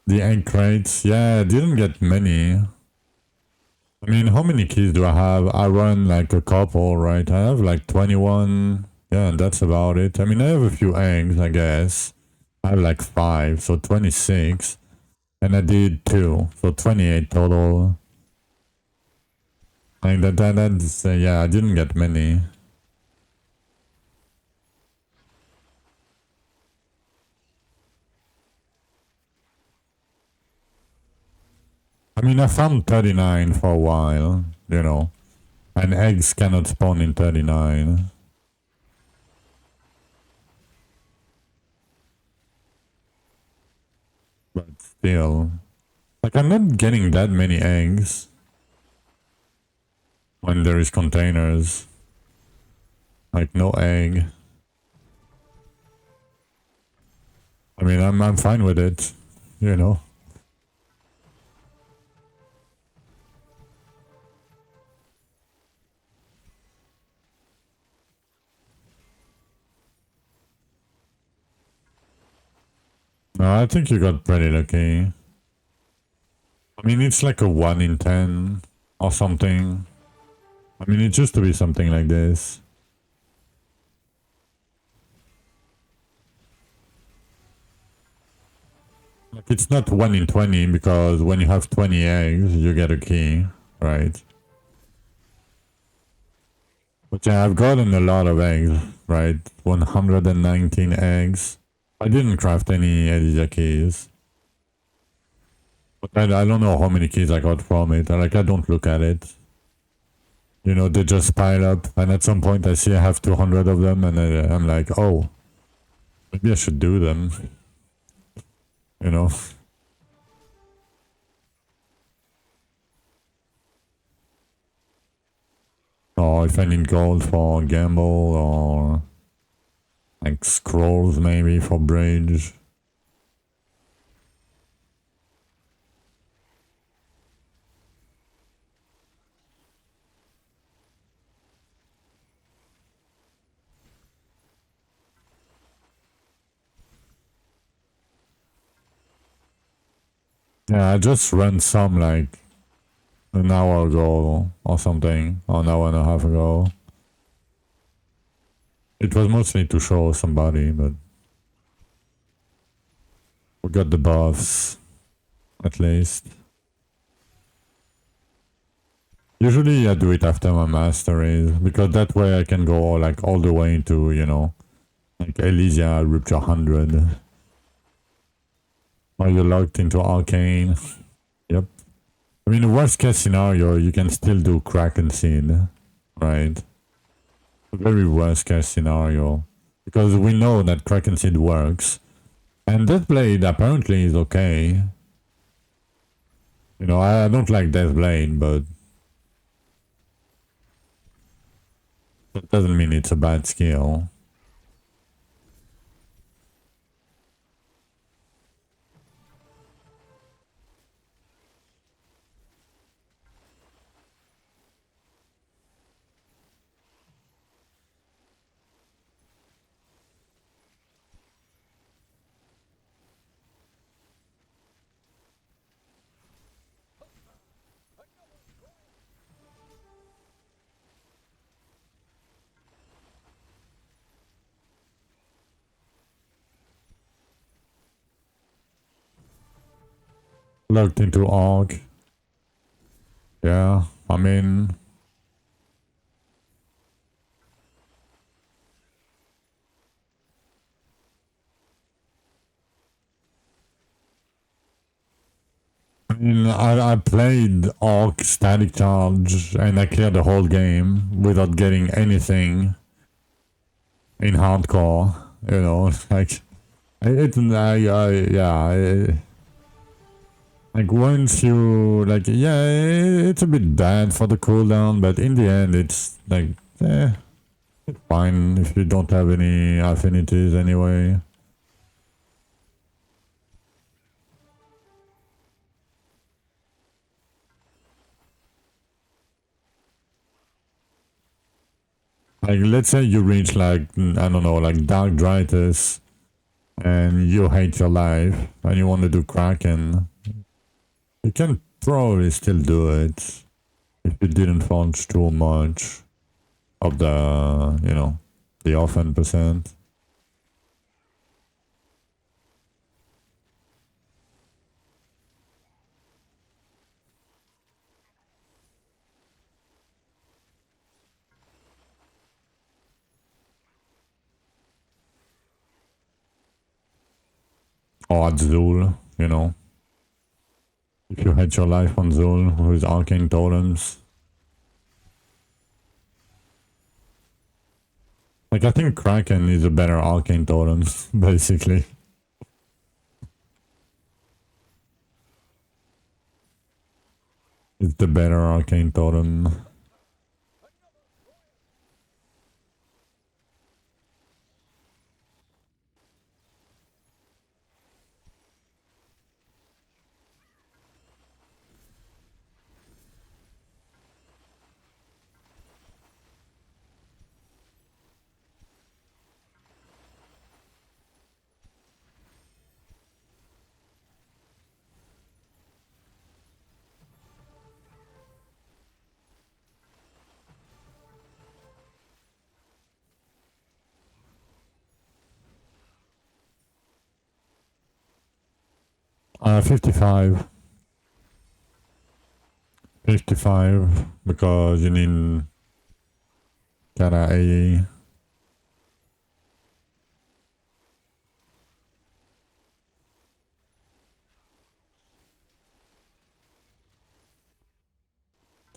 The egg crates, yeah, I didn't get many. I mean, how many keys do I have? I run like a couple, right? I have like 21. Yeah, that's about it. I mean, I have a few eggs, I guess. I have like 5, so 26. And I did 2, so 28 total. Like that's, yeah, I didn't get many. I mean, I found 39 for a while, you know. And eggs cannot spawn in 39. But still. Like, I'm not getting that many eggs. When there is containers. Like, no egg. I mean, I'm fine with it. You know. No, I think you got pretty lucky. I mean, it's like a 1 in 10 or something. I mean, it used to be something like this. Like, it's not 1 in 20 because when you have 20 eggs, you get a key, right? But yeah, I've gotten a lot of eggs, right? 119 eggs. I didn't craft any Elysia keys. But I don't know how many keys I got from it. Like, I don't look at it. You know, they just pile up. And at some point I see I have 200 of them and I'm like, oh, maybe I should do them. You know? Or if I need gold for gamble, or like scrolls maybe for bridge. Yeah, I just ran some like an hour ago or something, or an hour and a half ago. It was mostly to show somebody, but we got the buffs, at least. Usually I do it after my masteries, because that way I can go like all the way into, you know, like Elysia, Rupture 100. Are you locked into Arcane? Yep. I mean, the worst case scenario, you can still do Kraken Seed, right? The very worst case scenario. Because we know that Kraken Seed works. And Deathblade apparently is okay. You know, I don't like Deathblade, but that doesn't mean it's a bad skill. Locked into Arc. Yeah, I mean... I played Arc Static Charge and I cleared the whole game without getting anything in hardcore, you know, like... Like once you, like, yeah, it's a bit bad for the cooldown, but in the end it's like, it's fine if you don't have any affinities anyway. Like, let's say you reach like, I don't know, like Dark Dritus, and you hate your life, and you want to do Kraken, you can probably still do it, if you didn't fudge too much of the, you know, the offhand percent. Or at Zul, you know. If you had your life on Zul with Arcane Totems. Like, I think Kraken is a better Arcane Totem, basically. It's the better Arcane Totem. Uh, 55. 55, because you need Kara AE.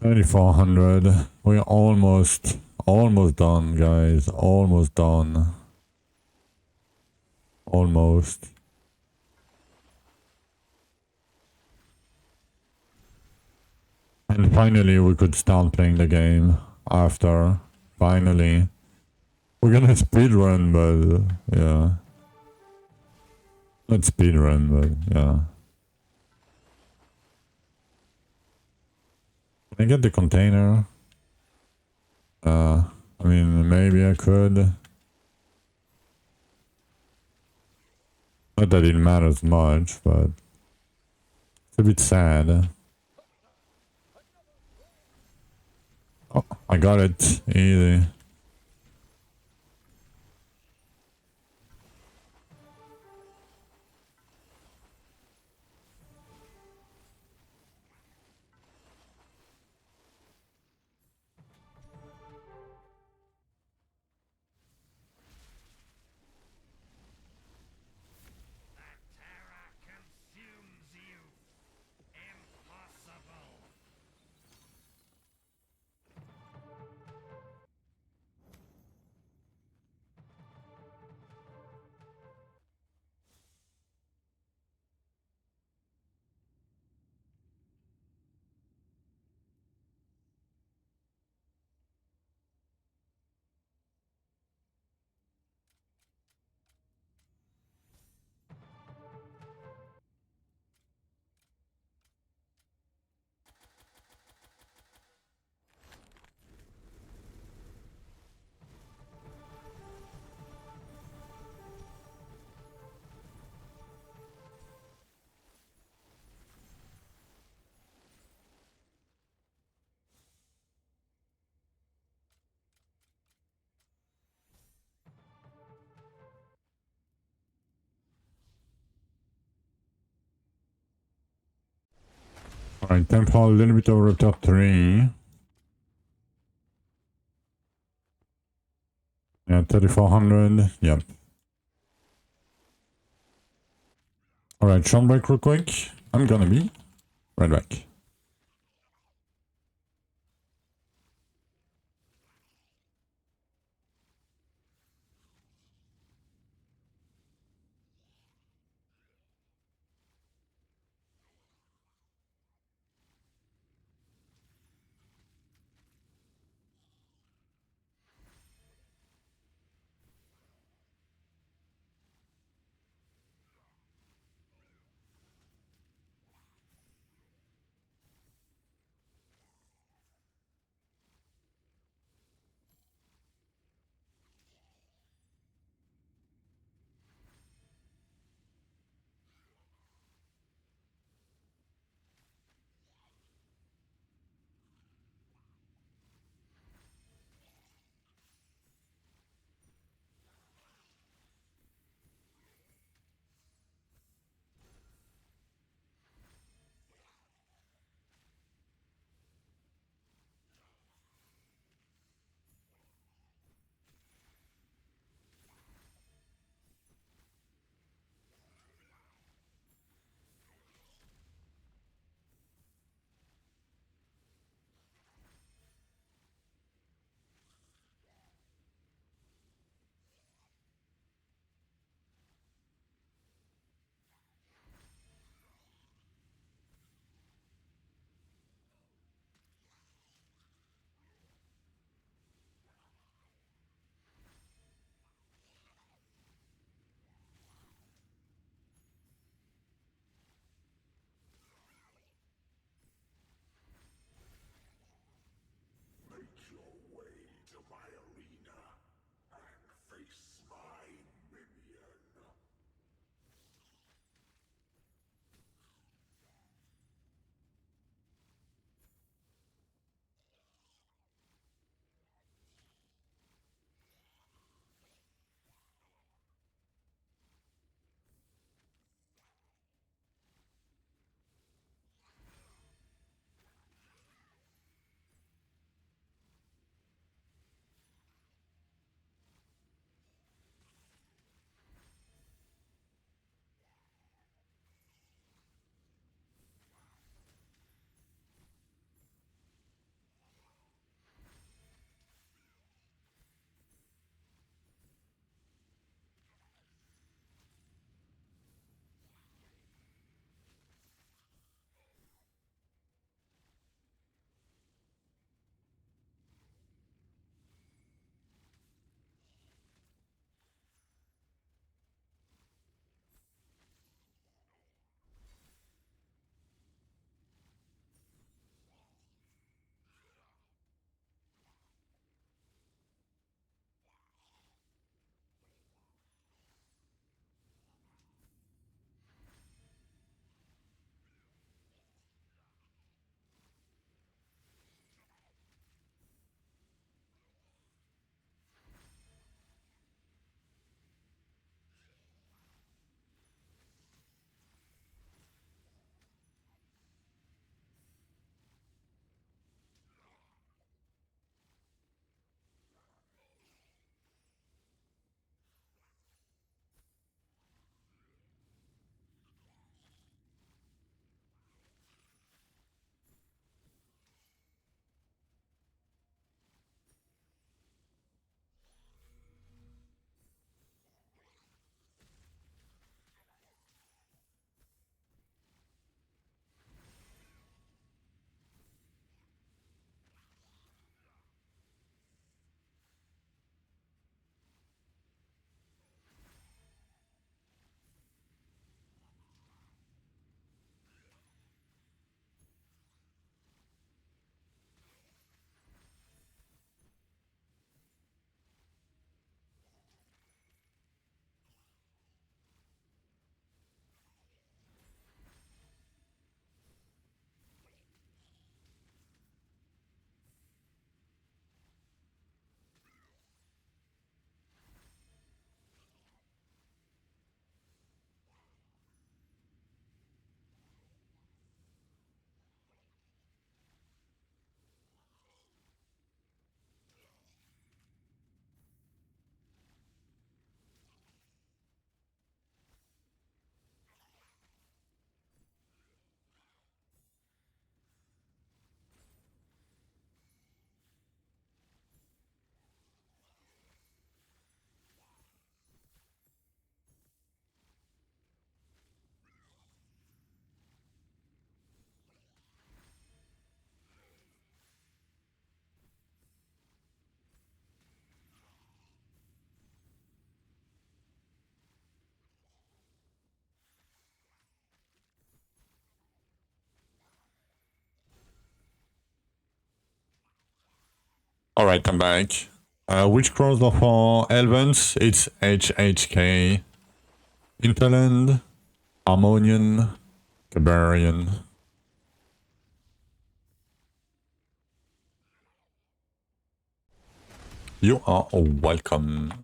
$3,400. We're almost done, guys. Almost done. Almost. And finally we could start playing the game. after, finally. We're gonna speedrun, but yeah. Not speedrun, but yeah. Can I get the container? I mean, maybe I could. Not that it matters much, but it's a bit sad. Oh, I got it. Easy. Terror consumes you. Impossible. Alright, tempo a little bit over top 3. Yeah, 3400. Yep. Alright, short break real quick. I'm gonna be right back. Alright, I'm back. Which crossover for Elvens? It's HHK. Interland, Harmonian, Cabarian. You are welcome.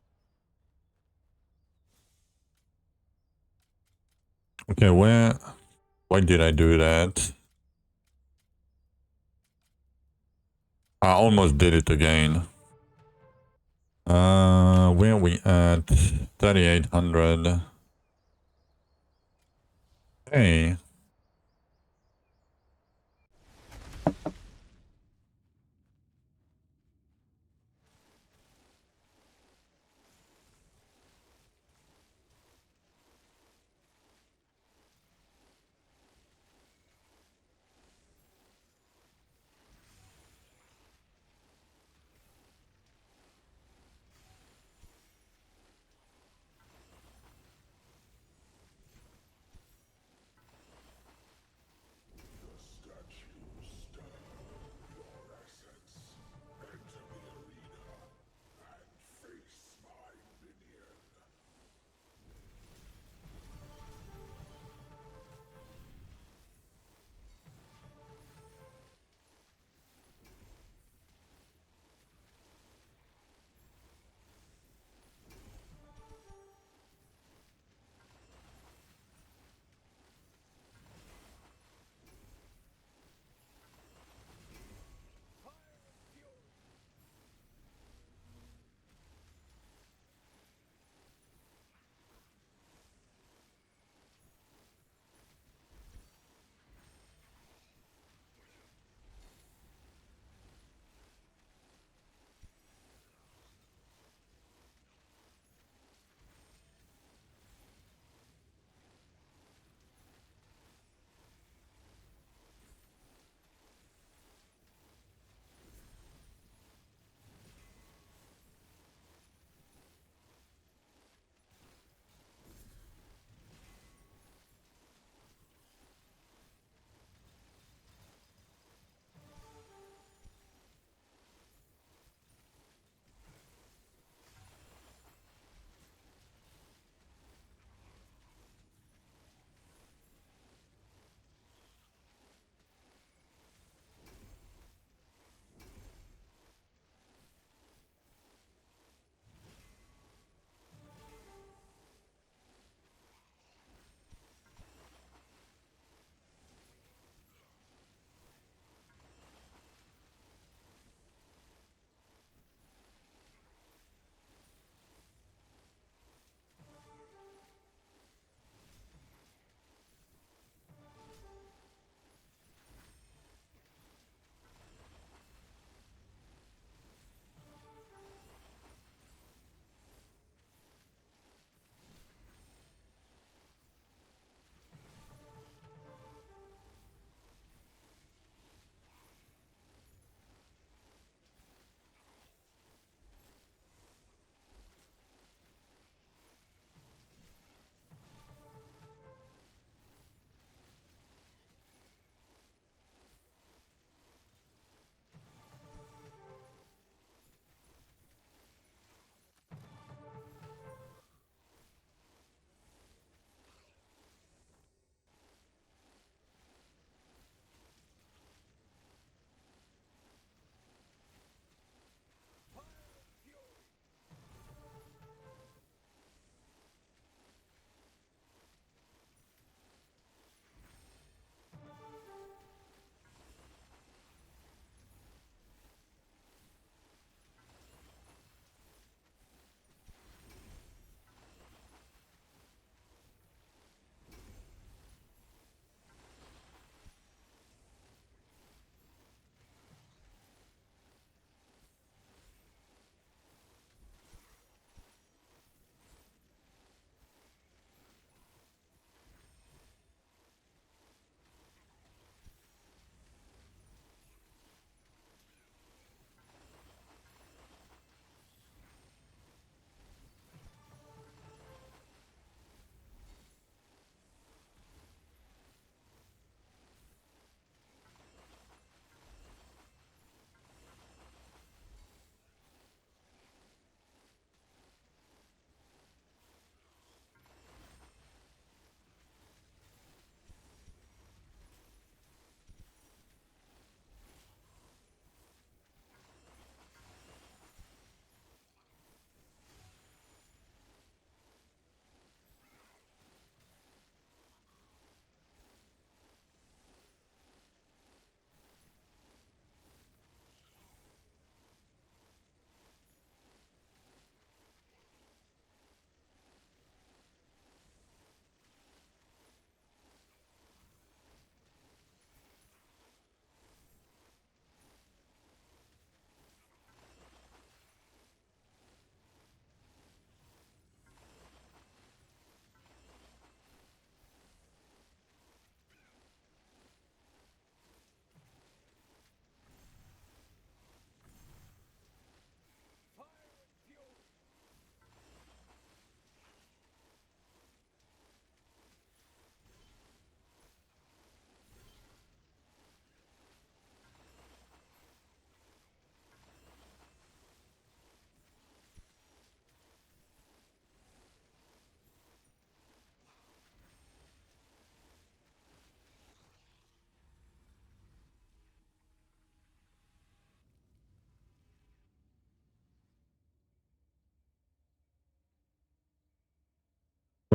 Okay, why did I do that? I almost did it again. Where are we at? 3,800. Hey.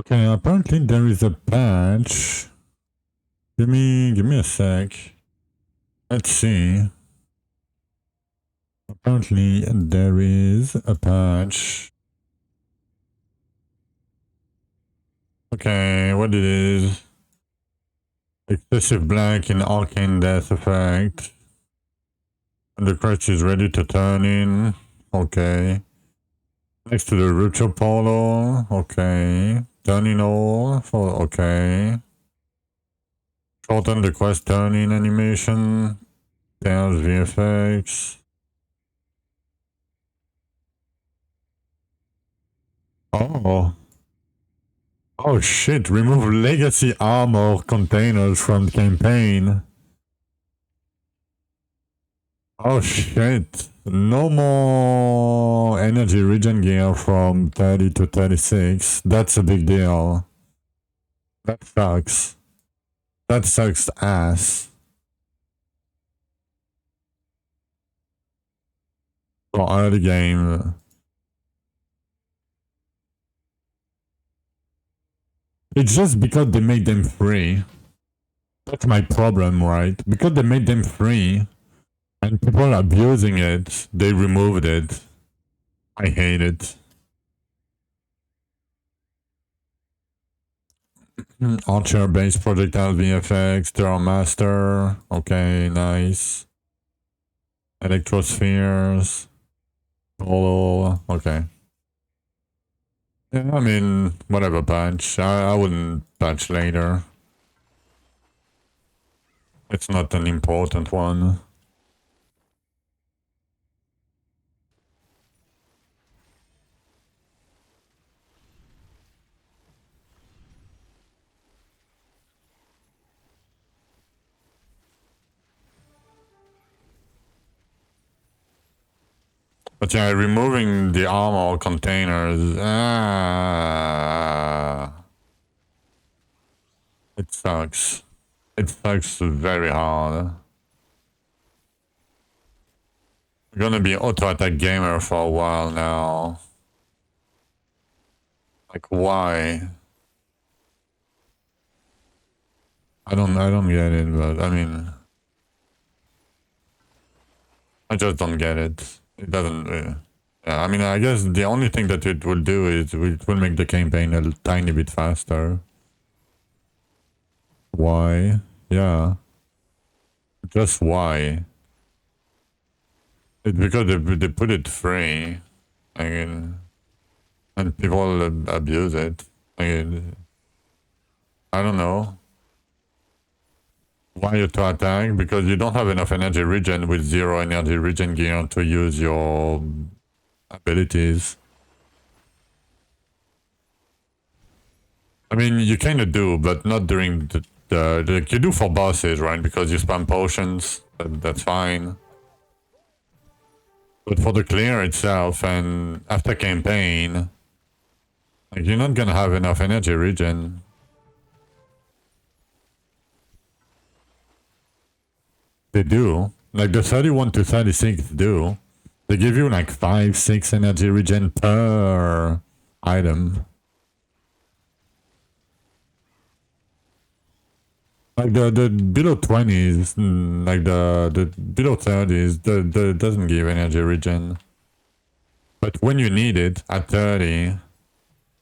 Okay, apparently there is a patch. Give me a sec. Let's see. Apparently there is a patch. Okay, what it is? Excessive black in arcane death effect. And the crest is ready to turn in. Okay. Next to the rupture portal. Okay. Turning all. For okay. Shorten the quest turn-in animation. There's VFX. Oh. Oh shit, remove legacy armor containers from campaign. Oh shit. No more energy regen gear from 30 to 36. That's a big deal. That sucks. That sucks ass. For early game. It's just because they made them free. That's my problem, right? Because they made them free and people are abusing it, they removed it. I hate it. Archer based projectile VFX, Terra Master. Okay, nice. Electrospheres. Polo. Okay. Yeah, I mean, whatever patch. I wouldn't patch later. It's not an important one. But yeah, removing the armor containers. It sucks. It sucks very hard. I'm gonna be auto-attack gamer for a while now. Like, why? I don't get it, but I mean, I just don't get it. It doesn't. Yeah, I mean, I guess the only thing that it will do is it will make the campaign a tiny bit faster. Why? Yeah. Just why? It's because they put it free. I mean, and people abuse it. I mean, I don't know. Why you to attack? Because you don't have enough energy regen with 0 energy regen gear to use your abilities. I mean, you kind of do, but not during the you do for bosses, right? Because you spam potions, that's fine. But for the clear itself and after campaign, like, you're not gonna have enough energy regen. They do. Like the 31 to 36 do. They give you like 5, 6 energy regen per item. Like the below 20s, like the below 30s, the doesn't give energy regen. But when you need it at 30,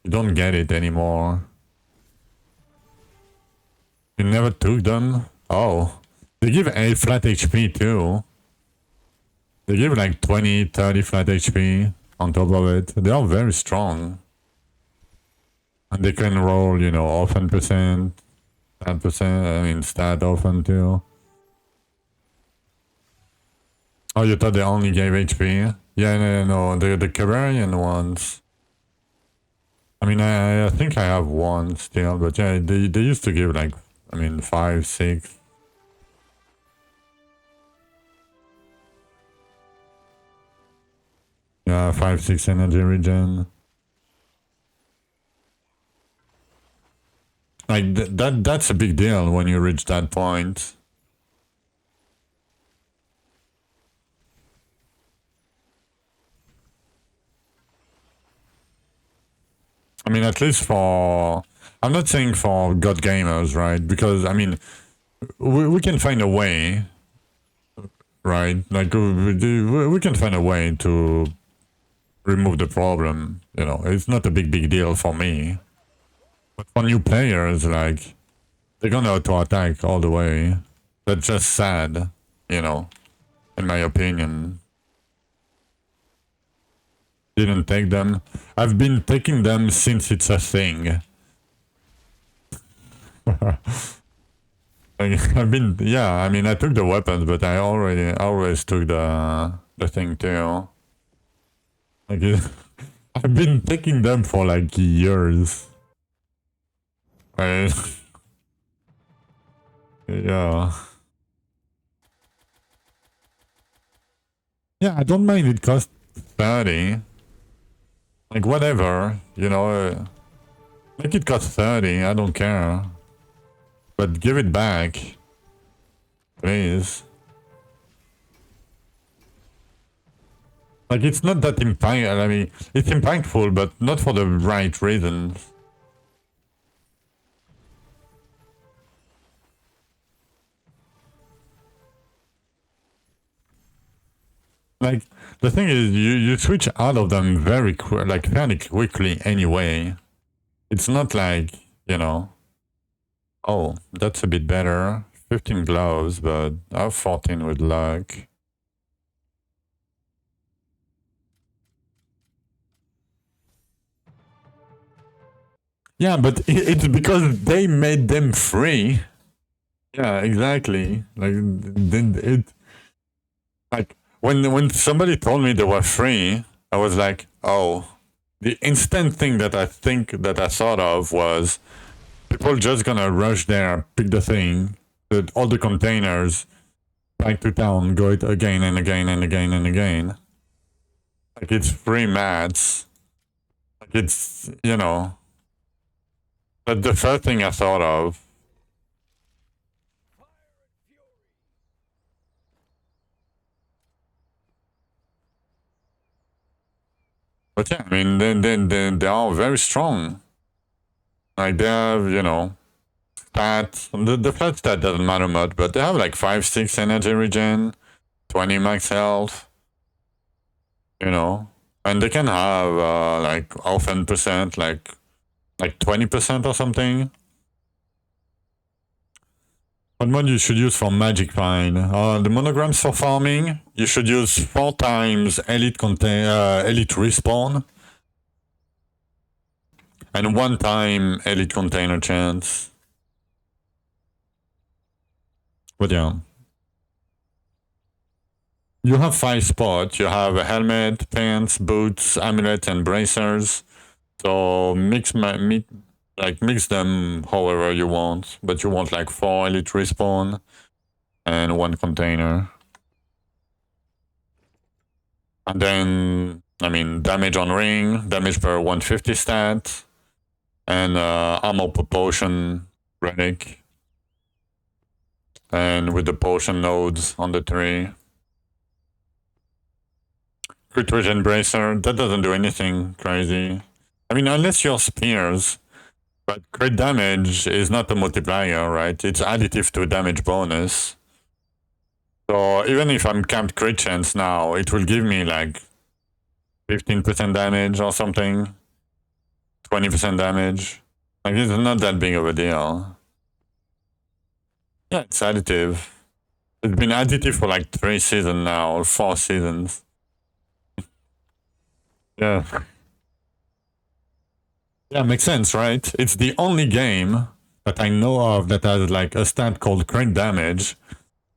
you don't get it anymore. You never took them? Oh. They give a flat HP too. They give like 20, 30 flat HP on top of it. They are very strong. And they can roll, you know, often percent, 10%, I mean stat often too. Oh, you thought they only gave HP? Yeah, no, the Cavarian ones. I mean, I think I have one still, but yeah, they used to give like, I mean, 5, 6. Yeah, 5, 6 energy regen. Like, that's a big deal when you reach that point. I mean, at least for... I'm not saying for god gamers, right? Because, I mean, we can find a way, right? Like, we can find a way to remove the problem, you know. It's not a big deal for me. But for new players, like, they're gonna auto-attack all the way. That's just sad, you know, in my opinion. Didn't take them. I've been taking them since it's a thing. I've been, yeah, I mean, I took the weapons, but I always took the thing too. Like, I've been taking them for like years. Right? Yeah. Yeah, I don't mind it costs 30. Like, whatever, you know. Like, it costs 30, I don't care. But give it back. Please. Like, it's not that impactful. I mean, it's impactful, but not for the right reasons. Like, the thing is, you switch out of them fairly quickly anyway. It's not like, you know, oh, that's a bit better. 15 gloves, but I have 14 with luck. Yeah, but it's because they made them free. Yeah, exactly. Like, then it... Like, when somebody told me they were free, I was like, oh. The instant thing that I thought of was people just gonna rush there, pick the thing, all the containers, back to town, go it again and again and again and again. Like, it's free mats. Like, it's, you know. That's the first thing I thought of. But yeah, I mean, then they are very strong. Like, they have, you know, stats. The flat stat doesn't matter much, but they have like 5-6 energy regen, 20 max health, you know. And they can have like often percent, like 20% or something. What mod you should use for magic find? The monograms for farming, you should use 4 times elite respawn. And 1 time elite container chance. But yeah. You have 5 spots. You have a helmet, pants, boots, amulets, and bracers. So mix them however you want. But you want like 4 elite respawn and 1 container. And then, I mean, damage on ring, damage per 150 stat, and armor per potion relic. And with the potion nodes on the tree. Crit regen bracer, that doesn't do anything crazy. I mean, unless you're spears. But crit damage is not a multiplier, right? It's additive to damage bonus. So even if I'm capped crit chance now, it will give me like 15% damage or something. 20% damage. Like, it's not that big of a deal. Yeah, it's additive. It's been additive for like 3 seasons now, or 4 seasons. Yeah. Yeah, makes sense, right? It's the only game that I know of that has like a stat called crit damage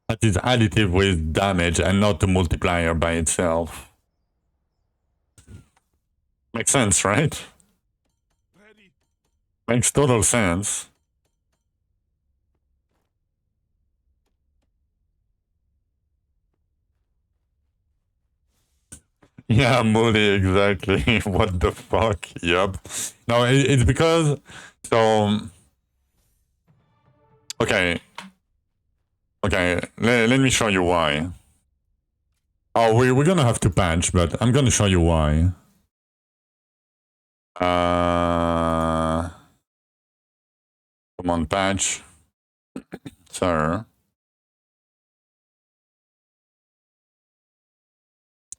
that is additive with damage and not a multiplier by itself. Makes sense, right? Makes total sense. Yeah, Moody, exactly. What the fuck? Yep. No, it's because... So... Okay. Okay, let me show you why. Oh, we're gonna have to patch, but I'm gonna show you why. second patch. Sir.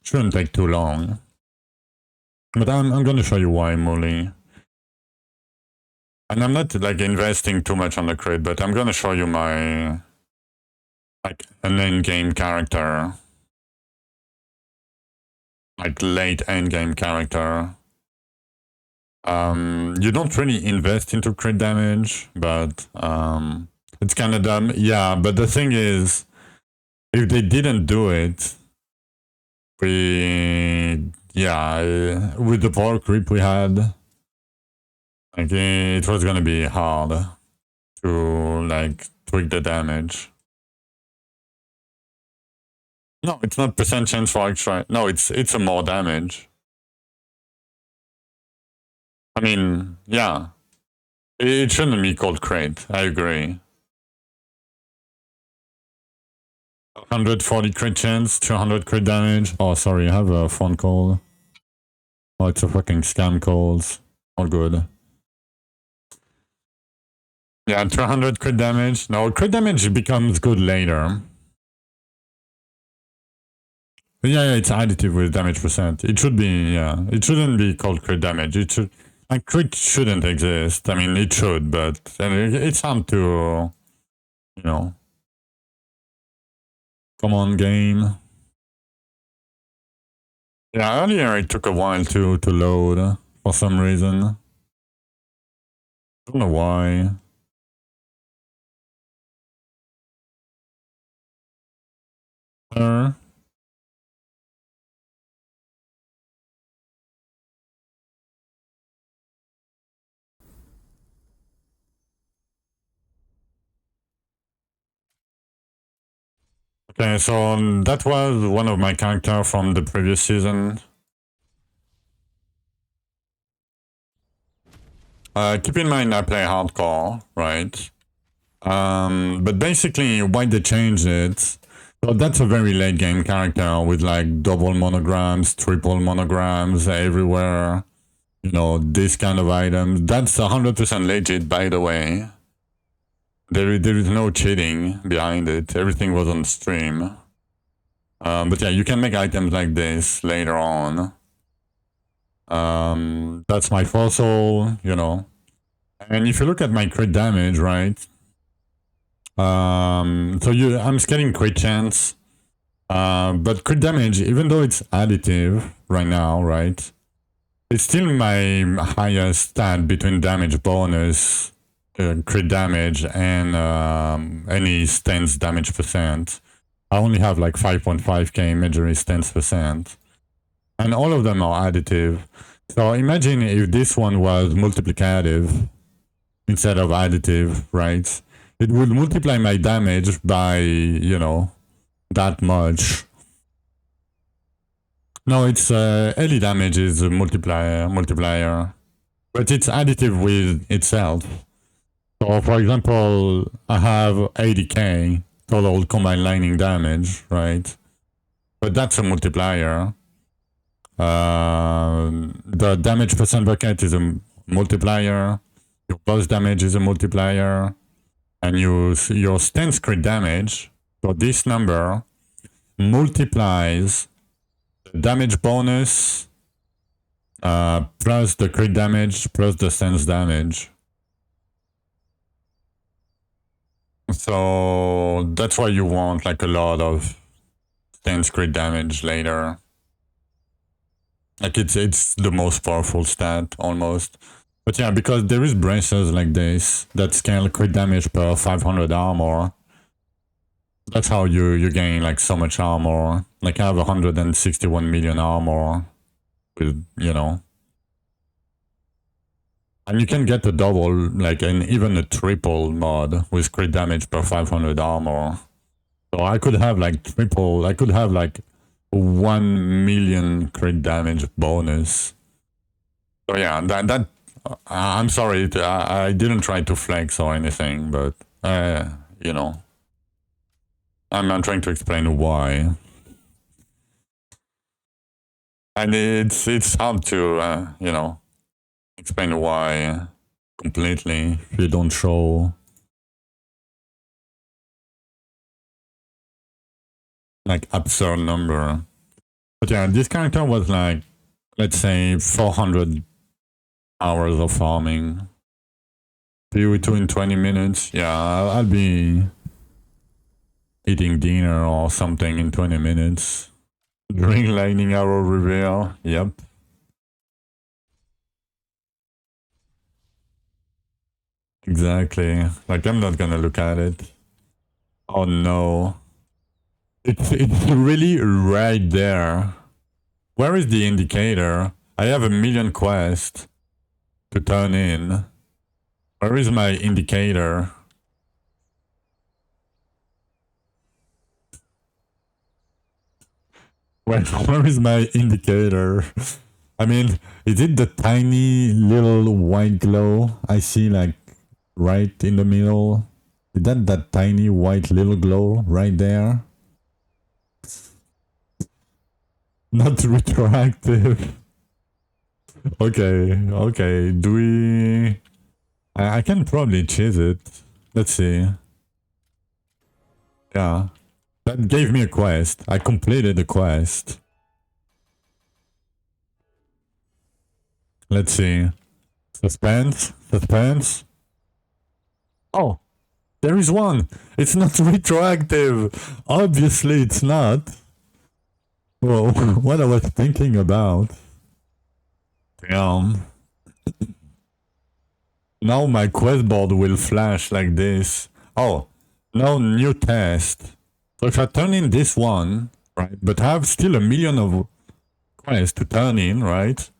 Shouldn't take too long. But I'm gonna show you why, Molly. And I'm not like investing too much on the crit, but I'm gonna show you my like an endgame character. Like late endgame character. You don't really invest into crit damage, but it's kinda dumb. Yeah, but the thing is, if they didn't do it, with the power creep we had, like it was gonna be hard to like tweak the damage. No, it's not percent chance for extra. No, it's a more damage. I mean, yeah, it shouldn't be called crit. I agree. 140 crit chance, 200 crit damage. Oh, sorry, I have a phone call. Oh, it's a fucking scam calls. All good. Yeah, 200 crit damage. No, crit damage becomes good later. Yeah, it's additive with damage percent. It should be, yeah. It shouldn't be called crit damage. It should, like, crit shouldn't exist. I mean, it should, but it's hard to, you know. Come on, game. Yeah, earlier it took a while to load for some reason. Don't know why. Okay, so that was one of my characters from the previous season. Keep in mind I play hardcore, right? But basically why they changed it, so that's a very late game character with like double monograms, triple monograms everywhere. You know, this kind of items. That's 100% legit, by the way. There is no cheating behind it. Everything was on stream. But yeah, you can make items like this later on. That's my fossil, you know. And if you look at my crit damage, right? So I'm scaling crit chance. But crit damage, even though it's additive right now, right? It's still my highest stat between damage bonus, crit damage, and any stance damage percent. I only have like 5.5k imagery stance percent. And all of them are additive. So imagine if this one was multiplicative instead of additive, right? It would multiply my damage by, you know, that much. No, it's any damage is a multiplier, but it's additive with itself. So for example, I have 80k total combined lightning damage, right? But that's a multiplier. The damage percent bucket is a multiplier. Your boss damage is a multiplier. And your stance crit damage, so this number multiplies the damage bonus plus the crit damage plus the stance damage. So that's why you want like a lot of stance crit damage later. Like it's the most powerful stat almost. But yeah, because there is braces like this that scale crit damage per 500 armor. That's how you gain like so much armor. Like I have 161 million armor with, you know. And you can get a double, like even a triple mod with crit damage per 500 armor. So I could have like triple, I could have like 1 million crit damage bonus. So yeah, that I'm sorry, I didn't try to flex or anything, but you know, I'm trying to explain why. And it's hard to, you know, explain why completely if you don't show like absurd number. But yeah, this character was like, let's say 400 hours of farming. PoE2 in 20 minutes. Yeah, I'll be eating dinner or something in 20 minutes. During lightning arrow reveal. Yep. Exactly. Like, I'm not gonna look at it. Oh no. It's really right there. Where is the indicator? I have a million quests to turn in. Where is my indicator? Where is my indicator? I mean, is it the tiny little white glow I see like right in the middle? Is that tiny white little glow right there? Not retroactive. Okay. Do we... I can probably chase it. Let's see. Yeah. That gave me a quest. I completed the quest. Let's see. Suspense. Oh, there is one. It's not retroactive. Obviously, it's not. Well, what I was thinking about. Damn. Now my quest board will flash like this. Oh, no new test. So if I turn in this one, right, but I have still a million of quests to turn in, right?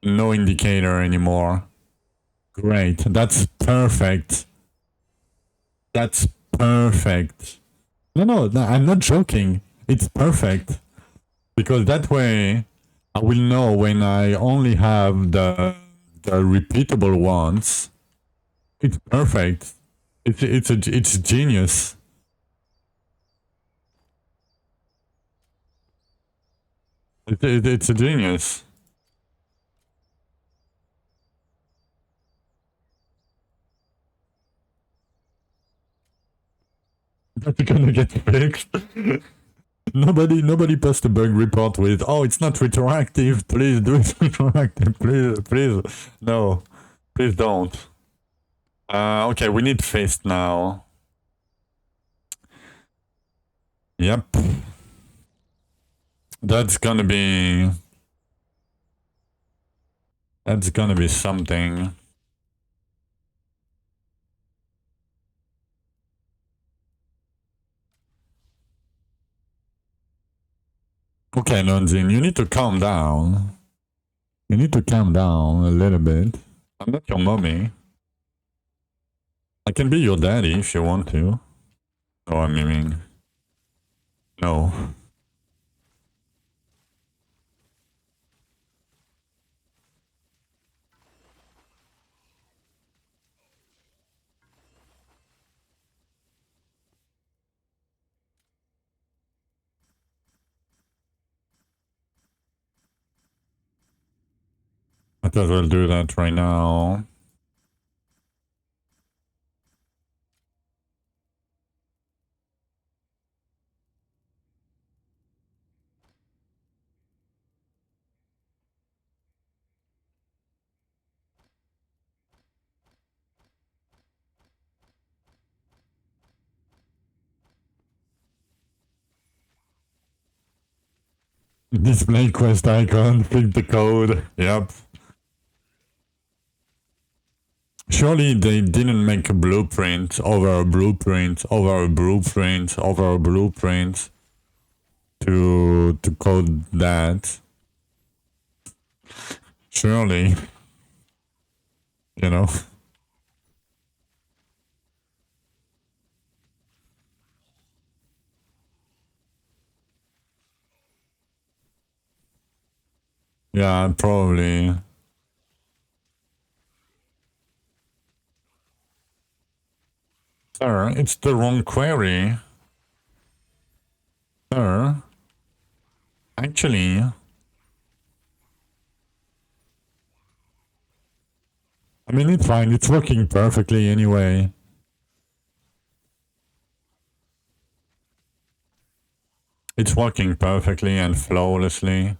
No indicator anymore. Great, that's perfect. That's perfect. No, I'm not joking. It's perfect. Because that way, I will know when I only have the repeatable ones. It's perfect. It's genius. It's a genius. That's gonna get fixed. Nobody post a bug report with, oh, it's not retroactive. Please do it retroactive. Please. No, please don't. Okay, we need fist now. Yep. That's gonna be something. Okay, Nonzin, you need to calm down. You need to calm down a little bit. I'm not your mommy. I can be your daddy if you want to. Oh, I mean, no. Might as well do that right now. Display quest icon, pick the code. Yep. Surely they didn't make a blueprint over a blueprint over a blueprint over a blueprint to code that. Surely. You know. Yeah, probably. Sir, it's the wrong query. Sir. Actually. I mean, it's fine. It's working perfectly anyway. It's working perfectly and flawlessly.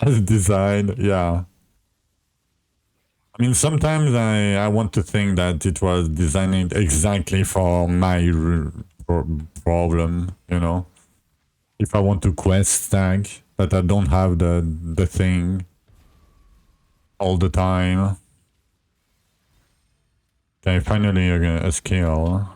As designed, yeah. I mean, sometimes I want to think that it was designed exactly for my problem, you know? If I want to quest stack, but I don't have the thing all the time. Okay, finally a skill.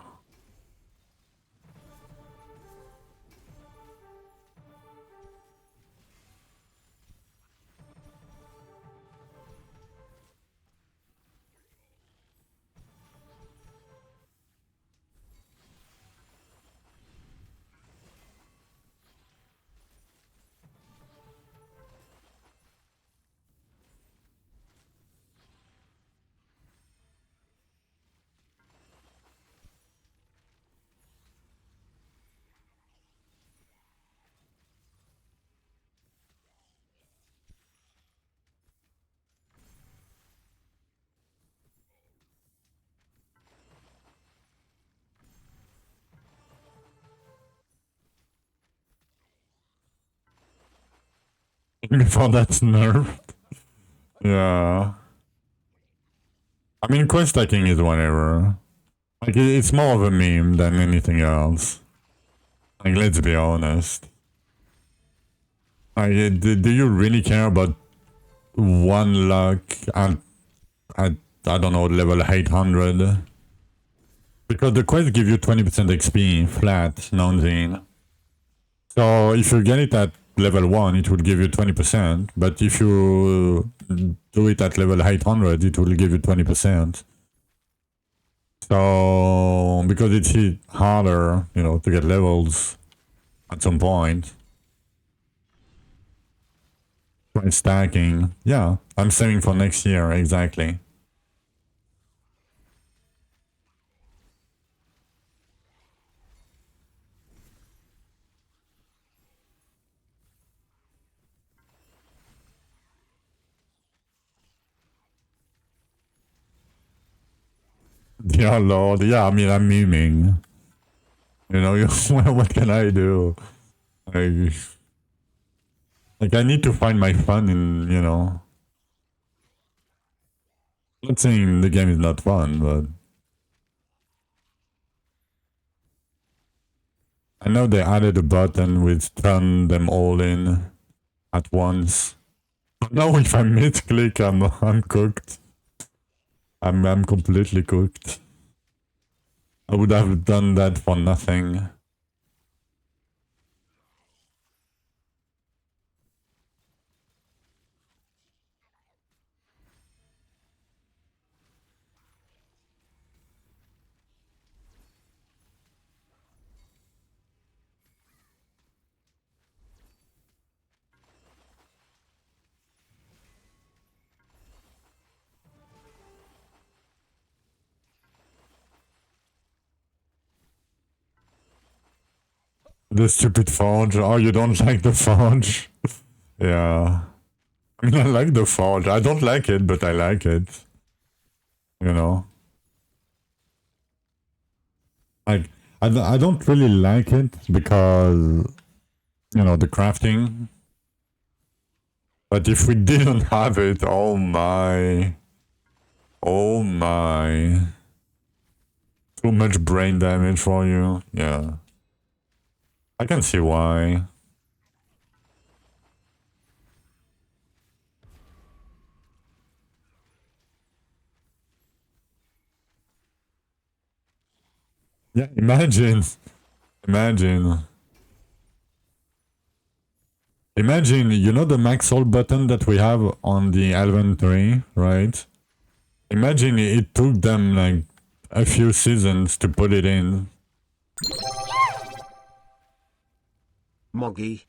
Before that's nerfed. Yeah. I mean, quest stacking is whatever. Like, it's more of a meme than anything else. Like, let's be honest. Like, do you really care about one luck at I don't know, level 800? Because the quest give you 20% XP flat, non-zine. So if you get it at level 1, it will give you 20%. But if you do it at level 800, it will give you 20%. So, because it's harder, you know, to get levels at some point. By stacking. Yeah, I'm saving for next year, exactly. Dear Lord, yeah, I mean, I'm memeing. You know, what can I do? Like, I need to find my fun in, you know. Not saying the game is not fun, but I know they added a button with turn them all in at once. Now if I misclick, I'm cooked. I'm completely cooked. I would have done that for nothing. The stupid forge. Oh, you don't like the forge? Yeah. I mean, I like the forge. I don't like it, but I like it. You know? Like, I don't really like it because, you know, the crafting. But if we didn't have it, oh my. Oh my. Too much brain damage for you. Yeah. I can see why. Yeah, imagine. Imagine. Imagine, you know the max soul button that we have on the Elven 3, right? Imagine it took them like a few seasons to put it in. Moggy.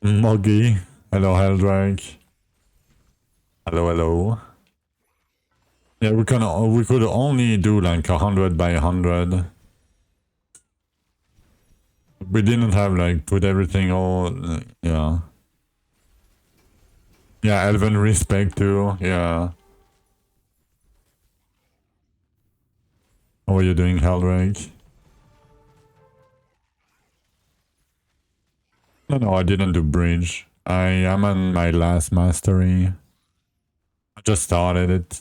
Moggy. Hello, Heldrake. Hello, hello. Yeah, we could only do like 100 by 100. We didn't have like put everything all, yeah. Yeah, Elven respect too, yeah. How are you doing, Heldrake? No, I didn't do bridge. I am on my last mastery. I just started it.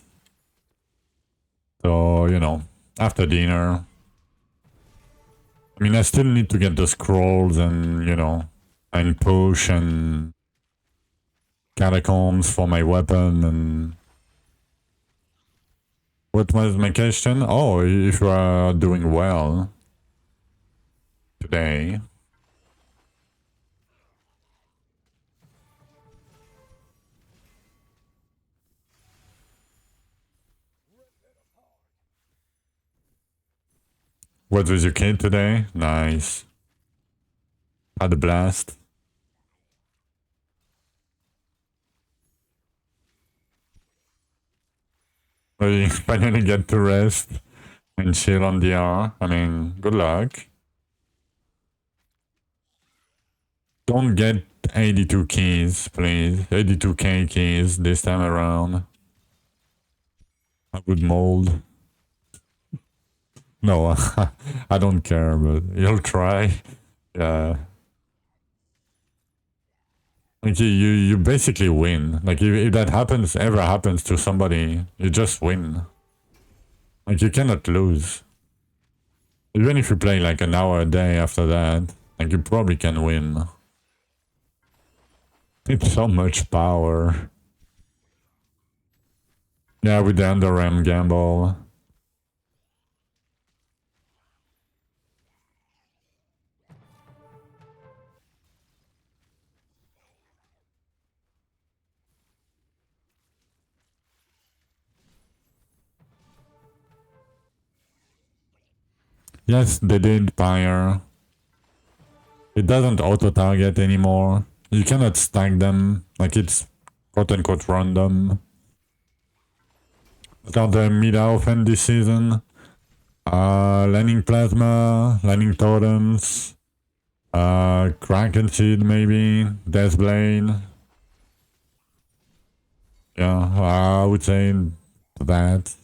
So, you know, after dinner. I mean, I still need to get the scrolls and, you know, and push and catacombs for my weapon and... What was my question? Oh, if you are doing well today. What was your kid today? Nice. Had a blast. Well, you finally get to rest and chill on DR. I mean, good luck. Don't get 82 keys, please. 82k keys this time around. I would mold. No, I don't care, but you'll try. Yeah. Like you basically win. Like if that ever happens to somebody, you just win. Like you cannot lose. Even if you play like an hour a day after that, like you probably can win. It's so much power. Yeah, with the Underram gamble. Yes, they did Pyre. It doesn't auto-target anymore. You cannot stack them, like it's quote-unquote random. Got the meta offense this season. Landing Plasma, Landing Totems, Kraken Seed maybe, Deathblade. Yeah, I would say that.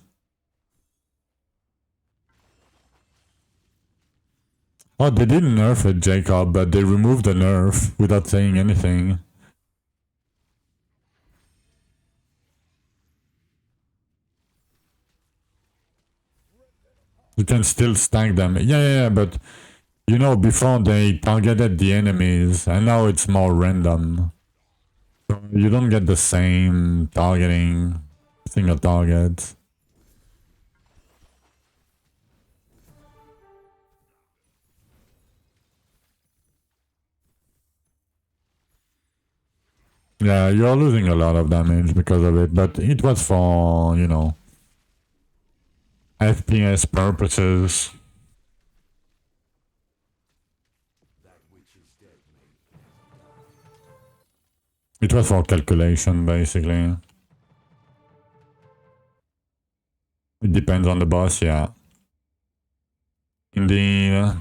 Oh, they didn't nerf it, Jacob, but they removed the nerf without saying anything. You can still stack them. Yeah, but you know, before they targeted the enemies, and now it's more random. So you don't get the same targeting single target. Yeah, you're losing a lot of damage because of it, but it was for, you know, FPS purposes. That which is dead may It was for calculation, basically. It depends on the boss, yeah. Indeed.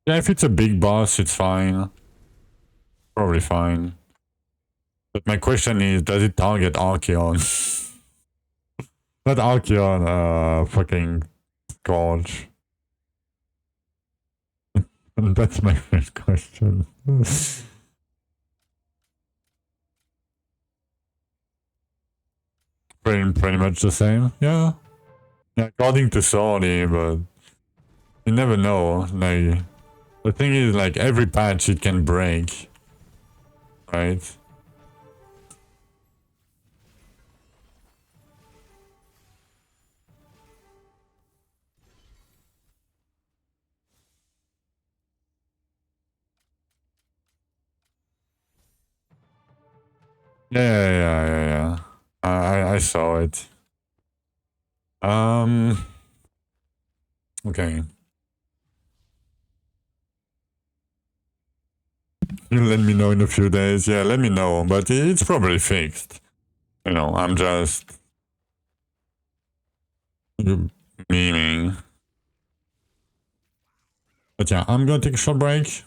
Yeah, if it's a big boss, it's fine. Probably fine. But my question is, does it target Archeon? Not Archeon, fucking Scourge. That's my first question. pretty much the same, yeah. Yeah, according to Saudi, but you never know. Like, the thing is, like, every patch it can break, right? Yeah. I saw it. Okay. You'll let me know in a few days. Yeah, let me know. But it's probably fixed. You know, I'm just memeing. But yeah, I'm gonna take a short break.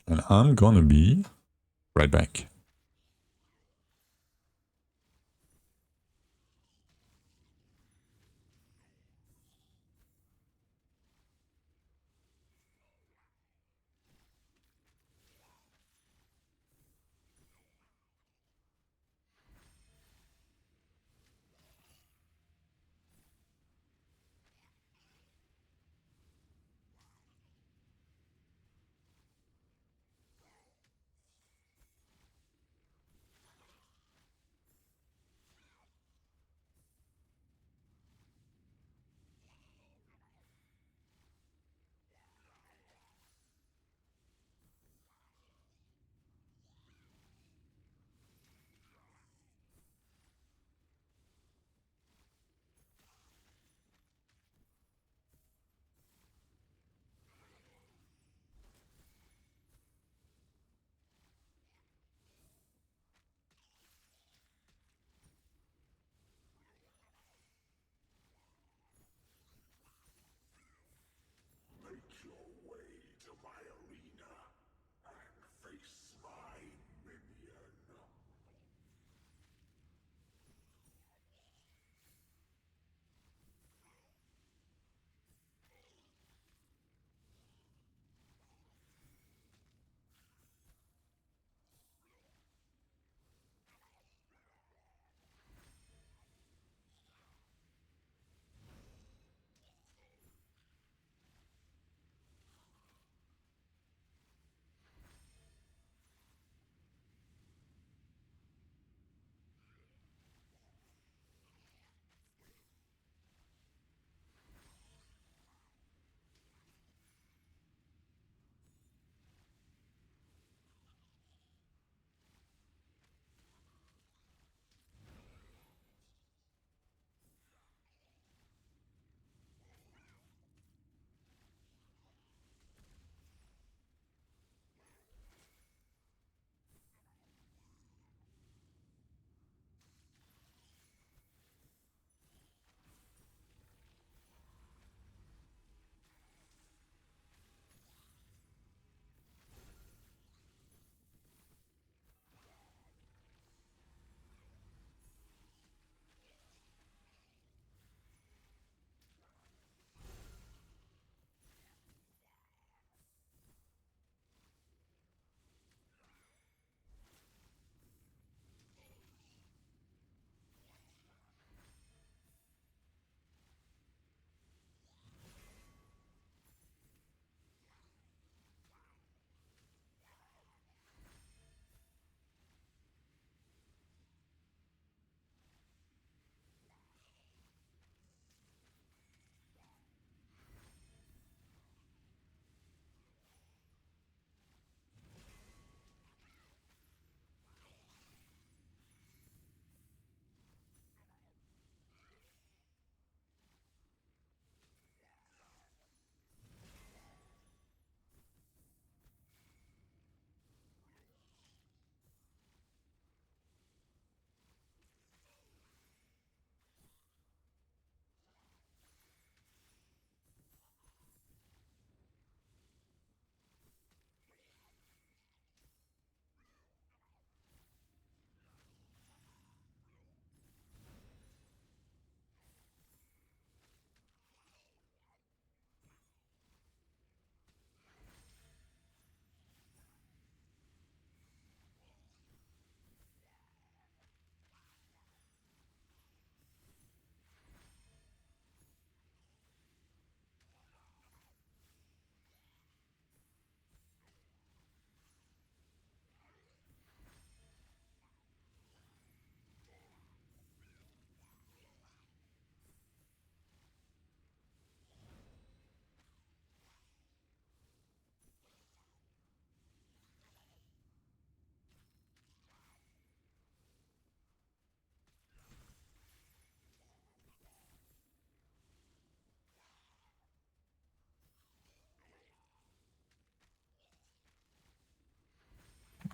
And I'm gonna be right back.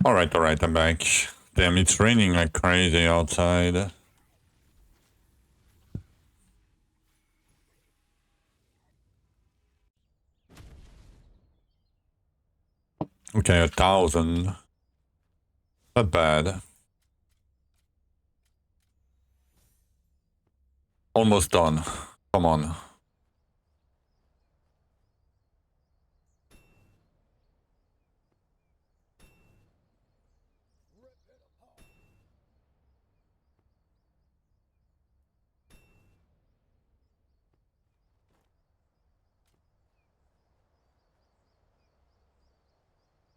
Alright, I'm back. Damn, it's raining like crazy outside. Okay, 1,000. Not bad. Almost done. Come on.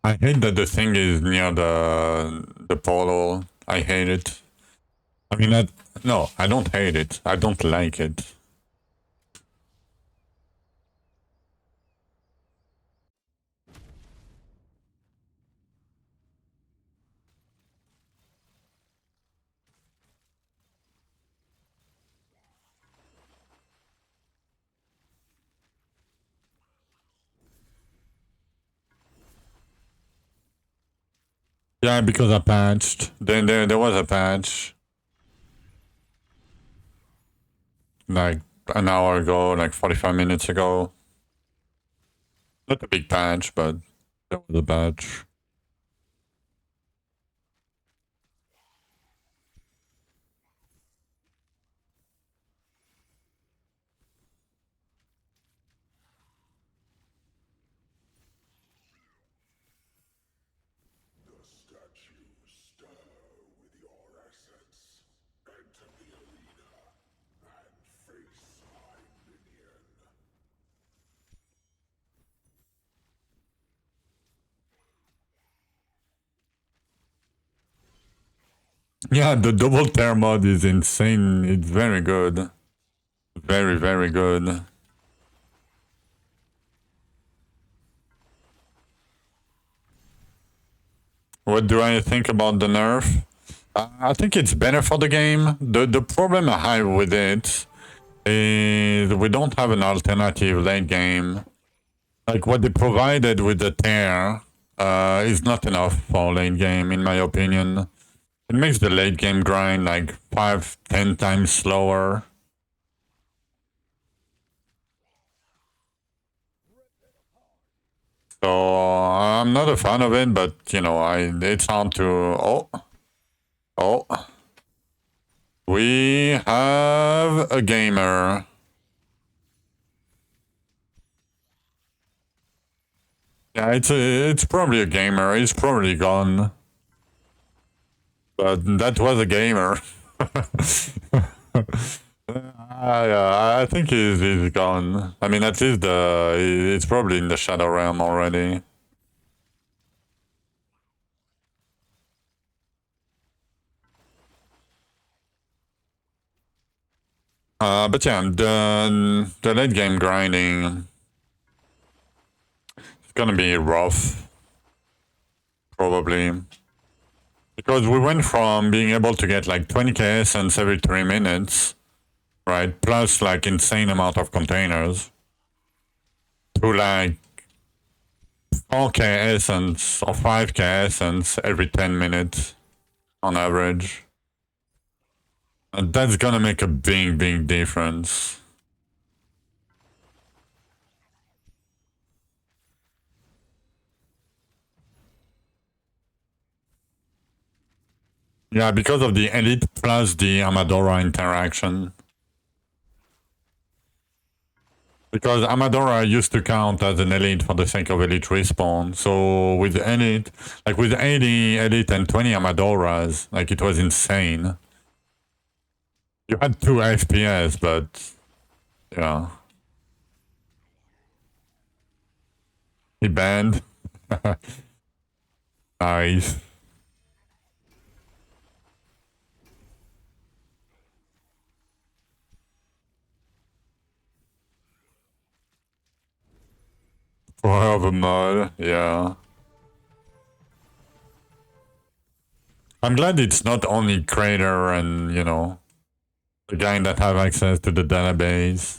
I hate that the thing is near the portal. I hate it. I mean, no, I don't hate it. I don't like it. Yeah, because I patched. Then there was a patch. Like an hour ago, like 45 minutes ago. Not a big patch, but there was a patch. The statues stir with your essence. Enter the arena and face my minion. Yeah, the double tear mod is insane. It's very good. Very, very good. What do I think about the nerf? I think it's better for the game. The problem I have with it is we don't have an alternative late game. Like what they provided with the tear is not enough for late game, in my opinion. It makes the late game grind like 5-10 times slower. So I'm not a fan of it, but you know, it's hard to. Oh, we have a gamer. Yeah, it's probably a gamer. He's probably gone, but that was a gamer. Yeah, I think he's gone. I mean, at least it's probably in the Shadow Realm already. But yeah, the late game grinding is gonna be rough, probably, because we went from being able to get like 20k essence every 3 minutes, right, plus like insane amount of containers, to like 4k essence or 5k essence every 10 minutes on average. And that's gonna make a big difference. Yeah, because of the elite plus the Amadora interaction. Because Amadora used to count as an elite for the sake of elite respawn. So with elite, like with 80 elite and 20 Amadoras, like it was insane. You had 2 FPS, but yeah. He banned. Nice. Forever mod, yeah. I'm glad it's not only Crater and, you know, the guy that have access to the database.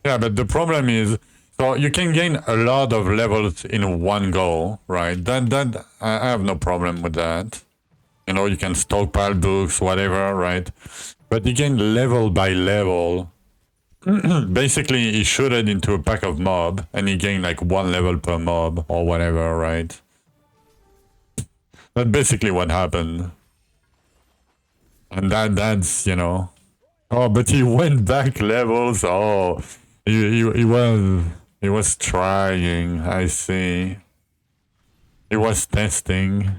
Yeah, but the problem is, So you can gain a lot of levels in one go, right? That I have no problem with that. You know, you can stockpile books, whatever, right? But you gain level by level. Basically, you shoot it into a pack of mob, and you gain like 1 level per mob or whatever, right? That's basically what happened. And that's, you know... Oh, but he went back levels. Oh, he was trying. I see. He was testing.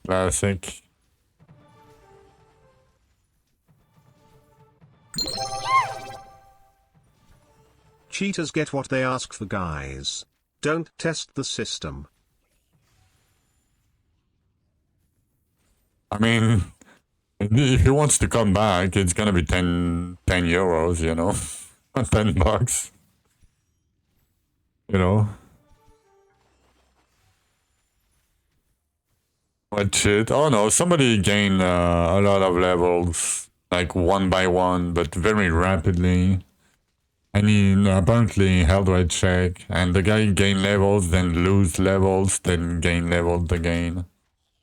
Classic. Cheaters get what they ask for, guys. Don't test the system. I mean, if he wants to come back, it's gonna be 10 euros, you know? $10. You know? What shit? Oh no, somebody gained a lot of levels, like 1 by 1, but very rapidly. And he apparently held right check, and the guy gained levels, then lose levels, then gain levels again.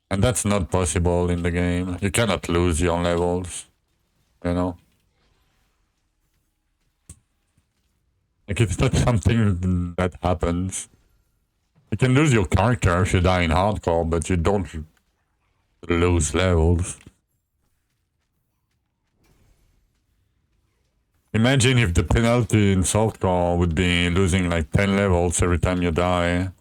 And that's not possible in the game. You cannot lose your levels, you know? Like, it's not something that happens. You can lose your character if you die in hardcore, but you don't lose levels. Imagine if the penalty in softcore would be losing like 10 levels every time you die.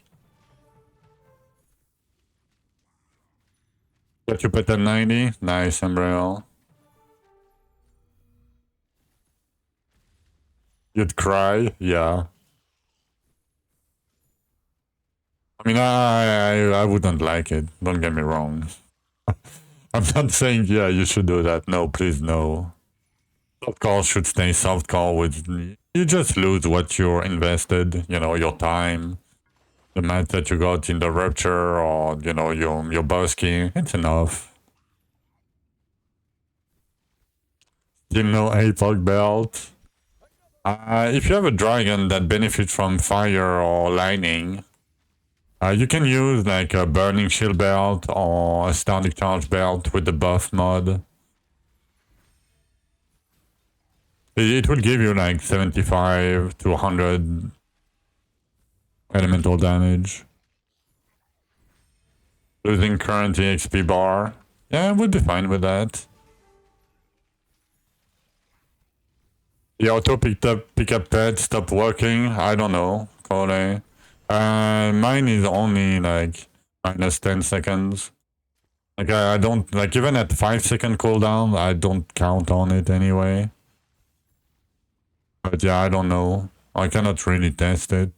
Got you put at 90? Nice, Embryo. You'd cry? Yeah. I mean, I wouldn't like it. Don't get me wrong. I'm not saying, yeah, you should do that. No, please, no. Softcore should stay softcore with... You just lose what you're invested, you know, your time. The match that you got in the Rupture or, you know, your boss key. It's enough. Still no APOC belt. If you have a dragon that benefits from fire or lightning, you can use like a burning shield belt or a static charge belt with the buff mod. It will give you like 75 to 100 elemental damage. Losing current EXP bar. Yeah, I would be fine with that. The auto pickup pad stopped working. I don't know, Kore. Mine is only like minus 10 seconds. Like I don't, like even at 5-second cooldown, I don't count on it anyway. But yeah, I don't know. I cannot really test it.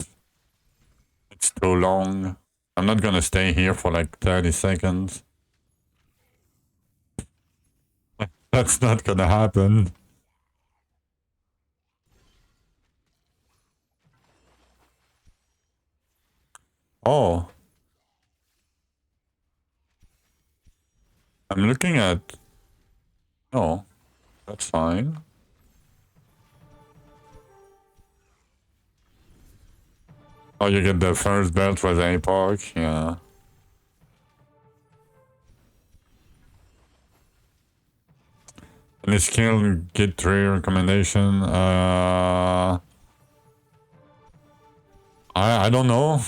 It's too long. I'm not gonna stay here for like 30 seconds. That's not gonna happen. Oh. I'm looking at... Oh, that's fine. Oh, you get the first belt with APOC, yeah. Any skill, get 3 recommendation. I don't know.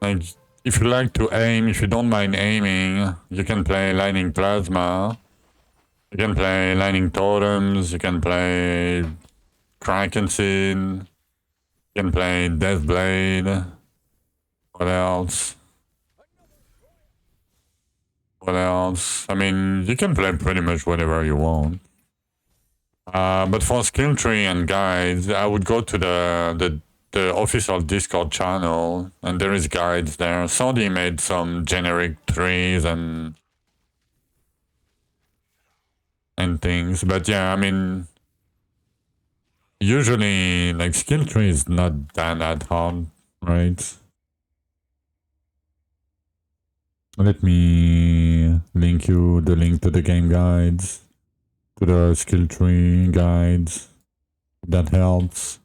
Like, if you like to aim, if you don't mind aiming, you can play Lightning Plasma. You can play Lightning Totems, you can play Kraken Seed, you can play Deathblade. What else? What else? I mean, you can play pretty much whatever you want. But for skill tree and guides, I would go to the official Discord channel, and there is guides there. Saudi made some generic trees and things, but yeah, I mean, usually like skill tree is not that hard, right? Let me link you the link to the game guides. to the skill tree guides. That helps.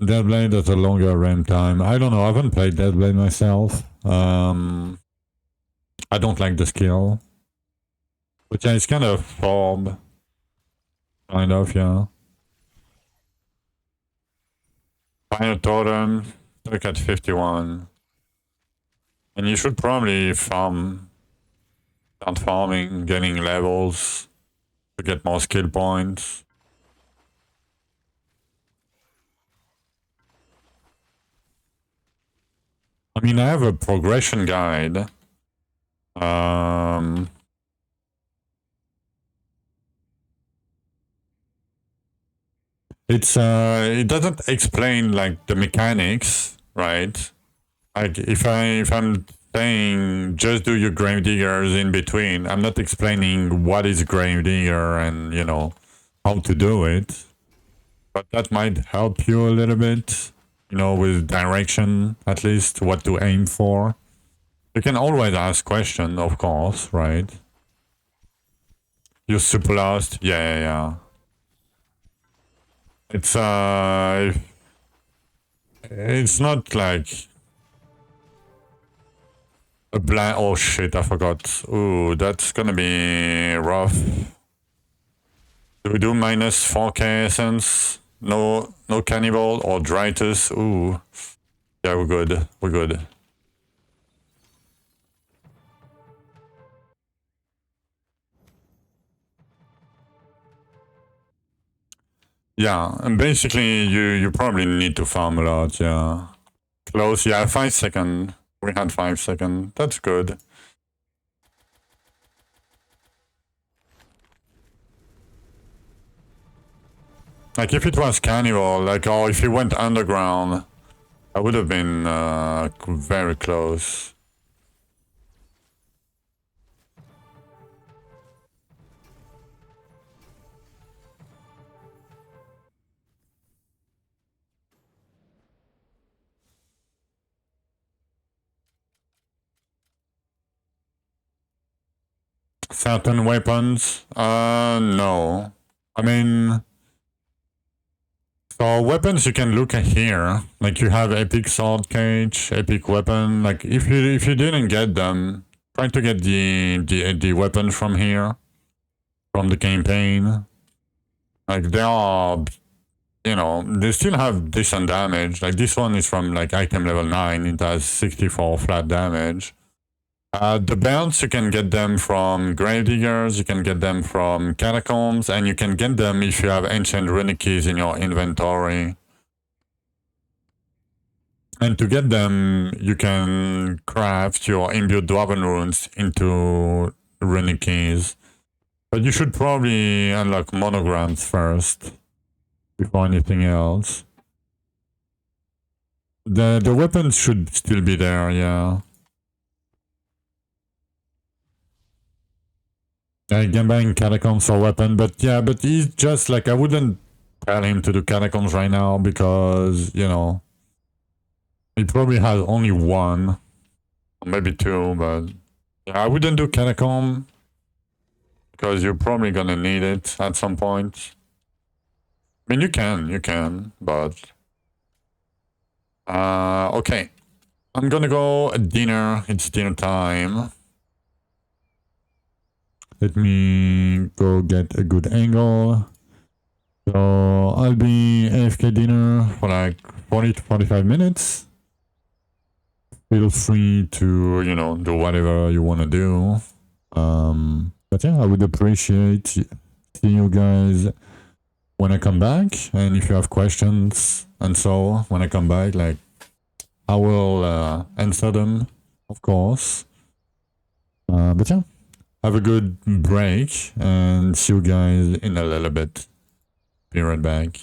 Deadblade has a longer RAM time. I don't know, I haven't played Deadblade myself. I don't like the skill. But yeah, it's kind of form. Kind of, yeah. Final totem, look at 51. And you should probably start farming, getting levels to get more skill points. I mean, I have a progression guide. It doesn't explain like the mechanics, right? Like if I'm saying just do your grave diggers in between, I'm not explaining what is grave digger and you know how to do it. But that might help you a little bit, you know, with direction at least, what to aim for. You can always ask questions, of course, right? You're super lost, yeah. It's not like a blind. Oh shit! I forgot. Ooh, that's gonna be rough. Do we do minus 4k essence? No cannibal or dritus. Ooh, yeah, we're good. We're good. Yeah, and basically you probably need to farm a lot. Yeah, close. Yeah, 5 seconds. We had 5 seconds. That's good. Like if it was cannibal, like or if he went underground, I would have been very close. Certain weapons? No. I mean, so weapons you can look at here. Like you have epic sword cage, epic weapon. Like if you didn't get them, try to get the weapon from here, from the campaign. Like they are, you know, they still have decent damage. Like this one is from like item level 9. It has 64 flat damage. The belts, you can get them from gravediggers, you can get them from catacombs, and you can get them if you have ancient runic keys in your inventory. And to get them, you can craft your imbued dwarven runes into runic keys. But you should probably unlock monograms first, before anything else. The weapons should still be there, yeah. Gambang catacombs or weapon, but yeah, but he's just like, I wouldn't tell him to do catacombs right now because, you know, he probably has only one, maybe two, but yeah, I wouldn't do catacomb because you're probably gonna need it at some point. I mean, you can, but okay. I'm gonna go at dinner. It's dinner time. Let me go get a good angle. So I'll be AFK dinner for like 40 to 45 minutes. Feel free to, you know, do whatever you want to do. But yeah, I would appreciate seeing you guys when I come back. And if you have questions and so when I come back, like, I will answer them, of course. But yeah, have a good break and see you guys in a little bit. Be right back.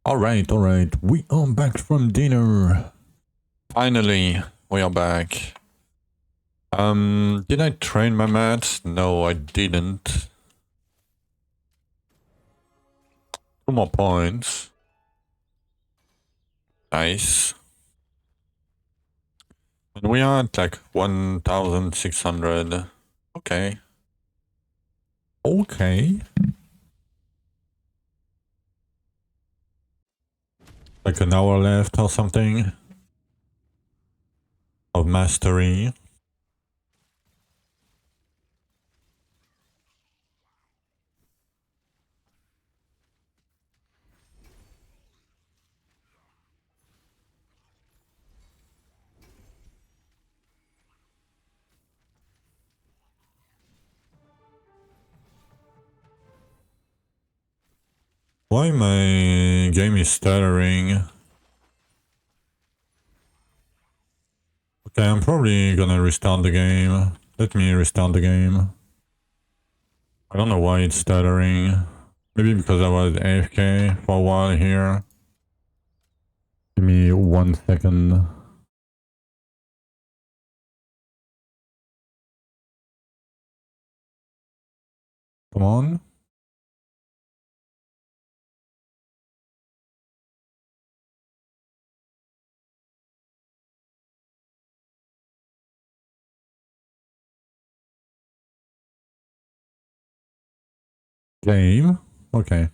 Alright, we are back from dinner. Finally, we are back. Did I train my mats? No, I didn't. 2 more points. Nice. And we are at like 1,600. Okay. Okay. Like an hour left or something. Of mastery. Why my game is stuttering? Okay, I'm probably gonna restart the game. Let me restart the game. I don't know why it's stuttering. Maybe because I was AFK for a while here. Give me 1 second. Come on. Game. Okay.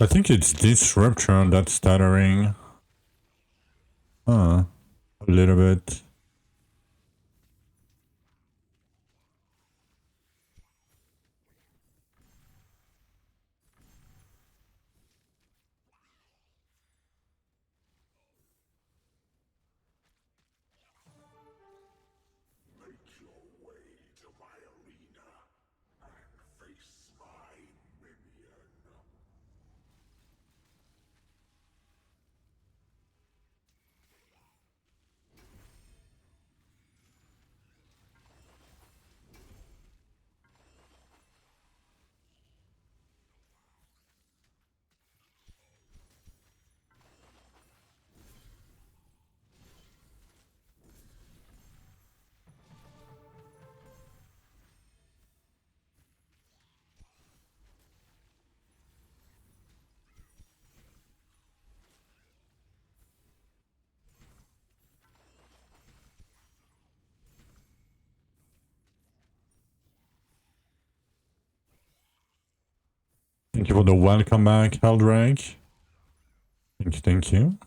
I think it's this rupture that's stuttering. A little bit. Make your way to my arena and face my minion. Thank you for the welcome back, Heldrake. Thank you, thank you.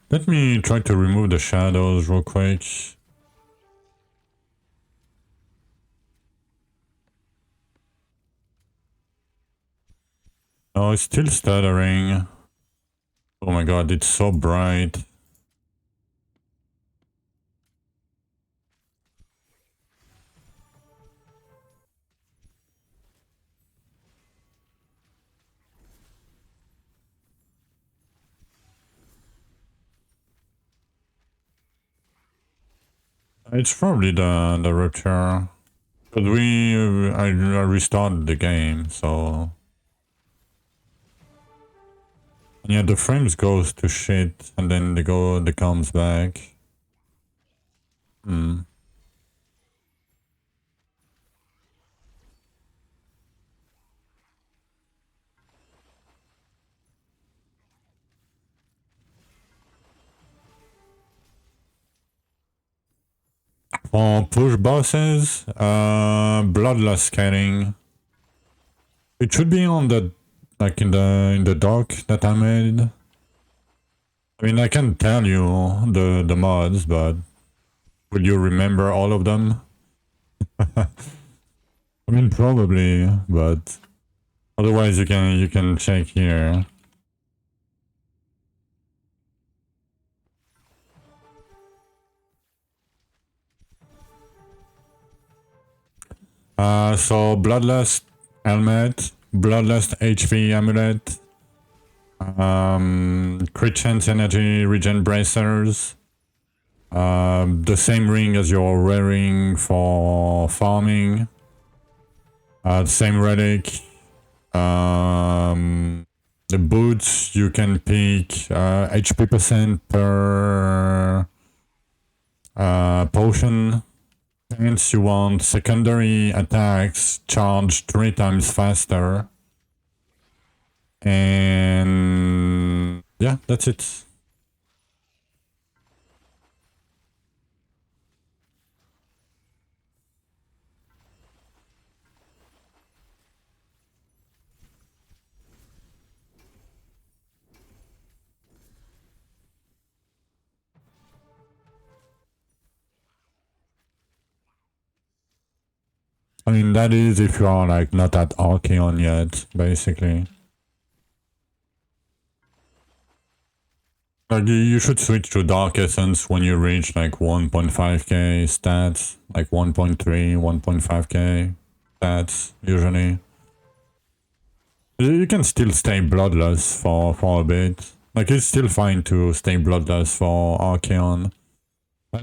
Let me try to remove the shadows real quick. Oh, it's still stuttering. Oh my god, it's so bright. It's probably the rupture. But I restarted the game, so... Yeah, the frames goes to shit, and then they comes back. For push bosses, bloodlust scaling. It should be on the like in the doc that I made. I mean, I can tell you the mods, but will you remember all of them? I mean, probably, but otherwise you can check here. So bloodlust helmet, bloodlust HP amulet, crit chance energy regen bracers, the same ring as you're wearing for farming, same relic, the boots you can pick HP percent per potion. Hence you want secondary attacks charged 3 times faster. And yeah, that's it. I mean, that is if you are like not at Archeon yet, basically. Like you should switch to Dark Essence when you reach like 1.5k stats, like 1.3, 1.5k stats, usually. You can still stay bloodless for a bit. Like it's still fine to stay bloodless for Archeon.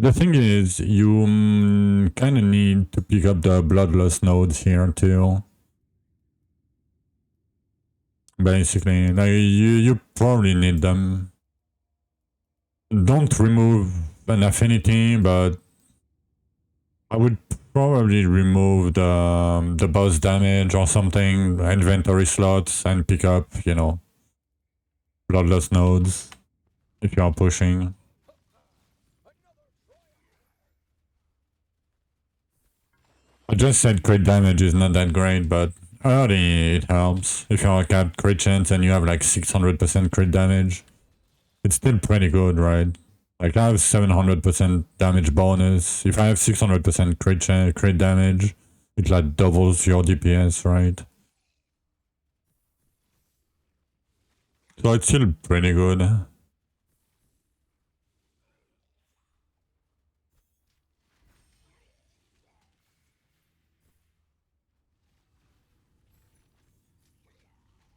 The thing is, you kind of need to pick up the bloodless nodes here too. Basically, like you probably need them. Don't remove an affinity, but I would probably remove the boss damage or something, inventory slots, and pick up, you know, bloodless nodes if you are pushing. I just said crit damage is not that great, but early it helps. If you're at crit chance and you have like 600% crit damage, it's still pretty good, right? Like I have 700% damage bonus. If I have 600% crit damage, it like doubles your DPS, right? So it's still pretty good.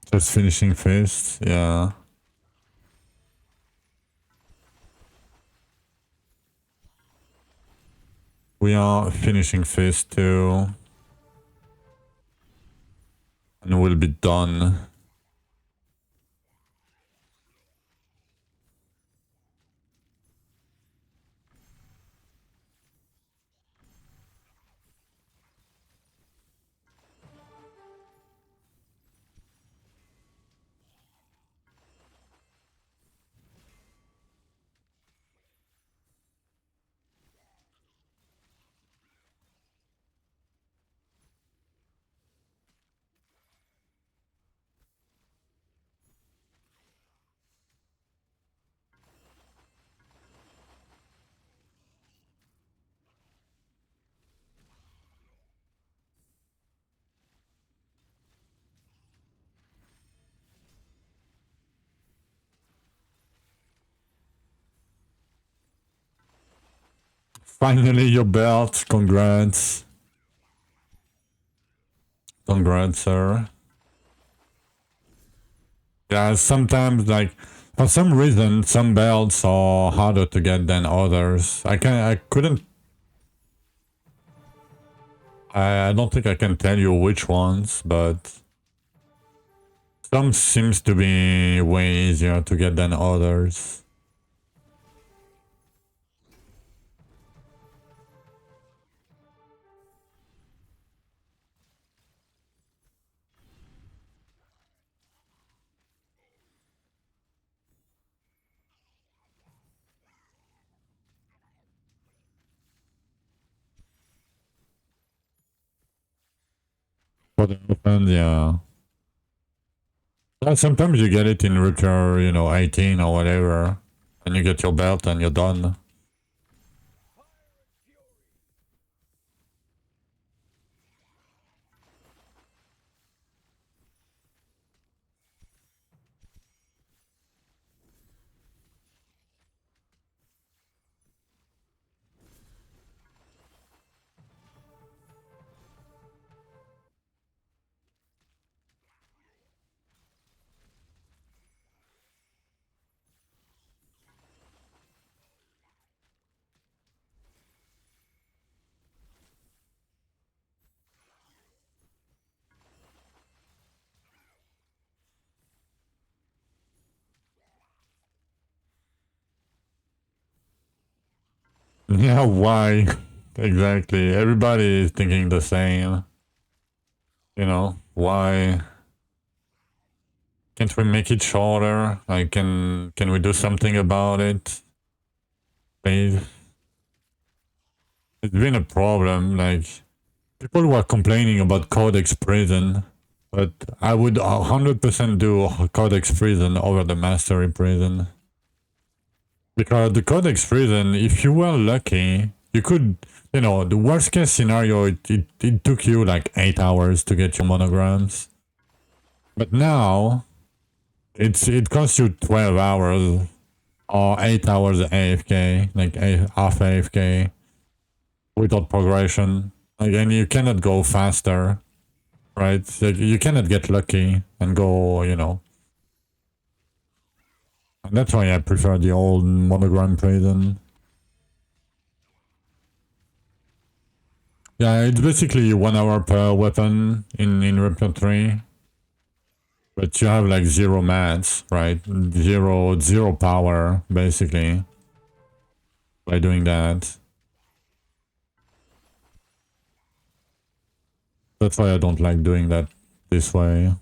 Just finishing fist, yeah. We are finishing phase 2. And we'll be done. Finally your belt, congrats. Congrats, sir. Yeah, sometimes like for some reason some belts are harder to get than others. I don't think I can tell you which ones, but some seems to be way easier to get than others. For the open, yeah. Well, sometimes you get it in Rupture, you know, 18 or whatever, and you get your belt and you're done. Yeah, why? Exactly. Everybody is thinking the same. You know, why can't we make it shorter? Like, can we do something about it? Please. It's been a problem. Like, people were complaining about Codex Prison, but I would 100% do Codex Prison over the Mastery Prison. Because the Codex Prison, if you were lucky, you could, you know, the worst case scenario, it took you like 8 hours to get your monograms. But now, it costs you 12 hours or 8 hours AFK, like half AFK, without progression. Like, and you cannot go faster, right? Like, you cannot get lucky and go, you know. And that's why I prefer the old monogram prison. Yeah, it's basically 1 hour per weapon in Reaper 3. But you have like 0 mats, right? Zero power, basically, by doing that. That's why I don't like doing that this way.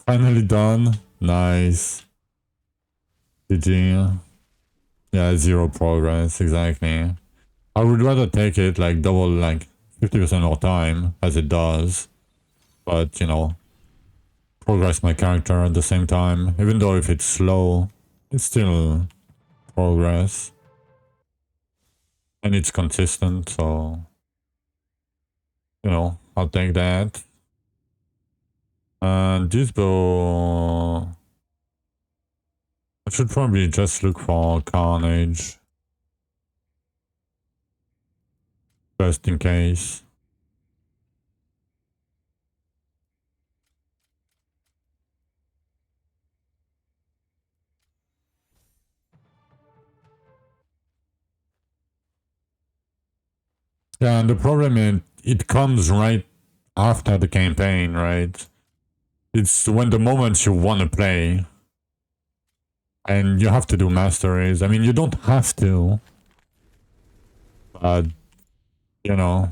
Finally done. Nice. GG. Yeah, 0 progress, exactly. I would rather take it like double, like 50% more time, as it does. But, you know, progress my character at the same time. Even though if it's slow, it's still progress. And it's consistent, so, you know, I'll take that. And this bow, I should probably just look for Carnage. Just in case. Yeah, and the problem is, it comes right after the campaign, right? It's when the moments you want to play. And you have to do masteries. I mean, you don't have to. But, you know.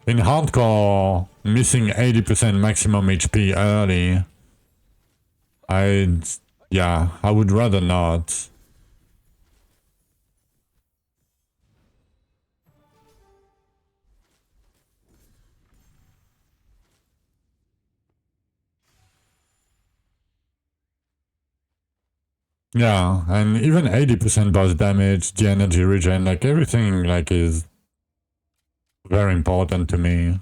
In hardcore, missing 80% maximum HP early, I would rather not. Yeah, and even 80% does damage, the energy regen, like everything like is very important to me.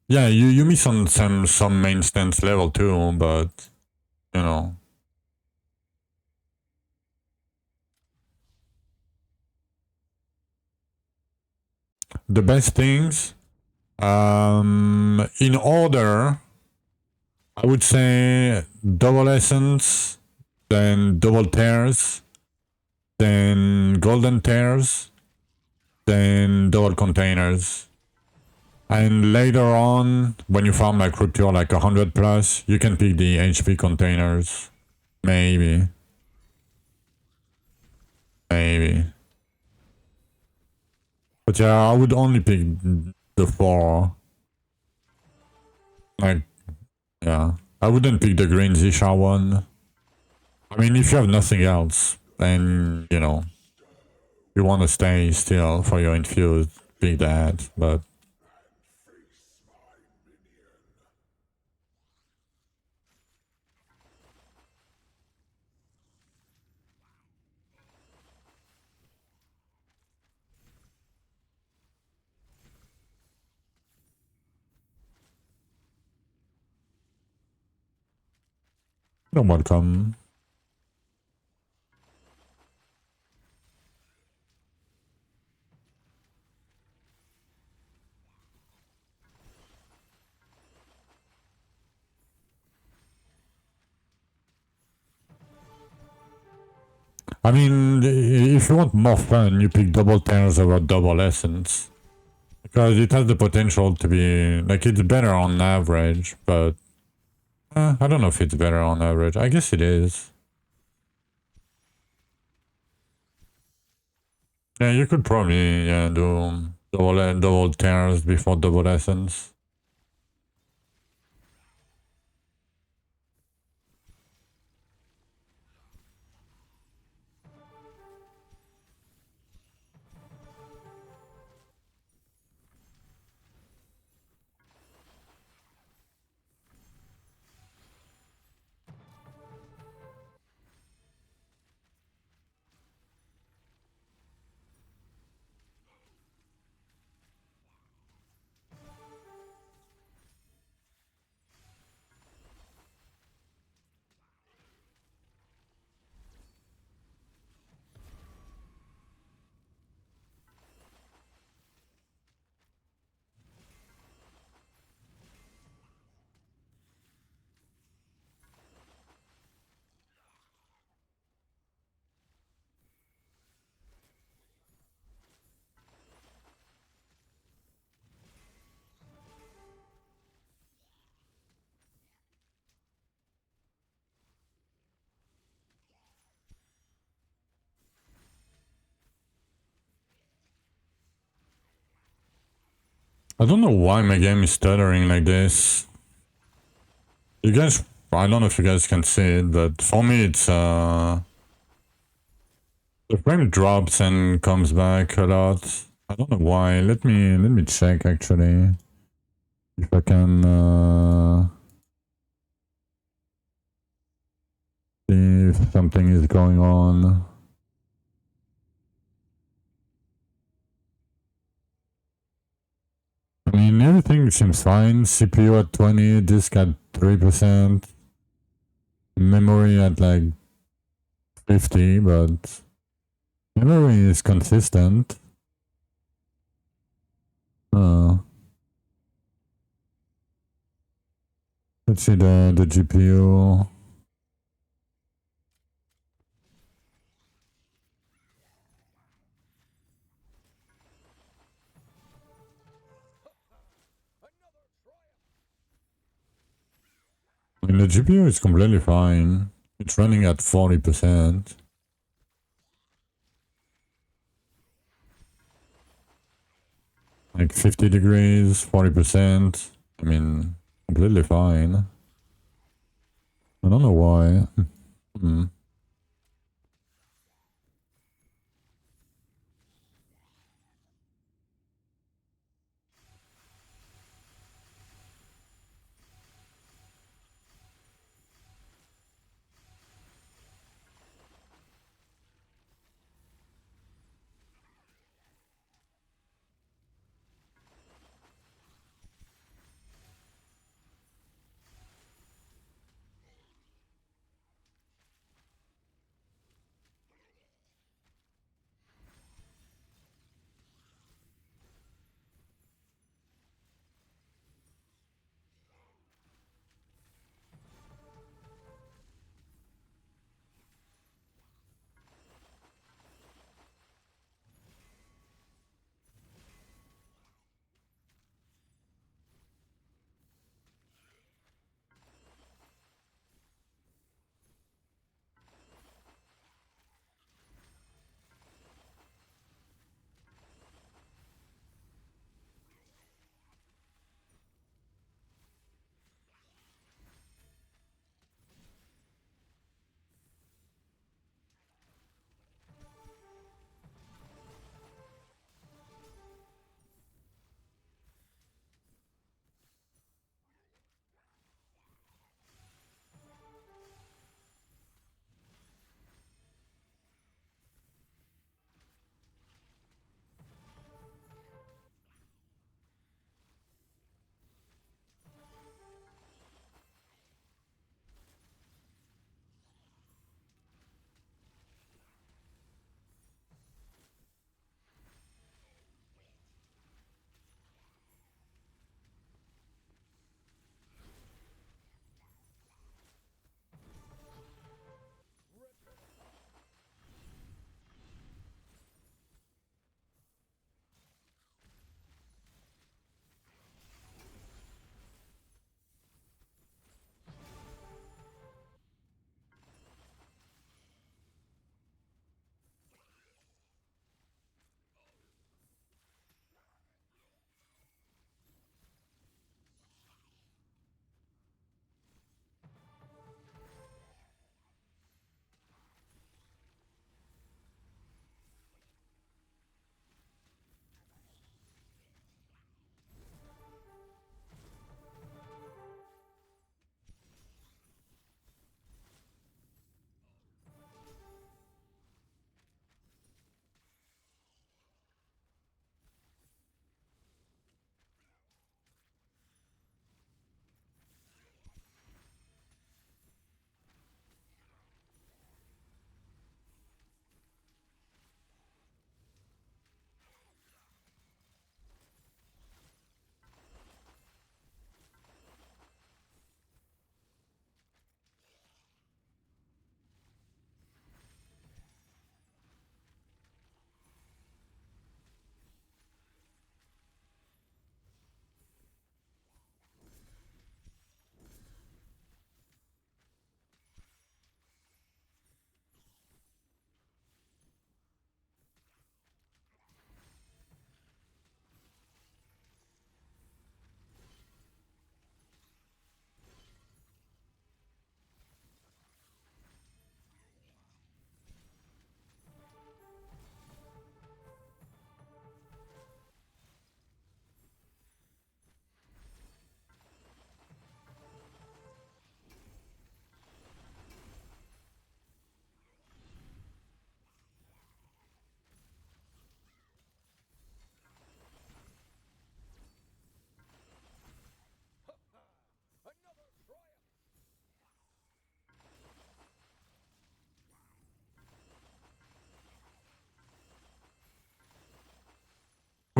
Yeah, you miss on some main stance level too, but you know. The best things, in order, I would say double essence, then double tears, then golden tears, then double containers. And later on, when you farm like Rupture like 100 plus, you can pick the HP containers. Maybe. Maybe. But yeah, I would only pick the 4. Like, yeah. I wouldn't pick the green Zisha one. I mean, if you have nothing else, and you know, you want to stay still for your infused, be that, but you're welcome. I mean, if you want more fun, you pick double tears over double essence. Because it has the potential to be, like, it's better on average, but I don't know if it's better on average. I guess it is. Yeah, you could probably do double tears before double essence. I don't know why my game is stuttering like this. You guys, I don't know if you guys can see it, but for me it's the frame drops and comes back a lot. I don't know why. Let me check actually if I can see if something is going on. I mean, everything seems fine. CPU at 20, disk at 3%, memory at like 50, but memory is consistent. Let's see the GPU. I mean, the GPU is completely fine. It's running at 40%. Like 50 degrees, 40%. I mean, completely fine. I don't know why. Hmm.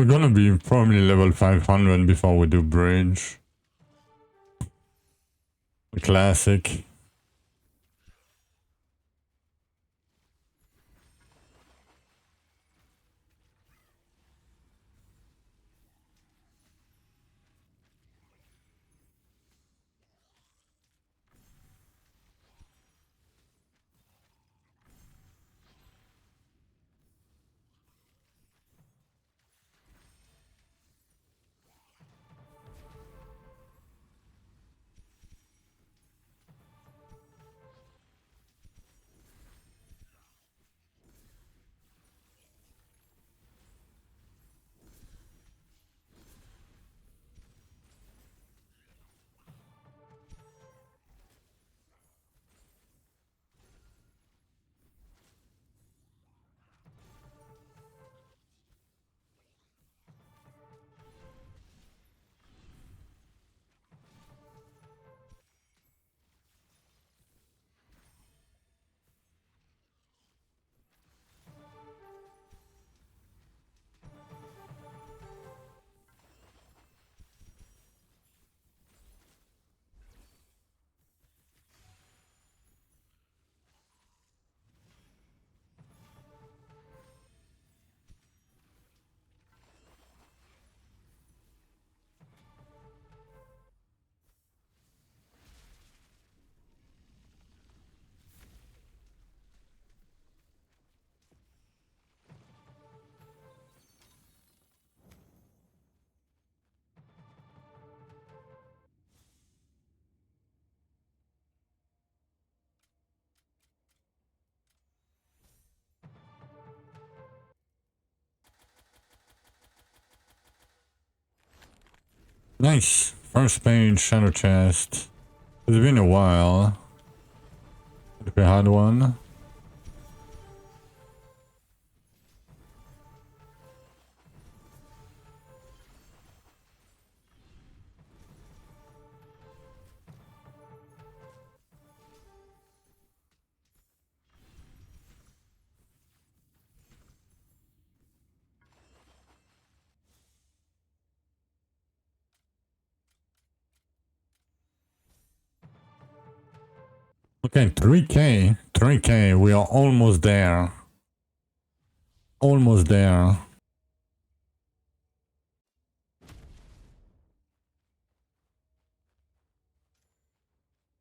We're gonna be probably level 500 before we do bridge. The classic. Nice. First page, shadow chest. It's been a while. If we had one. Okay, 3K. 3K. We are almost there. Almost there.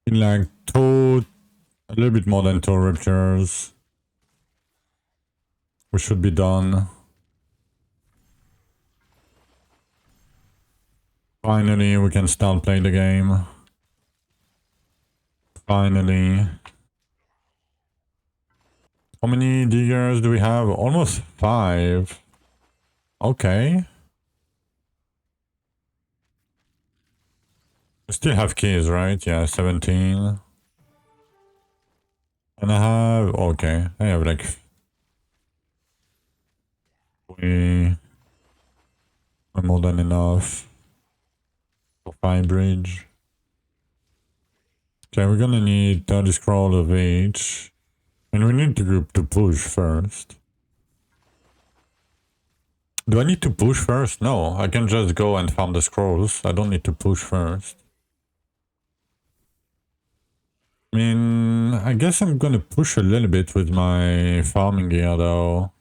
In like a little bit more than 2 ruptures. We should be done. Finally, we can start playing the game. Finally. How many diggers do we have? Almost 5. Okay. We still have keys, right? Yeah, 17. And I have... Okay. I have like... more than enough. For 5 bridge. Okay, we're gonna need 30 scroll of each. And we need to push first. Do I need to push first? No, I can just go and farm the scrolls. I don't need to push first. I mean, I guess I'm gonna push a little bit with my farming gear though.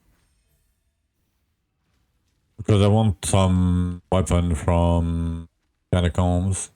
Because I want some weapon from catacombs.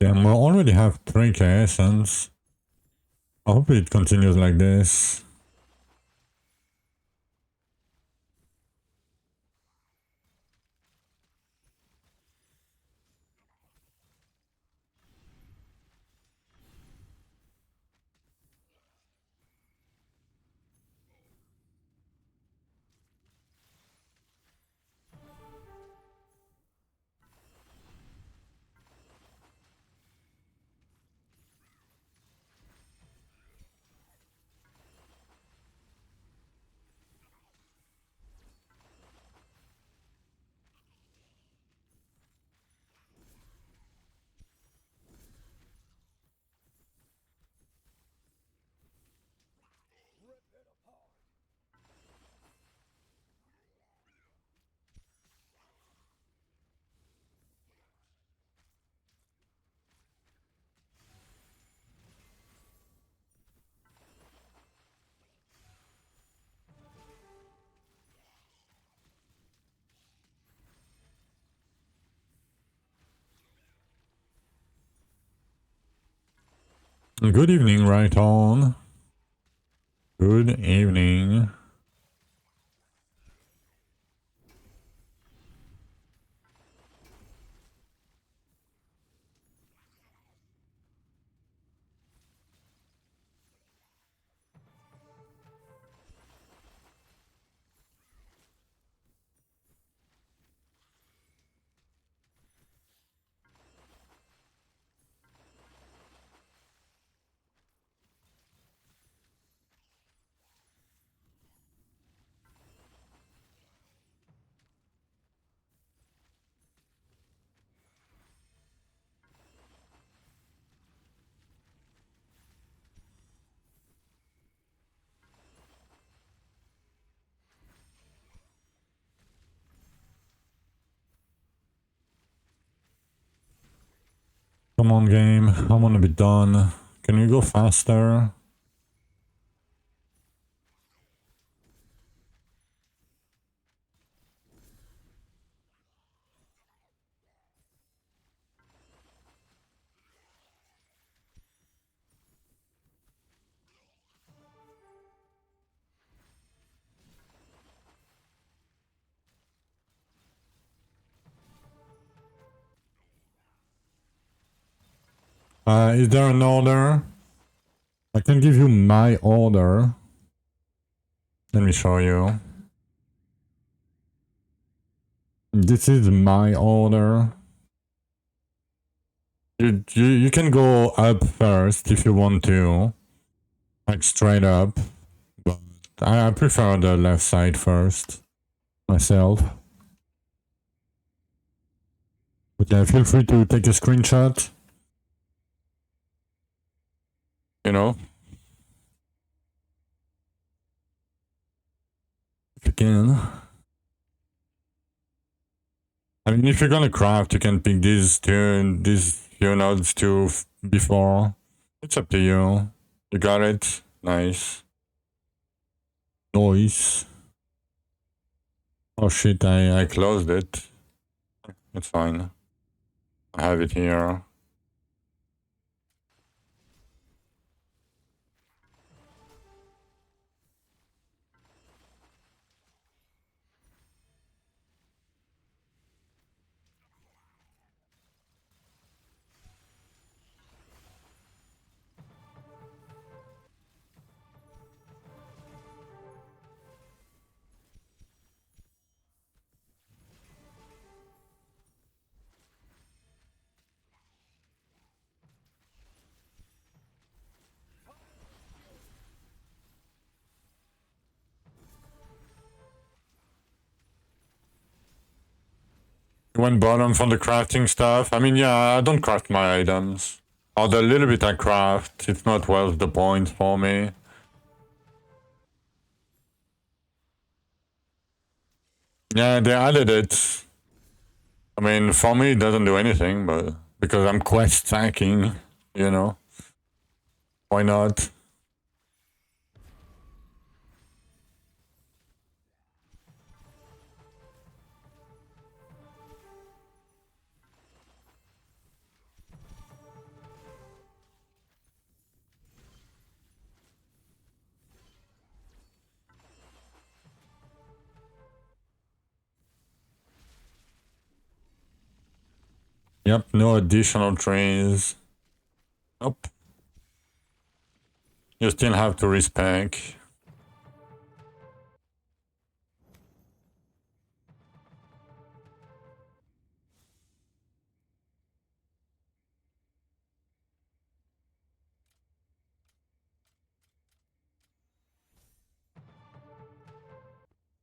Damn, we already have 3k essence. I hope it continues like this. Good evening, right on. Good evening. Come on, game. I want to be done. Can you go faster? Is there an order? I can give you my order. Let me show you. This is my order. You can go up first if you want to. Like straight up. But I prefer the left side first. Myself. But yeah, feel free to take a screenshot. You know? If you can. I mean, if you're gonna craft, you can pick these few nodes too before. It's up to you. You got it? Nice. Noise. Oh shit, I closed it. It's fine. I have it here. You went bottom for the crafting stuff. I mean, yeah, I don't craft my items. Or the little bit I craft, it's not worth the point for me. Yeah, they added it. I mean, for me, it doesn't do anything, but because I'm quest stacking, you know. Why not? Yep, no additional trees. Nope. You still have to respec.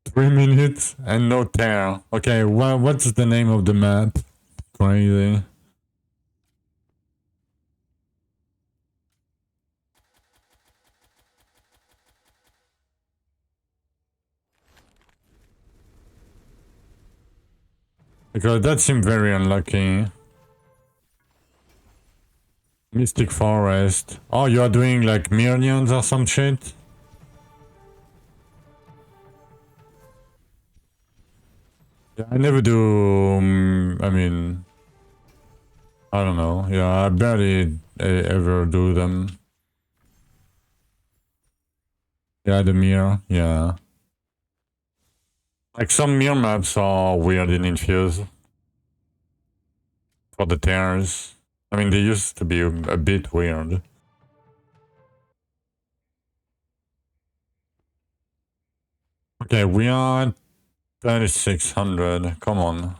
Three minutes and no tear. Okay, what's the name of the map? Crazy. Because that seemed very unlucky. Mystic Forest. Oh, you are doing like millions or some shit? Yeah, I never do. I mean, I don't know. Yeah, I barely ever do them. Yeah, the mirror. Yeah. Like some mirror maps are weird in Infuse for the tears. I mean, they used to be a bit weird. Okay, we are at 3600. Come on.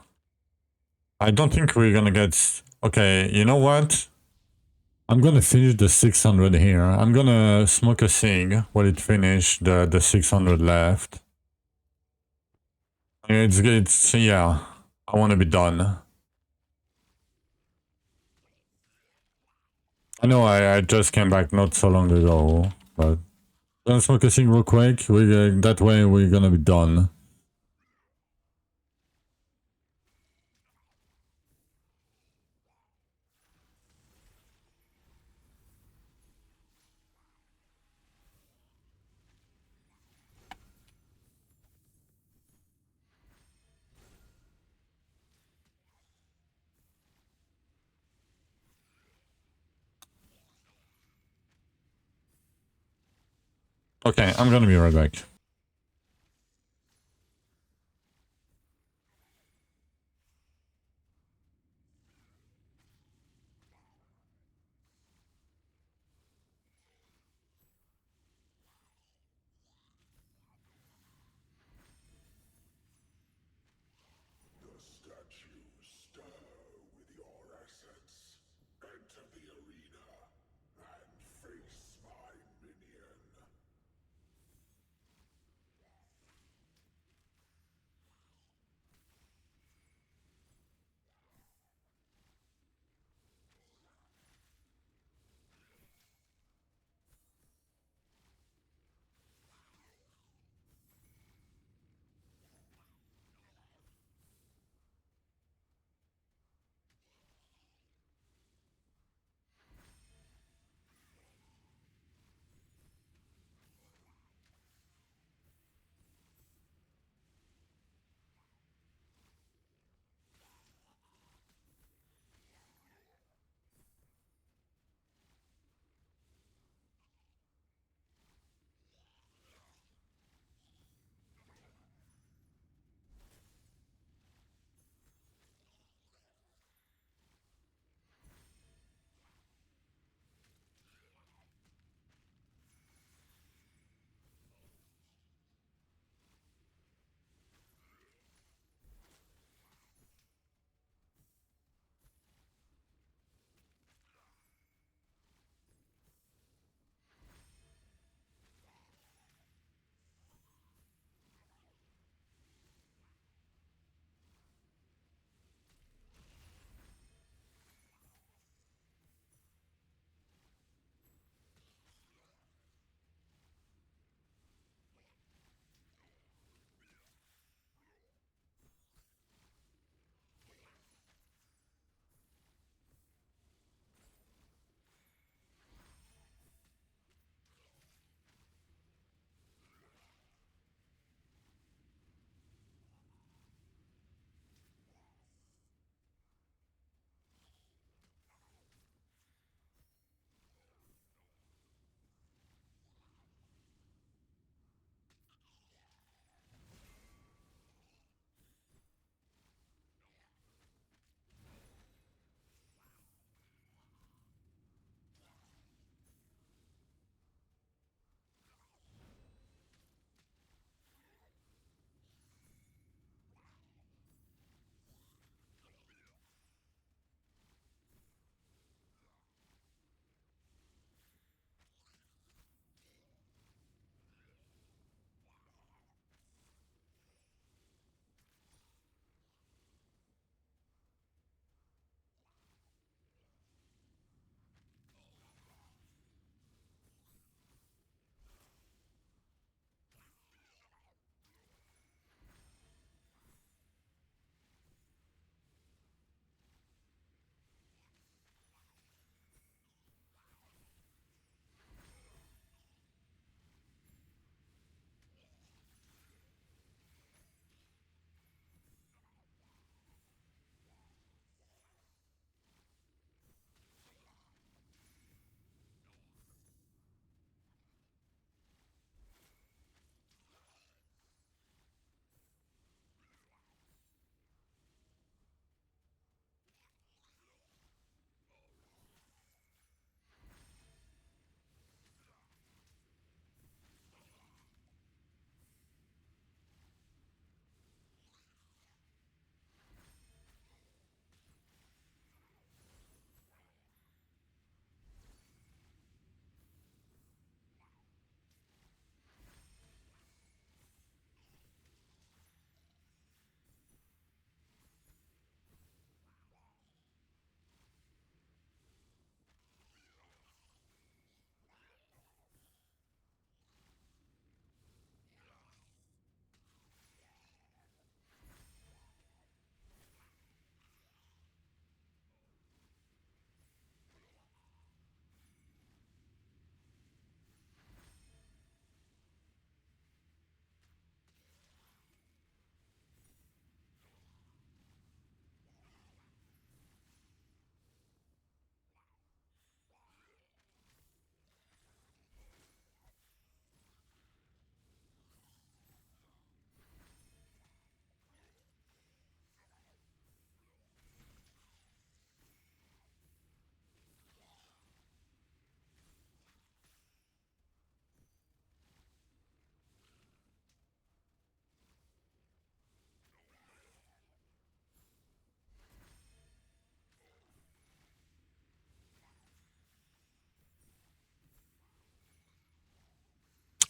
I don't think we're gonna get... Okay, you know what? I'm gonna finish the 600 here. I'm gonna smoke a cig while it finish the 600 left. It's yeah. I wanna be done. I know I just came back not so long ago, but... Gonna smoke a cig real quick. That way we're gonna be done. Okay, I'm gonna be right back. The statues stir with your essence. Enter the arena and face my minion.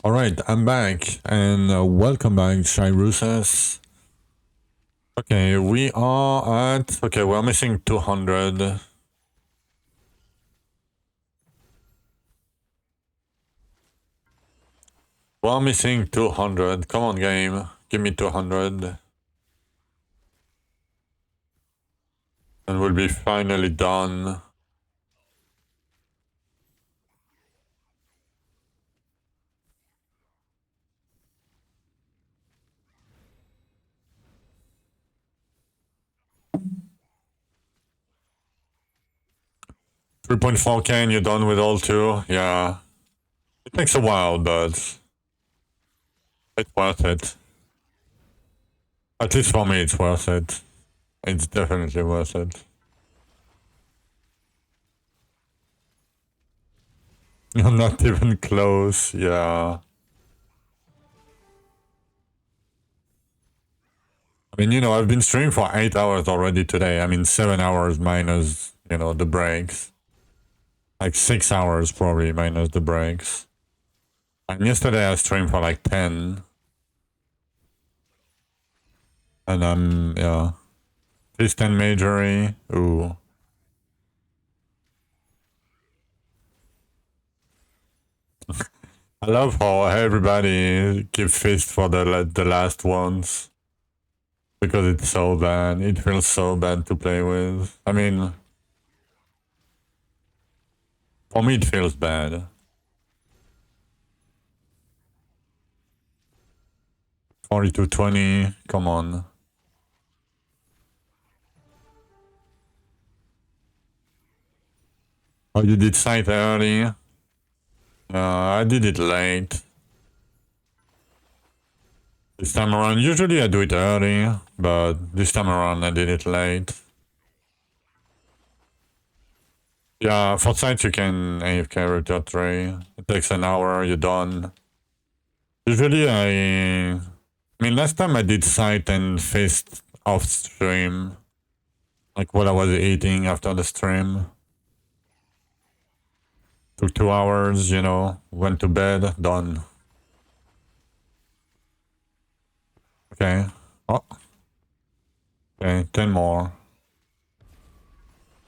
Alright, I'm back, and welcome back, Shirusas. Okay, we are at... Okay, we're missing 200. We're missing 200. Come on, game. Give me 200. And we'll be finally done. $3.4K and you're done with all two? Yeah. It takes a while, but it's worth it. At least for me, it's worth it. It's definitely worth it. You're not even close, yeah. I mean, you know, I've been streaming for 8 hours already today. I mean, 7 hours minus, you know, the breaks. Like 6 hours probably minus the breaks. And yesterday I streamed for like 10. And yeah. Piston Majory. Ooh. I love how everybody keeps fist for the last ones. Because it's so bad. It feels so bad to play with. I mean, for me it feels bad. 42-20, come on. Oh, you did sight early? I did it late. This time around, usually I do it early, but this time around I did it late. Yeah, for sight you can AFK Rector 3. It takes an hour, you're done. Usually I mean, last time I did sight and fist off stream. Like what I was eating after the stream. Took 2 hours, you know, went to bed, done. Okay. Oh. Okay, 10 more.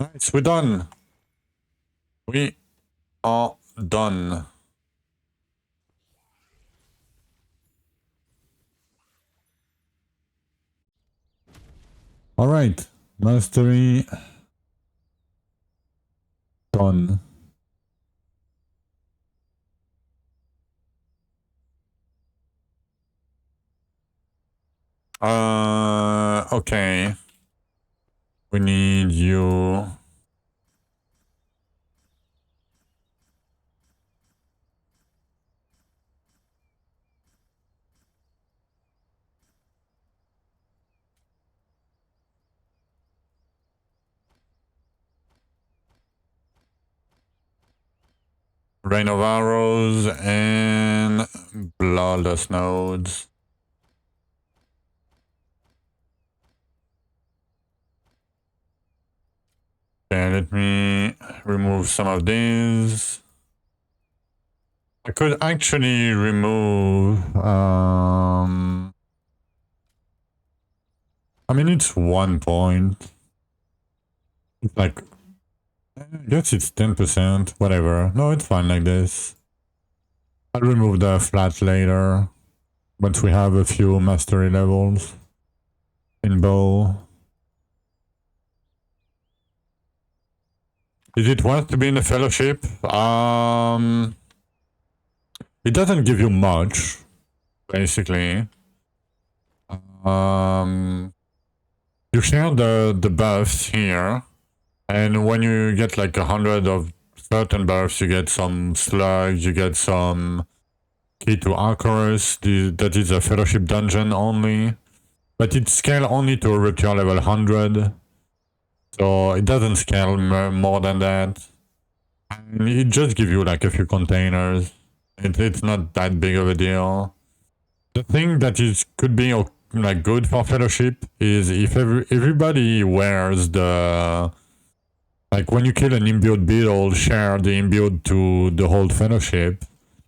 Nice, we're done. We are done. Alright, mastery done. Okay. We need you. Rain of Arrows and Bloodless Nodes. Okay, let me remove some of these. I could actually remove... I mean, it's 1 point. It's like... I guess it's 10%, whatever. No, it's fine like this. I'll remove the flat later, once we have a few mastery levels in bow. Is it worth to be in the fellowship? It doesn't give you much, basically. You share the buffs here, and when you get like 100 of certain buffs, you get some slugs, you get some key to Arcorus. That is a fellowship dungeon only, but it scales only to a ritual level 100, so it doesn't scale more than that. And it just gives you like a few containers. It's not that big of a deal. The thing that could be like good for fellowship is if everybody wears the, like when you kill an imbued beetle, share the imbued to the whole fellowship.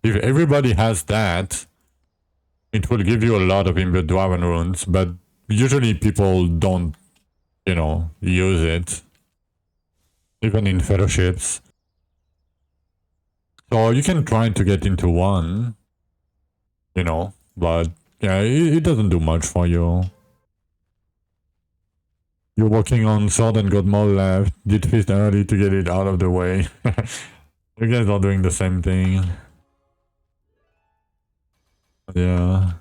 If everybody has that, it will give you a lot of imbued Dwarven runes, but usually people don't, you know, use it. Even in fellowships. So you can try to get into one, you know, but yeah, it doesn't do much for you. You're working on Sword and got more left. Did feast early to get it out of the way. You guys are doing the same thing. Yeah.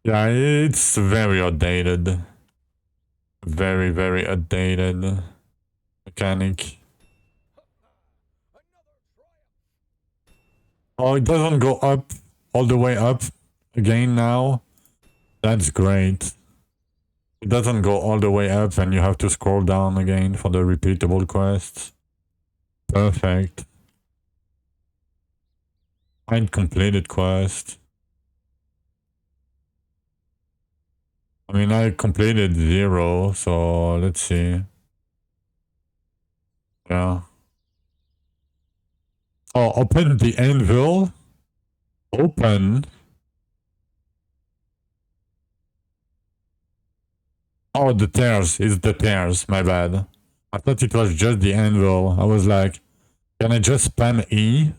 Yeah, it's very outdated. Very, very outdated mechanic. Oh, it doesn't go up all the way up again now. That's great. It doesn't go all the way up and you have to scroll down again for the repeatable quests. Perfect. Find completed quest. I mean, I completed 0, so let's see. Yeah. Oh, open the anvil. Open. Oh, the tears. It's the tears. My bad. I thought it was just the anvil. I was like, can I just spam E?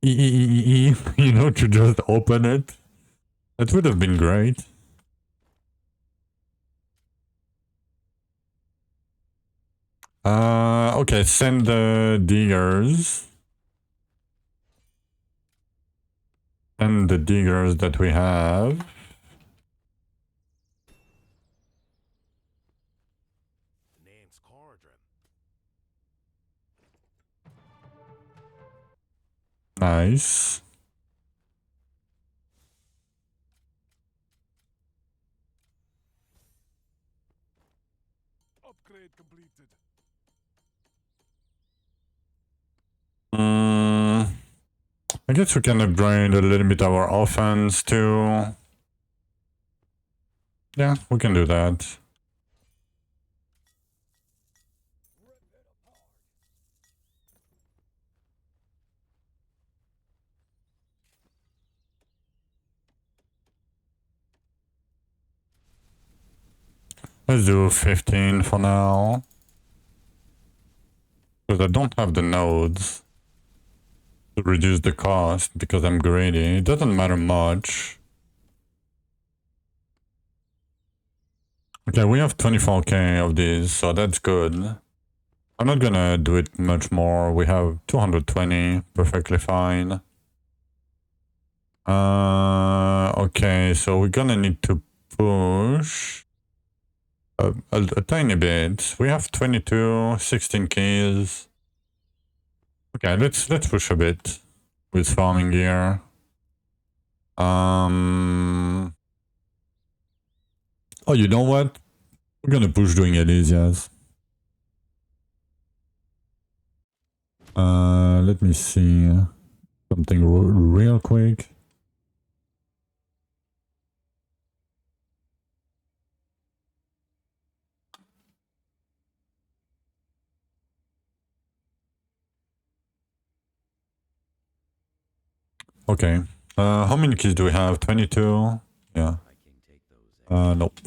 E, you know, to just open it? That would have been great. Okay, send the diggers. And the diggers that we have. Name's Cauldron. Nice. Upgrade completed. I guess we can upgrade a little bit our offense too. Yeah, we can do that. Let's do 15 for now. Because I don't have the nodes to reduce the cost because I'm greedy. It doesn't matter much. Okay, we have 24k of these, so that's good. I'm not gonna do it much more. We have 220, perfectly fine. Okay, so we're gonna need to push a tiny bit. We have 22, 16 keys. Okay, let's push a bit with farming gear. Oh, you know what? We're gonna push doing Elysias. Let me see something real quick. Okay. How many keys do we have? 22? Yeah. Nope.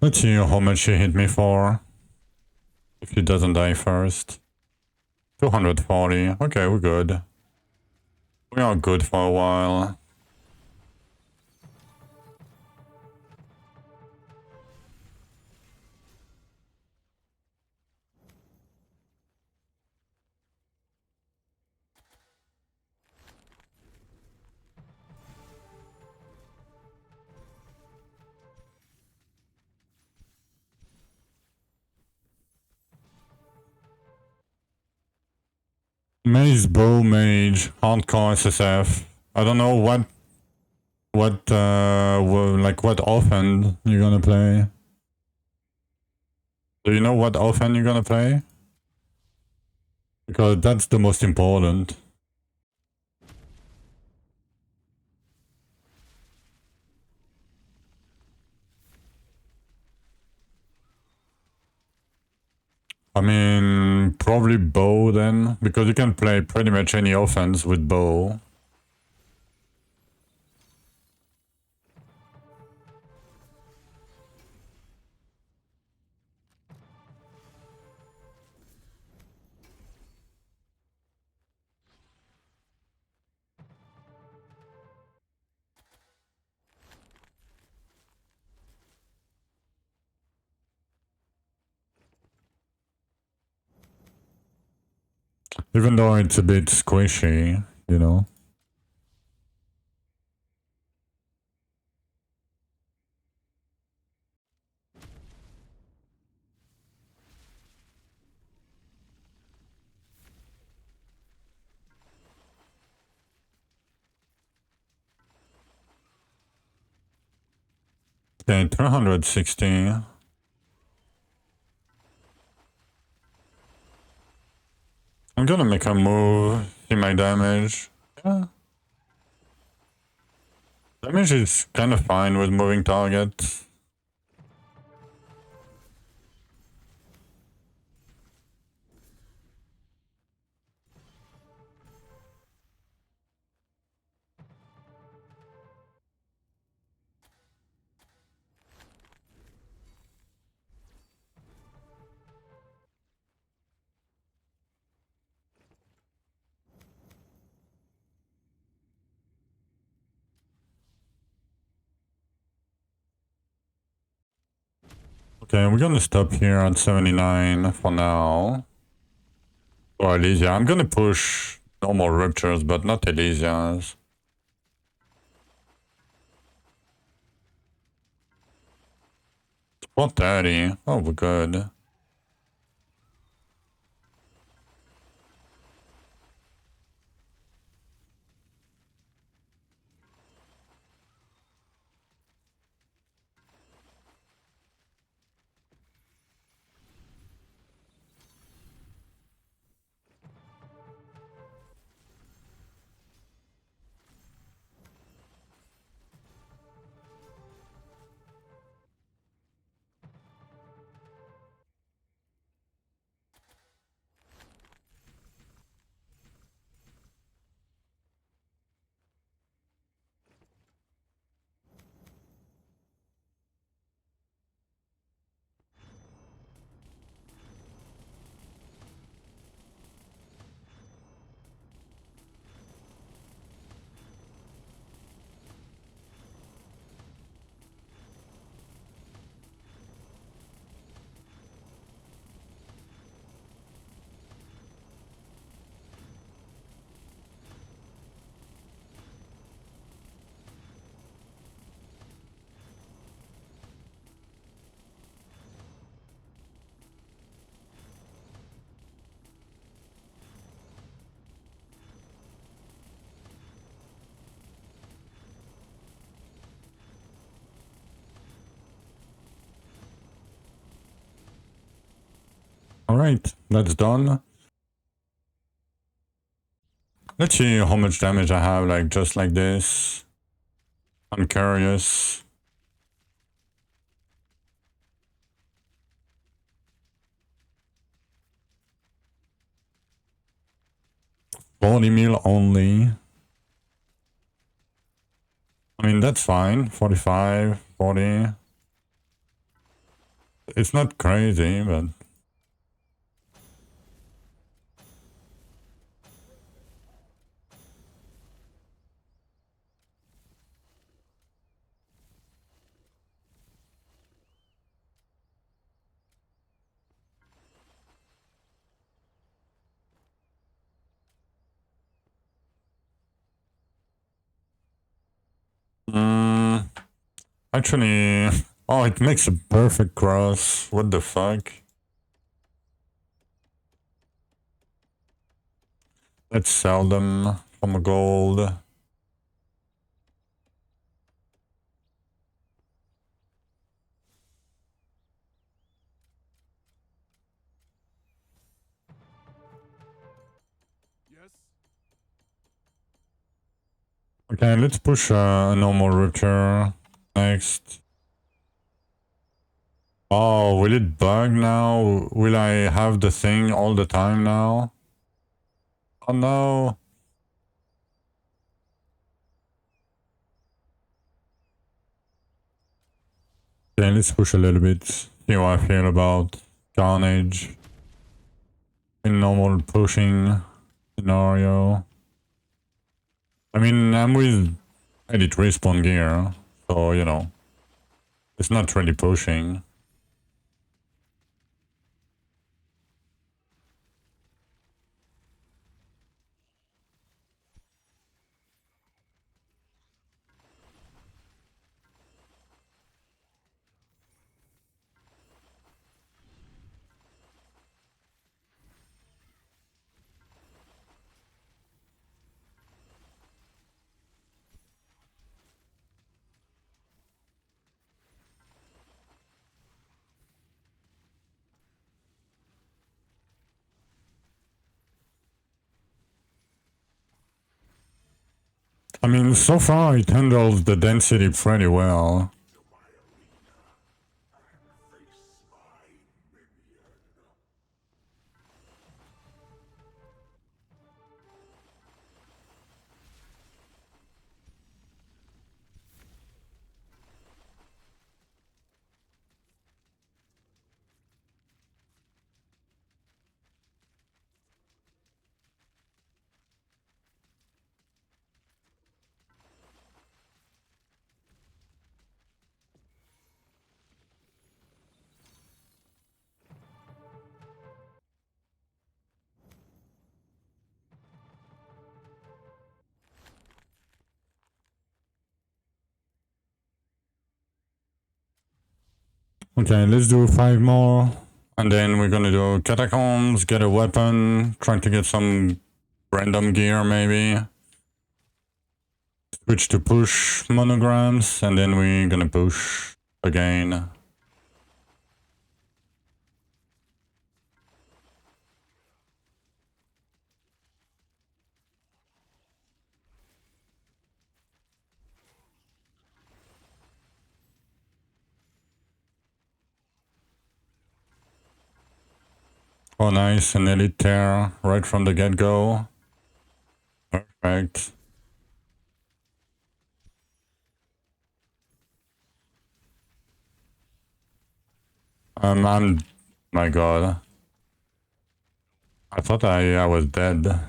Let's see how much he hit me for. If he doesn't die first. 240. Okay, we're good. We are good for a while. Maze, bow, mage, hardcore SSF. I don't know what like what offhand you're gonna play. Do you know what offhand you're gonna play? Because that's the most important. I mean, probably bow then, because you can play pretty much any offense with bow. Even though it's a bit squishy, you know. Okay, 360. I'm gonna make a move, see my damage. Yeah. Damage is kind of fine with moving targets. Okay, we're gonna stop here at 79 for now. Or Elysia. I'm gonna push normal ruptures, but not Elysia's. 430. Oh, we're good. Alright, that's done. Let's see how much damage I have, like, just like this. I'm curious. Body meal only. I mean, that's fine. 45, 40. It's not crazy, but... Actually... Oh, it makes a perfect cross. What the fuck? Let's sell them from gold. Okay, let's push a normal rupture next. Oh, will it bug now? Will I have the thing all the time now? Oh no. Okay, let's push a little bit. See how I feel about Carnage in normal pushing scenario. I mean, I'm with edit respawn gear, so you know, it's not really pushing. I mean, so far it handles the density pretty well. Okay, let's do 5 more. And then we're gonna do catacombs, get a weapon, trying to get some random gear maybe. Switch to push monograms, and then we're gonna push again. Oh nice, an elite tear right from the get-go. Perfect. My god. I thought I was dead.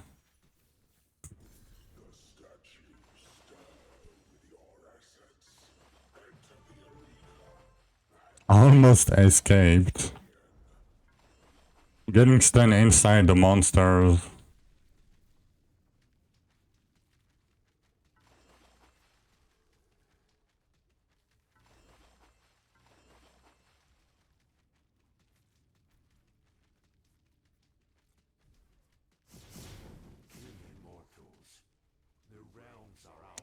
Almost escaped. Getting stunned inside the monsters.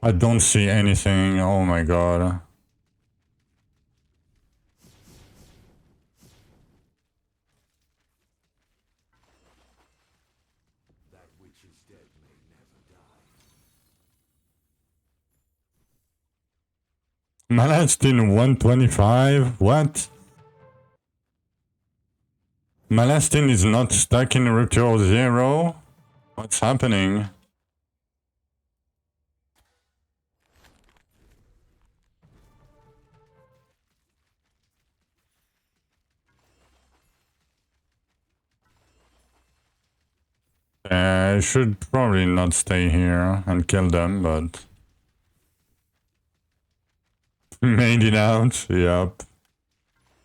I don't see anything, oh my god. Malastin 125? What? Malastin is not stuck in Rupture 0? What's happening? I should probably not stay here and kill them, but... Made it out, yep.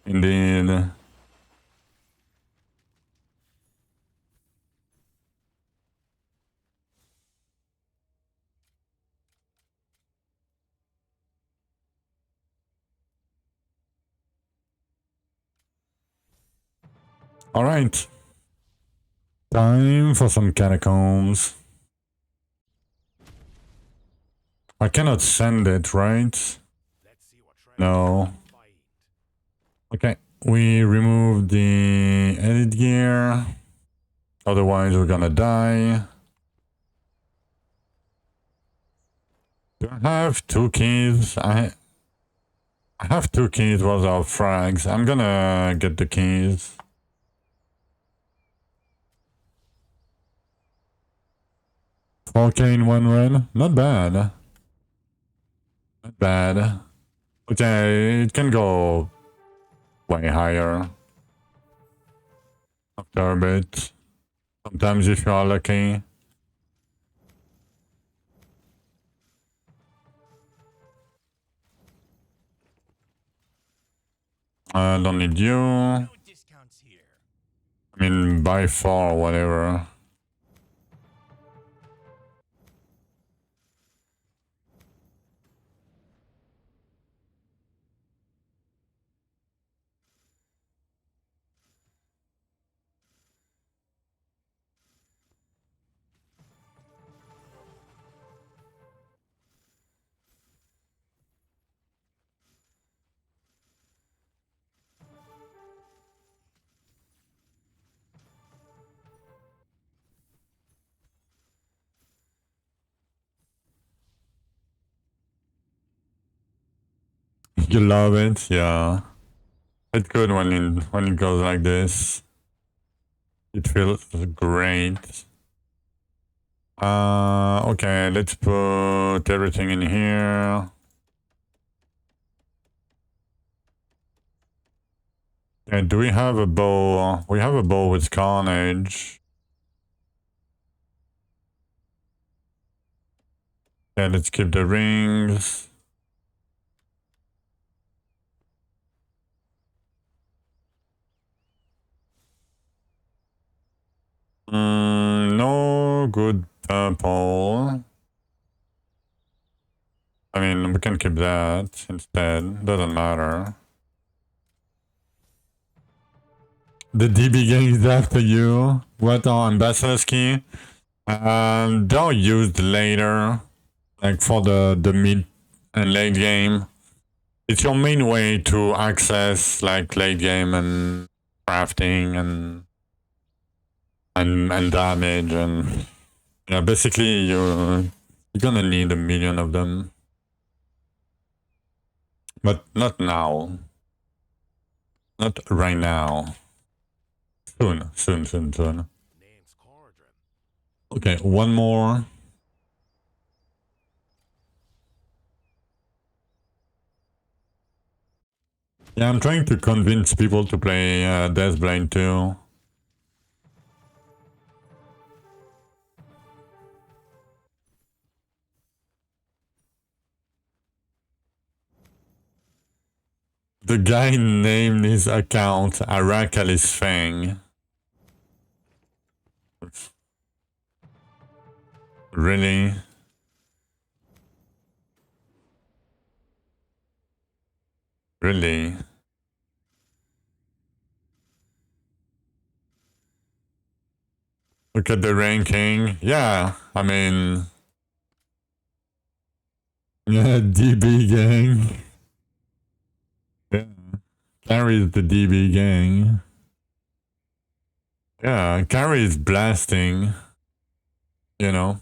Indeed. Alright. Time for some catacombs. I cannot send it, right? No. Okay, we remove the edit gear. Otherwise, we're gonna die. Do I have 2 keys? I have 2 keys worth of frags. I'm gonna get the keys. Okay, in 1 run. Not bad. Not bad. Okay, it can go way higher after a bit. Sometimes if you are lucky. I don't need you. I mean, by far, whatever. You love it, yeah. It's good when it goes like this. It feels great. Okay, let's put everything in here. And do we have a bow? We have a bow with Carnage. Yeah, let's keep the rings. No good purple. I mean, we can keep that instead. Doesn't matter. The DB gang is after you. What are ambassador's key? They're used later, like for the mid and late game. It's your main way to access like late game and crafting and damage and yeah, basically you're gonna need 1,000,000 of them. But not now. Not right now. Soon. Okay, one more. Yeah, I'm trying to convince people to play Deathblade too. The guy named his account Arakalis Fang. Really? Really? Look at the ranking. Yeah, I mean... Yeah, DB gang. Yeah. Carries the DB gang. Yeah, carries blasting. You know.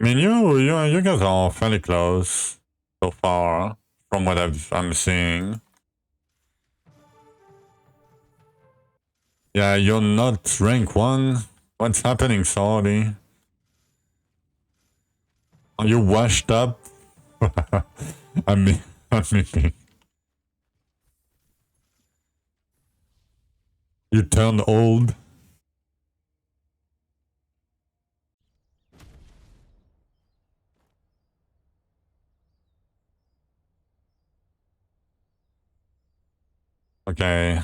I mean, you guys are fairly close so far from what I'm seeing. Yeah, you're not rank 1. What's happening, Saudi? Are you washed up? I mean, you turned old. Okay.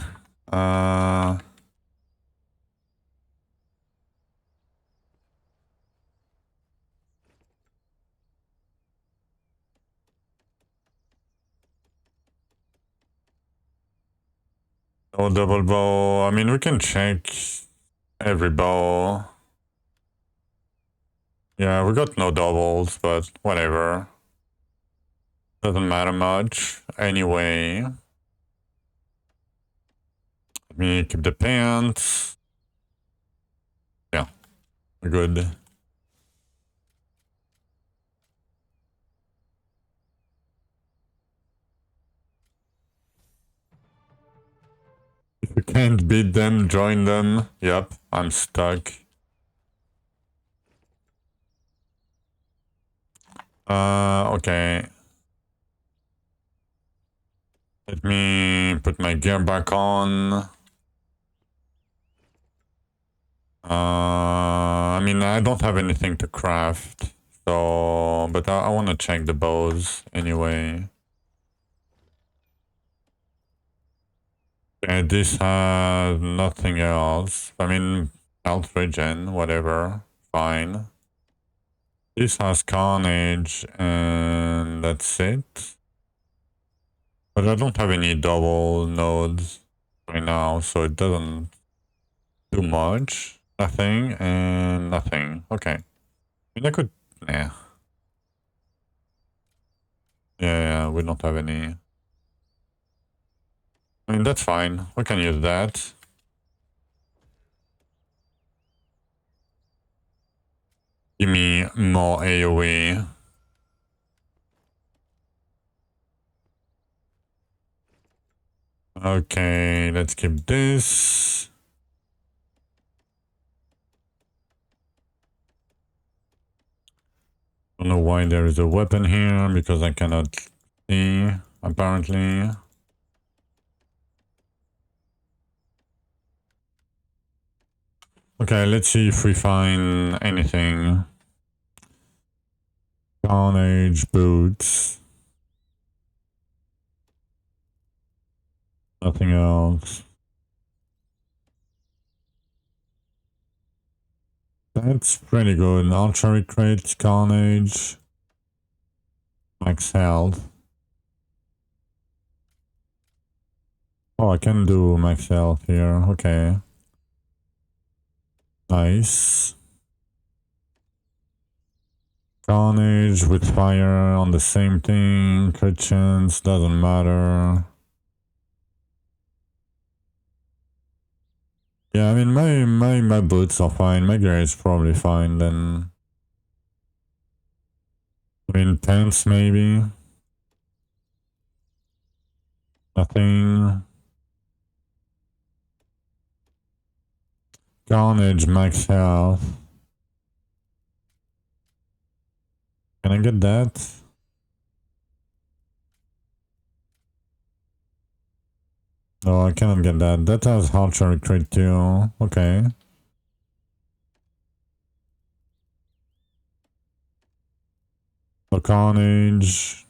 No double bow. I mean, we can check every bow. Yeah, we got no doubles, but whatever. Doesn't matter much. Anyway. Let me keep the pants. Yeah, we're good. If you can't beat them, join them. Yep, I'm stuck. Okay. Let me put my gear back on. I mean, I don't have anything to craft, so, but I want to check the bows anyway. Okay, this has nothing else. I mean, health regen, whatever, fine. This has Carnage, and that's it. But I don't have any double nodes right now, so it doesn't do much. Nothing and nothing. Okay. I mean, I could... Nah. Yeah, we don't have any. I mean, that's fine. We can use that. Give me more AoE. Okay, let's keep this. Don't know why there is a weapon here, because I cannot see, apparently. Okay, let's see if we find anything. Carnage boots. Nothing else. That's pretty good. Archery crate, Carnage. Max health. Oh, I can do max health here. Okay. Nice. Carnage with fire on the same thing. Crit chance, doesn't matter. Yeah, I mean, my boots are fine. My gear is probably fine then. I mean, pants maybe. Nothing. Carnage, max health. Can I get that? No, I cannot get that. That has archery crit too. Okay. The Carnage.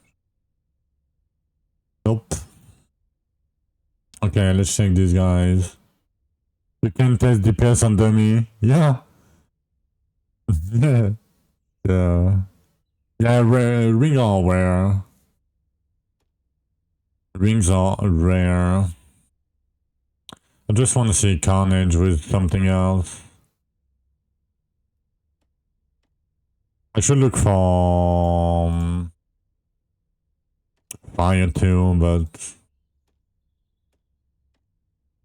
Nope. Okay, let's check these guys. You can test DPS on dummy. Yeah. Yeah. Yeah. Yeah, ring are rare. Rings are rare. I just want to see Carnage with something else. I should look for fire too, but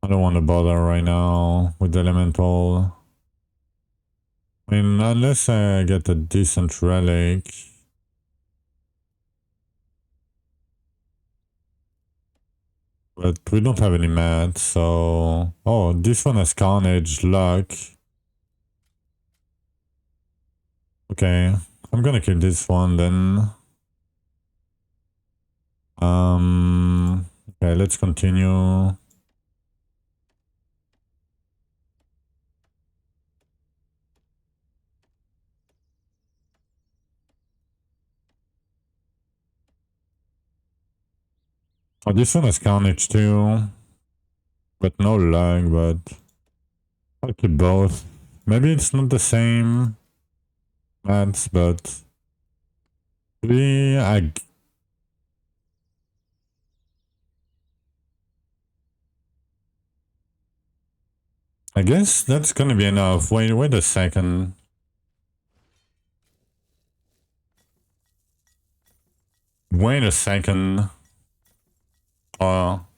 I don't want to bother right now with elemental. I mean, unless I get a decent relic. But we don't have any mats, so... Oh, this one has Carnage, luck. Okay, I'm gonna keep this one then. Okay, let's continue. Oh, this one has Carnage too. But no lag, but... I'll keep both. Maybe it's not the same mats, but... I I guess that's gonna be enough. Wait a second. Wait a second.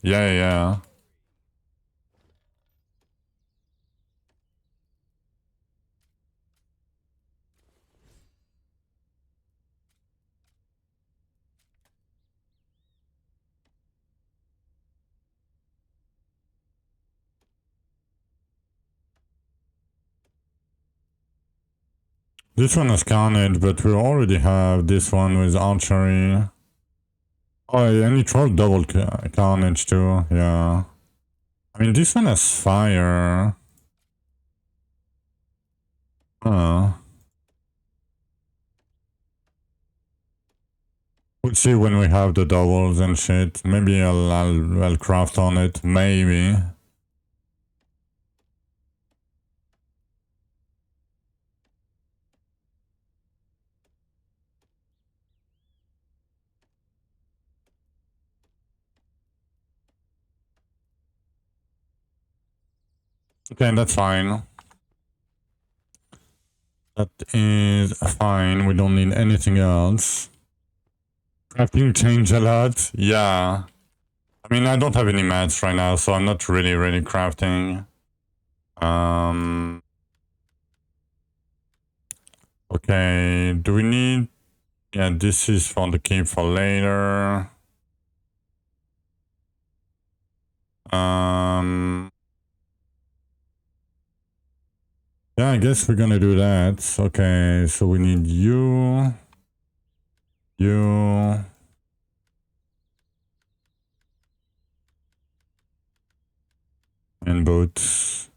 Yeah. This one has Carnage, but we already have this one with Archery. Oh, yeah, and it rolled double Carnage too, yeah. I mean, this one has Fire. Huh. We'll see when we have the doubles and shit. Maybe I'll craft on it, maybe. Okay, that's fine. That is fine. We don't need anything else. Crafting change a lot? Yeah. I mean, I don't have any mats right now, so I'm not really crafting. Okay, do we need... Yeah, this is for the keep for later. Yeah, I guess we're gonna do that. Okay, so we need you, and boots.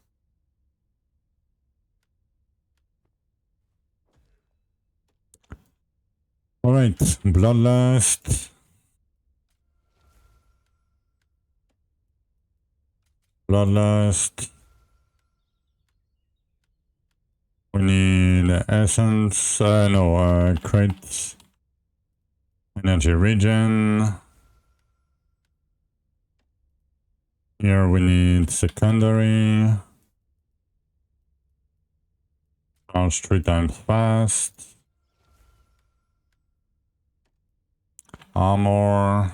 All right, bloodlust. We need essence. Crate. Energy regen. Here we need secondary. Charge 3 times fast. Armor.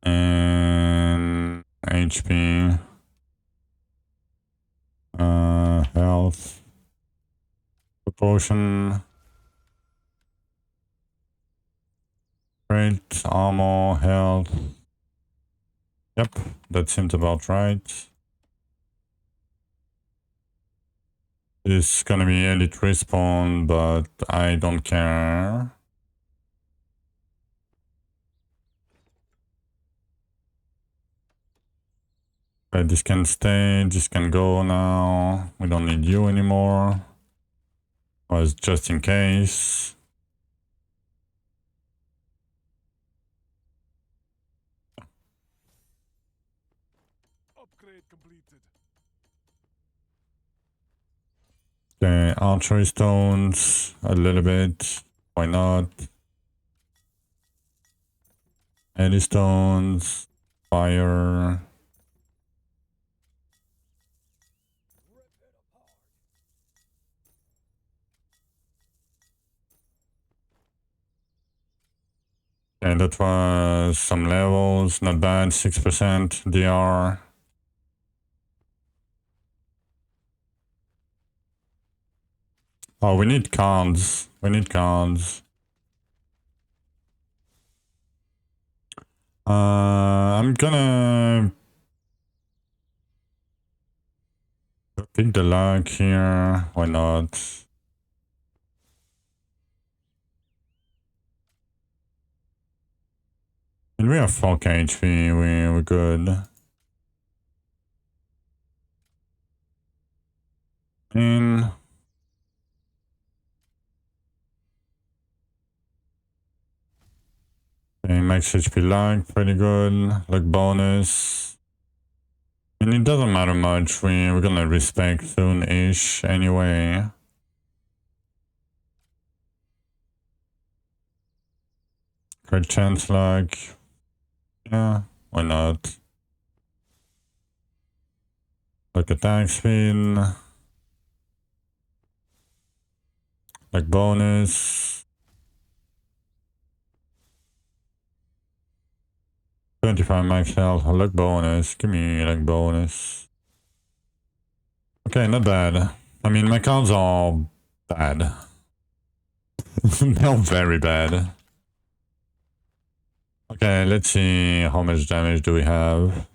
And HP. Health. Potion. Great. Armor. Health. Yep, that seems about right. It's gonna be elite respawn, but I don't care. Okay, this can stay, this can go now. We don't need you anymore. Was just in case. Upgrade completed. Okay, archery stones, a little bit. Why not? Any stones, fire. And that was some levels, not bad, 6% DR. Oh, we need cards. I'm gonna pick the luck here. Why not? And we have 4k HP. We're good. In. Okay, max HP luck, pretty good. Luck bonus. And it doesn't matter much. We're gonna respect soon-ish anyway. Crit chance luck. Yeah, why not? Like attack speed. Like bonus. 25 max health. Like bonus. Give me like bonus. Okay, not bad. I mean, my cards are bad. They're very bad. Okay, let's see how much damage do we have.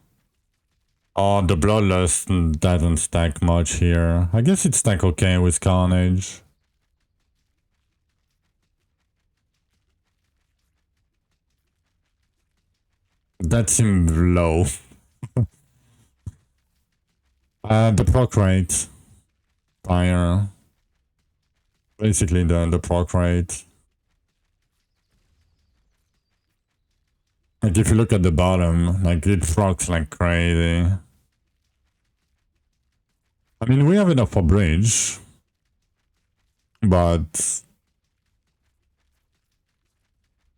Oh, the Bloodlust doesn't stack much here. I guess it stack okay with Carnage. That seemed low. The proc rate. Fire. Basically the proc rate. Like if you look at the bottom, like it procs like crazy. I mean, we have enough for bridge. But...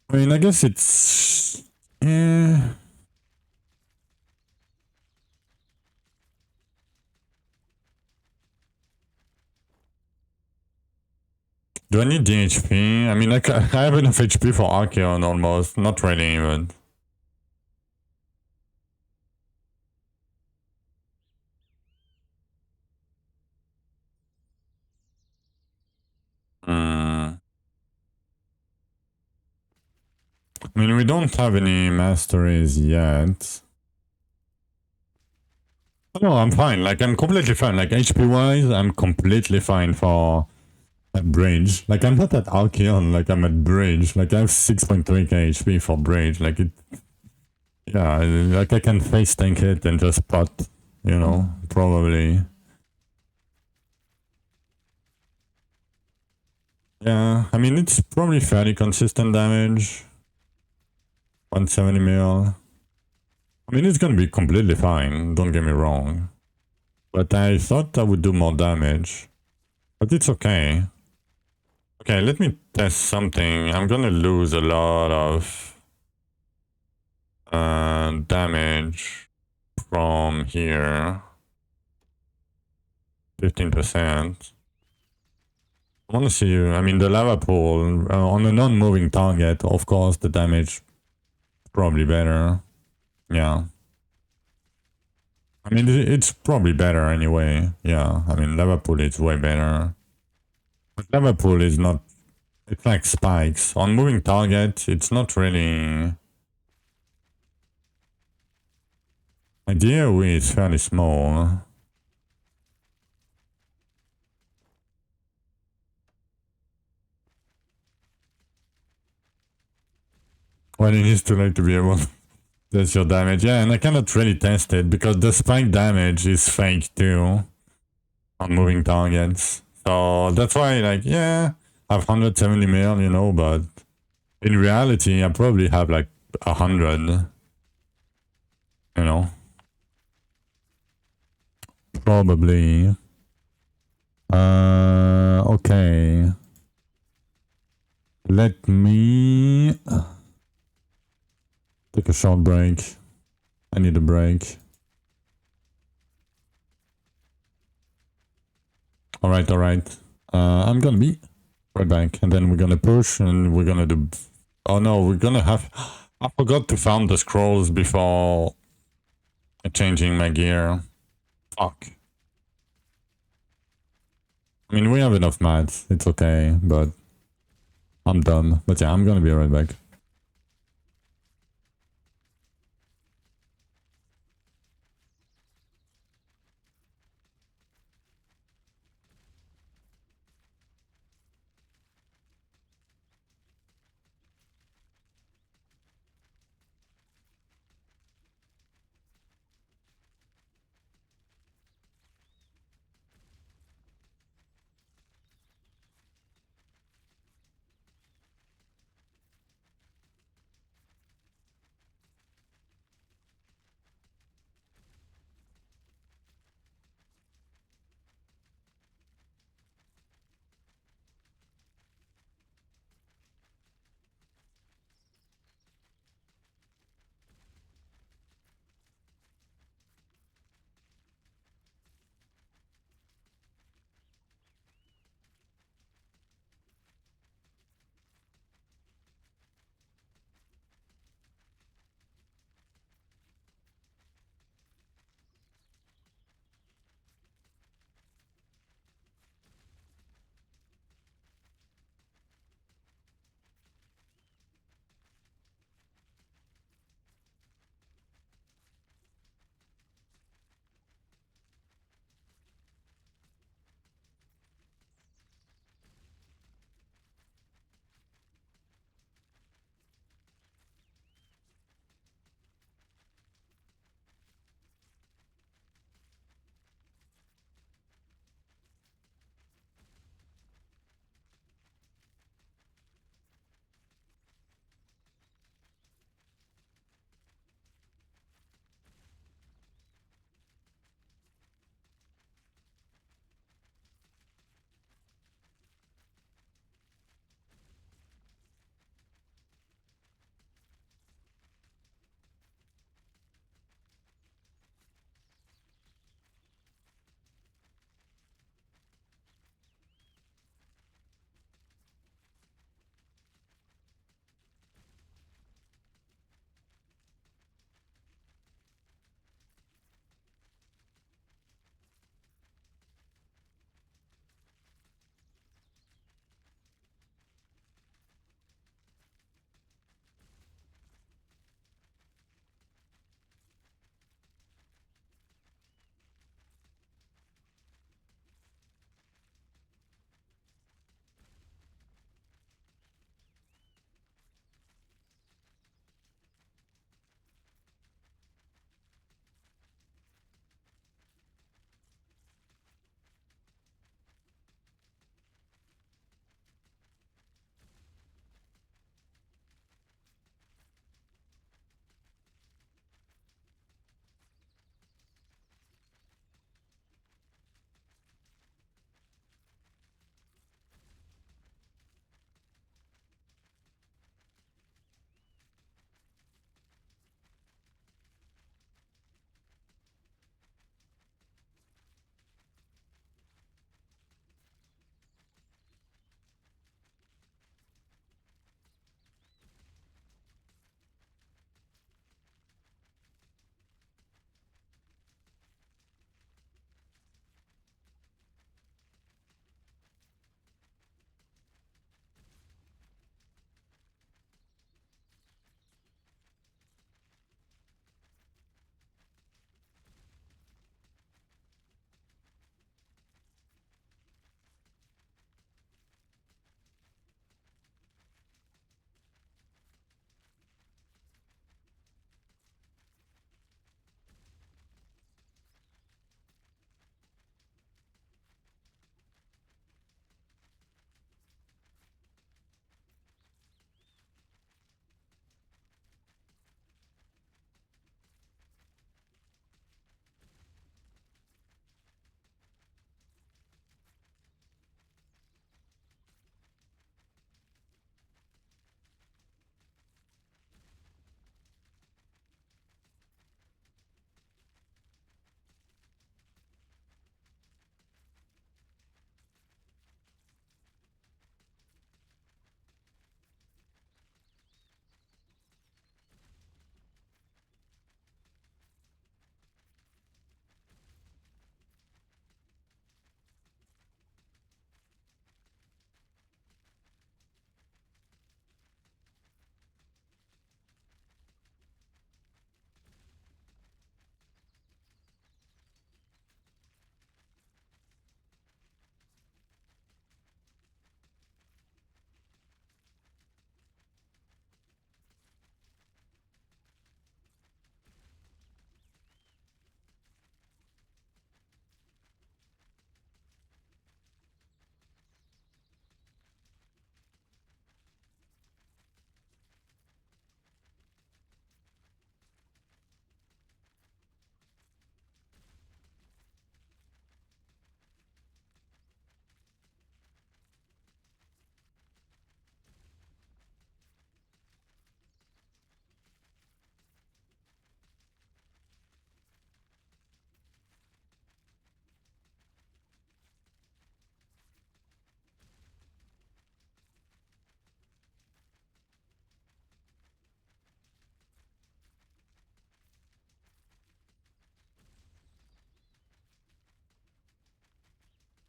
I mean, I guess it's... Yeah... Do I need the HP? I mean, I have enough HP for Archeon almost. Not really, but... I mean, we don't have any masteries yet. No, I'm fine. Like, I'm completely fine. Like, HP-wise, I'm completely fine for... At bridge. Like, I'm not at Archeon, like, I'm at bridge. Like, I have 6.3k HP for bridge. Like, it... Yeah, like, I can face tank it and just pot, you know, probably. Yeah, I mean, it's probably fairly consistent damage. 170 mil. I mean, it's gonna be completely fine, don't get me wrong. But I thought I would do more damage. But it's okay. Okay, let me test something. I'm gonna lose a lot of damage from here. 15%. I wanna see you. I mean, the lava pool, on a non-moving target, of course, the damage probably better. Yeah. I mean, it's probably better anyway. Yeah, I mean, lava pool is way better. But lava pool is not... It's like spikes. On moving target, it's not really... My DOE is fairly small. Well, it is too late to be able to test your damage. Yeah, and I cannot really test it because the spike damage is fake too on moving targets. So that's why, like, yeah, I have 170 mil, you know, but in reality, I probably have like 100. You know, probably. Okay. Let me take a short break. I need a break. Alright, alright. I'm gonna be right back. And then we're gonna push and we're gonna do... Oh no, we're gonna have... I forgot to farm the scrolls before changing my gear. Fuck. I mean, we have enough mats. It's okay, but... I'm dumb. But yeah, I'm gonna be right back.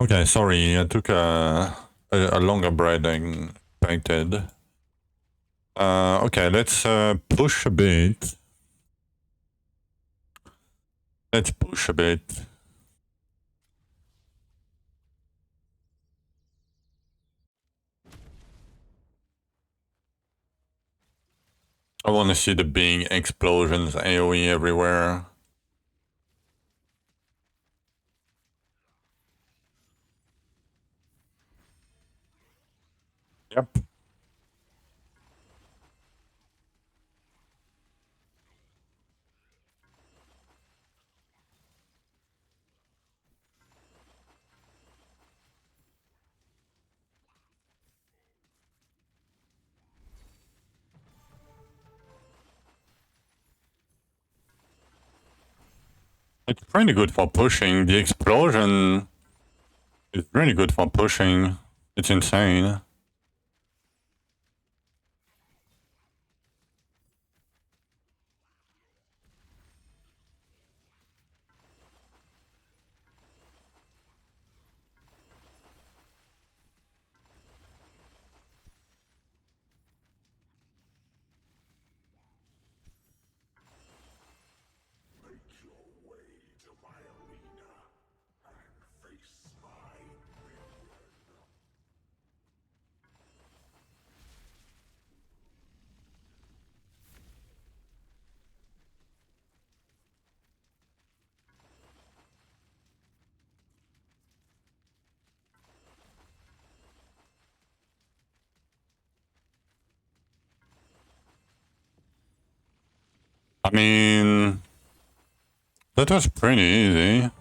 Okay, sorry, I took a longer break than expected. Okay, let's push a bit. Let's push a bit. I want to see the big explosions, AoE everywhere. Yep. It's pretty good for pushing. The explosion is really good for pushing. It's insane. Make your way to my arena and face my minion. I mean, that was pretty easy.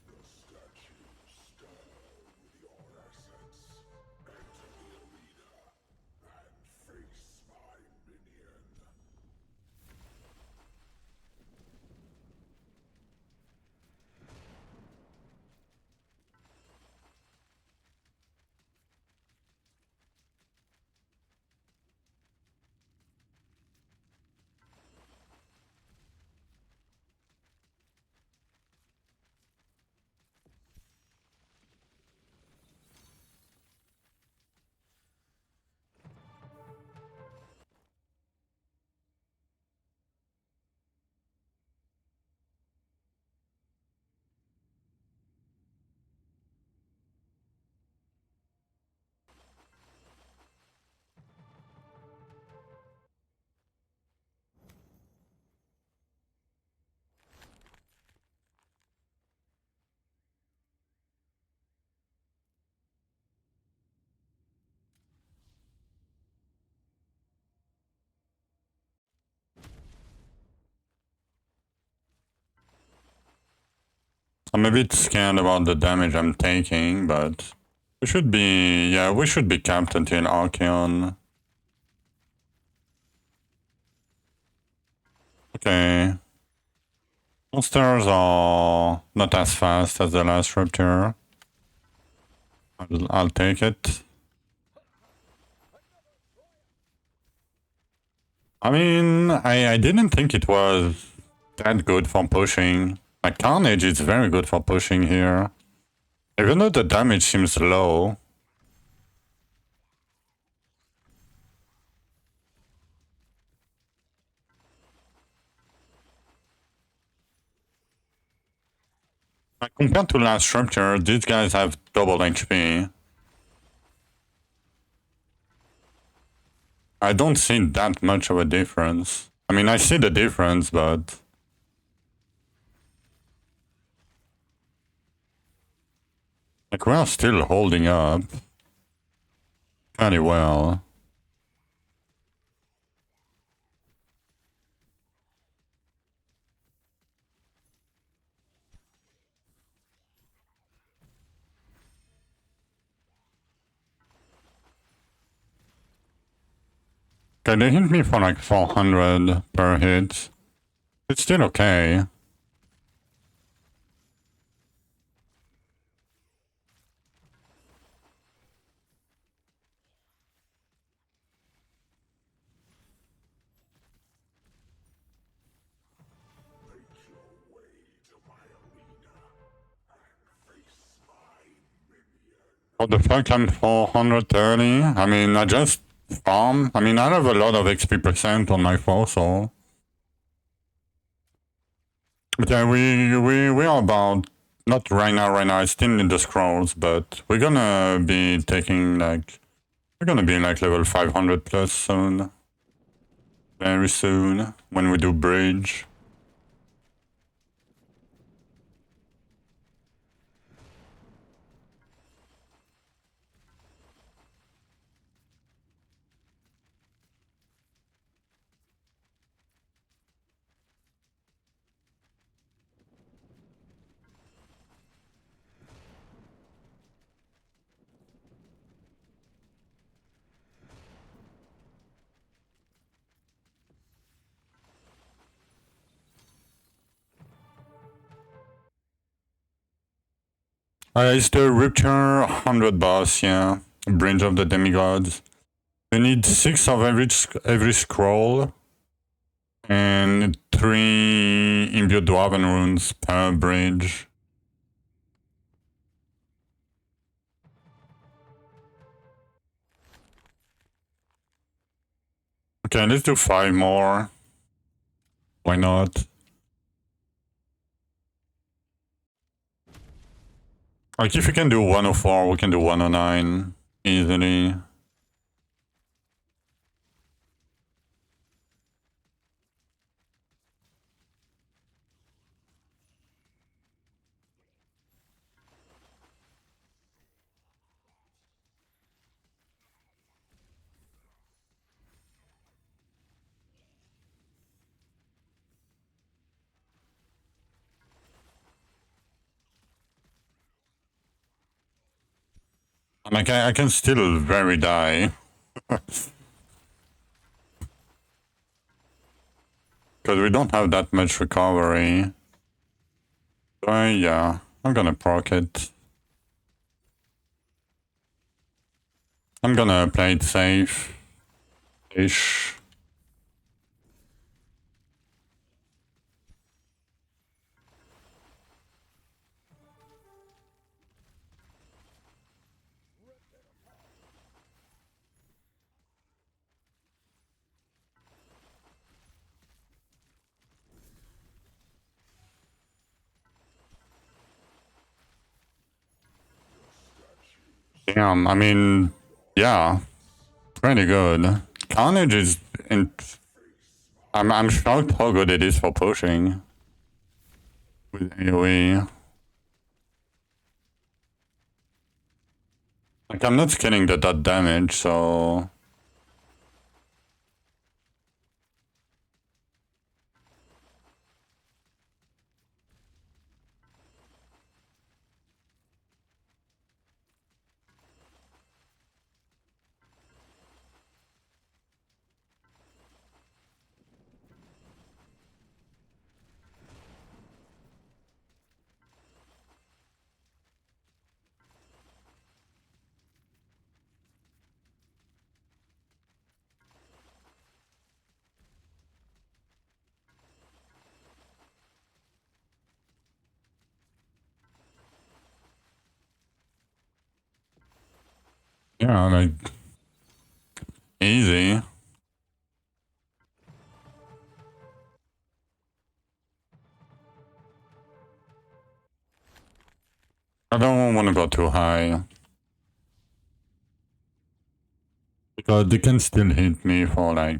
The statues stir with your essence. Enter the arena and face my minion. I'm a bit scared about the damage I'm taking, but we should be, yeah, we should be capped until Archeon. Okay. Monsters are not as fast as the last Raptor. I'll take it. I mean, I didn't think it was that good for pushing. Like, Carnage is very good for pushing here. Even though the damage seems low. Like, compared to last Raptor, these guys have double HP. I don't see that much of a difference. I mean, I see the difference, but... like, we're still holding up pretty well. Okay, they hit me for like 400 per hit. It's still okay. What the fuck, I'm 430? I mean, I just farm. I mean, I have a lot of XP percent on my fossil. But yeah, we are about... not right now, I still need the scrolls, but we're gonna be taking like... we're gonna be like level 500 plus soon. Very soon, when we do bridge. It's the Rupture 100 boss, yeah. Bridge of the Demigods. We need 6 of every scroll. And 3 imbued dwarven runes per bridge. Okay, let's do 5 more. Why not? Like, if we can do 104, we can do 109 easily. Like, I can still very die. Because we don't have that much recovery. So yeah, I'm gonna proc it. I'm gonna play it safe-ish. Damn, I mean, yeah, pretty good. Carnage is in... I'm shocked how good it is for pushing with AoE. Like, I'm not scaling the dot damage, so... yeah, like... easy. I don't want to go too high. Because they can still hit me for like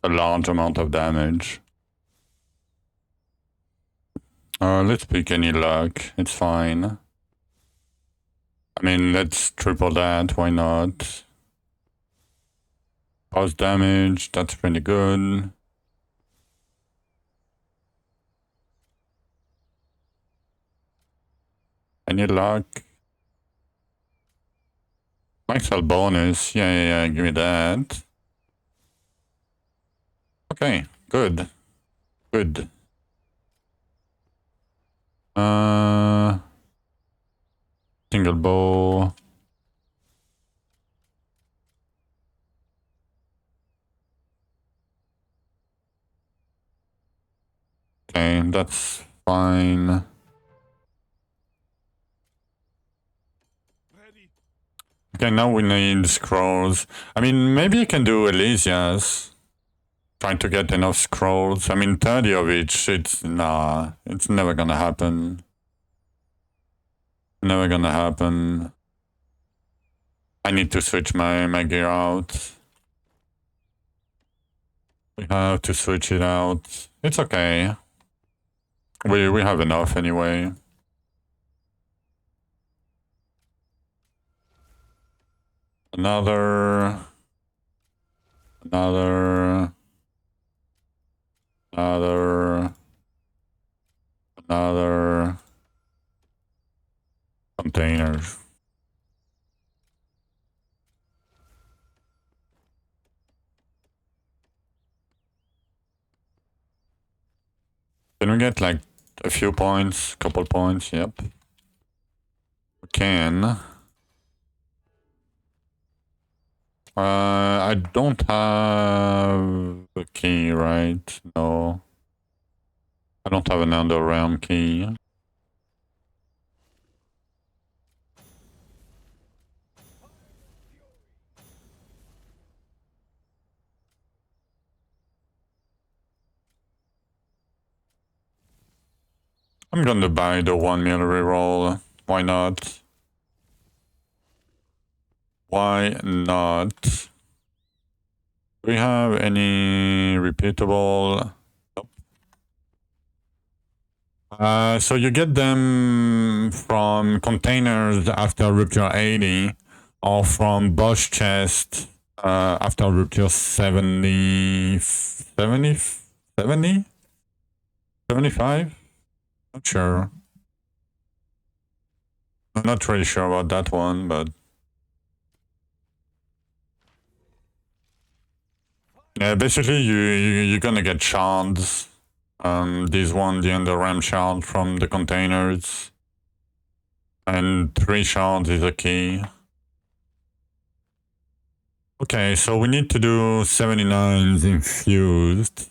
a large amount of damage. Let's pick any luck, it's fine. I mean, let's triple that, why not? Pause damage, that's pretty good. Any luck? Maxwell bonus, yeah, give me that. Okay, good. Good. Single bow. Okay, that's fine. Okay, now we need scrolls. I mean, maybe I can do Elysia's. Trying to get enough scrolls. I mean, 30 of each, it's never gonna happen. Never gonna happen. I need to switch my gear out. We have to switch it out. It's okay. We have enough anyway. Another containers. Can we get like a few points, couple points? Yep. We can. I don't have a key, right? No. I don't have an Underrealm key. I'm gonna buy the 1 mil reroll. Why not? Why not? Do we have any repeatable? Nope. So you get them from containers after rupture 80 or from boss chest after rupture 70, 70, 70? 75? Not sure. I'm not really sure about that one, but yeah, basically you're gonna get shards. This one, the Underrealm shard from the containers. And 3 shards is a key. Okay, so we need to do 79s infused.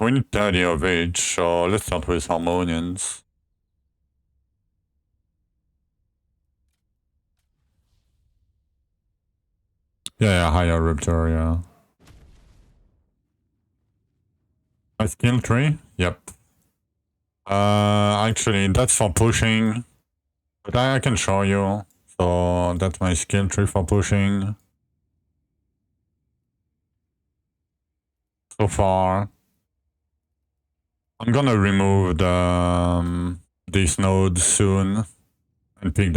We need 30 of each, so let's start with Harmonians. Yeah, higher rupture, yeah. My skill tree? Yep. Actually, that's for pushing, but I can show you. So that's my skill tree for pushing. So far, I'm gonna remove the these nodes soon and pick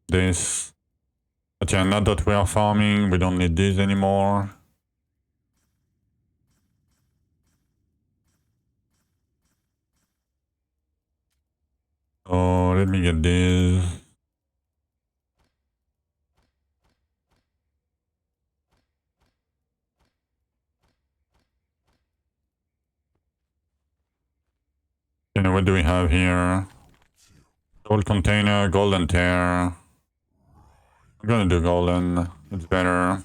this. But yeah, now that we are farming, we don't need this anymore. So let me get this. And what do we have here? Gold container, golden tear. I'm gonna do golden, it's better.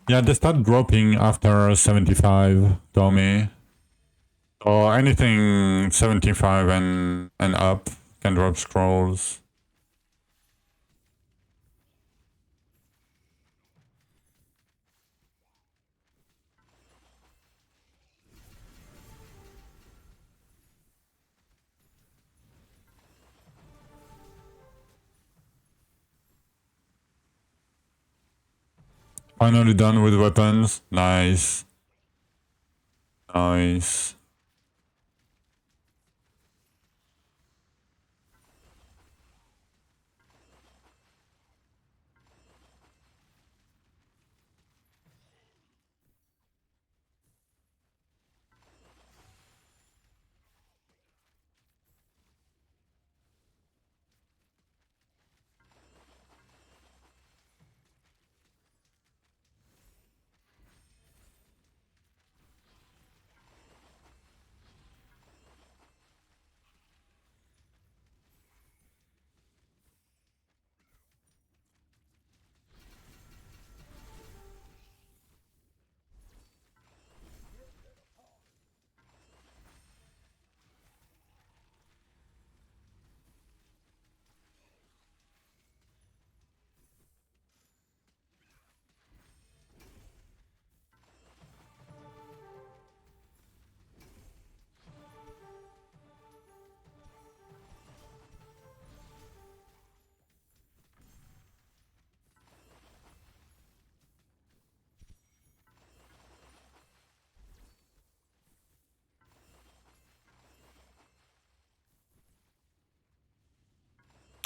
Yeah, they start dropping after 75, Tommy. Or anything 75 and up can drop scrolls. Finally done with weapons. Nice. Nice.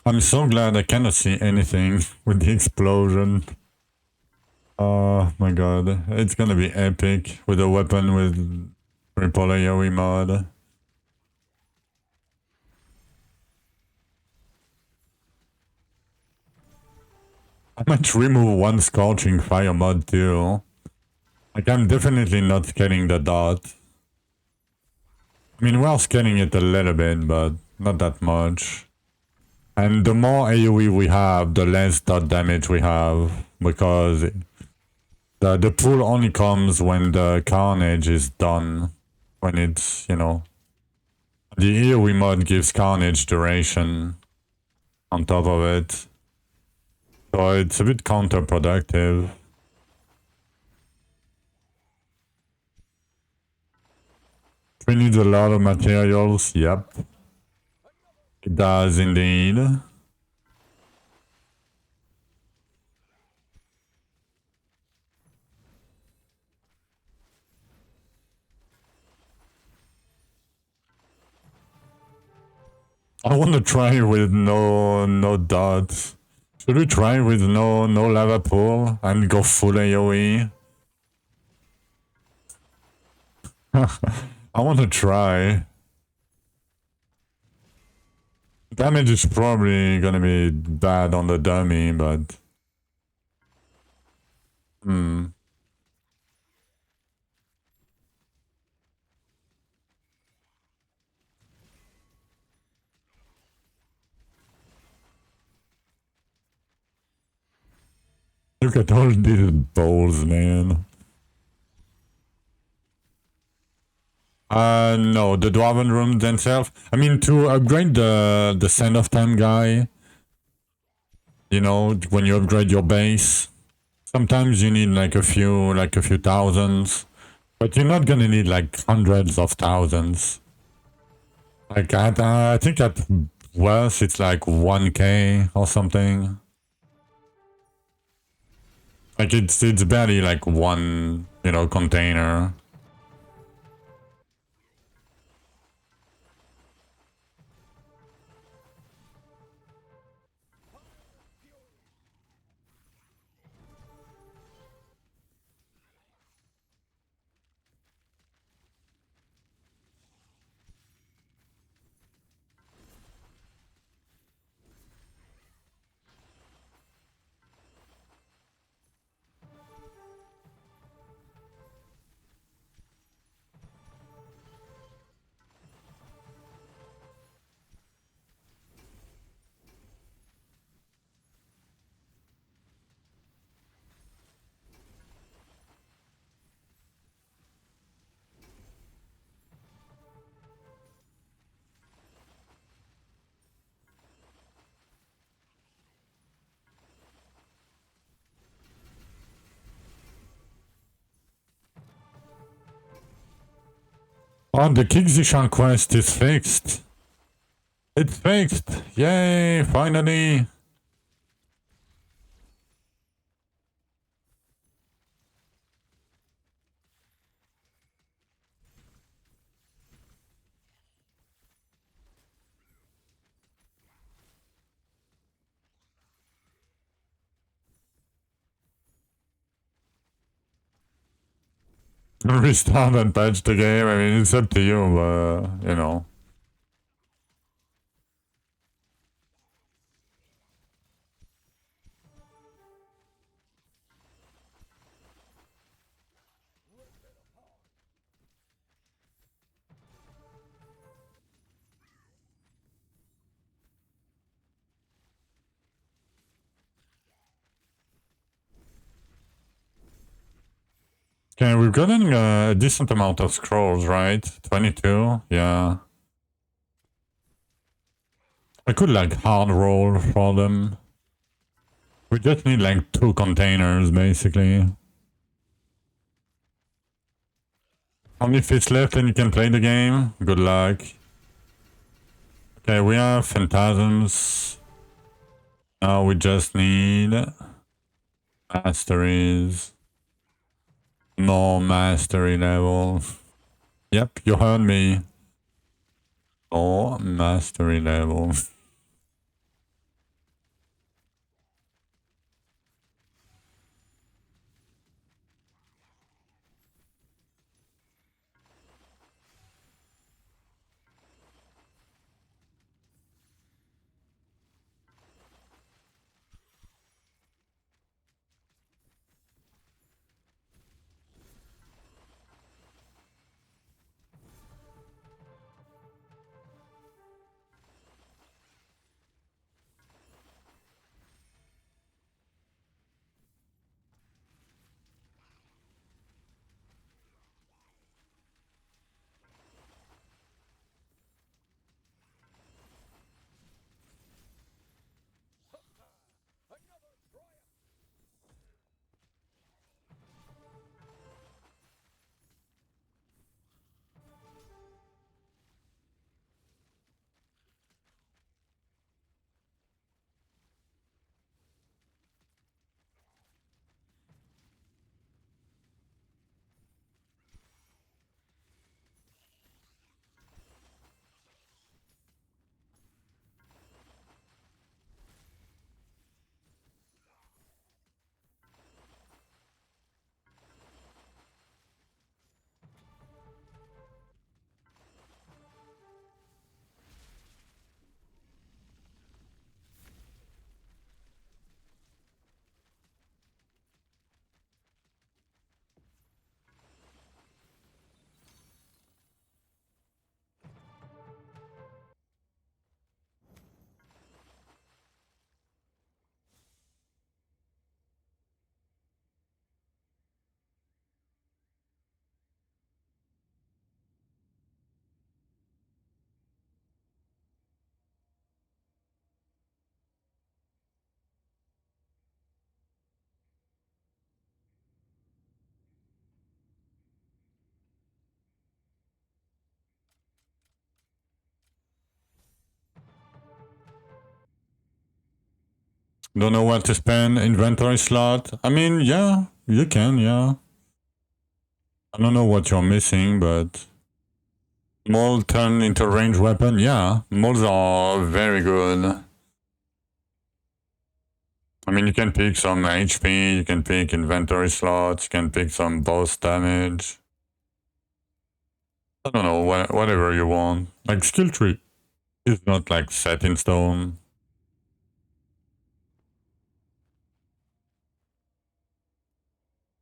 I'm so glad I cannot see anything with the explosion. Oh my god. It's gonna be epic with a weapon with triple AoE mod. I might remove one Scorching Fire mod too. Like, I'm definitely not scaling the dot. I mean, we're scaling it a little bit, but not that much. And the more AoE we have, the less dot damage we have, because the pull only comes when the Carnage is done. When it's, you know... The AoE mod gives Carnage duration on top of it. So it's a bit counterproductive. We need a lot of materials, yep. It does indeed. I want to try with no dots. Should we try with no lava pool and go full AoE? I want to try. Damage is probably gonna be bad on the dummy, but... Look at all these balls, man. No, the Dwarven Room themselves. I mean, to upgrade the Send of Time guy, you know, when you upgrade your base, sometimes you need like a few thousands, but you're not gonna need like hundreds of thousands. Like I think at worst it's like 1k or something. Like it's barely like one, you know, container. Oh, the Kingzishan quest is fixed. It's fixed. Yay, finally. Restart and patch the game. I mean, it's up to you, you know. Okay, we've gotten a decent amount of scrolls, right? 22, yeah. I could like hard roll for them. We just need like 2 containers, basically. Only fish left and you can play the game. Good luck. Okay, we have phantasms. Now we just need masteries. More mastery level. Yep, you heard me. More mastery level. Don't know what to spend. Inventory slot. I mean, yeah, you can, yeah. I don't know what you're missing, but... Maul turn into ranged weapon? Yeah, mauls are very good. I mean, you can pick some HP, you can pick inventory slots, you can pick some boss damage. I don't know, whatever you want. Like, skill tree is not like set in stone.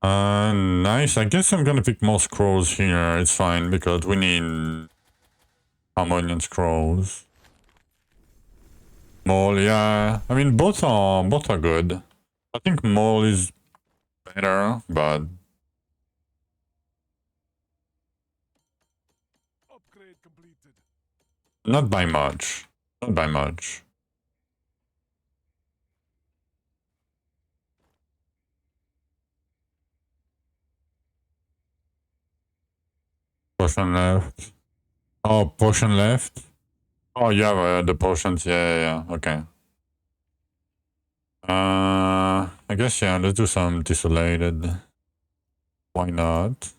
Nice. I guess I'm gonna pick more scrolls here. It's fine because we need harmonian scrolls. Maul, yeah. I mean, both are good. I think Maul is better, but Upgrade completed. not by much. Not by much. Potion left. Oh, potion left? Oh, you have the potions. Yeah. Okay. I guess, yeah, let's do some desolated. Why not?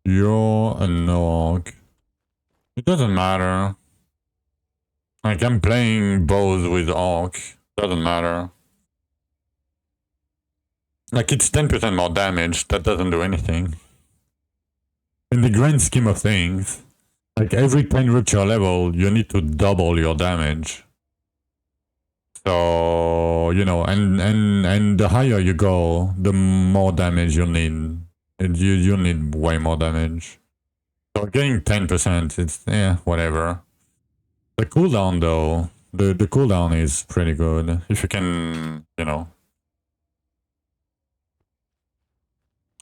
You're a Nog. It doesn't matter. Like, I'm playing both with Orc. Doesn't matter. Like, it's 10% more damage. That doesn't do anything. In the grand scheme of things, like, every 10 rupture level, you need to double your damage. So, you know, and the higher you go, the more damage you need. You need way more damage. So getting 10%, it's, whatever. The cooldown, though, the cooldown is pretty good. If you can, you know.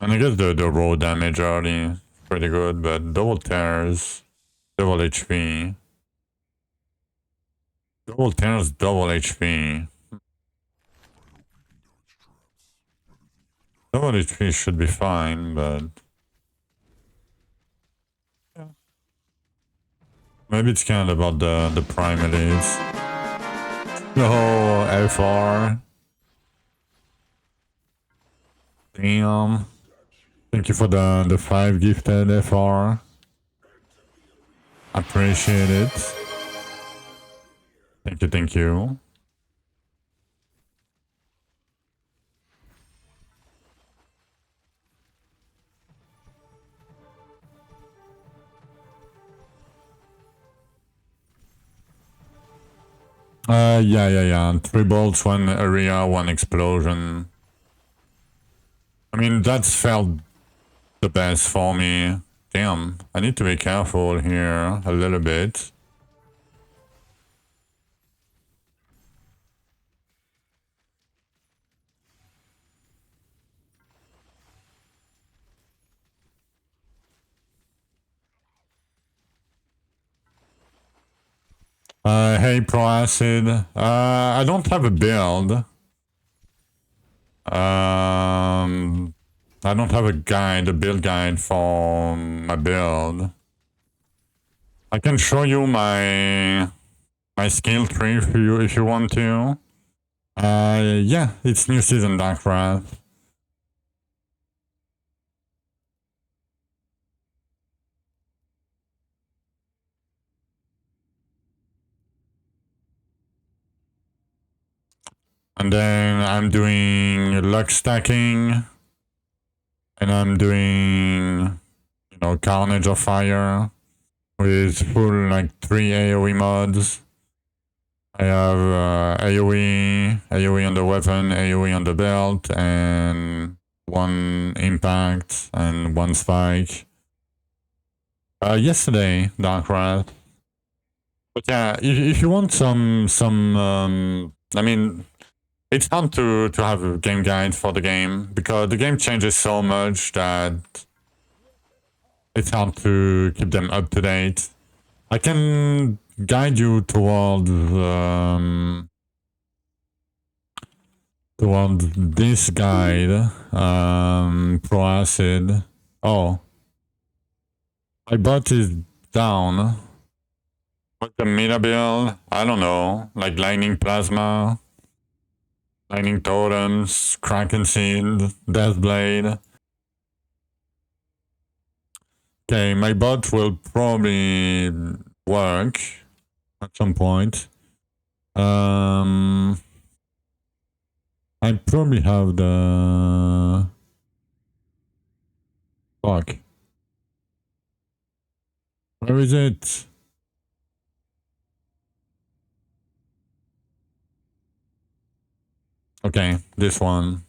And I guess the raw damage early is pretty good, but double tears, double HP. Double tears, double HP. Double HP should be fine, but... maybe it's kind of about the primalies. Oh, FR. Damn. Thank you for the 5 gifted FR. Appreciate it. Thank you. Yeah. 3 bolts, 1 area, 1 explosion. I mean, that's felt the best for me. Damn, I need to be careful here a little bit. Hey, Pro Acid. I don't have a build. I don't have a build guide for my build. I can show you my skill tree if you want to. Yeah, it's new season Dark Wrath. And then I'm doing luck stacking. And I'm doing, you know, Carnage of Fire with full, like, 3 AoE mods. I have AoE on the weapon, AoE on the belt, and 1 impact and 1 spike. Yesterday, Dark Wrath. But yeah, if you want I mean, it's hard to have a game guide for the game, because the game changes so much that it's hard to keep them up to date. I can guide you toward this guide, Pro Acid. Oh, my bot is down. What's the meta build? I don't know, like Lightning Plasma, Lightning Totems, Kraken Seed, Deathblade. Okay, my bot will probably work at some point. I probably have the... fuck. Where is it? Okay, this one.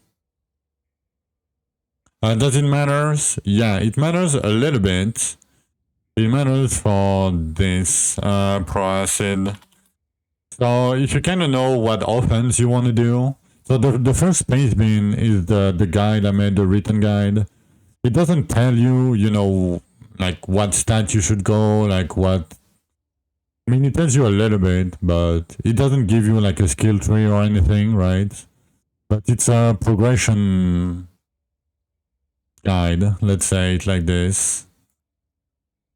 Does it matter? Yeah, it matters a little bit. It matters for this Pro Acid. So if you kind of know what offense you want to do. So the first space bin is the guide I made, the written guide. It doesn't tell you, you know, like what stat you should go, like what... I mean, it tells you a little bit, but it doesn't give you like a skill tree or anything, right? But it's a progression guide. Let's say it like this.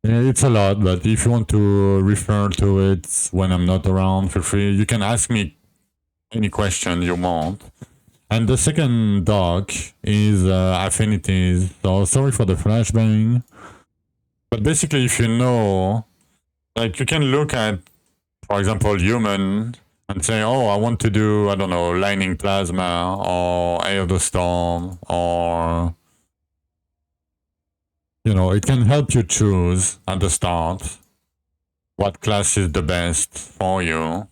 Yeah, it's a lot, but if you want to refer to it when I'm not around, feel free. You can ask me any question you want. And the second doc is affinities. So sorry for the flashbang. But basically, if you know, like you can look at, for example, human and say, oh, I want to do, I don't know, lightning plasma or Eye of the Storm or, you know, it can help you choose at the start what class is the best for you.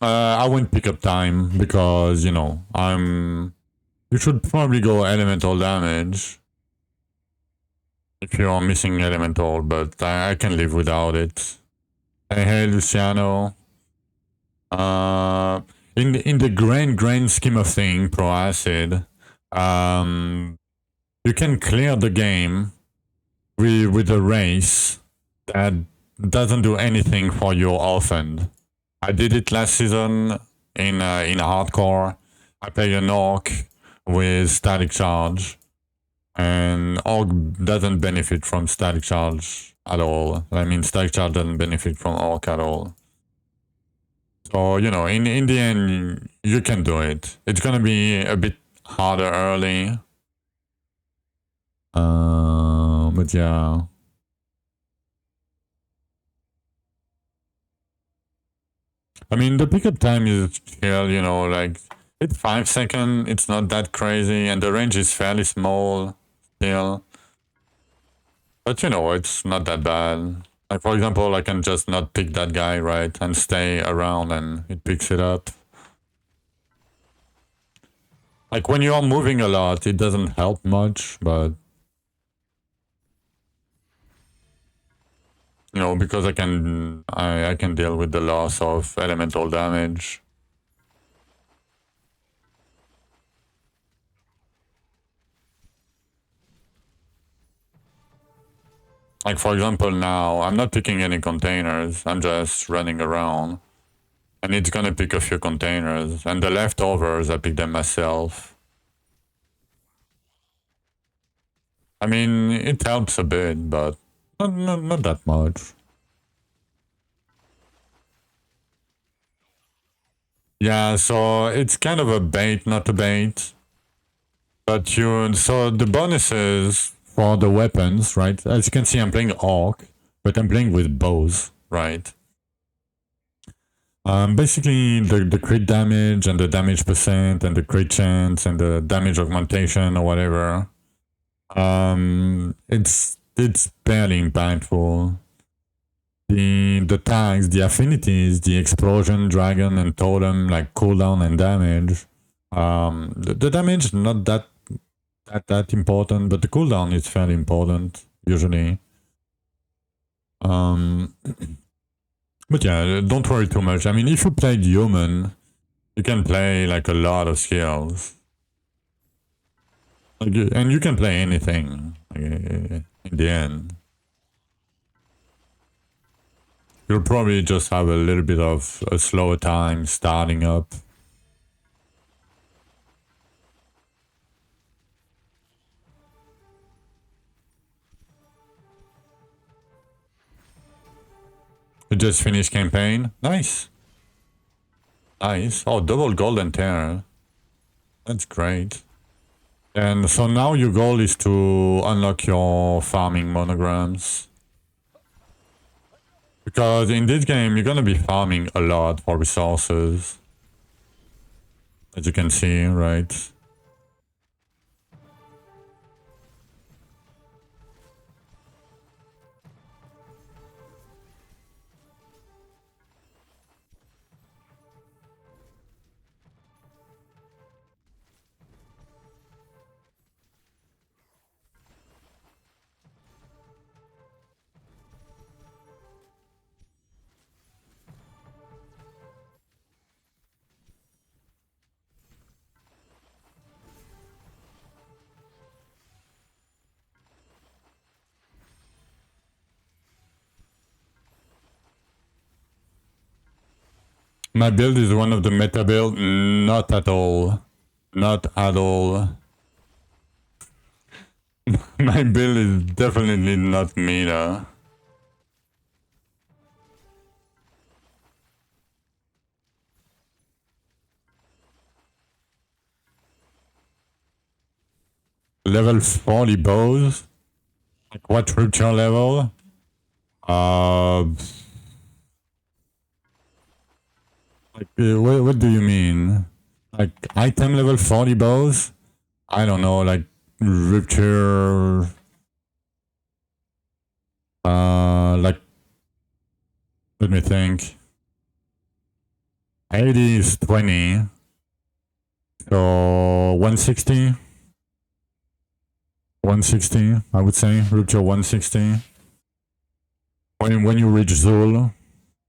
I won't pick up time because, you know, you should probably go elemental damage if you're missing elemental, but I can live without it. Hey, Luciano. In the grand scheme of things, Pro Acid, you can clear the game with a race that doesn't do anything for your offhand. I did it last season in hardcore. I play an orc with static charge, and orc doesn't benefit from static charge at all. I mean, static charge doesn't benefit from orc at all. So, you know, in the end, you can do it. It's gonna be a bit harder early. But yeah. I mean, the pickup time is chill, you know, like, it's 5 seconds, it's not that crazy, and the range is fairly small still. But, you know, it's not that bad. Like, for example, I can just not pick that guy, right, and stay around and it picks it up. Like, when you're moving a lot, it doesn't help much, but... You know, because I can deal with the loss of elemental damage. Like, for example, now, I'm not picking any containers, I'm just running around. And it's gonna pick a few containers, and the leftovers, I pick them myself. I mean, it helps a bit, but not that much. Yeah, so it's kind of a bait, not a bait. But so the bonuses for the weapons, right? As you can see, I'm playing Orc, but I'm playing with bows, right? Basically, the crit damage and the damage percent and the crit chance and the damage augmentation or whatever. It's barely impactful. The tags, the affinities, the explosion, dragon, and totem, like cooldown and damage. The damage not that important, but the cooldown is fairly important usually. But yeah, don't worry too much. I mean, if you played human, you can play like a lot of skills. Like, and you can play anything in the end. You'll probably just have a little bit of a slower time starting up. You just finished campaign? Nice. Nice. Oh, double golden terror. That's great. And so now your goal is to unlock your farming monograms. Because in this game, you're gonna be farming a lot for resources. As you can see, right? My build is one of the meta build? Not at all. Not at all. My build is definitely not meta. Level 40 bows? Like what rupture level? What do you mean? Like item level 40 bows? I don't know, like rupture. Like, let me think. 80 is 20. So 160. 160, I would say. Rupture 160. When you reach Zul,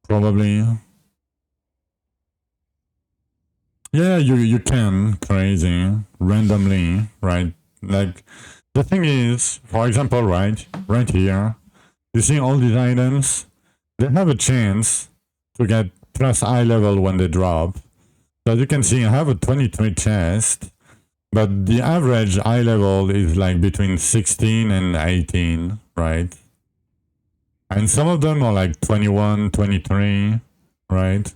probably. Yeah, you can crazy randomly, right? Like the thing is, for example, right here, you see all these items, they have a chance to get plus eye level when they drop. So as you can see, I have a 23 chest, but the average eye level is like between 16 and 18, right? And some of them are like 21, 23, right?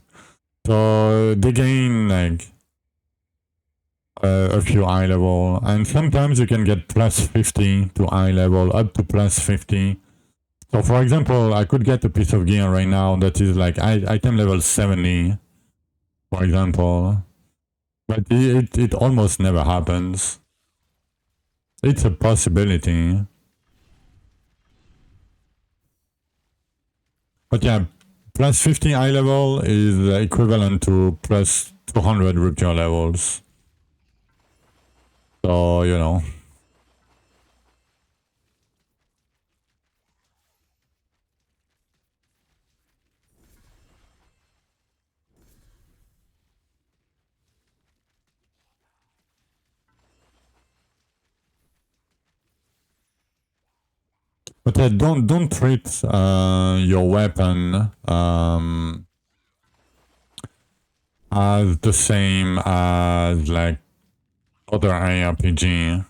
So they gain like a few eye level, and sometimes you can get plus 50 to eye level, up to plus 50. So for example, I could get a piece of gear right now that is like item level 70, for example. But it almost never happens. It's a possibility. But yeah, plus 50 eye level is equivalent to plus 200 rupture levels. So, you know. But don't treat your weapon as the same as like other ARPG.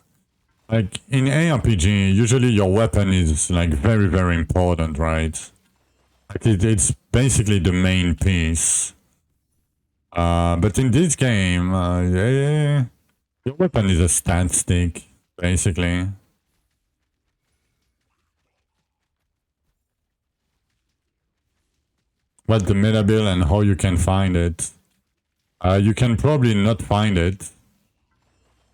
Like in ARPG, usually your weapon is like very, very important, right? Like it's basically the main piece. But in this game, yeah, your weapon is a stat stick, basically. What's the meta build and how you can find it? You can probably not find it.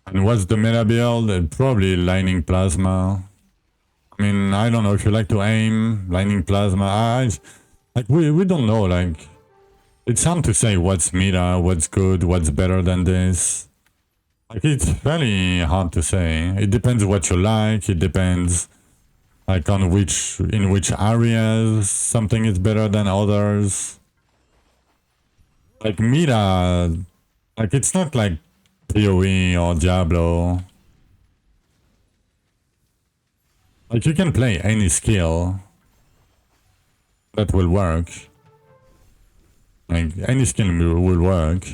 And what's the meta build? Probably Lightning Plasma. I mean, I don't know if you like to aim, Lightning Plasma. Like, we don't know, like... It's hard to say what's meta, what's good, what's better than this. Like, it's very hard to say. It depends what you like, it depends... Like, on in which areas something is better than others. Like, meta... Like, it's not like PoE or Diablo. Like, you can play any skill that will work. Like, any skill will work.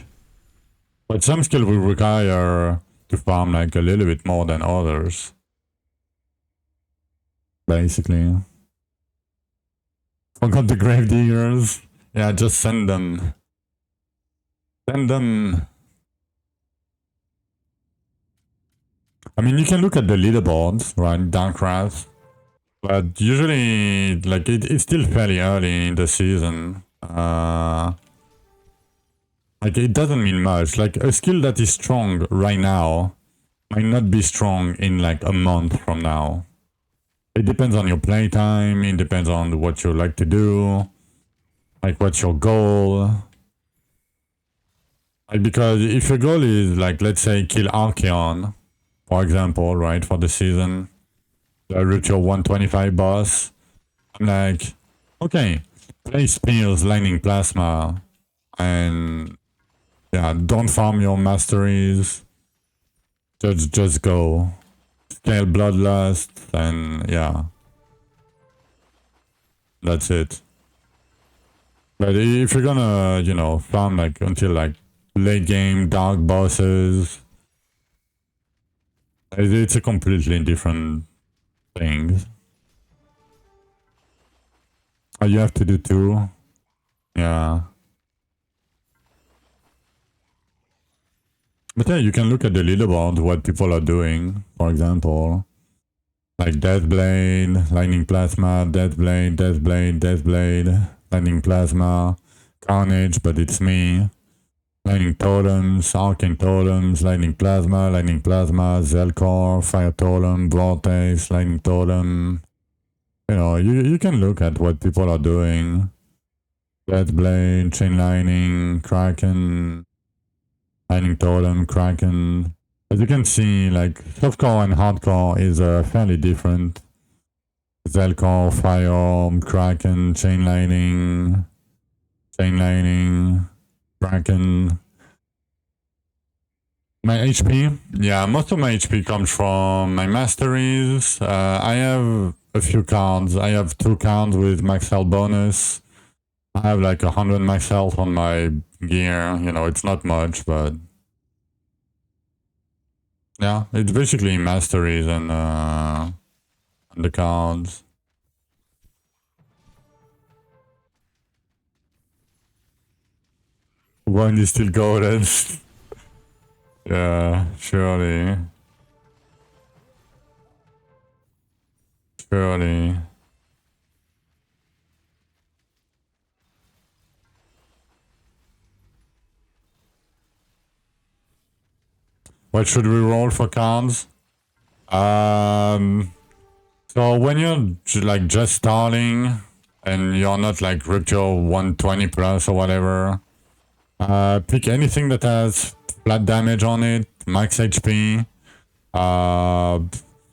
But some skill will require to farm, like, a little bit more than others. Basically. Forgot the grave diggers. Yeah, just send them. Send them. I mean, you can look at the leaderboards, right? Darkcraft. But usually, like, it's still fairly early in the season. Like, it doesn't mean much. Like, a skill that is strong right now might not be strong in, like, a month from now. It depends on your playtime. It depends on what you like to do. Like, what's your goal? Like, because if your goal is, like, let's say, kill Archeon, for example, right, for the season, reach your 125 boss, I'm like, okay, play Spears, Lightning Plasma, and yeah, don't farm your masteries, just go. Scale Bloodlust, and yeah. That's it. But if you're gonna, you know, farm like until like late game dark bosses, It's a completely different thing. Oh, you have to do 2? Yeah. But yeah, you can look at the leaderboard, what people are doing, for example. Like Deathblade, Lightning Plasma, Deathblade, Deathblade, Deathblade, Lightning Plasma, Carnage, but it's me. Lightning Totems, Arcane Totems, Lightning Plasma, Zelkor, Fire Totem, Vortex, Lightning Totem. You know, you can look at what people are doing. Deathblade, Chain Lightning, Kraken, Lightning Totem, Kraken. As you can see, like, softcore and hardcore is fairly different. Zelkor, Fire, Kraken, Chain Lightning, Kraken. My HP? Yeah, most of my HP comes from my Masteries. I have a few cards. I have 2 cards with max health bonus. I have like 100 max health on my gear. You know, it's not much, but... yeah, it's basically Masteries and the cards. One is still golden. Yeah, surely. Surely. What should we roll for cards? So when you're like just starting and you're not like Rupture 120 plus or whatever, pick anything that has flat damage on it, max HP.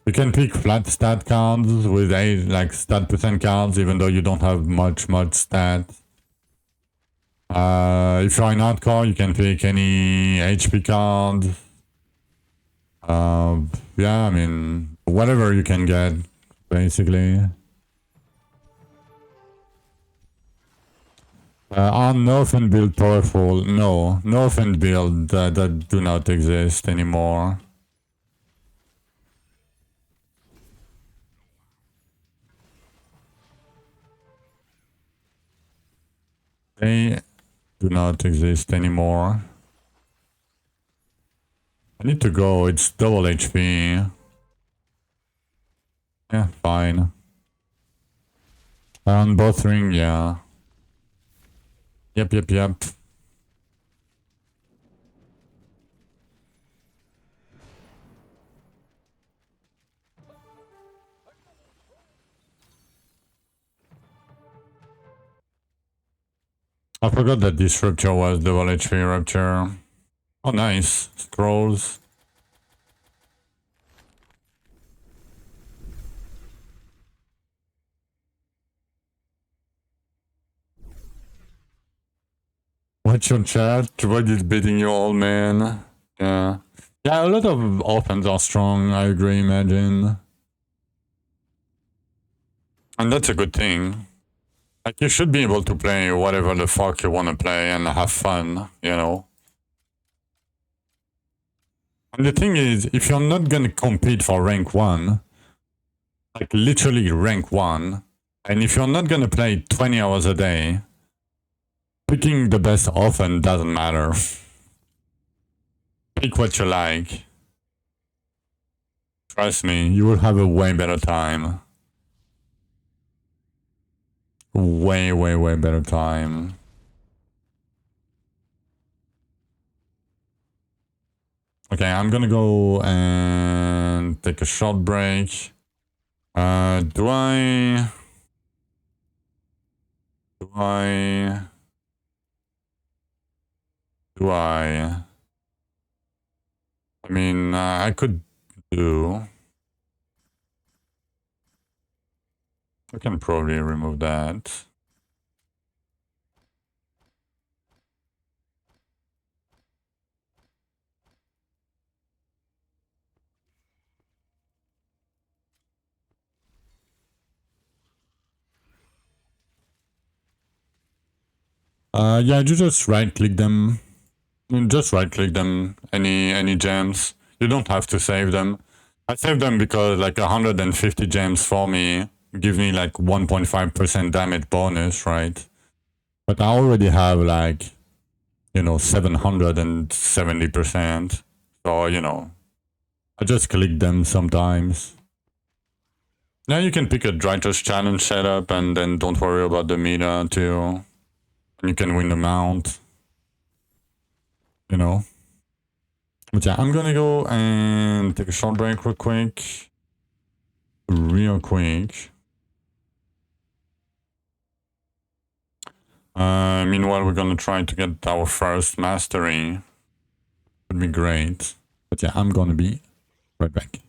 You can pick flat stat cards with like stat percent cards, even though you don't have much stat. If you're in hardcore, you can pick any HP card. Yeah, I mean, whatever you can get, basically. Are Northern build powerful? No, Northern build that do not exist anymore. They do not exist anymore. I need to go, it's double HP. Yeah, fine. On both ring, yeah. Yep. I forgot that this Rupture was double HP Rupture. Oh, nice. Scrolls. What's your chat? What is beating you, old man? Yeah. Yeah, a lot of offense are strong, I agree, imagine. And that's a good thing. Like, you should be able to play whatever the fuck you want to play and have fun, you know? And the thing is, if you're not gonna compete for rank 1, like literally rank 1, and if you're not gonna play 20 hours a day, picking the best often doesn't matter. Pick what you like. Trust me, you will have a way better time. Way better time. Okay, I'm gonna go and take a short break. Do I... I mean, I could do... I can probably remove that. Yeah, you just right-click them. Just right-click them, any gems. You don't have to save them. I saved them because like 150 gems for me give me like 1.5% damage bonus, right? But I already have like, you know, 770%. So, you know, I just click them sometimes. Now you can pick a Dryters challenge setup and then don't worry about the meta too. And you can win the mount. You know. But yeah, I'm gonna go and take a short break real quick. Real quick. Meanwhile, we're gonna try to get our first mastery. Would be great. But yeah, I'm gonna be right back.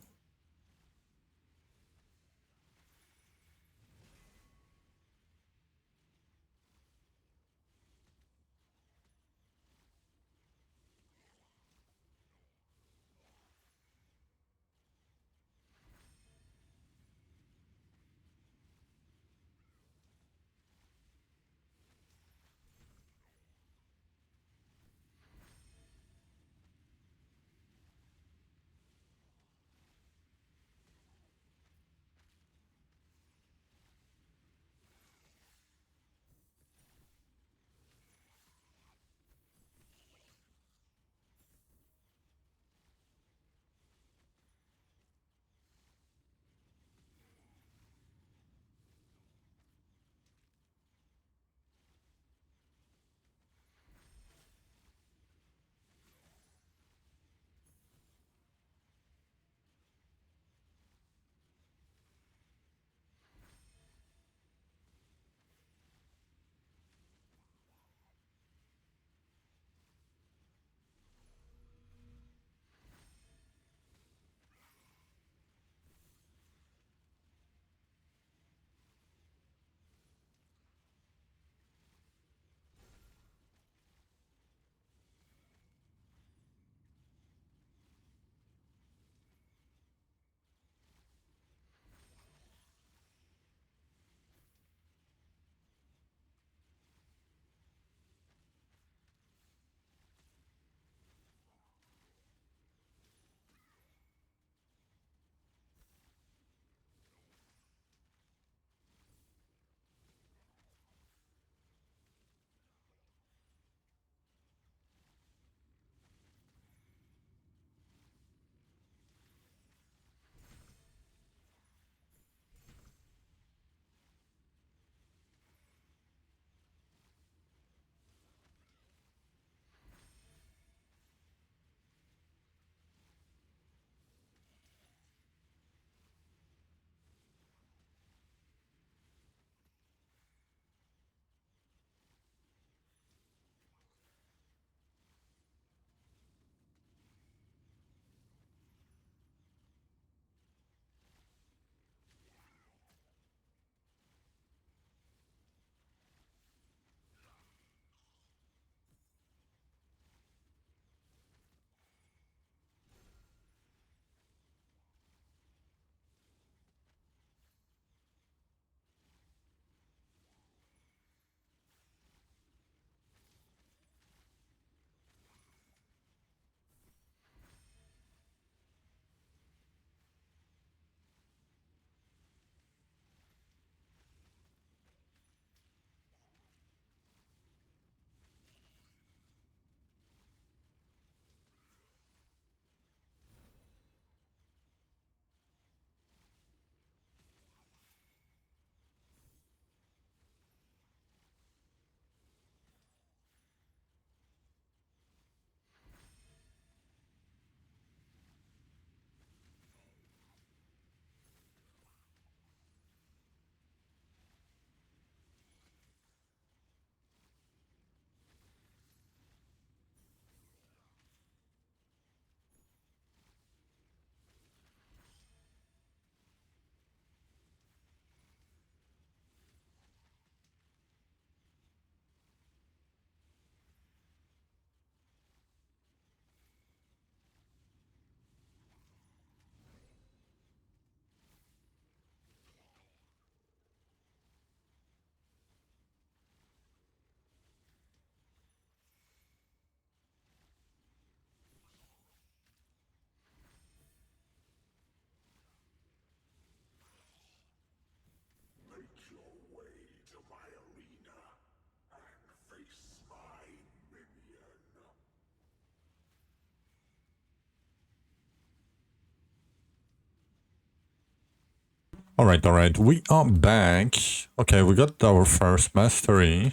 Alright, we are back. Okay, we got our first mastery.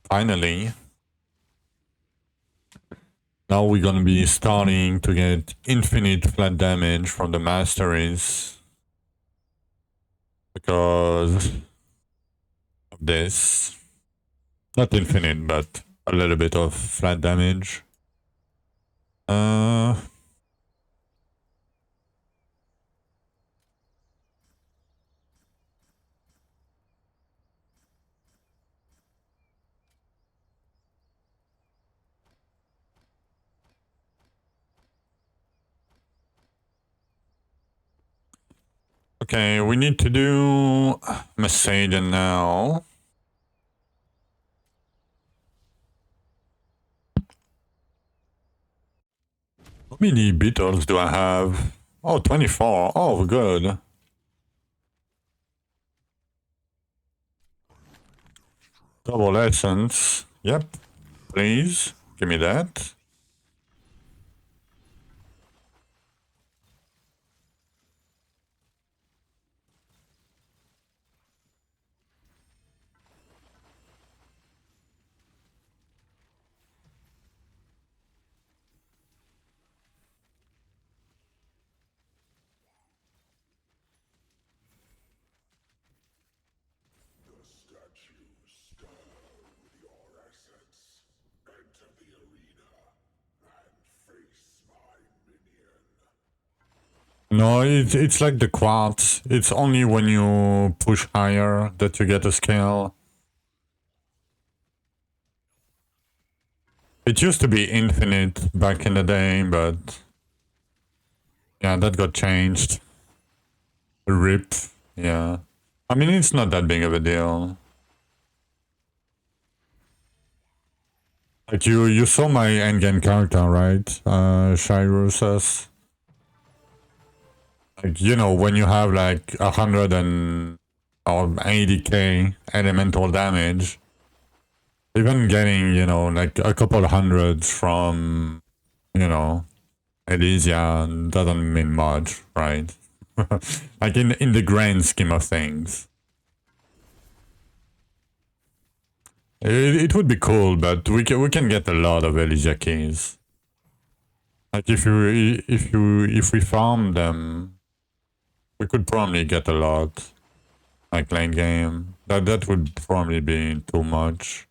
Finally. Now we're gonna be starting to get infinite flat damage from the masteries. Because of this. Not infinite, but a little bit of flat damage. Okay, we need to do Masteries now. How many beetles do I have? Oh, 24. Oh, good. Double essence. Yep. Please, give me that. The statues stir with your essence. Enter the arena and face my minion. No, it's like the quartz. It's only when you push higher that you get a skill. It used to be infinite back in the day, but yeah, that got changed. RIP, yeah. I mean, it's not that big of a deal. Like you saw my endgame character, right? Shirusas. Like, you know, when you have like 180k elemental damage, even getting, you know, like a couple hundreds from, you know, Elysia doesn't mean much, right? Like in the grand scheme of things. It would be cool, but we can get a lot of Elysia keys. Like if we farm them, we could probably get a lot. Like late game. That would probably be too much.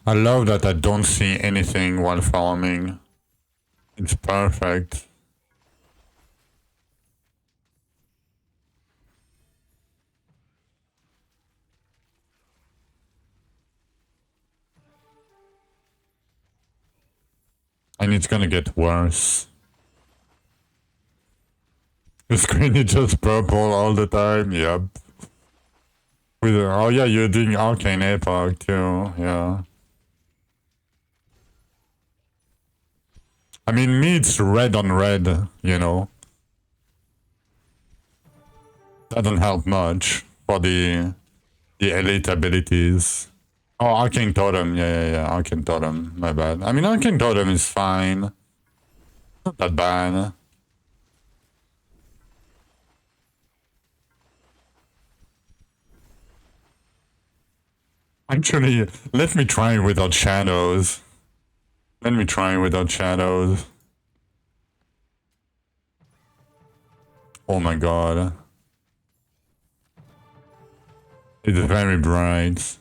I love that I don't see anything while farming. It's perfect. And it's gonna get worse. The screen is just purple all the time, yep. Oh yeah, you're doing Arcane Epoch too, yeah. I mean, me it's red on red, you know. Doesn't help much for the elite abilities. Oh, Arcane Totem, yeah, Arcane Totem, my bad. I mean, Arcane Totem is fine. Not that bad. Actually, let me try without shadows. Let me try without shadows. Oh my god. It's very bright.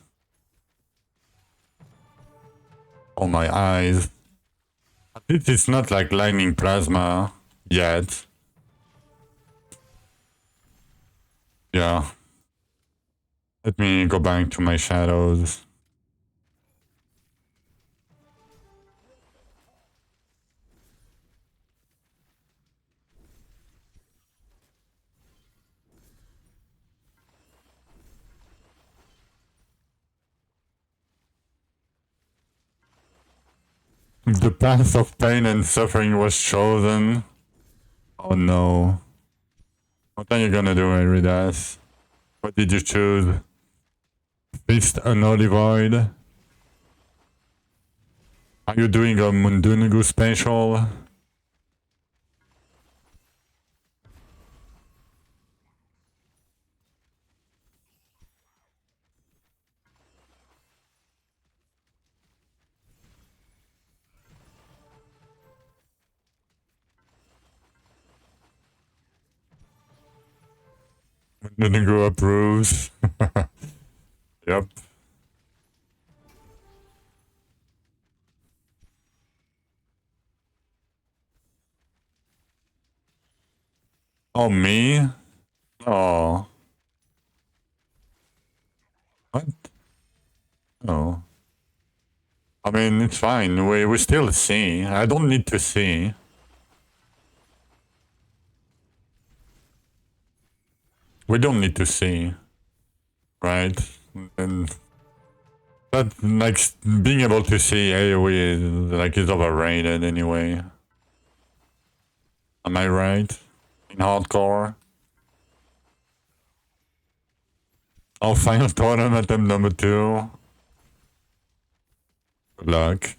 Oh my eyes. It's not like lightning plasma yet. Yeah. Let me go back to my shadows. The path of pain and suffering was chosen. Oh no. What are you gonna do, Eridas? What did you choose? Feast Unholy Void? Are you doing a Mundungu special? Mundungu approves. Yep. Oh, me? Oh. What? Oh. I mean, it's fine. We still see. I don't need to see. We don't need to see. Right? And but like being able to see AoE like is overrated anyway. Am I right? In hardcore? Oh, final totem attempt number 2. Good luck.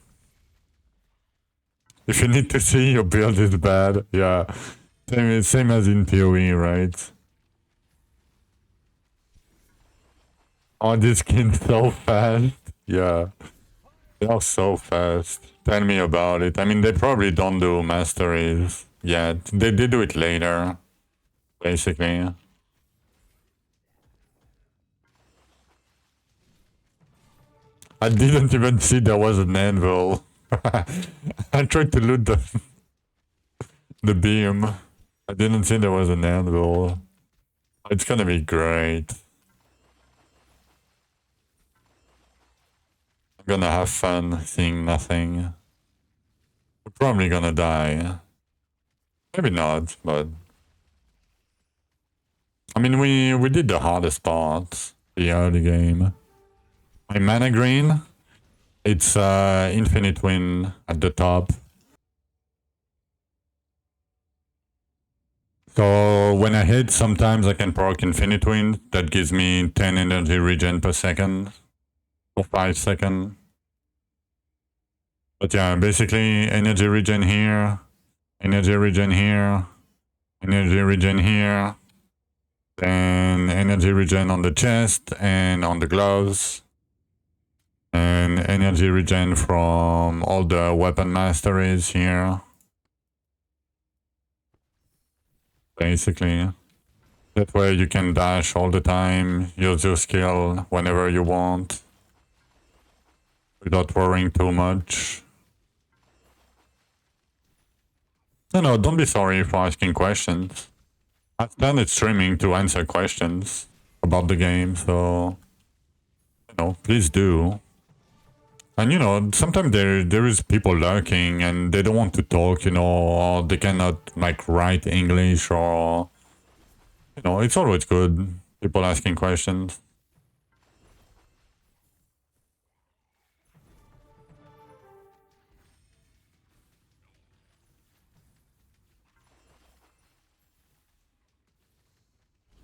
If you need to see your build is bad, yeah. Same as in PoE, right? Oh, this kid's so fast. Yeah. They are so fast. Tell me about it. I mean, they probably don't do Masteries yet. They did do it later, basically. I didn't even see there was an anvil. I tried to loot the beam. I didn't see there was an anvil. It's gonna be great. I'm gonna have fun seeing nothing. We're probably gonna die. Maybe not, but... I mean, we did the hardest part, the early game. My mana green, it's Infinite Wind at the top. So when I hit, sometimes I can proc Infinite Wind. That gives me 10 energy regen per second. For 5 seconds. But yeah, basically energy regen here, energy regen here, energy regen here, then energy regen on the chest and on the gloves, and energy regen from all the weapon masteries here. Basically, that way you can dash all the time, use your skill whenever you want, without worrying too much. No, don't be sorry for asking questions. I've started streaming to answer questions about the game, so... please do. And sometimes there is people lurking and they don't want to talk, or they cannot, like, write English or... it's always good, people asking questions.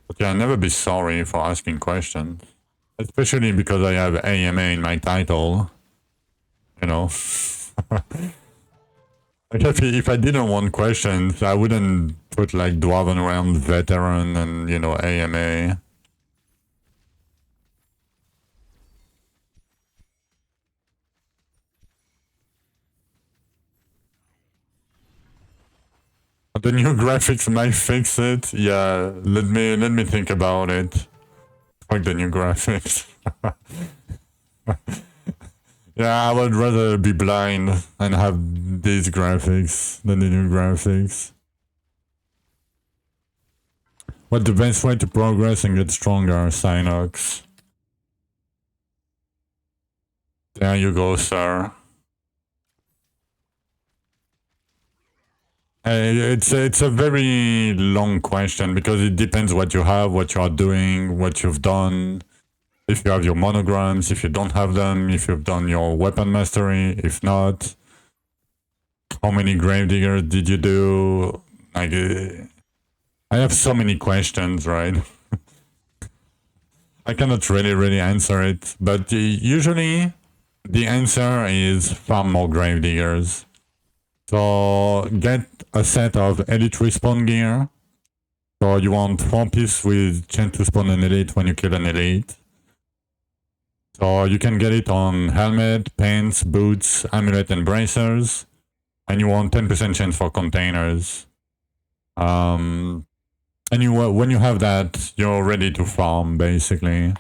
But yeah, never be sorry for asking questions. Especially because I have AMA in my title. Like if I didn't want questions, I wouldn't put like Dwarven Realm Veteran and, AMA. The new graphics might fix it. Yeah, let me think about it. Fuck the new graphics. Yeah, I would rather be blind and have these graphics than the new graphics. What's the best way to progress and get stronger, Synox? There you go, sir. It's a very long question because it depends what you have, what you are doing, what you've done. If you have your monograms, if you don't have them, if you've done your weapon mastery, if not, how many gravediggers did you do? Like, I have so many questions, right? I cannot really answer it, but usually the answer is farm more gravediggers. So get a set of elite respawn gear. So you want 4 pieces with chance to spawn an elite when you kill an elite. So you can get it on helmet, pants, boots, amulet, and bracers. And you want 10% chance for containers. And when you have that, you're ready to farm, basically.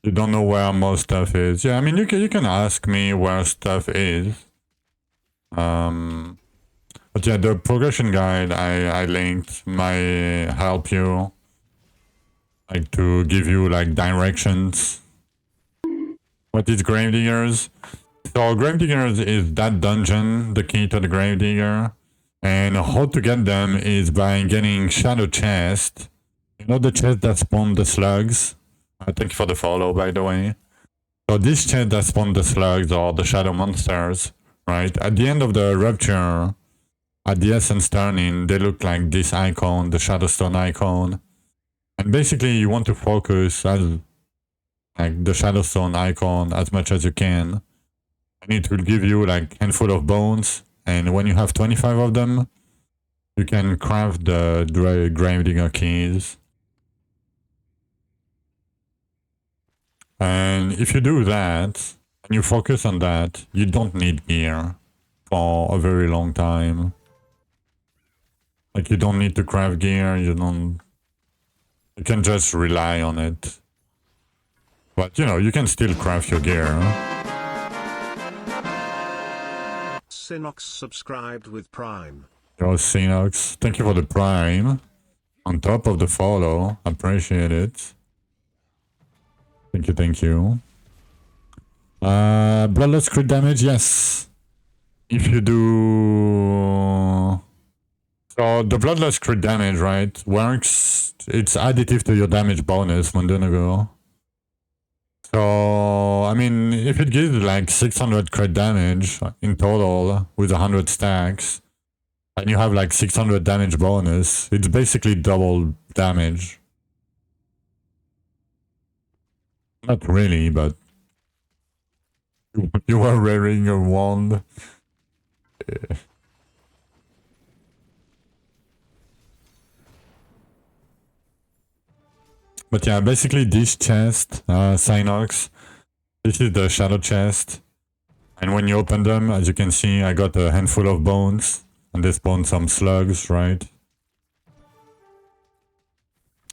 You don't know where most stuff is. Yeah, I mean, you can ask me where stuff is. But yeah, the progression guide I linked might help you, like, to give you like directions. What is Gravediggers? So Gravediggers is that dungeon, the key to the Gravedigger, and how to get them is by getting Shadow Chest. You know the chest that spawned the slugs? Thank you for the follow, by the way. So this chest that spawned the slugs or the shadow monsters, right? At the end of the rupture, at the essence turning, they look like this icon, the Shadowstone icon. And basically you want to focus as like the Shadowstone icon as much as you can. And it will give you like handful of bones. And when you have 25 of them, you can craft the Gravedigger keys. And if you do that, and you focus on that, you don't need gear for a very long time. Like, you don't need to craft gear, you can just rely on it. But, you know, you can still craft your gear. Synox subscribed with Prime. Yo, Synox, thank you for the Prime. On top of the follow, appreciate it. Thank you, thank you. Bloodlust crit damage, yes. If you do... So the Bloodlust crit damage, right, works... It's additive to your damage bonus, Mondonago. So, I mean, if it gives like 600 crit damage in total with 100 stacks, and you have like 600 damage bonus, it's basically double damage. Not really, but you are wearing a wand. Yeah. But yeah, basically this chest, Synox, this is the shadow chest. And when you open them, as you can see, I got a handful of bones. And they spawn some slugs, right?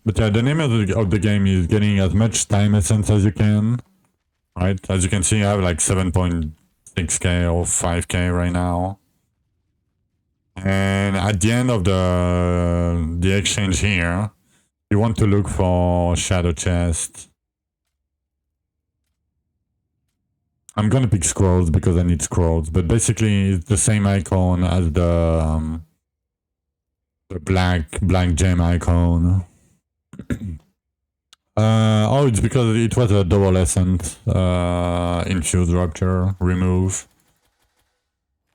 But yeah, the name of the game is getting as much time essence as you can. Right? As you can see, I have like 7.6k or 5k right now. And at the end of the exchange here, you want to look for Shadow Chest. I'm gonna pick scrolls because I need scrolls, but basically it's the same icon as the black gem icon. Oh, it's because it was a double essence infused rupture remove.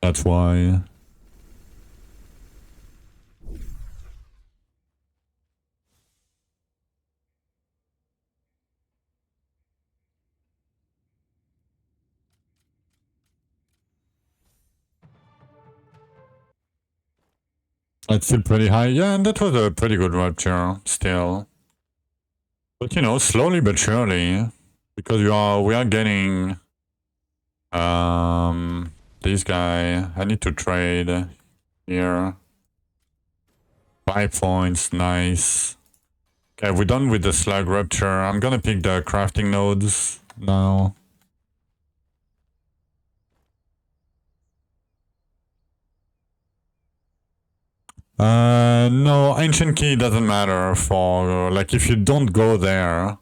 That's why. It's still pretty high. Yeah, and that was a pretty good rupture still. But you know, slowly but surely, because we are getting this guy. I need to trade here. 5 points, nice. Okay, we're done with the slug rupture. I'm gonna pick the crafting nodes now. No, ancient key doesn't matter for, like, if you don't go there,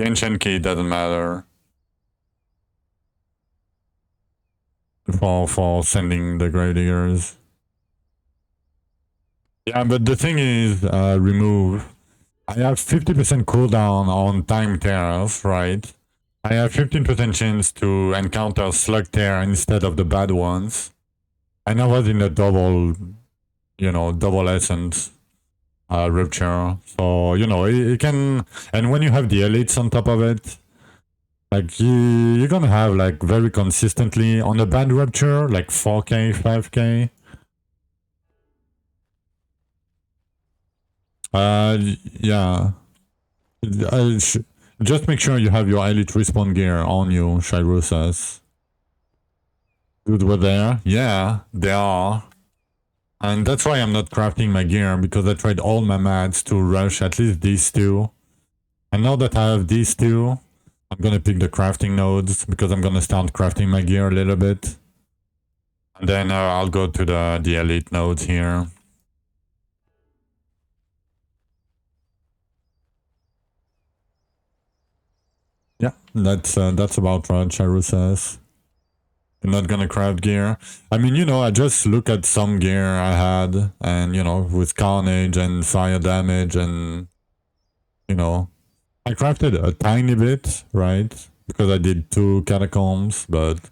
The ancient key doesn't matter for sending the gravediggers. Yeah, but the thing is, remove. I have 50% cooldown on time tears, right? I have 15% chance to encounter slug tear instead of the bad ones. And I was in a double, double essence rupture. So, it can... And when you have the elites on top of it, like, you're gonna have, like, very consistently, on a bad rupture, like 4k, 5k. Yeah. Just make sure you have your elite respawn gear on you, Shirusas. Dude, we're there? Yeah, they are. And that's why I'm not crafting my gear, because I tried all my mats to rush at least these two. And now that I have these two, I'm gonna pick the crafting nodes, because I'm gonna start crafting my gear a little bit. And then I'll go to the elite nodes here. Yeah, that's about right, Charu says. You're not gonna craft gear. I mean, I just look at some gear I had, and, with Carnage and fire damage, and, I crafted a tiny bit, right? Because I did 2 catacombs, but,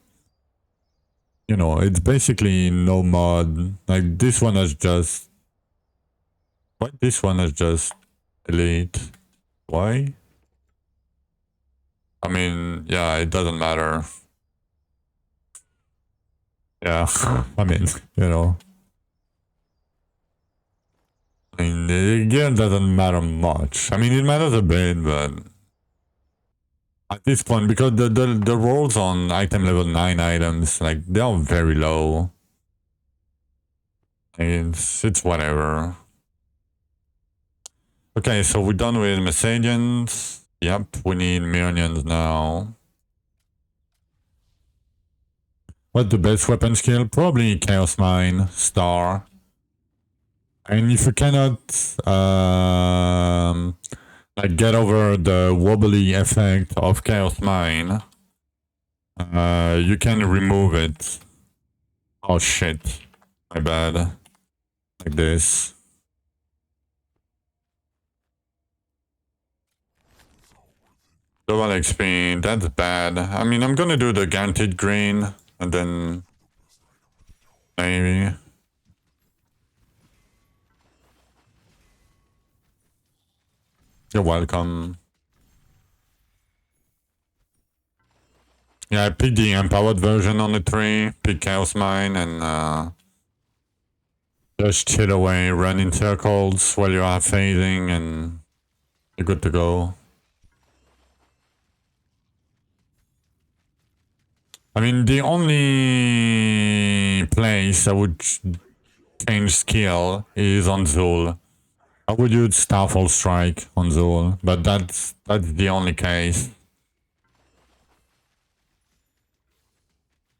it's basically no mod. Like, this one is just... Why this one is just elite? Why? I mean, yeah, it doesn't matter. Yeah, I mean, I mean, the gear doesn't matter much. I mean, it matters a bit, but at this point, because the rolls on item level 9 items, like, they are very low. It's whatever. Okay, so we're done with Messadians. Yep, we need Myrnians now. What's the best weapon skill? Probably Chaos Mine, Star. And if you cannot like get over the wobbly effect of Chaos Mine, you can remove it. Oh shit, my bad. Like this. Double XP, that's bad. I mean, I'm gonna do the guaranteed green, and then maybe. You're welcome. Yeah, I picked the empowered version on the tree, pick Chaos Mine, and just chill away, run in circles while you are phasing, and you're good to go. I mean, the only place I would change skill is on Zul. I would use Starfall Strike on Zul, but that's the only case.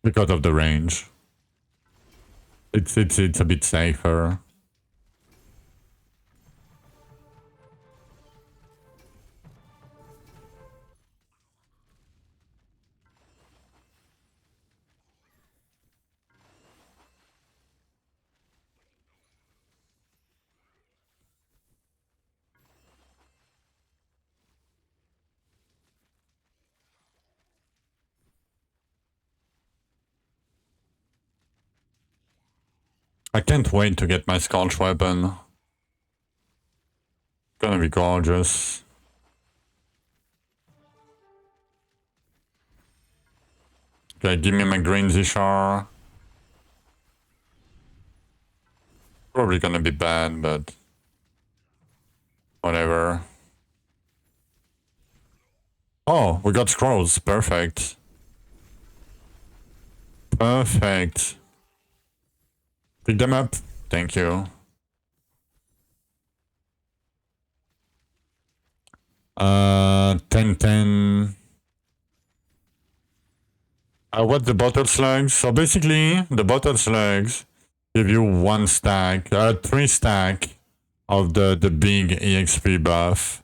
Because of the range. It's a bit safer. I can't wait to get my Scorch weapon. Gonna be gorgeous. Okay, give me my green Zishar. Probably gonna be bad, but whatever. Oh, we got scrolls. Perfect. Perfect. Pick them up. Thank you. 10. What the bottle slugs? So basically, the bottle slugs give you 1 stack, 3 stack of the big EXP buff.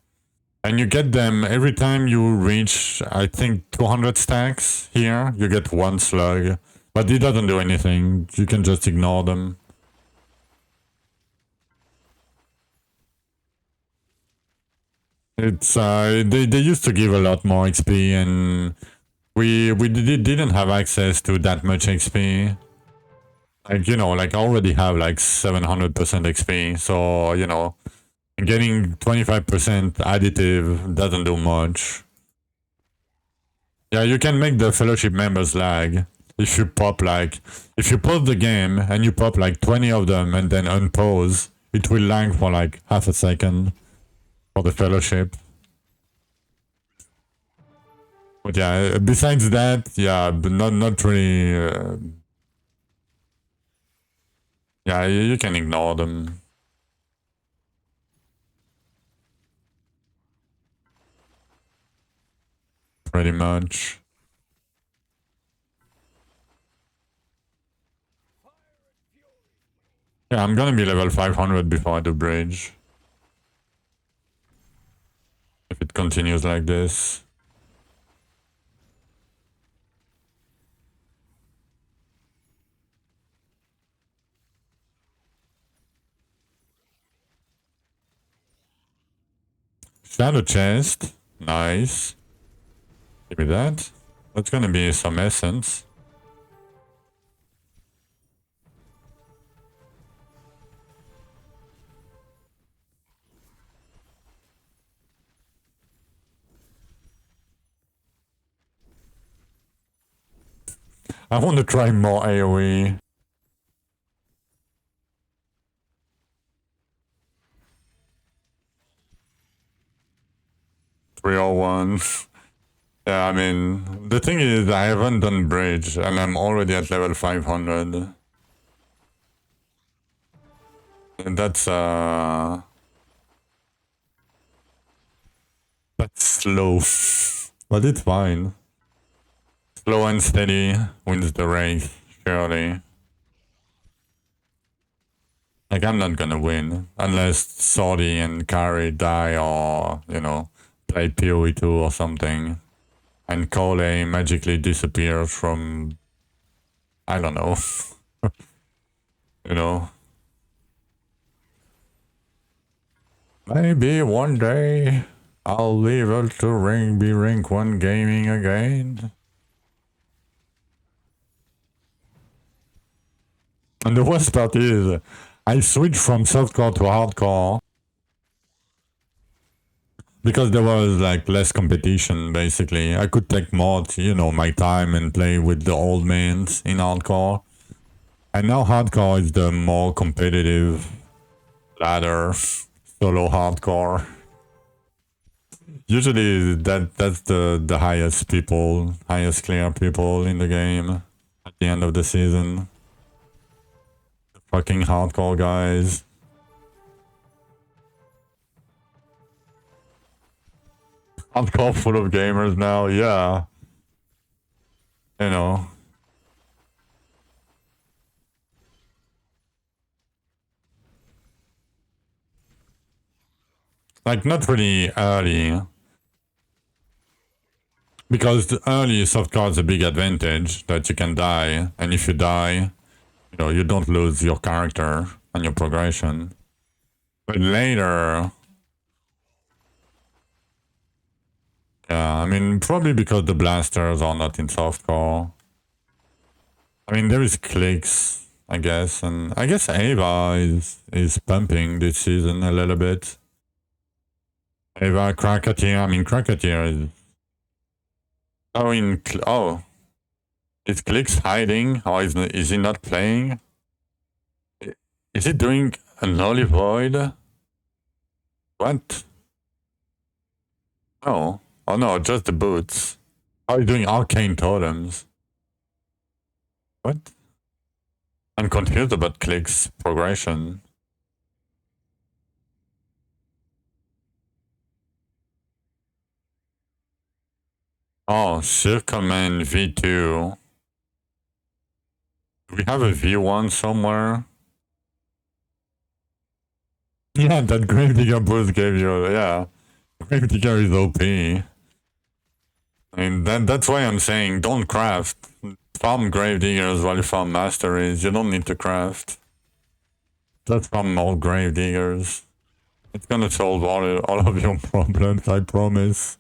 And you get them every time you reach, I think, 200 stacks here. You get one slug. But it doesn't do anything. You can just ignore them. It's they used to give a lot more XP, and we didn't have access to that much XP. Like, you know, like I already have like 700% XP, so, you know, getting 25% additive doesn't do much. Yeah, you can make the fellowship members lag. If you pop like, if you pause the game and you pop like 20 of them and then unpause, it will lag for like half a second for the fellowship. But yeah, besides that, yeah, but not really. Yeah, you can ignore them. Pretty much. Yeah, I'm gonna be level 500 before I do bridge. If it continues like this. Shadow chest. Nice. Give me that. That's gonna be some essence. I want to try more AoE. .301. Yeah, I mean, the thing is, I haven't done bridge, and I'm already at level 500. And that's slow. But it's fine. Slow and steady wins the race, surely. Like, I'm not gonna win, unless Saudi and Kari die or, you know, play PoE2 or something. And Cole magically disappears from, I don't know. You know. Maybe one day I'll be able to be rank 1 gaming again. And the worst part is, I switched from softcore to hardcore because there was like less competition, basically. I could take more, you know, my time and play with the old mains in hardcore. And now hardcore is the more competitive ladder, solo hardcore. Usually that's the highest clear people in the game at the end of the season. The fucking hardcore guys. Hardcore full of gamers now, yeah. You know. Like, not really early. Because the early softcore is a big advantage that you can die, and if you die, you know, you don't lose your character and your progression. But later, yeah, I mean, probably because the blasters are not in softcore. I mean, there is clicks, I guess, and I guess Ava is pumping this season a little bit. Ava, Krakatir, I mean, Krakatir is... Oh, is Clicks hiding? Or is he not playing? Is he doing an Holy Void? What? No. Oh no, just the boots. How are you doing Arcane Totems? What? I'm confused about Click's progression. Oh, Circleman V2. Do we have a V1 somewhere? Yeah, that Grave Digger boost gave you, yeah. Gravedigger is OP. I mean, that's why I'm saying don't craft. Farm Gravediggers while you farm Masteries. You don't need to craft. Just farm more Gravediggers. It's gonna solve all of your problems, I promise.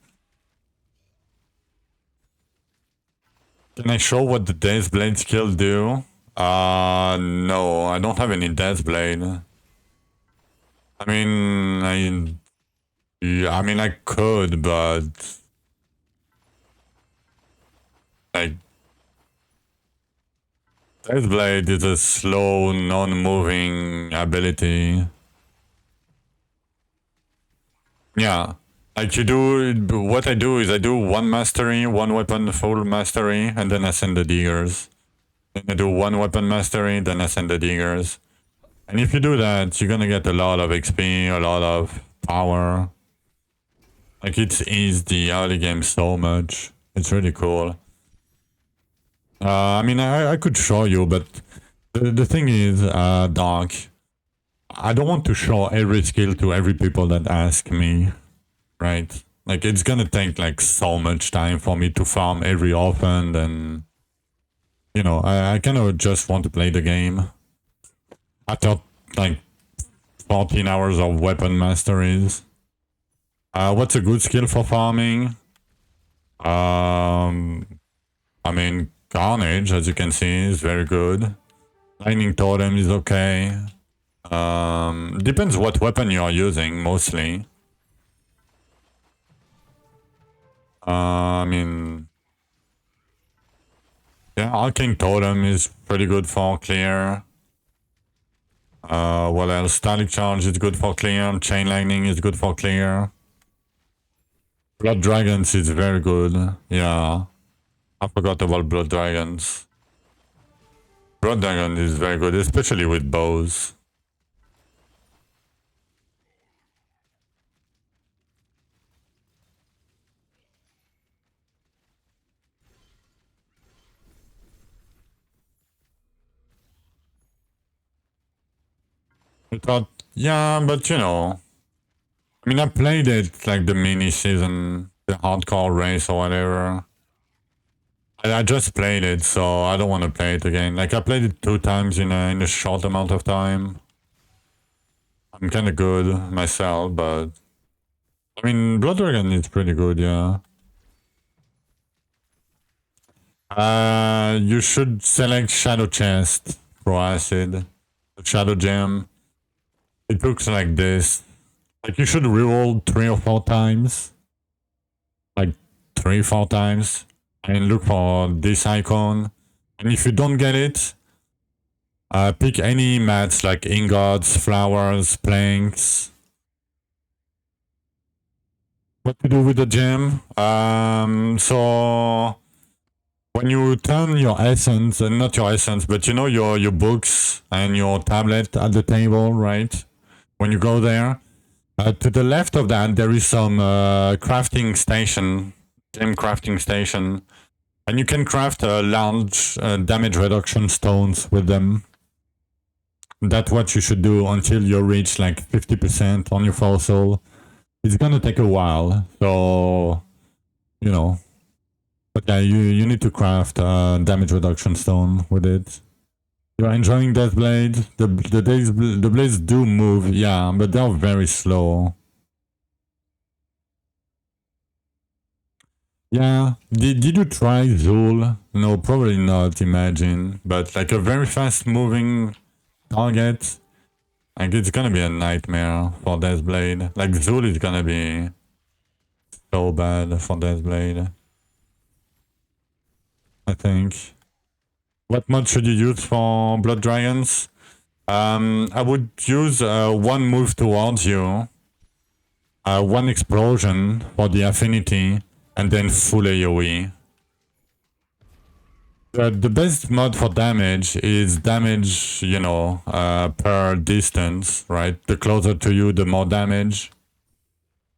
Can I show what the Death Blade skill do? No, I don't have any Death Blade. I mean, I could, but like, Death Blade is a slow, non-moving ability. Yeah, like you do. What I do is I do one mastery, one weapon full mastery, and then I send the diggers. Then I do one weapon mastery, then I send the diggers. And if you do that, you're gonna get a lot of XP, a lot of power. Like it's eased the early game so much. It's really cool. I mean, I could show you, but the thing is, Doc, I don't want to show every skill to every people that ask me, right? Like it's gonna take like so much time for me to farm every orphan, and you know, I kind of just want to play the game. After like 14 hours of weapon masteries. What's a good skill for farming? I mean, Carnage, as you can see, is very good. Lightning Totem is okay. Depends what weapon you are using, mostly. I mean... Yeah, Arcane Totem is pretty good for clear. What else? Static Charge is good for clear. Chain Lightning is good for clear. Blood Dragons is very good. Yeah. I forgot about Blood Dragons. Blood Dragon is very good, especially with bows. I thought, yeah, but you know, I mean, I played it like the mini season, the hardcore race or whatever. I just played it, so I don't want to play it again. Like I played it 2 times in a short amount of time. I'm kind of good myself, but I mean, Blood Dragon is pretty good, yeah. You should select Shadow Chest, Pro Acid, Shadow Gem. It looks like this. Like you should reroll 3 or 4 times. Like 3 or 4 times. And look for this icon. And if you don't get it, pick any mats like ingots, flowers, planks. What to do with the gem? So when you turn your essence, not your essence, but you know your books and your tablet at the table, right? When you go there, to the left of that there is some crafting station, gem crafting station, and you can craft large damage reduction stones with them. That's what you should do until you reach like 50% on your fossil. It's gonna take a while, so you know. But yeah, you need to craft damage reduction stone with it. You're enjoying Death Blade. The blades do move, yeah, but they're very slow. Yeah, did you try Zul? No, probably not, imagine. But like a very fast moving target, like it's gonna be a nightmare for Death Blade. Like Zul is gonna be so bad for Death Blade, I think. What mod should you use for Blood Dragons? I would use one move towards you, one explosion for the affinity, and then full AoE. The best mod for damage is damage, you know, per distance, right? The closer to you, the more damage.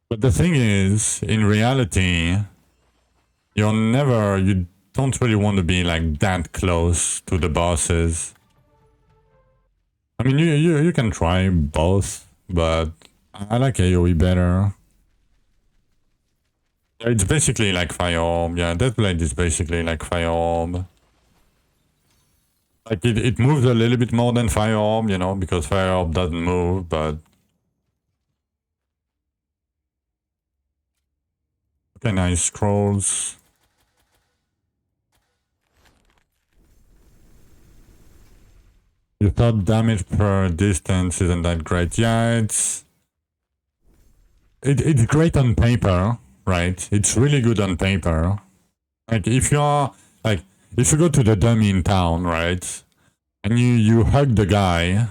But the thing is, in reality, you don't really want to be like that close to the bosses. I mean, you can try both, but I like AoE better. It's basically like Fire Orb. Yeah, that blade is basically like Fire Orb. Like it moves a little bit more than Fire Orb, you know, because Fire Orb doesn't move, but... Okay, nice scrolls. You thought damage per distance isn't that great. Yeah, it's great on paper, right? It's really good on paper. Like if you're like if you go to the dummy in town, right? And you hug the guy,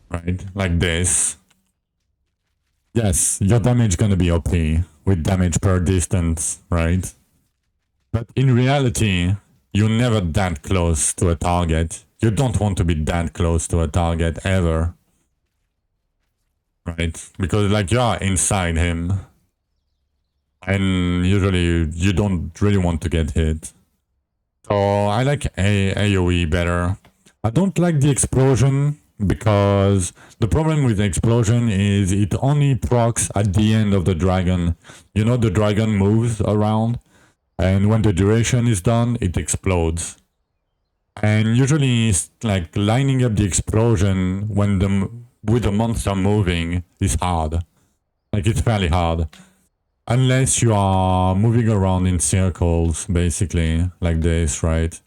right? Like this. Yes, your damage gonna be OP with damage per distance, right? But in reality, you're never that close to a target. You don't want to be that close to a target ever. Right? Because like you are inside him. And usually you don't really want to get hit. So I like AoE better. I don't like the explosion because the problem with the explosion is it only procs at the end of the dragon. You know, the dragon moves around, and when the duration is done, it explodes. And usually it's like lining up the explosion when with the monster moving is hard. Like it's fairly hard. Unless you are moving around in circles, basically, like this, right?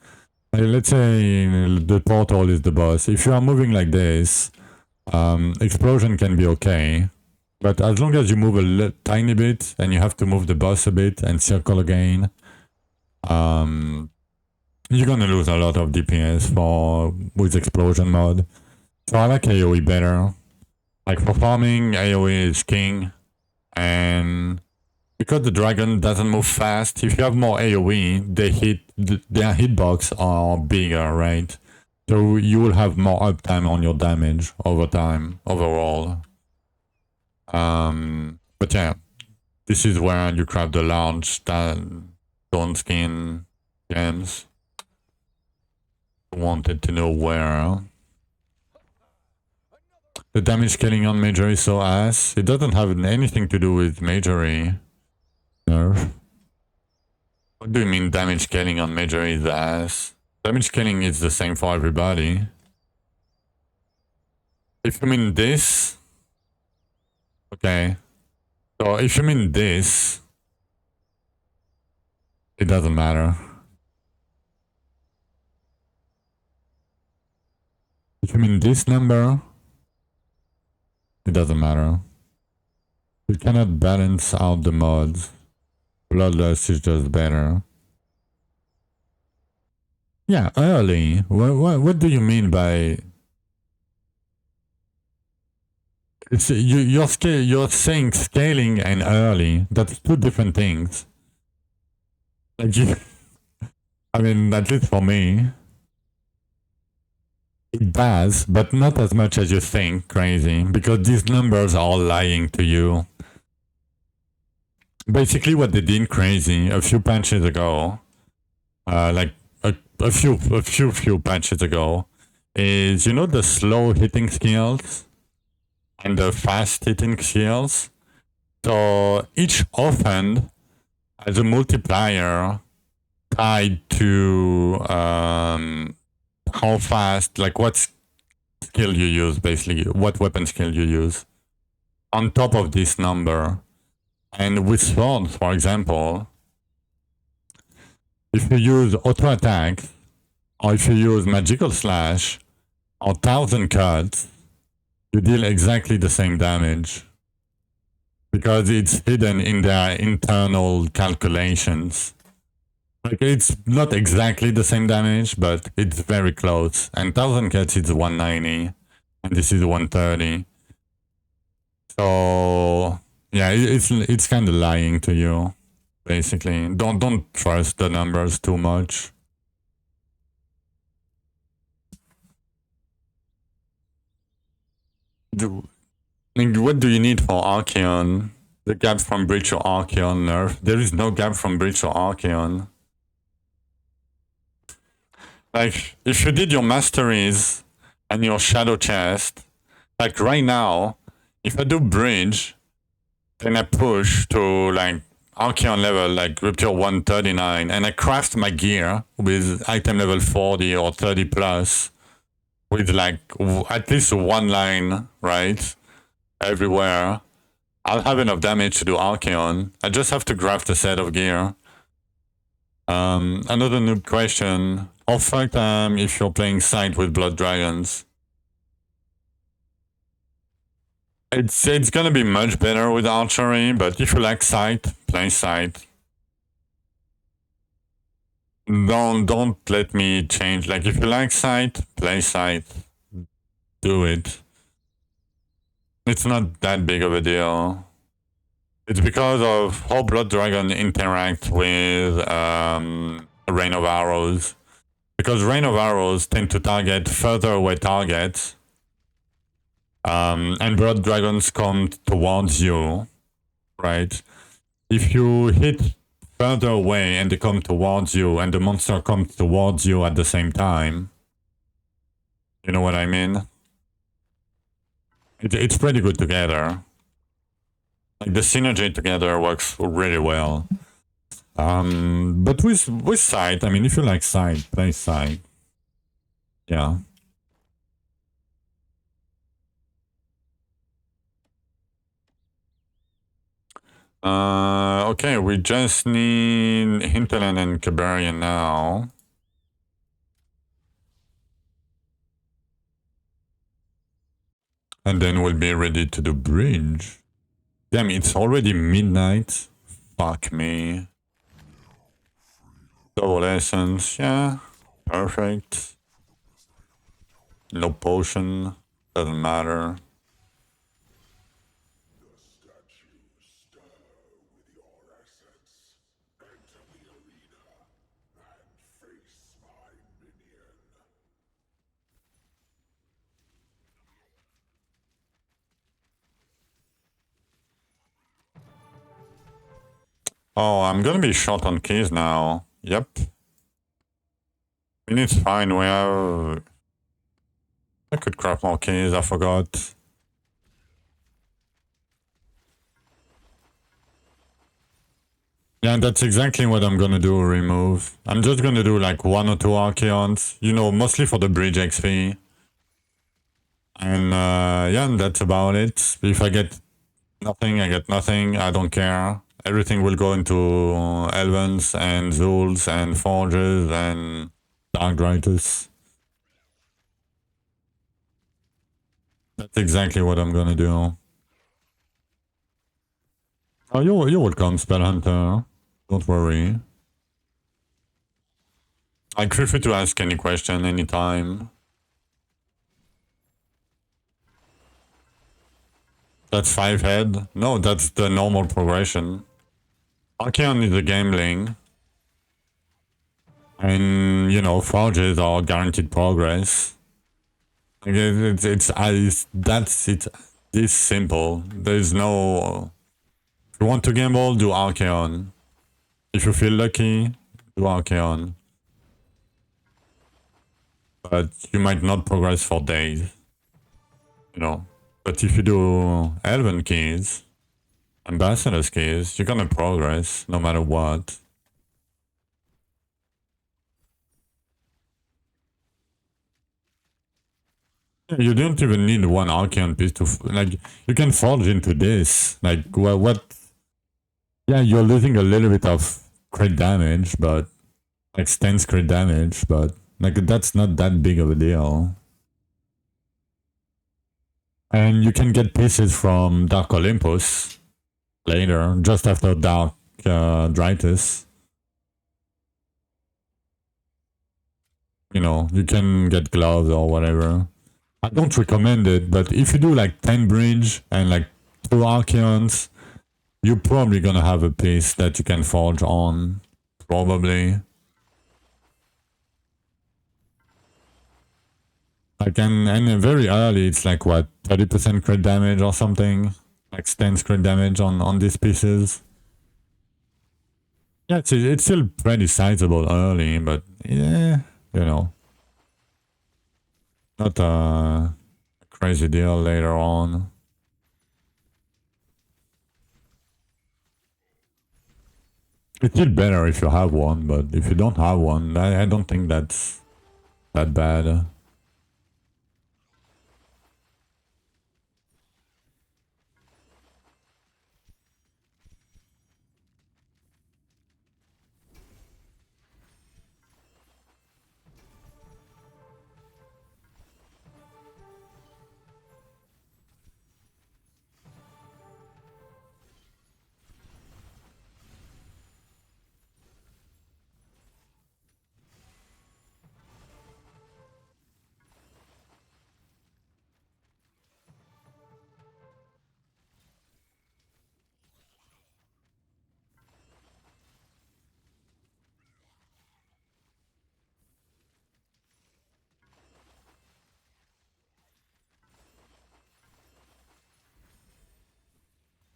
Like, let's say the portal is the boss. If you are moving like this, explosion can be okay. But as long as you move a tiny bit, and you have to move the boss a bit and circle again, you're gonna lose a lot of DPS with explosion mode. So I like AoE better. Like for farming, AoE is king, and because the dragon doesn't move fast, if you have more AoE, their hitbox are bigger, right? So you will have more uptime on your damage over time, overall. But yeah, this is where you craft the large stone skin gems. Wanted to know where. The damage scaling on Majory is so ass. It doesn't have anything to do with Majory. Nerf. What do you mean damage scaling on Majory is ass? Damage scaling is the same for everybody. If you mean this... Okay. So if you mean this... It doesn't matter. If you mean this number... It doesn't matter. You cannot balance out the mods. Bloodlust is just better. Yeah, early. What do you mean by... It's, you're saying scaling and early. That's two different things. Like I mean, at least for me. It does, but not as much as you think, crazy. Because these numbers are lying to you. Basically what they did crazy a few patches ago, like a few patches ago, is, you know, the slow hitting skills and the fast hitting skills? So each offhand has a multiplier tied to how fast, like what skill you use, basically, what weapon skill you use, on top of this number. And with swords, for example, if you use auto attack, or if you use magical slash, or 1000 cuts, you deal exactly the same damage. Because it's hidden in their internal calculations. Like, it's not exactly the same damage, but it's very close. And 1000 cuts is 190, and this is 130. So... yeah, it's kind of lying to you, basically. Don't trust the numbers too much. What do you need for Archeon? The gap from Breach or Archeon nerf? There is no gap from Breach or Archeon. Like, if you did your Masteries and your Shadow Chest, like right now, if I do Bridge, then I push to like Archeon level, like Rupture 139, and I craft my gear with item level 40 or 30 plus, with like at least one line, right? Everywhere. I'll have enough damage to do Archeon. I just have to craft a set of gear. Another noob question. How fucked if you're playing Sight with Blood Dragons? It's gonna be much better with Archery, but if you like Sight, play Sight. Don't let me change. Like, if you like Sight, play Sight. Do it. It's not that big of a deal. It's because of how Blood Dragon interact with Rain of Arrows. Because Rain of Arrows tend to target further away targets. And Blood Dragons come towards you, right? If you hit further away and they come towards you and the monster comes towards you at the same time, you know what I mean? It's pretty good together. Like, the synergy together works really well. But with Sight, I mean, if you like Sight, play Sight. Yeah. Okay, we just need Hinterland and Caberian now. And then we'll be ready to do bridge. Damn, it's already midnight. Fuck me. Double essence, yeah. Perfect. No potion. Doesn't matter. Oh, I'm gonna be short on keys now. Yep. I mean, it's fine. We have... I could craft more keys, I forgot. Yeah, that's exactly what I'm gonna do, remove. I'm just gonna do like 1 or 2 Archeons, you know, mostly for the bridge XP. And yeah, that's about it. If I get nothing, I get nothing, I don't care. Everything will go into Elvens and Zuls and Forges and Dark Ritus. That's exactly what I'm gonna do. Oh, you're welcome, Spellhunter. Don't worry. I prefer to ask any question anytime. That's 5 head? No, that's the normal progression. Archeon is a gambling. And, you know, Forges are guaranteed progress. Like, that's it. This simple. There's no... If you want to gamble, do Archeon. If you feel lucky, do Archeon. But you might not progress for days. You know. But if you do Elven keys, Ambassador's keys, you're gonna progress no matter what. You don't even need one Archeon piece to... Like, you can forge into this. Like, well, what... Yeah, you're losing a little bit of crit damage, but... Like, stance crit damage, but... Like, that's not that big of a deal. And you can get pieces from Dark Olympus later, just after Dark Dritus. You know, you can get gloves or whatever. I don't recommend it, but if you do like 10 bridge and like 2 Archeons, you're probably gonna have a piece that you can forge on. Probably. Like, and very early, it's like what, 30% crit damage or something? Like stance crit damage on these pieces. Yeah, it's still pretty sizable early, but yeah, you know. Not a crazy deal later on. It's still better if you have one, but if you don't have one, I don't think that's that bad.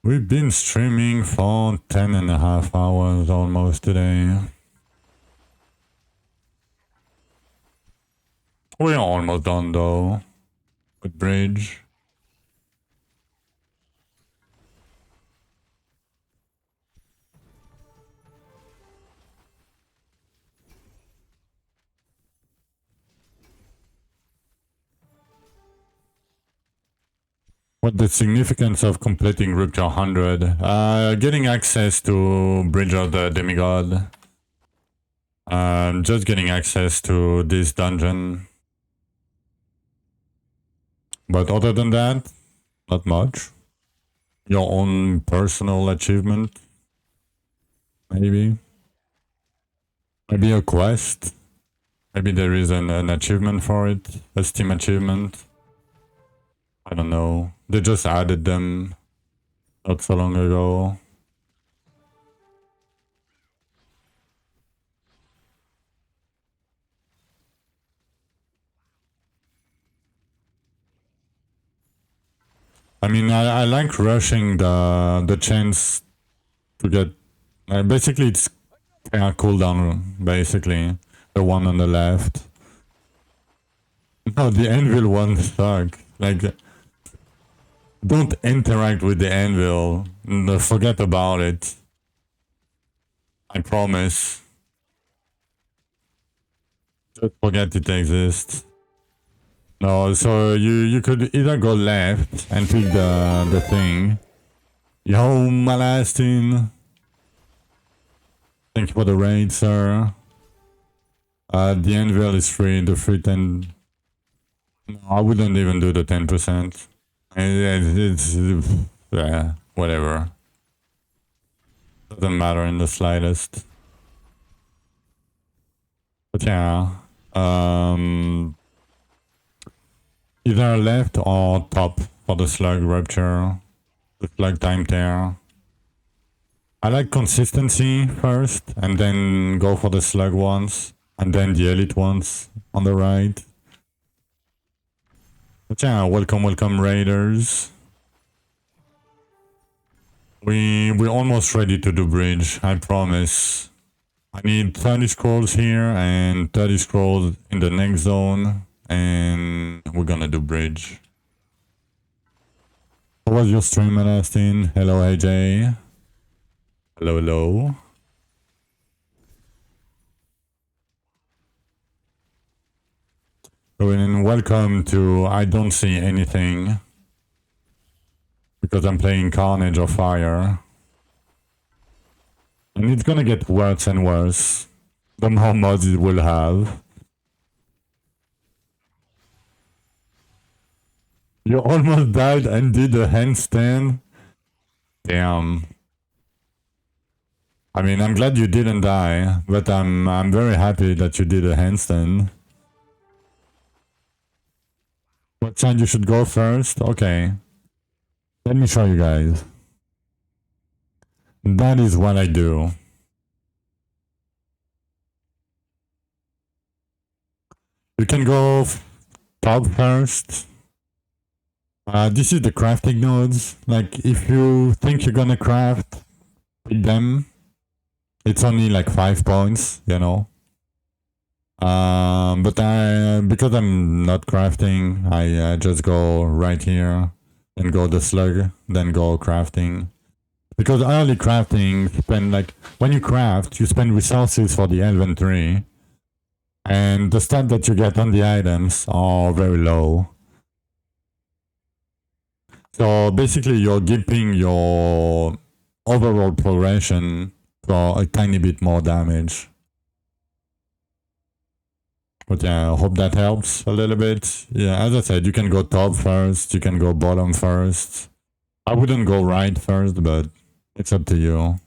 We've been streaming for 10.5 hours almost today. We're almost done though, with bridge. What the significance of completing Rupture 100? Getting access to Bridge of the Demigod. Just getting access to this dungeon. But other than that, not much. Your own personal achievement. Maybe. Maybe a quest. Maybe there is an achievement for it. A Steam achievement. I don't know. They just added them not so long ago. I mean, I like rushing the chance to get... basically, it's cooldown, basically. The one on the left. No, the anvil one sucks. Like, don't interact with the anvil. No, forget about it. I promise. Just forget it exists. No, so you could either go left and pick the thing. Yo, Malastin. Thank you for the raid, sir. The anvil is free, the free 10... No, I wouldn't even do the 10%. It's yeah, whatever. Doesn't matter in the slightest. But yeah, either left or top for the slug rupture, the slug time tear. I like consistency first, and then go for the slug ones, and then the elite ones on the right. But yeah, welcome raiders. We're almost ready to do bridge, I promise. I need 30 scrolls here and 30 scrolls in the next zone, and we're gonna do bridge. How was your stream, Elastin? Hello, AJ. Hello, hello. And welcome to I Don't See Anything, because I'm playing Carnage or Fire. And it's gonna get worse and worse the more mods it will have. You almost died and did a handstand? Damn. I mean, I'm glad you didn't die, but I'm very happy that you did a handstand. What side you should go first? Okay. Let me show you guys. That is what I do. You can go top first. This is the crafting nodes. Like, if you think you're gonna craft with them, it's only like 5 points, you know. But because I'm not crafting, I just go right here and go the slug, then go crafting. Because early crafting, spend like when you craft, you spend resources for the inventory, and the stat that you get on the items are very low. So basically, you're giving your overall progression for a tiny bit more damage. But yeah, I hope that helps a little bit. Yeah, as I said, you can go top first, you can go bottom first. I wouldn't go right first, but it's up to you.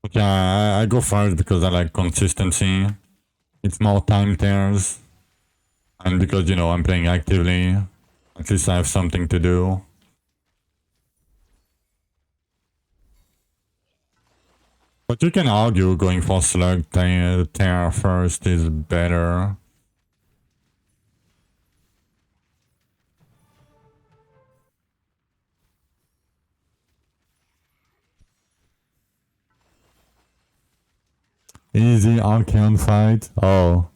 But yeah, I go first because I like consistency. It's more time tears. And because, you know, I'm playing actively, at least I have something to do. But you can argue going for slug tear first is better. Easy Archeon fight. Oh.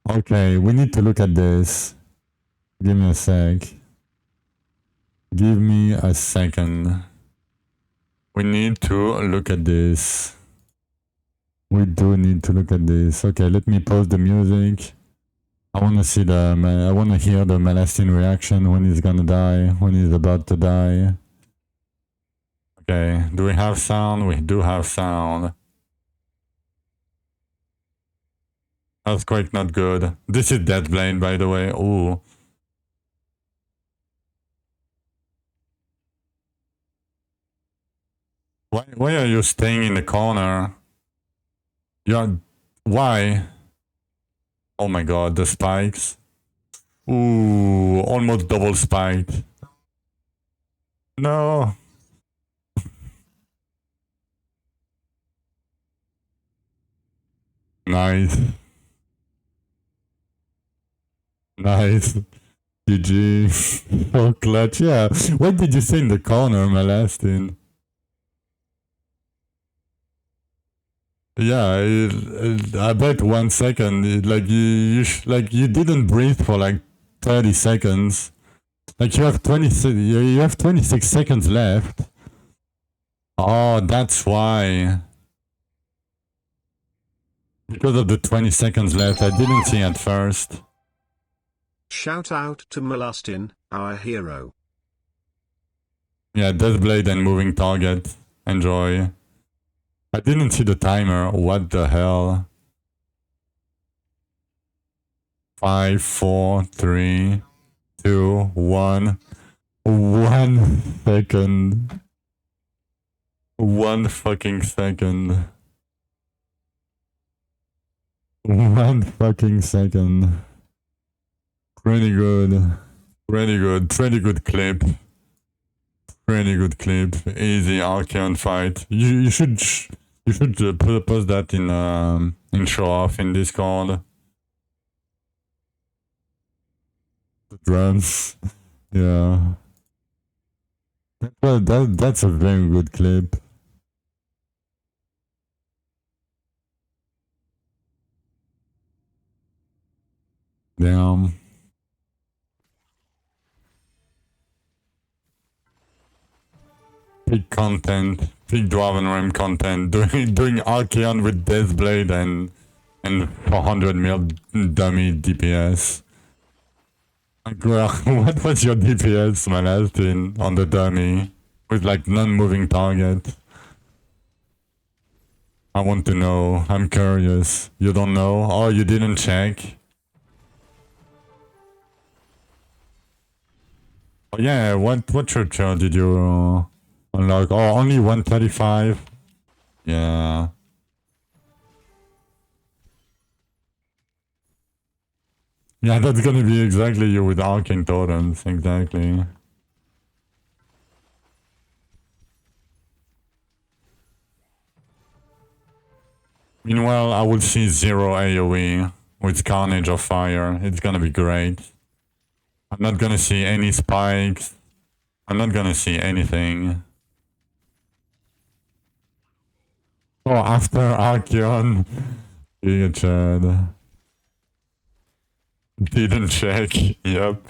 Okay, we need to look at this. Give me a sec. Give me a second. We need to look at this. We do need to look at this. Okay, let me pause the music. I want to see I want to hear the Malastine reaction when he's gonna die, when he's about to die. Okay, do we have sound? We do have sound. Earthquake not good. This is Deathblade, by the way. Ooh. Why are you staying in the corner? You're... Why? Oh my god, the spikes. Ooh, almost double spiked. No. Nice. Nice. GG. So clutch, yeah. What did you say in the corner, Malastine? Yeah, I bet 1 second, like you didn't breathe for like 30 seconds. Like you have 26 seconds left. Oh, that's why. Because of the 20 seconds left, I didn't see at first. Shout out to Malastin, our hero. Yeah, Deathblade and moving target. Enjoy. I didn't see the timer. What the hell? 5, 4, 3, 2, 1. 1 second. 1 fucking second. 1 fucking second. Pretty good. Pretty good. Pretty good clip. Pretty good clip. Easy Archeon fight. You should post that in show off in Discord. The drums. Yeah. Well, that's a very good clip. Damn. Big content. Big Dwarven Realm content. Doing Archeon with Deathblade and 400 mil dummy DPS. What was your DPS, Malastin, on the dummy? With like non-moving target? I want to know. I'm curious. You don't know? Oh, you didn't check? Oh yeah, what church did you unlock? Oh, only 135? Yeah. Yeah, that's gonna be exactly you with Arcane Totems, exactly. Meanwhile, I will see 0 AoE with Carnage of Fire. It's gonna be great. I'm not gonna see any spikes. I'm not gonna see anything. Oh, after Archeon. Yeah, Chad. Didn't check. Yep.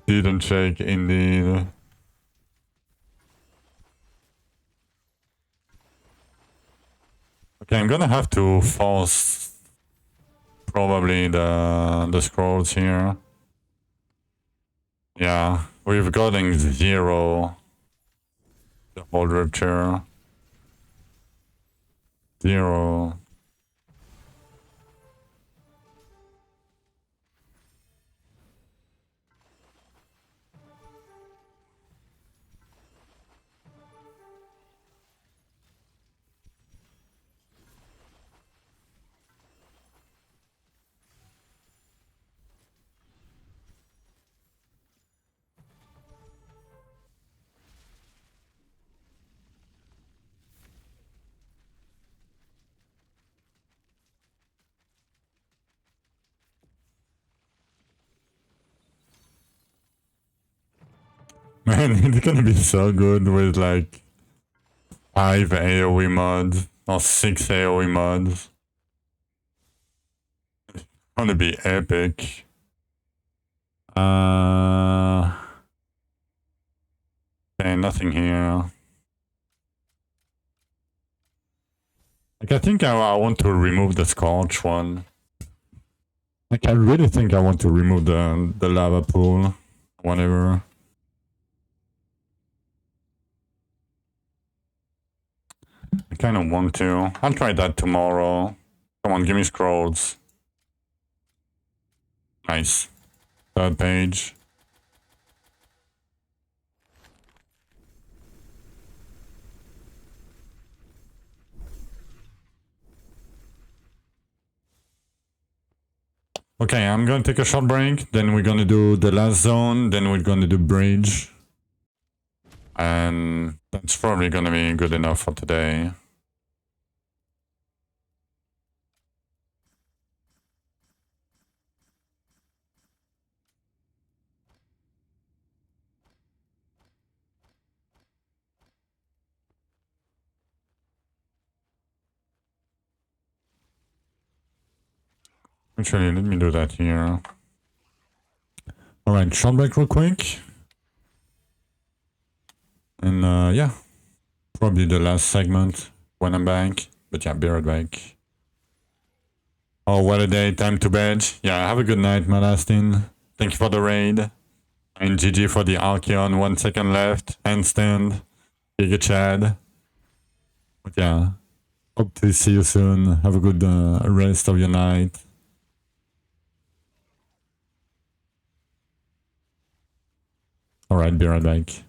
Didn't check indeed. Okay, I'm gonna have to force probably the scrolls here. Yeah, we've gotten 0. The whole rupture. 0. Man, it's gonna be so good with like 5 AoE mods or 6 AoE mods. It's gonna be epic. Okay, nothing here. Like, I think I want to remove the Scorch one. Like, I really think I want to remove the lava pool. Whatever. I kind of want to. I'll try that tomorrow. Come on, give me scrolls. Nice. 3rd page. Okay, I'm gonna take a short break. Then we're gonna do the last zone. Then we're gonna do bridge. And that's probably gonna be good enough for today. Actually, let me do that here. Alright, short break real quick. And yeah, probably the last segment when I'm back. But yeah, be right back. Oh, what a day, time to bed. Yeah, have a good night, Malastin. Thank you for the raid. And GG for the Archeon, 1 second left. Handstand. Giga Chad. But yeah, hope to see you soon. Have a good rest of your night. Alright, be right back.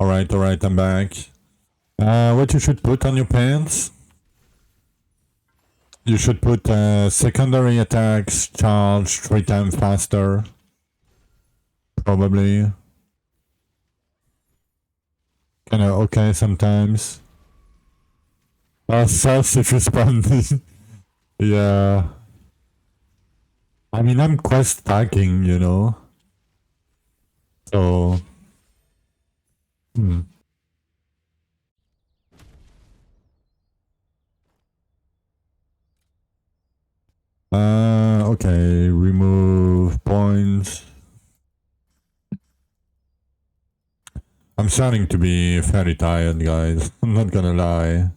Alright, I'm back. What you should put on your pants? You should put secondary attacks charge 3 times faster. Probably. Kinda okay sometimes. Sus if you spawn. Yeah. I mean, I'm quest stacking, you know. So. Okay, remove points. I'm starting to be fairly tired, guys. I'm not gonna lie.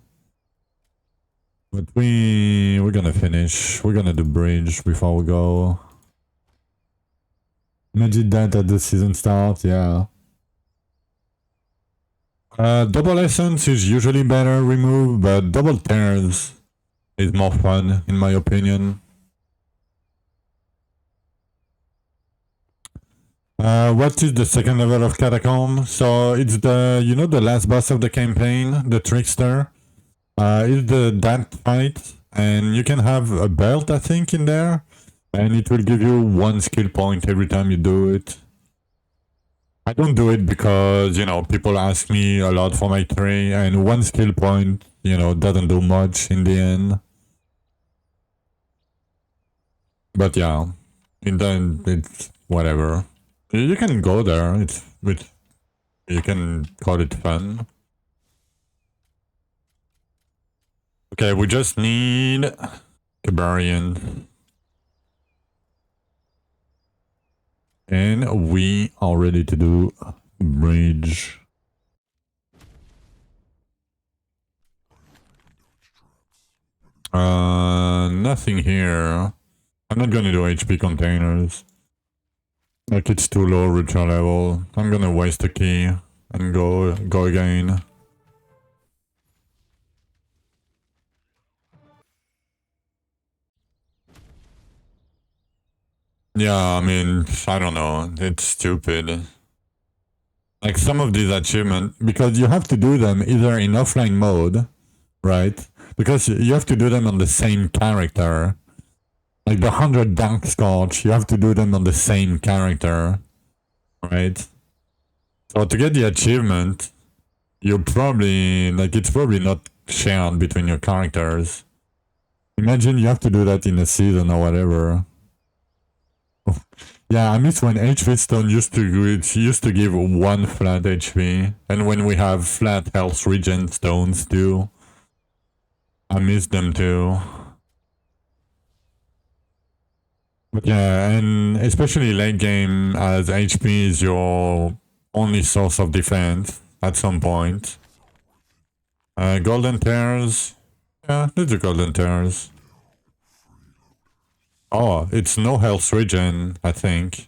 But we're gonna finish. We're gonna do bridge before we go. Imagine that at the season start, yeah. Double essence is usually better removed, but double tears is more fun, in my opinion. What is the second level of Catacomb? So it's the, you know, the last boss of the campaign, the Trickster. It's that fight, and you can have a belt, I think, in there, and it will give you 1 skill point every time you do it. I don't do it because, you know, people ask me a lot for my 3, and 1 skill point, you know, doesn't do much in the end. But yeah, in the end, it's whatever. You can go there, you can call it fun. Okay, we just need Cabarian. And we are ready to do bridge. Nothing here. I'm not gonna do HP containers. Like, it's too low ritual level. I'm gonna waste a key and go again. Yeah, I mean, I don't know. It's stupid. Like, some of these achievements, because you have to do them either in offline mode, right? Because you have to do them on the same character. Like the 100 Dark Scorch, you have to do them on the same character, right? So to get the achievement, you probably, like, it's probably not shared between your characters. Imagine you have to do that in a season or whatever. Yeah, I miss when HP Stone used to give 1 flat HP, and when we have flat health regen stones too. I miss them too. But yeah, and especially late game, as HP is your only source of defense at some point. Golden Tears. Yeah, let's do Golden Tears. Oh, it's no health regen, I think.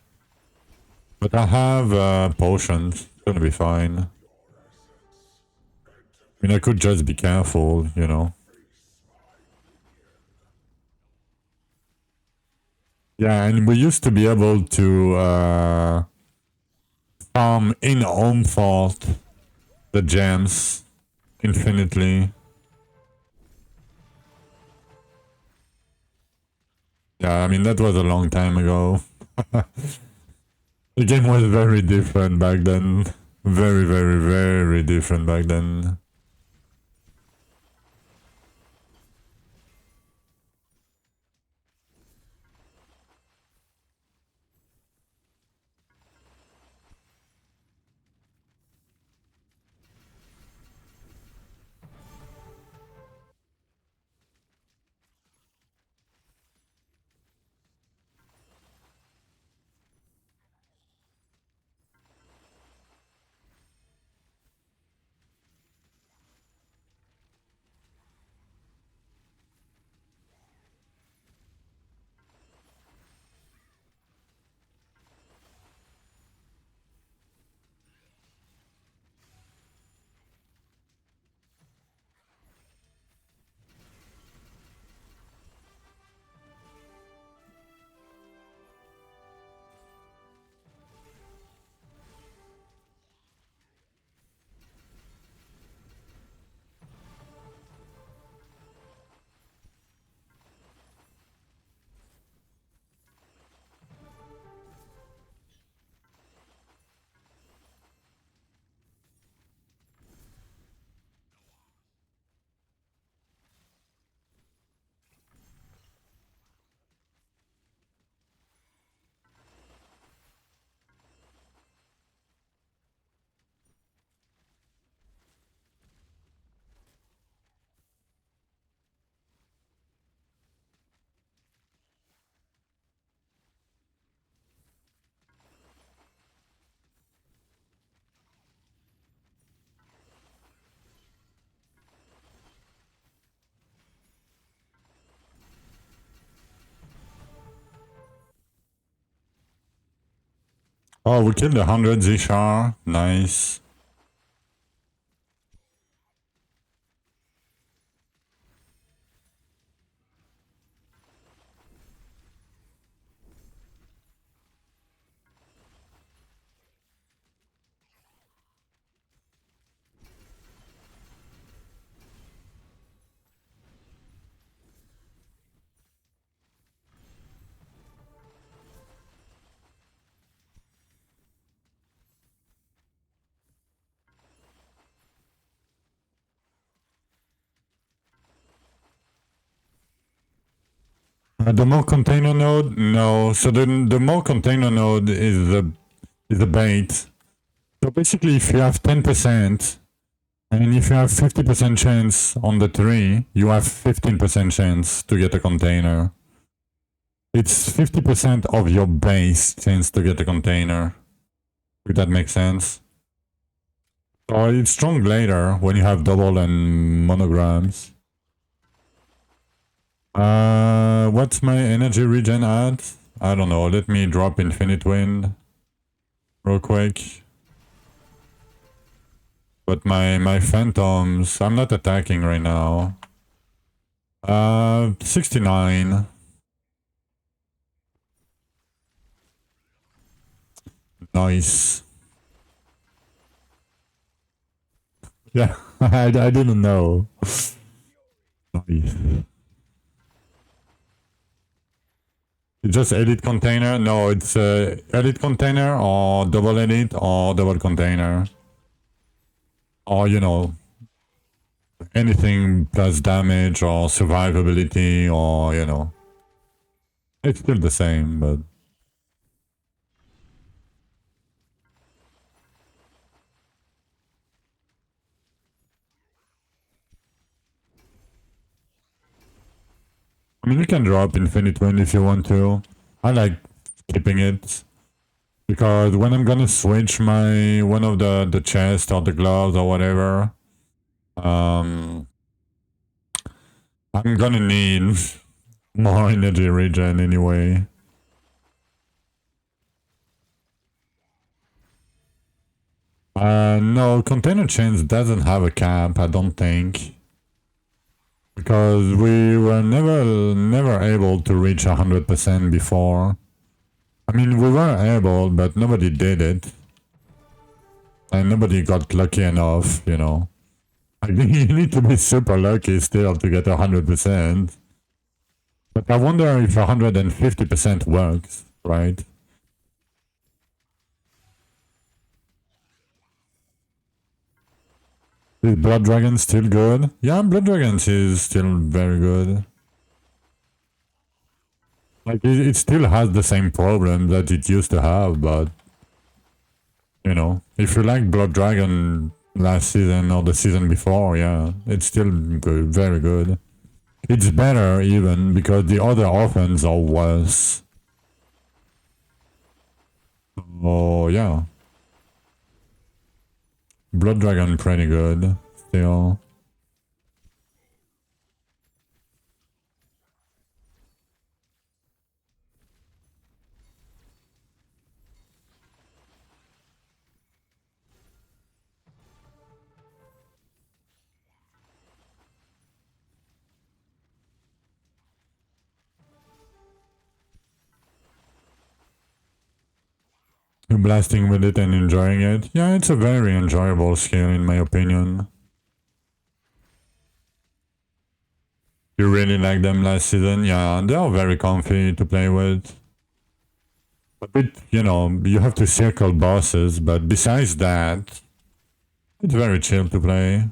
But I have potions. It's gonna be fine. I mean, I could just be careful, you know. Yeah, and we used to be able to farm in home fort the gems infinitely. Yeah, I mean, that was a long time ago. The game was very different back then. Very, very, very different back then. Oh, we killed 100 Zishar. Nice. The more container node? No. So the more container node is the bait. So basically, if you have 10%, and if you have 50% chance on the 3, you have 15% chance to get a container. It's 50% of your base chance to get a container. If that makes sense. So it's strong later when you have double and monograms. What's my energy regen at? I don't know. Let me drop Infinite Wind real quick. But my phantoms, I'm not attacking right now. 69. Nice. Yeah, I didn't know. Nice. It's just edit container? No, it's edit container or double edit or double container. Or, you know, anything plus damage or survivability or, you know. It's still the same, but... I mean, you can drop Infinite Wind if you want to. I like keeping it. Because when I'm gonna switch my one of the chest or the gloves or whatever, I'm gonna need more energy regen anyway. No, container chains doesn't have a cap, I don't think. Because we were never able to reach 100% before. I mean, we were able, but nobody did it. And nobody got lucky enough, you know. I think you need to be super lucky still to get 100%. But I wonder if 150% works, right? Is Blood Dragon still good? Yeah, Blood Dragons is still very good. Like, it still has the same problem that it used to have, but... You know, if you like Blood Dragon last season or the season before, yeah, it's still good, very good. It's better even because the other offense are worse. Oh yeah. Blood Dragon pretty good still. You're blasting with it and enjoying it? Yeah, it's a very enjoyable skill in my opinion. You really like them last season? Yeah, they are very comfy to play with. A bit, you know, you have to circle bosses, but besides that, it's very chill to play.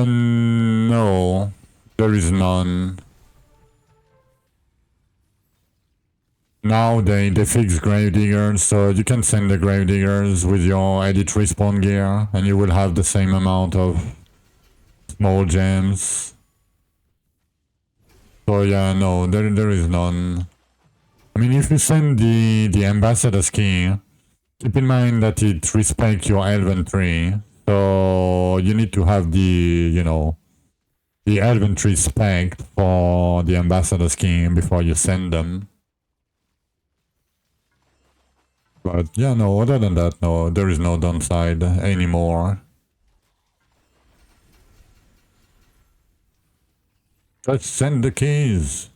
No, there is none. Now they fix gravediggers, so you can send the gravediggers with your edit respawn gear, and you will have the same amount of small gems. So yeah, no, there is none. I mean, if you send the ambassador's key, keep in mind that it respects your elven tree, so you need to have the, you know, the elven tree spec for the ambassador's key before you send them. But yeah, no, other than that, no, there is no downside anymore. Just send the keys.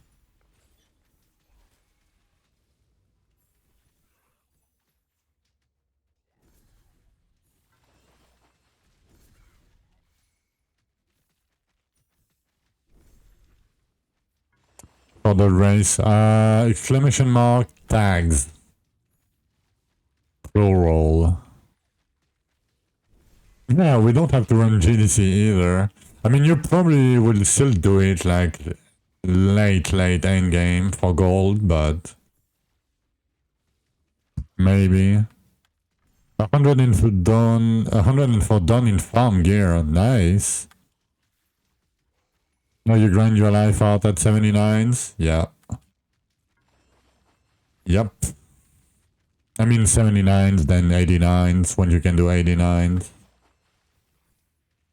For the race, exclamation mark tags. Plural. Yeah, we don't have to run GDC either. I mean, you probably will still do it like late endgame for gold, but maybe. 104 done, 104 done in farm gear, nice. Now you grind your life out at 79s? Yeah. Yep. I mean 79s, then 89s, when you can do 89s.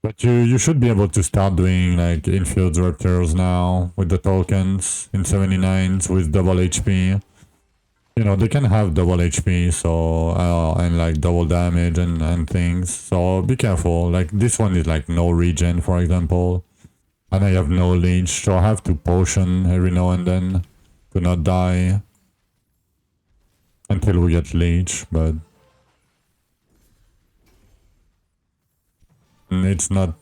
But you should be able to start doing like infield raptors now with the tokens in 79s with double HP. You know, they can have double HP, so and like double damage and things. So be careful. Like this one is like no regen, for example. And I have no leech, so I have to potion every now and then to not die until we get leech, but it's not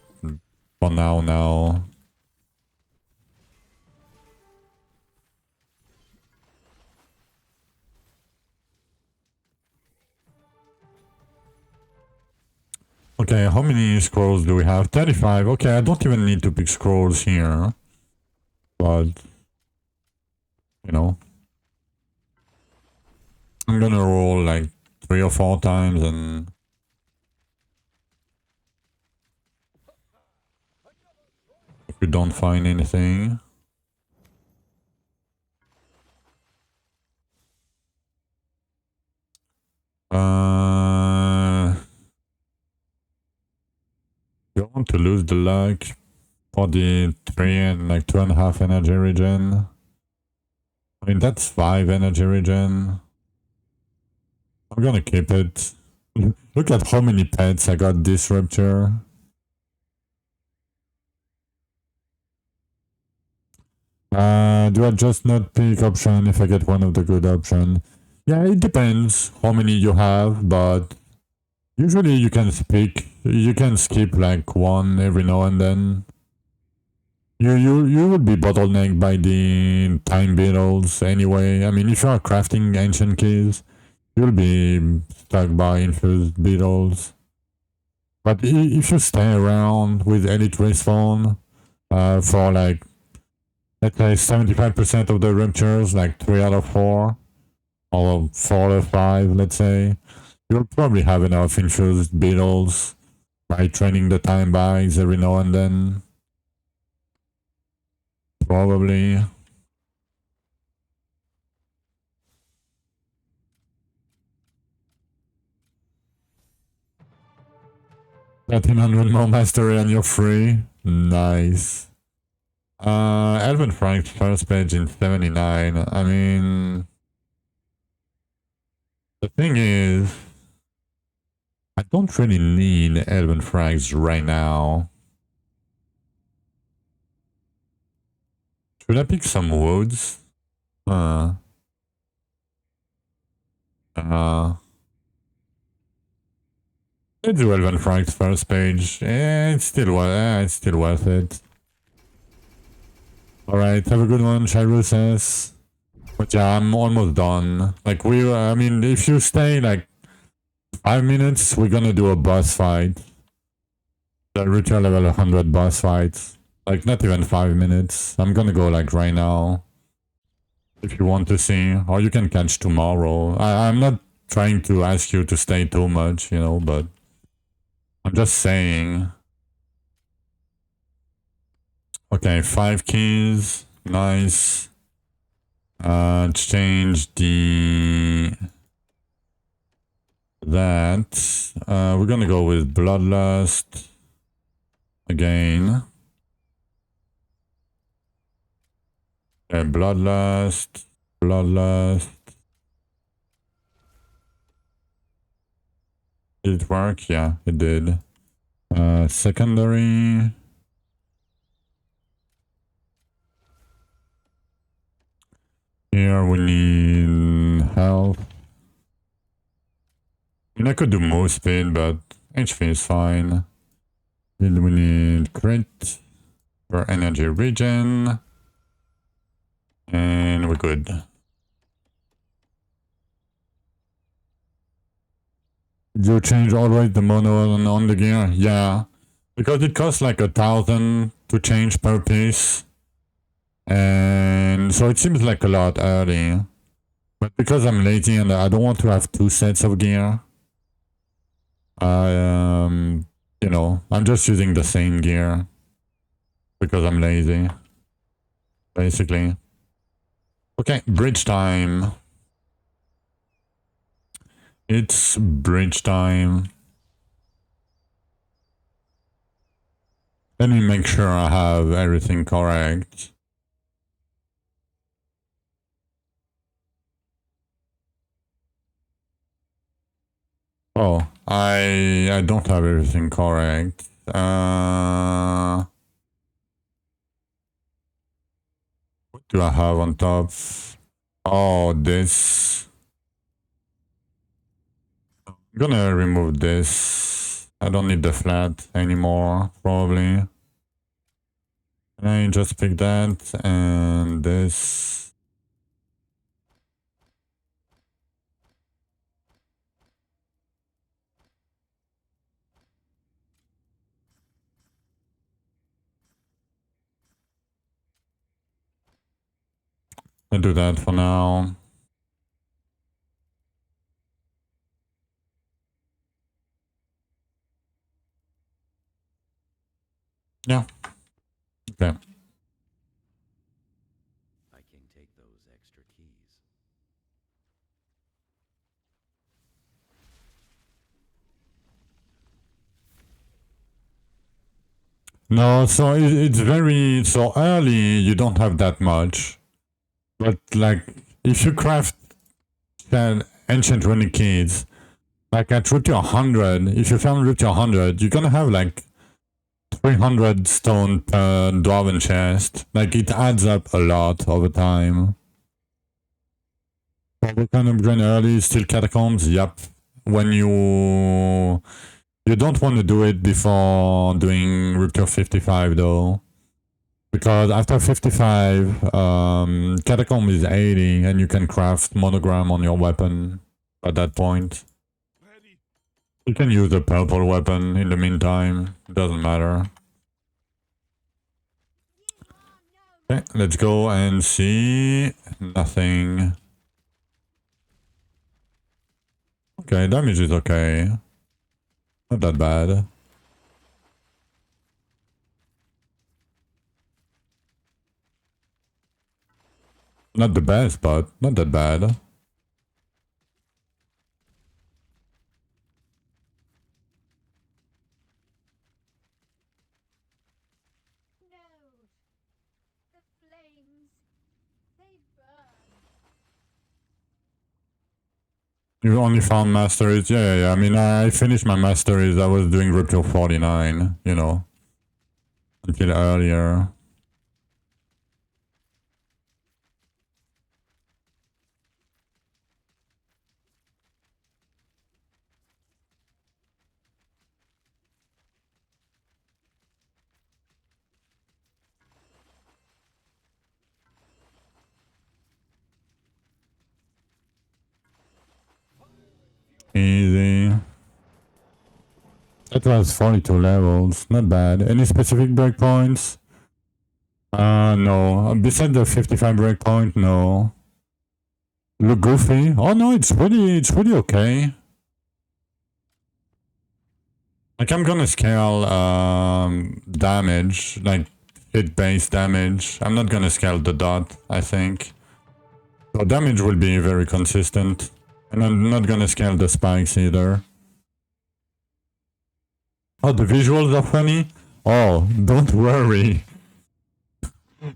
for now. Okay, how many scrolls do we have? 35. Okay, I don't even need to pick scrolls here. But, you know, I'm gonna roll like 3 or 4 times and if we don't find anything. You want to lose the luck for the 3 and like 2.5 energy regen. I mean, that's 5 energy regen. I'm gonna keep it. Look at how many pets I got this rupture. Do I just not pick option if I get one of the good option? Yeah, it depends how many you have, but usually you can skip like one every now and then. You would be bottlenecked by the time beetles anyway. I mean, if you are crafting ancient keys, you'll be stuck by infused beetles. But if you stay around with elite respawn for like, let's say 75% of the ruptures, like 3 out of 4, or 4 out of 5, let's say, you'll probably have enough infused beetles by training the time bags every now and then. Probably. $1,300 more mastery and you're free. Nice. Elven Frank's first page in 79. I mean, the thing is, I don't really need Elven Frags right now. Should I pick some woods? Let's do Elven Frank's first page. It's still worth it. Alright, have a good one, Chirus. But yeah, I'm almost done. Like, I mean, if you stay like 5 minutes, we're gonna do a boss fight. The ritual level 100 boss fight. Like, not even 5 minutes. I'm gonna go like right now. if you want to see, or you can catch tomorrow. I'm not trying to ask you to stay too much, you know, but I'm just saying. Okay, 5 keys, nice. Change that. We're gonna go with Bloodlust again. Okay, Bloodlust. Did it work? Yeah, it did. Secondary. Here we need health. I mean, I could do move speed, but HP is fine. Then we need crit for energy regen. And we're good. You change always the mono on the gear? Yeah. Because it costs like 1,000 to change per piece. And so it seems like a lot early. But because I'm lazy and I don't want to have 2 sets of gear, you know, I'm just using the same gear. Because I'm lazy. Basically. Okay, bridge time. It's bridge time. Let me make sure I have everything correct. Oh, I don't have everything correct. What do I have on top? Oh, this. I'm gonna remove this. I don't need the flat anymore, probably. And I just pick that and this. I'll do that for now. Yeah. Okay. I can take those extra keys. No, so it's very... So early, you don't have that much. But, like, if you craft ancient runic keys, like at route to 100, if you found route to 100, you're gonna have, like, 300 stone per dwarven chest. Like, it adds up a lot over time. What kind of grind early? Still catacombs? Yep. When you... You don't want to do it before doing Rupture 55 though. Because after 55, Catacomb is 80 and you can craft Monogram on your weapon at that point. You can use a purple weapon in the meantime, it doesn't matter. Okay, let's go and see. Nothing. Okay, damage is okay. Not that bad. Not the best, but not that bad. No. The flames. They burn. You only found Masteries? Yeah. I mean, I finished my Masteries. I was doing Rupture 49, you know. Until earlier. Easy. That was 42 levels. Not bad. Any specific breakpoints? No. Besides the 55 breakpoint, no. Look goofy. Oh no, it's pretty okay. Like I'm gonna scale damage, like hit base damage. I'm not gonna scale the dot, I think. So damage will be very consistent. And I'm not gonna scale the spikes either. Oh, the visuals are funny? Oh, don't worry.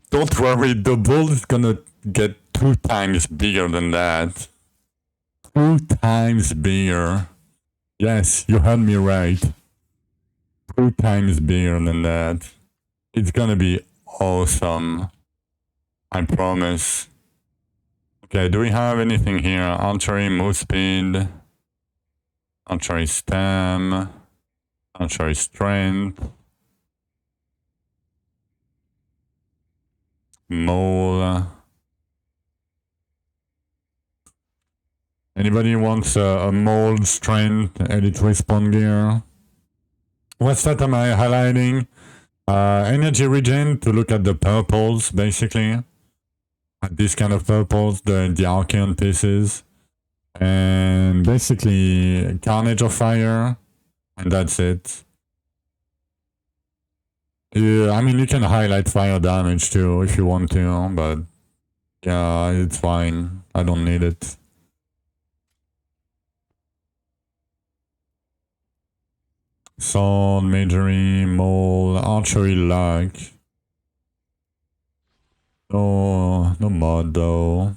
Don't worry, the bull is gonna get 2 times bigger than that. 2 times bigger. Yes, you heard me right. 2 times bigger than that. It's gonna be awesome. I promise. Okay, do we have anything here? Archery, move speed. Archery stam. Archery strength. Mole. Anybody wants a mold strength elite respawn gear? What stat am I highlighting? Energy regen to look at the purples, basically. At this kind of purples, the Archean pieces. And basically, Carnage of Fire. And that's it. Yeah, I mean, you can highlight fire damage too if you want to, but yeah, it's fine. I don't need it. Sword, majory, mole, archery luck. No mod though.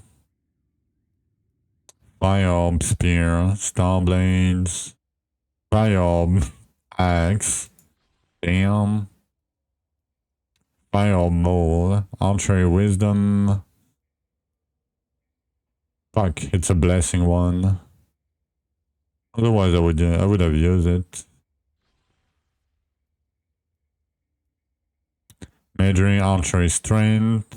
Fire orb spear, star blades, fire orb axe. Damn. Fire orb mole, archery wisdom. Fuck, it's a blessing one. Otherwise, I would have used it. Majoring archery strength.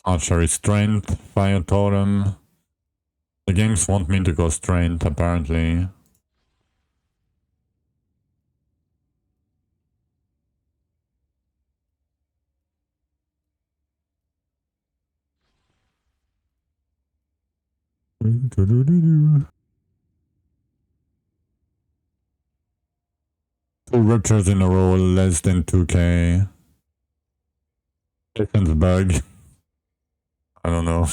Archery strength, fire totem. The games want me to go strength, apparently. Two ruptures in a row, less than 2k. Second bug. I don't know.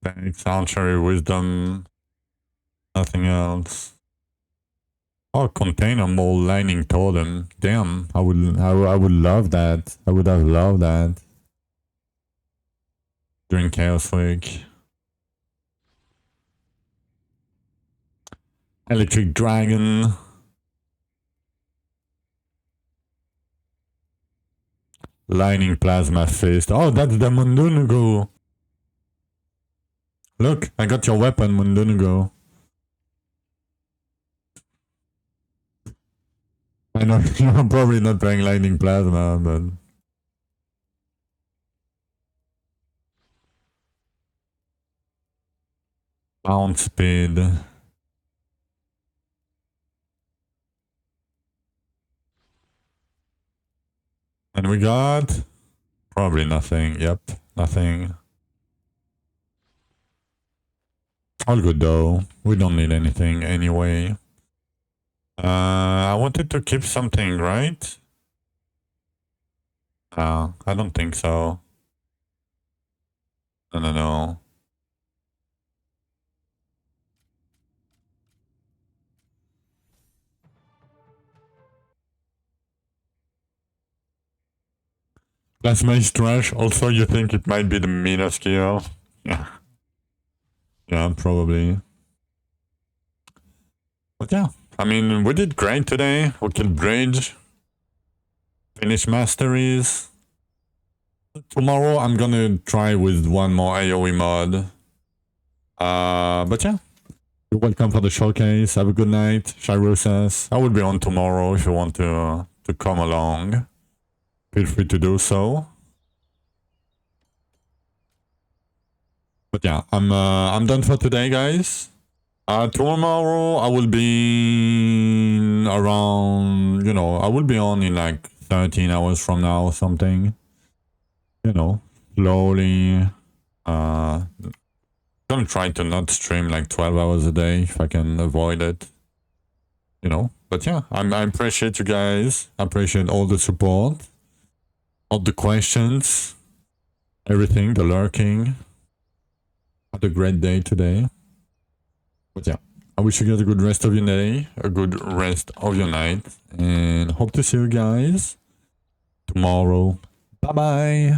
Thanks, archery wisdom. Nothing else. Oh, container mold lining totem. Damn, I would love that. I would have loved that during Chaos Week. Electric Dragon. Lightning Plasma Fist. Oh, that's the Mundunugu. Look, I got your weapon, Mundunugu. I know you're probably not playing Lightning Plasma, but... Bounce speed. And we got... Probably nothing. Yep, nothing. All good though. We don't need anything anyway. I wanted to keep something, right? I don't think so. No. Plasma is trash. Also, you think it might be the meta skill? Yeah. Yeah, probably. But yeah, I mean, we did great today. We killed Bridge. Finished Masteries. Tomorrow, I'm gonna try with one more AoE mod. But yeah. You're welcome for the showcase. Have a good night. Shirusas. I will be on tomorrow if you want to come along. Feel free to do so. But yeah, I'm done for today, guys. Tomorrow I will be around, I will be on in like 13 hours from now or something. You know, slowly. Gonna try to not stream like 12 hours a day if I can avoid it. You know, but yeah, I appreciate you guys. I appreciate all the support, all the questions, everything, the lurking. Had a great day today. But yeah, I wish you guys a good rest of your day, a good rest of your night, and hope to see you guys tomorrow. Bye bye.